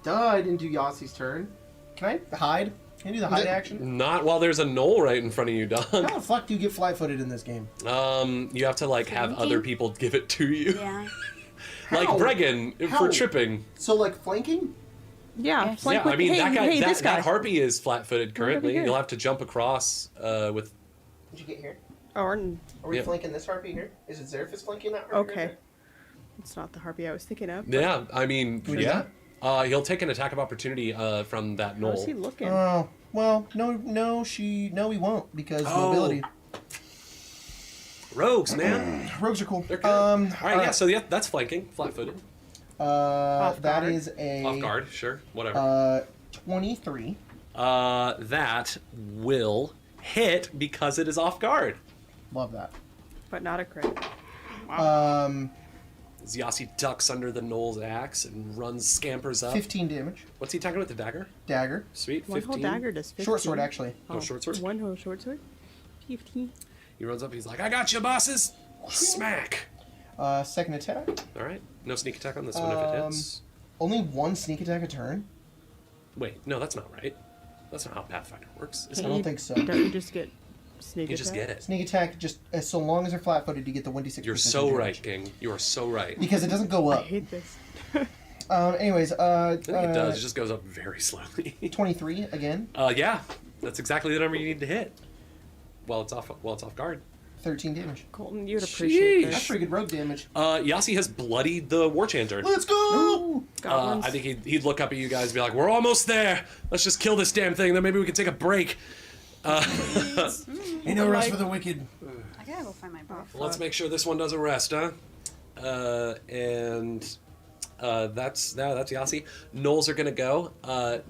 Duh, I didn't do Yassi's turn. Can I hide? Can I do the hide action? Not while there's a knoll right in front of you, Don. How the fuck do you get flat-footed in this game? You have to, like, have Flanking? other people give it to you. Yeah. Like How? Bregan How? for tripping. So, like, flanking? Yeah. Yes. Like Yeah, with, I mean, hey, that guy, hey, this guy. that harpy is flat-footed currently. good. You'll have to jump across with... Did you get here? Or, Are we Yeah. flanking this harpy here? Is it Zerafis flanking that harpy? okay. Right It's not the harpy I was thinking of. Yeah, I mean, Can we do yeah. He'll take an attack of opportunity from that How knoll. is he looking? Oh, well, no, we won't because Oh. mobility. Rogues, man. Rogues are cool. They're good. All right, yeah, so yeah, that's flanking, flat-footed. Off That guard. is a Off guard, sure, whatever. 23. That will hit because it is off guard. Love that. But not a crit. Yassi ducks under the knoll's axe and scampers up. 15 damage. What's he talking with, the dagger? Dagger. Sweet, 15. One whole dagger does 15. Short sword, actually. Oh, short sword? One whole short sword. 15. He runs up, he's like, I got you, bosses! Smack! Second attack. Alright, no sneak attack on this one if it hits. Only 1 sneak attack a turn. Wait, no, that's not right. That's not how Pathfinder works. Is I it? don't think so. Don't you just get sneak You just attack? get it. Sneak attack, just so long as they're flat-footed, you get the 1d6. You're so right, King. You are so right. Because it doesn't go I up. hate this. Anyways, I think it does. It just goes up very slowly. 23 again. Yeah, that's exactly the number you need to hit. While it's off guard. 13 damage. Colton, you'd appreciate That's this. pretty good rogue damage. Yassi has bloodied the war chanter. Let's go! Goblins. I think he'd look up at you guys and be like, "We're almost there. Let's just kill this damn thing. Then maybe we can take a break." Ain't no rest for the wicked. I gotta go find my book. Let's make sure this one does a rest, huh? And that's Yassi. Knolls are gonna go.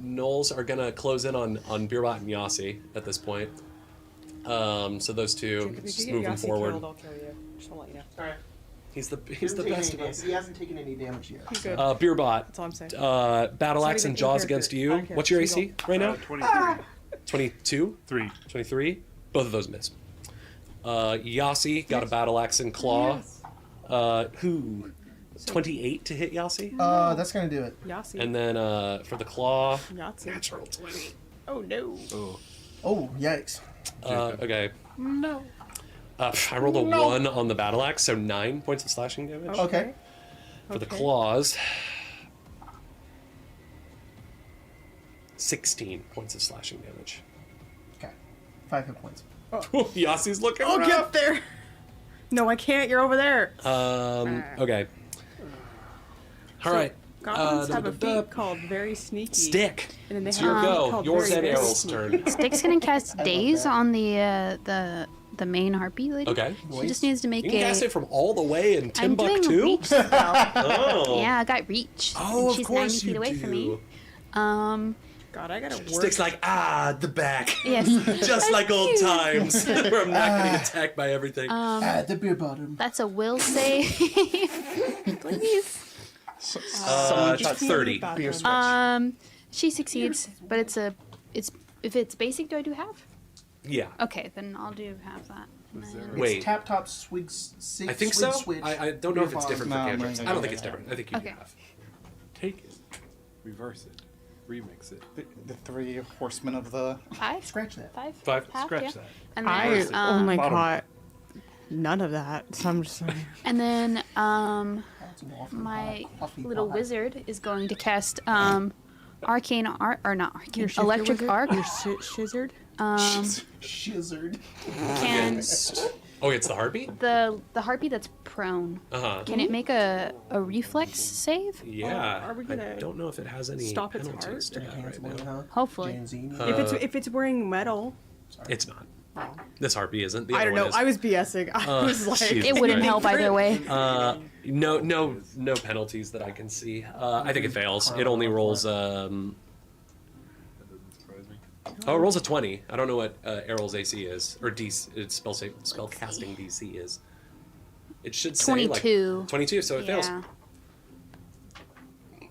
Knolls are gonna close in on Beerbot and Yassi at this point. So those two, Jacob, if just you get moving Yassi forward. killed, I'll kill you. Just want to let you know. Alright. He's the best of us. He hasn't taken any damage yet. He's good. Beerbot, That's all I'm saying. battle Not axe even and jaws in against character. I you. don't care. What's your She's AC right now? 23. 22, 3. 23. Both of those miss. Yassi got a battle axe and claw. Who? 28 to hit Yassi. That's gonna do it. Yassi. And then for the claw, Yahtzee. natural 20. Oh no. Oh, yikes. Okay. No. I rolled a 1 on the battle axe, so 9 points of slashing damage. Okay. For the claws, 16 points of slashing damage. Okay. 5 hit points. Yassi's looking I'll rough. get there. No, I can't. You're over there. Okay. All right. Goblins have a feat called Very Sneaky. Stick. And then they It's have your a feat go. called Yours Very, and Very Errol's Sneaky. turn. Stick's gonna cast Daze on the main harpy lady. Okay. She just needs to make You can cast a. it from all the way in I'm doing a Timbuktu. reach spell. Oh. Yeah, I got reach. Oh, and of she's course 90 feet you away do. from me. God, I gotta work. Stick's like, the back. Yes. Just like old cute. times where I'm not getting attacked by everything. At the beer bottom. That's a will save. Please. That's 30. Beer switch. She succeeds, but it's if it's basic, do I do half? Yeah. Okay, then I'll do half that. And then- Wait. It's tap top swigs. I think so. Switch, I don't know if it's different for No, cantrips. no, I don't no, think it's no. different. I think you Okay. have. Take it. Reverse it. Remix it. The 3 horsemen of the. Five? Scratch that. Five? Half, Scratch yeah. that. And then, I only Bottom. caught none of that, so I'm just like, and then That's an awful my puffy little pie. wizard is going to cast arcane art or not arcane your electric arc. Your shizzard. Shizzard. Can Oh, it's the harpy? the harpy that's prone, Uh-huh. can it make a reflex save? Yeah. Are we I gonna don't know if it has any stop its penalties to heart? that right Cancel it, now. huh? Hopefully. Janzini. If it's wearing metal, It's not. This harpy isn't. The I other don't know. one is. I was BSing. I was like, Jesus. It wouldn't help either way. No penalties that I can see. I think it fails. It only rolls. That doesn't surprise me. Oh, it rolls a 20. I don't know what Errol's AC is, or DC. Its spell casting DC is. It should say 22. Like 22, so it fails. Yeah.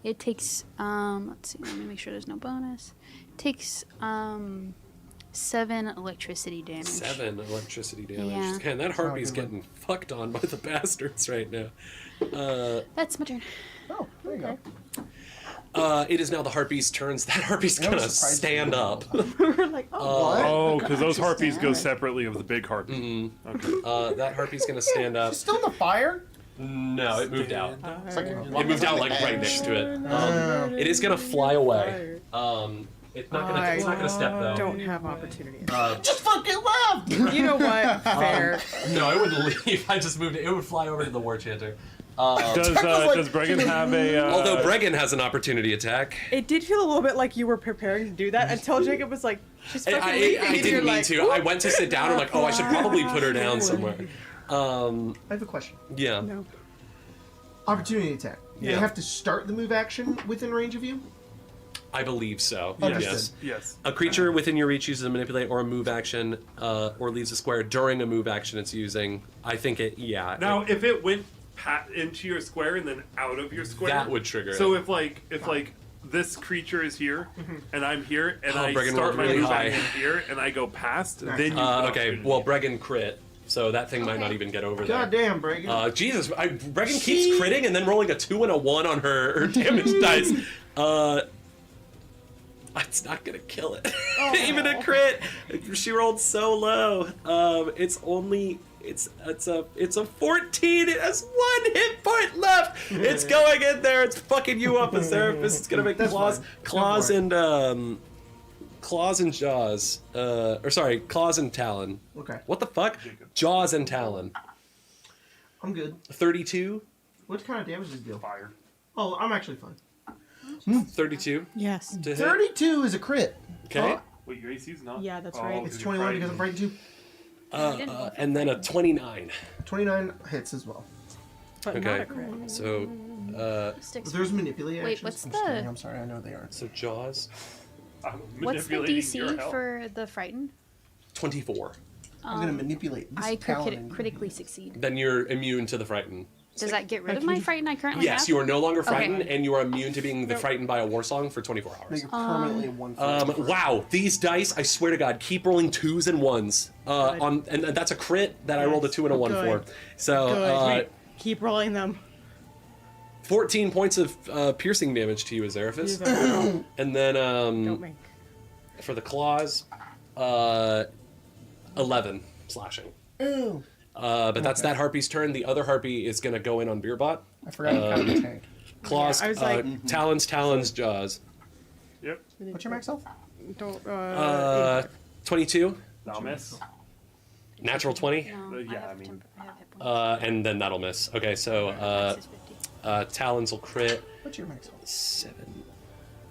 It takes let's see, let me make sure there's no bonus. It takes 7 electricity damage. 7 electricity damage. Yeah. Man, that harpy's good one. getting fucked on by the bastards right now. That's my turn. Oh, there you go. It is now the harpy's turns. That harpy's That gonna was surprising. stand up. we're like, oh, Oh, because those harpies go separately of the big harpy. Mm-hmm. Okay. That harpy's gonna stand up. She's still in the fire? No, it moved out. It's like It moved out like right next to it. It is gonna fly away. It's not gonna. It's not gonna step though. don't have opportunity. Just fucking left! You know what? Fair. No, it wouldn't leave. I just moved it. It would fly over to the war chanter. Does Bregan have a? Although Bregan has an opportunity attack. It did feel a little bit like you were preparing to do that until Jacob was like, she's fucking I leaving. and you're didn't mean like, to. I went to sit down. I'm like, oh, I should probably put her down somewhere. I have a question. Yeah. No. Opportunity attack. Yeah. They have to start the move action within range of you? I believe so. Understood. Yes. Yes. A creature within your reach uses a manipulate or a move action, or leaves a square during a move action it's using. I think it. Yeah. Now, if it went into your square and then out of your square, That would trigger So it. if this creature is here and I'm here and Oh, I Bregan start rolled my really move high. action here and I go past, then you. Okay. Well, Bregan crit, so that thing might not even get over there. God damn, Bregan. Jesus, Bregan keeps critting and then rolling a 2 and a 1 on her damage dice. It's not gonna kill it. Even a crit. She rolled so low. It's a 14. It has 1 hit point left. It's going in there. It's fucking you up, Azevedo. It's gonna make claws and jaws. Claws and talon. Okay. What the fuck? Jaws and talon. I'm good. 32. What kind of damage does it deal? Fire. Oh, I'm actually fine. 32 Yes. to hit. 32 is a crit. Okay. Wait, your AC's not. Yeah, that's Oh, right. It's you're 21 because I'm frightened. frightened too. And then a 29. 29 hits as well. But not Okay. a crit. So, Sticks. There's manipulate Wait, actions. what's I'm just the- kidding, I'm sorry, I know they aren't. so Jaws, I'm What's the manipulating your DC health. for the frighten? 24. I'm gonna manipulate this I talon. critically succeed. Then you're immune to the frighten. Does that get rid of my frighten I currently have? Yes, you are no longer frightened, Okay. and you are immune to being frightened by a war song for 24 No, hours. you're permanently one. Wow, these dice, I swear to God, keep rolling 2s and 1s. And that's a crit that I rolled a 2 and a 1 Good. for. So, Good. Wait, keep rolling them. 14 points of piercing damage to you, Azeraphis. And then Don't make. for the claws, 11 slashing. Ooh. But that's that harpy's turn. The other harpy is going to go in on Beerbot. I forgot you had a tank. Claws, Yeah, I was like- talons, jaws. Yep. What's your max health? Don't. 22, That'll miss. natural 20, No, Yeah, I have I mean- I have hit points. and then that'll miss. Okay, so Max is 50. talons will crit. What's your max health? 7.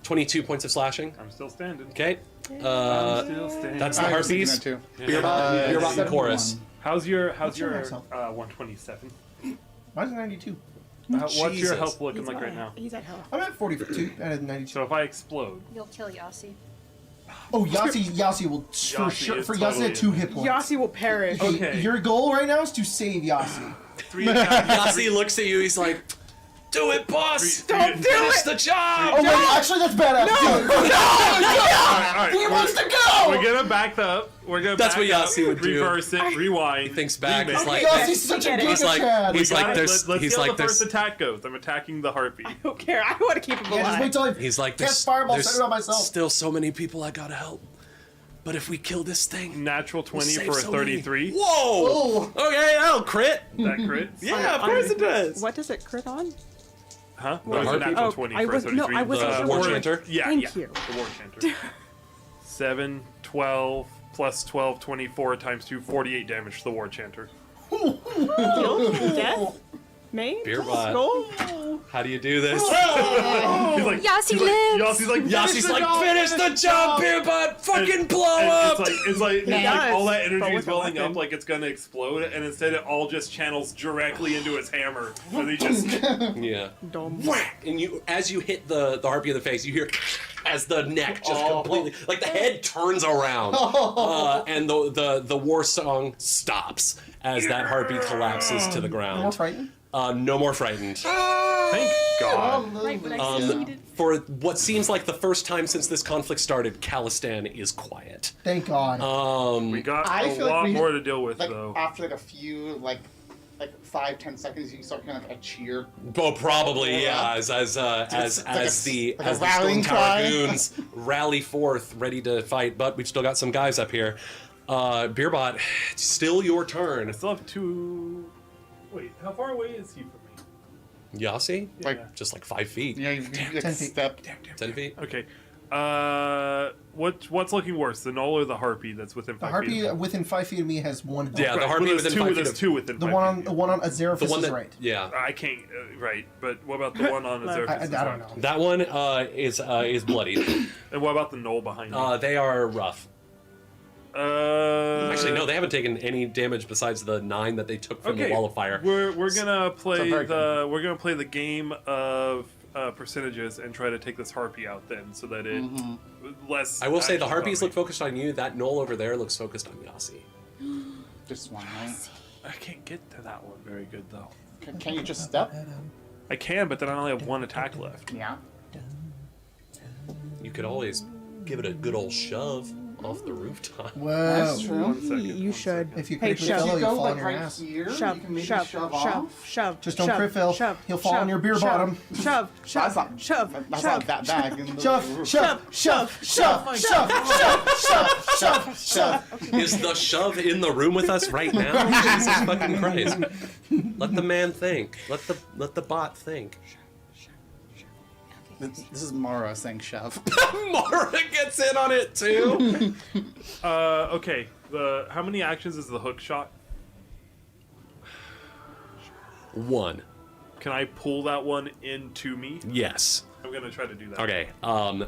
22 points of slashing. I'm still standing. Okay. I'm still standing. That's the I was thinking harpies. that too. Beerbot and chorus. 71. How's your What's your max health? 127? Mine's 92. What's your Jesus. health looking like right now? He's at health. I'm at 42 out of 92. So if I explode, You'll kill Yassi. Oh, Yassi will for Yassi sure. is For Yassi totally at 2 hit points. Yassi will perish. Okay. Your goal right now is to save Yassi. 3 attacks. Yassi looks at you. He's like, "Do it, boss! Don't do Finish the job!" Oh wait, actually that's badass. Alright, He wants to go. We're gonna back up. We're gonna That's back what up, Yassi would do. reverse it, rewind. He thinks back. remake. He's like, Yassi's such a He's giga he's like, chad. he's like, Guys, there's, let's he's see how like, the first there's, attack goes. I'm attacking the harpy. I don't care. I want to keep him Yeah, just wait alive. till I he's like, cast fireball, set it on myself. still so many people I gotta help. But if we kill this thing, Natural 20 save for a so many. 33. Whoa! Okay, that'll crit. That crit? Yeah, of course it does. What does it crit on? Huh? The That was a harpy? natural Oh, 20 I for a was- 33. no, I wasn't The sure. war what- chanter. Yeah, Thank yeah. you. The war chanter. 7, 12, plus 12, 24 times 2, 48 damage to the war chanter. Killed? Death? Main? Beerbot. Goal? How do you do this? He's like, Yassi lives! Yassi's like, Yassi's like, finish the job, Beerbot! Fucking blow and up! It's like does, all that but energy with is a welling weapon. up like it's gonna explode, and instead it all just channels directly into his hammer. And he just Yeah. Dumb. Whack! And you, as you hit the harpy in the face, you hear as the neck just completely, like the head turns around, and the war song stops as that harpy collapses to the More ground. frightened. No more frightened. thank God. Right, but I succeeded. For what seems like the first time since this conflict started, Calistan is quiet. Thank God. We got I a feel like lot we- more to deal with Like though. after like a few like 5-10 seconds, you start hearing like a cheer. Oh, probably yeah. As It's like the a rallying Stormtower cry. goons rally forth, ready to fight, but we've still got some guys up here. Beerbot, it's still your turn. I still have 2. Wait, how far away is he from me? Yassi, Like just like 5 feet, you know, you like 10 feet. step. 10 feet. Okay. What's looking worse, the Knoll or the harpy that's within 5 The feet? harpy of him? within 5 feet of me has 1 health. Yeah, the Right, harpy well, within there's 5 feet. There's 2 within The 5 one on feet. the one on Azeraphis The one is that, right. yeah, I can't. Right, but what about the one on the Left. I surface? don't know. that one is bloody. And what about the Knoll behind me? They are rough. Actually, no, they haven't taken any damage besides the 9 that they took from the wall of fire. We're gonna play very the game of percentages and try to take this harpy out then, so that it less. I will say the actions harpies on look me. focused on you. That knoll over there looks focused on Yassi. Just one, right? I can't get to that one very good though. Can you just step? I can, but then I only have 1 attack left. Yeah. You could always give it a good old shove off the rooftop. Whoa. That's true. 1 second. You should. If you Hey, critically shove. fail, You you'll go fall on like your right ass. here. Shove, you can maybe shove, shove, shove, off. shove. Just don't shove, crit fail. Shove, He'll fall on shove, your beer shove, bottom. Shove, shove, That's not shove, That's shove. not that bad. In the Shove, roof. shove, shove, shove, shove, shove, shove, shove. Is the shove in the room with us right now? Jesus fucking Christ! Let the man think. Let the bot think. This is Mara saying shove. Mara gets in on it too. Okay. How many actions is the hook shot? 1. Can I pull that one into me? Yes. I'm gonna try to do that. Okay.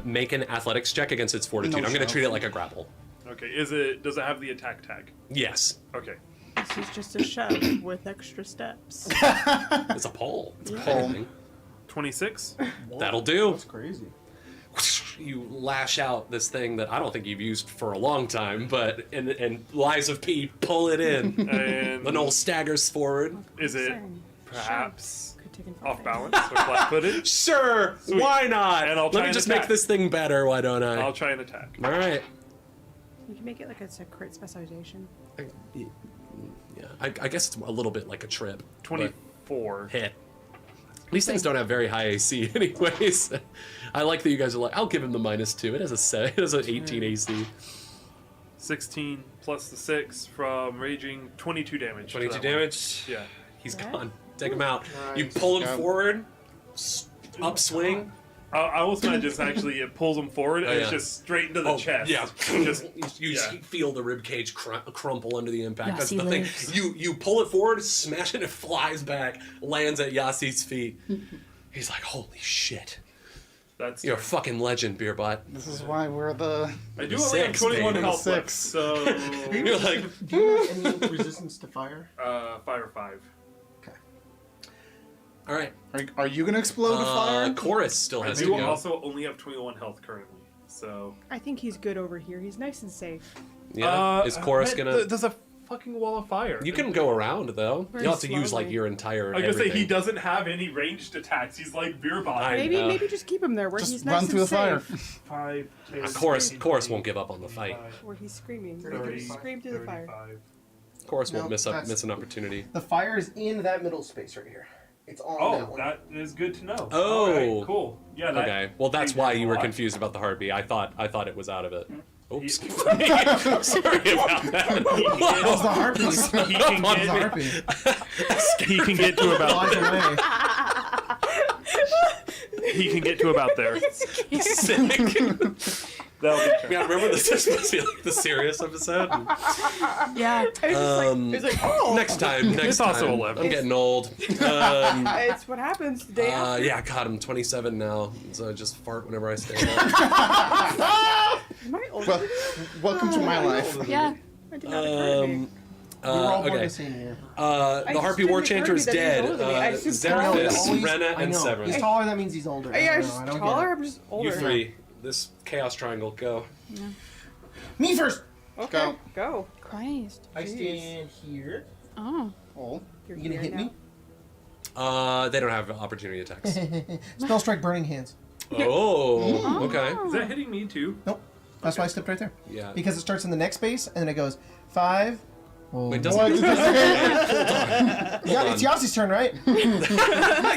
Make an athletics check against its fortitude. No I'm gonna shove. treat it like a grapple. Okay. Does it have the attack tag? Yes. Okay. This is just a shove with extra steps. It's a pole. It's a pole thing. 26. That'll do. Crazy. you lash out this thing that I don't think you've used for a long time, but and Lies of P pull it in. And The Knoll staggers forward. is it Concern. perhaps Critical off fail. balance or flat-footed? Sure, Sweet. why not? And I'll try Let me and just attack. make this thing better. Why don't I? I'll try and attack. All right. You can make it like it's a crit specialization. Yeah, I guess it's a little bit like a trip. but 24. hit. These things don't have very high AC, anyways. I like that you guys are like, I'll give him the -2. It has a set. It has an 18 AC. 16 plus the 6 from raging, 22 damage. to 22 that one. damage. Yeah. He's Yeah. gone. Take him out. You Nice. pull him Yeah. forward, upswing. I was gonna just actually it pulls him forward and Oh, it's yeah. just straight into the chest. Yeah. Just You yeah. feel the rib cage crumple under the impact. That's Yassi the thing. lives. You pull it forward, smash it, it flies back, lands at Yassi's feet. He's like, holy shit. that's You're a fucking legend, Beerbot. This is why we're the. I do the only have six, 21 baby. health left, 6. so You're like, Do you have any resistance to fire? fire 5. Okay. all right. Are you gonna explode with fire? Chorus still I has to do go. also only have 21 health currently, so I think he's good over here. He's nice and safe. Yeah. Is Chorus gonna? There's a fucking wall of fire. You can go around though. Very You'll have to use like slowly. your entire. I was gonna say he everything. doesn't have any ranged attacks. He's like Beerbot. I Maybe know. maybe just keep him there where Just he's run nice through and the fire. safe. 5, 10, Chorus won't give up on the fight. Where he's screaming. 30, Scream through the fire. 35. Chorus No, won't miss that's- an opportunity. The fire is in that middle space right here. It's on that Oh, one. that is good to know. Oh. Alright, cool. Yeah. That Okay. Well, that's changes why a you were lot. confused about the harpy. I thought it was out of it. Oops. He- Sorry about that. That was the harpy. He can That was the get, harpy. he can get to about Flies away. he can get to about there. Sick. That'll be true. Yeah, remember this is supposed to be like the serious episode. Yeah. It's like, oh, Next time. It's also 11. I'm getting old. it's what happens the day after. Yeah, God, I'm 27 now, so I just fart whenever I stand up. Am I older? Well, welcome to my life. Yeah. It did not occur to me. We're all born Okay. the same year. I The just Harpy didn't War occur to Chanter me is that he was dead. older than me. I assumed taller. Xerathis, Always- Rena, I and know. Severin. He's taller, that means he's older. Yeah, I I'm don't just know, I don't taller. get I'm just older. You three. This chaos triangle, go. it. Me first! Okay, go. Christ. I stand here. Oh. Oh. You're You gonna here hit me? They don't have opportunity attacks. Spell strike burning hands. Oh, okay. Is that hitting me too? Nope. That's why I stepped right there. Yeah. Because it starts in the next space, and then it goes 5. Wait, doesn't Yeah, it's Yassi's turn, right?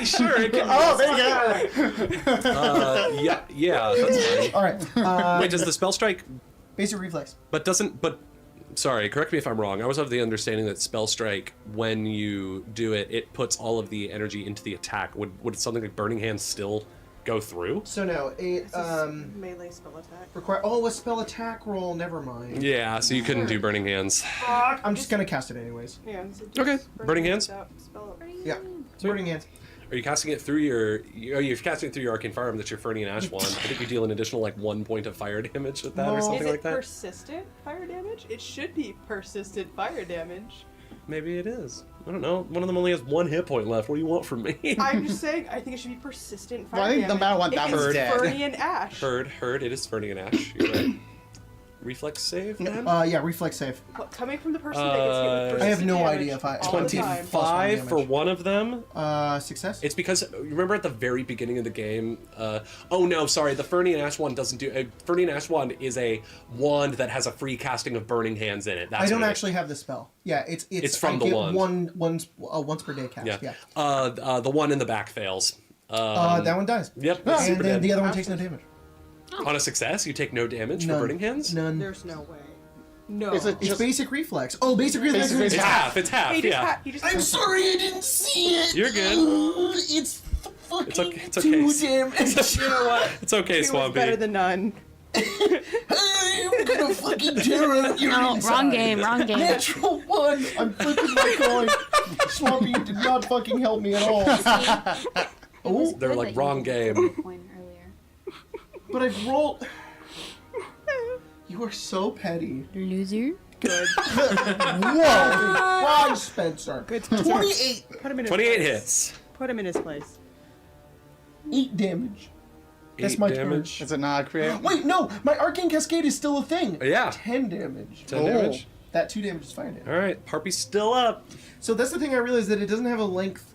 sure, it can. Oh, there you go. Yeah, that's fine. All right. Wait, does the spell strike? Basic reflex. But doesn't. But sorry, correct me if I'm wrong. I was of the understanding that spell strike, when you do it, it puts all of the energy into the attack. Would something like Burning Hands still go through? So no, it This is melee spell attack. require. Oh, a spell attack roll. Never mind. Yeah, so you couldn't do Burning Hands. I'm just gonna cast it anyways. Yeah. So just Okay, burning hands. out, spell it. Yeah. Burning hands. Are you casting it through your? You're casting it through your Arcane Firearm. That's your Fernian Ash wand. I think you deal an additional like 1 point of fire damage with that, or No. something Is it like that. persistent fire damage? It should be persistent fire damage. Maybe it is. I don't know. One of them only has 1 hit point left. What do you want from me? I'm just saying, I think it should be persistent fire Well, I think damage. no matter what, that It's one's dead. Fernian Ash. Heard. It is Fernian Ash. You're right. Reflex save, then? Yeah, reflex save. What, coming from the person that gets hit with I have persistent no damage idea if I- all the time. 25 for damage. one of them. Success. It's because remember at the very beginning of the game. Oh no, sorry. The Fernian Ash wand doesn't do. Fernian Ash wand is a wand that has a free casting of Burning Hands in it. That's I don't what it is. actually have the spell. Yeah, it's from I the get wand. once per day cast. Yeah. Yeah. The one in the back fails. That one dies. Yep. That's And super then dead. the other one takes no damage. On a success, you take no damage for None. Burning Hands. None. There's no way. No. Is it It's just basic reflex. Oh, basic reflex. Basic It's half. It's half. He just Yeah. he just I'm sorry, I didn't see it. You're good. It's fucking It's okay. It's okay. 2 damage. You know what? It's okay, He was Swampy. better than none. I'm gonna fucking tear out your No, inside. wrong game, wrong game. Natural 1. I'm flipping my coin. Swampy, you did not fucking help me at all. Oh, They were like, wrong game. Point earlier. but I've rolled. You are so petty. Loser. Good. Whoa! Wrong, Spencer. Good. 28. Put him in his 28 place. hits. Put him in his place. 8 damage. That's 8 my damage. Is it not a crit? Wait, no, my Arcane Cascade is still a thing. Yeah. 10 damage. 10 damage. That 2 damage is fire damage. All right, Harpy's still up. So that's the thing I realized, that it doesn't have a length.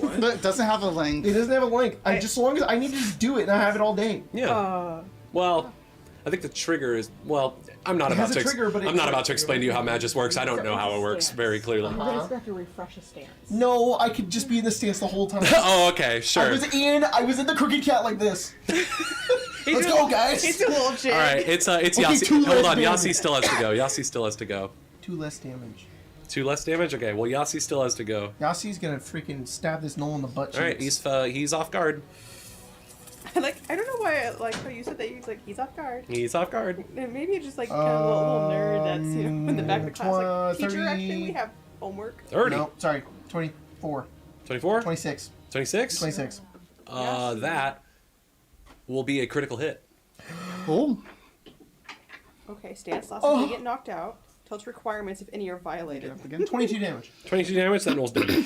It doesn't have a length. It doesn't have a length. I just, so long as I need to just do it and I have it all day. Yeah. Well, I think the trigger is I'm not It about has to. a trigger, but I'm not about to explain to you how Magus works. I don't know how it works very clearly. You're gonna have to refresh a stance. No, I could just be in the stance the whole time. Oh, okay, sure. I was in the crooked cat like this. Let's go, guys. It's a little jig. All right, it's Okay, Yasi. 2 Hold less on, damage. Yasi still has to go. Yasi still has to go. 2 less damage. 2 less damage. Okay, well Yasi still has to go. Yassi's gonna freaking stab this knoll in the butt cheeks. All right, he's off guard. I don't know why, how you said that. He's off guard. He's off guard. And maybe it's just kind of a little nerd that's in the back of the class. Teacher, 30. actually, we have homework. 30. No, sorry, 24. 24. 26. 26. 26. That will be a critical hit. Oh. Okay, stance loss if they get knocked out. Tell its requirements if any are violated. Again. 22 damage. 22 damage. That knoll's dead.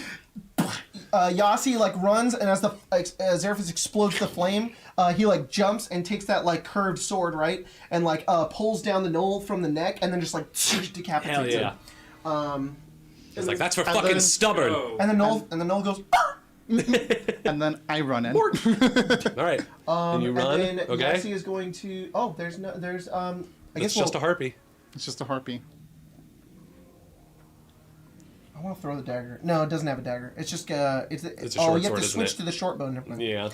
Yasi runs, and as the Xeraphis explodes the flame, he jumps and takes that curved sword, right, and pulls down the knoll from the neck, and then just decapitates Hell yeah. him. It's like that's for And fucking then- stubborn. Oh. And the knoll goes. And then I run in. All right. And you run. And then Okay. Yasi is going to. Oh, I It's guess just a harpy. It's just a harpy. I want to throw the dagger. No, it doesn't have a dagger. It's just It's a oh, short you have sword, to isn't switch it? to the short bow. Never mind. Yeah.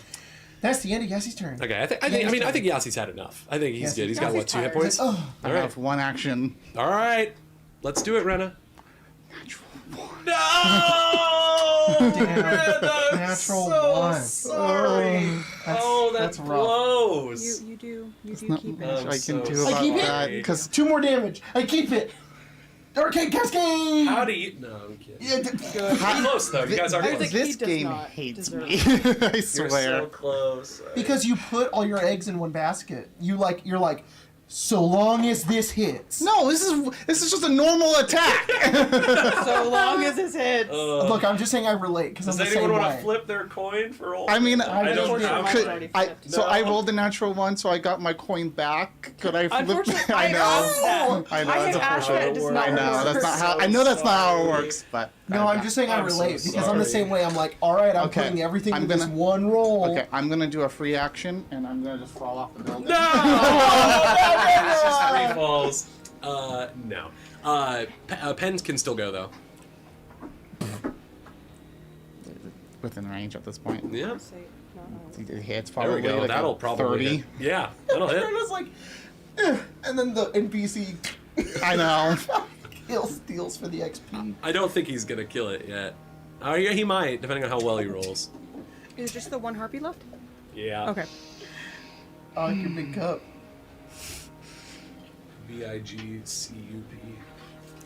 That's the end of Yasi's turn. Okay. I Yasi's think Yasi's had enough. I think he's Yes, good. He's got Yasi's what, 2 hit tired. points? Oh, I All right. have 1 action. All right. Let's do it, Rena. No! damn. Natural one. Sorry. That's rough. blows. You do Not keep much it. I'm I so can do sorry. about keep it? that because 2 more damage. I keep it. Arcane Cascade. How do you? No, I'm kidding. Yeah, You're close though. You guys are I close. think he this does game not hates deserve me. I You're swear. so close. because you put all your eggs in one basket. You're like, so long as this hits. No, this is just a normal attack. So long as his hits. Look, I'm just saying I relate because I'm Does the same anyone want way. to flip their coin for all? I mean, I don't Unfortunately, have mine's could- already I flipped. so I rolled a natural 1, so I got my coin back. Could I flip? Unfortunately, I know. I I know. had That's asked unfortunate. that it does I not I know. work. That's not how. So I know that's not how it sorry. works, but No, I'm just saying I I'm so relate because I'm the sorry. same way. I'm like, all right, I'm Okay, putting everything I'm in this gonna- one roll. okay. I'm gonna do a free action, and I'm gonna just fall off the building. It's just 3 falls. No. Pens can still go though. Within range at this point. Yeah. Say, no. It hits There probably we go. like That'll a probably 30. hit. Yeah, that'll And hit. it's like, and then the NPC I know. steals for the XP. I don't think he's gonna kill it yet. Oh yeah, he might, depending on how well he rolls. Is just the 1 harpy left? Yeah. Okay. I like your big cup. VIGCUP.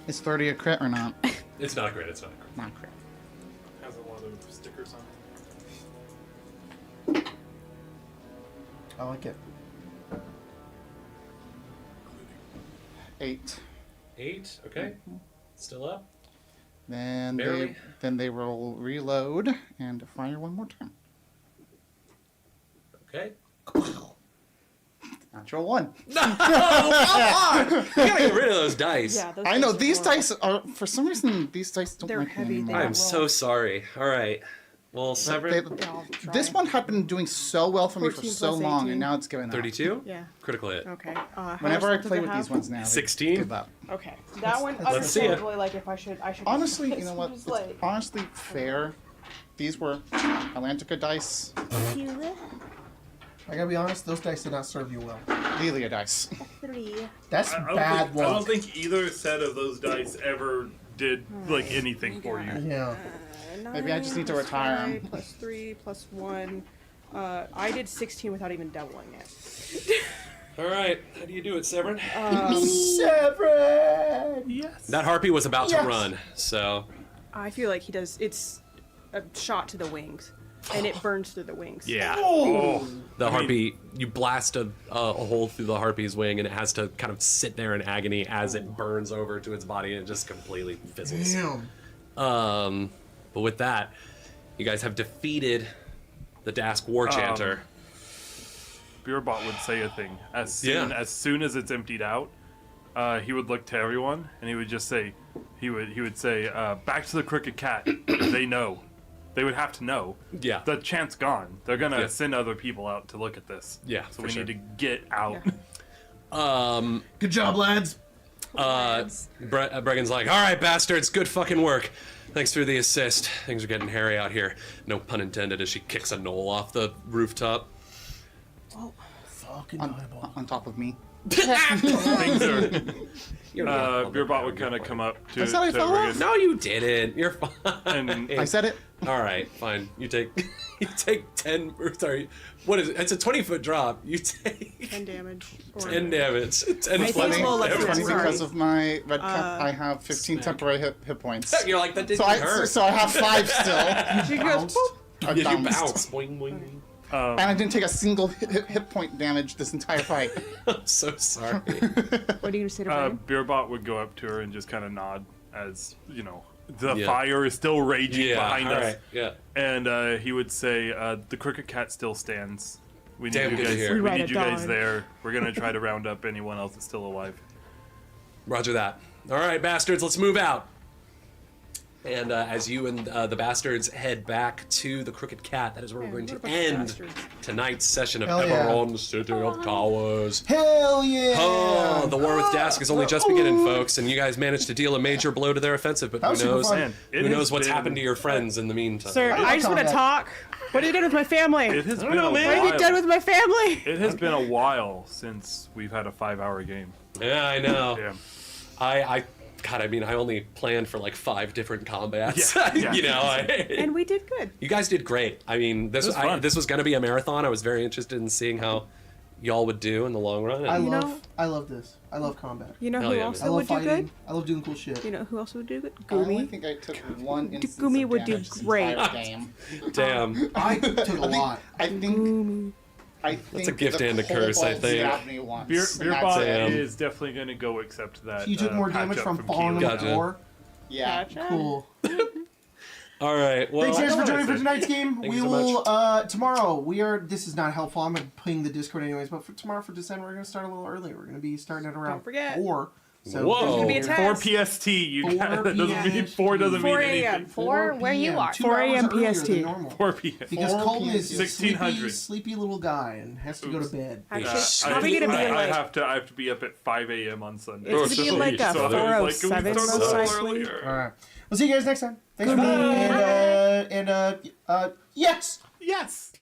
Is 30 a crit or not? It's not a crit. It's not a crit. Not crit. Has a lot of stickers on it. I like it. 8. 8. Okay. Still up. Then Barely. they will reload and fire 1 more time. Okay. Natural 1. You gotta get rid of those dice. Yeah, those I know dice are these horrible. dice are for some reason these dice don't They're like me heavy, they anymore. I am roll. so sorry. All right. Well, Severin. I'll try. This one had been doing so well for me for 14 so plus long, 18. and now it's giving up. 32. Yeah. Critical hit. Okay. How Whenever I much does play it with have? these ones now, they 16? give up. Okay. That one, Let's see it. understandably, I should. Honestly, you know what? Just It's honestly fair. These were Atlantica dice, I gotta be honest, those dice did not serve you well. Lelia dice. That's I bad don't luck. think either set of those dice ever did anything for you. Yeah. Maybe I just need to retire 'em. Plus 3, plus 1. I did 16 without even doubling it. All right. How do you do it, Severin? Severin! Yes. That harpy was about Yes. to run, so I feel like he does. It's a shot to the wings, and it burns through the wings. yeah. Oh, The harpy, you blast a hole through the harpy's wing, and it has to kind of sit there in agony as it burns over to its body, and it just completely fizzles. Damn. But with that, you guys have defeated the Dask War Chanter. Beerbot would say a thing. As soon as it's emptied out, he would look to everyone and he would just say, he would say, back to the Crooked Cat. They know. They would have to know. Yeah. The chant's gone. They're gonna send other people out to look at this. Yeah, So for we sure. need to get out. Yeah. Good job, lads. Bregan's like, all right, bastards, good fucking work. Thanks for the assist. Things are getting hairy out here. No pun intended as she kicks a knoll off the rooftop. Fucking eyeball. On top of me. Things are. You're Beerbot would kind of come up to. I said I fell off. Regan No, you didn't. You're fine. and I said it. All right, fine. You take 10. Sorry, what is it? It's a 20-foot drop. You take 10 damage. Or 10 damage. 10 I think flooding we'll let damage. her- 20 sorry. because of my red cap. I have 15 Smack. temporary hit points. You're like, that didn't So I hurt. have 5 still. she goes, boop. I Yeah, you bounced. bounce. Boing, boing. And I didn't take a single hit point damage this entire fight. I'm so sorry. What are you going to say to Brian? Beerbot would go up to her and just kind of nod as, you know, the Yeah. fire is still raging Yeah, behind all us. right. Yeah. And he would say, the Crooked Cat still stands. We need Damn you good to guys, hear. we We ride need at you guys dawn." there. We're going to try to round up anyone else that's still alive. Roger that. All right, bastards, let's move out. And as you and the bastards head back to the Crooked Cat, that is where we're going what to a bunch of end bastards. tonight's session of Hell yeah. Eberron, City of Towers. Hell yeah! Oh, the war with Dask is only just beginning, folks, and you guys managed to deal a major blow to their offensive, but That was who super knows? fun. Man, it Who has knows what's been- happened to your friends in the meantime? Sir, I just want to combat. talk. What are you doing with my family? It has been know, a man. What have you done while. with my family? It has been a while since we've had a 5-hour game. Yeah, I know. Yeah. God, I mean, I only planned for like 5 different combats. Yeah, yeah. You know, And we did good. you guys did great. I mean, this was fun. this was going to be a marathon. I was very interested in seeing how y'all would do in the long run. I And love this. I love combat. You know Hell who yeah, also I love would do fighting. good? I love doing cool shit. You know who else would do good? I only Gumi. think I took one instance Gumi of would do damage this great. entire game. damn. I took a lot. I think. That's a gift the and a curse, I kobolds think. stabbed me once, Beer, and that's Beerbot it. Damn. is definitely going to go accept that. You took more patch damage up from falling on Keelan. the Gotcha. floor. Yeah. Cool. All right. Well, Thanks guys for joining for Thanks. tonight's game. Thank We you so will tomorrow. This is not helpful. I'm gonna ping the Discord anyways. But for tomorrow for Descent, we're gonna start a little earlier. We're gonna be starting at around Don't forget. 4. So Whoa. There's gonna be a Four test. 4 PST. You 4 got, that doesn't mean PST. 4 doesn't 4 mean a.m. anything. 4 where you PM, are. 2 4 hours a.m. earlier PST. than normal. 4 p.m. Because 4 Colton is a 1600. sleepy little guy and has to go to bed. Actually, Yeah. it's probably gonna be in I like have to be up at 5 a.m. on Sunday. It's gonna be in like a So I was 4:07 can we start a most little likely. earlier? All right. We'll see you guys next time. Thanks for being. And yes. Yes.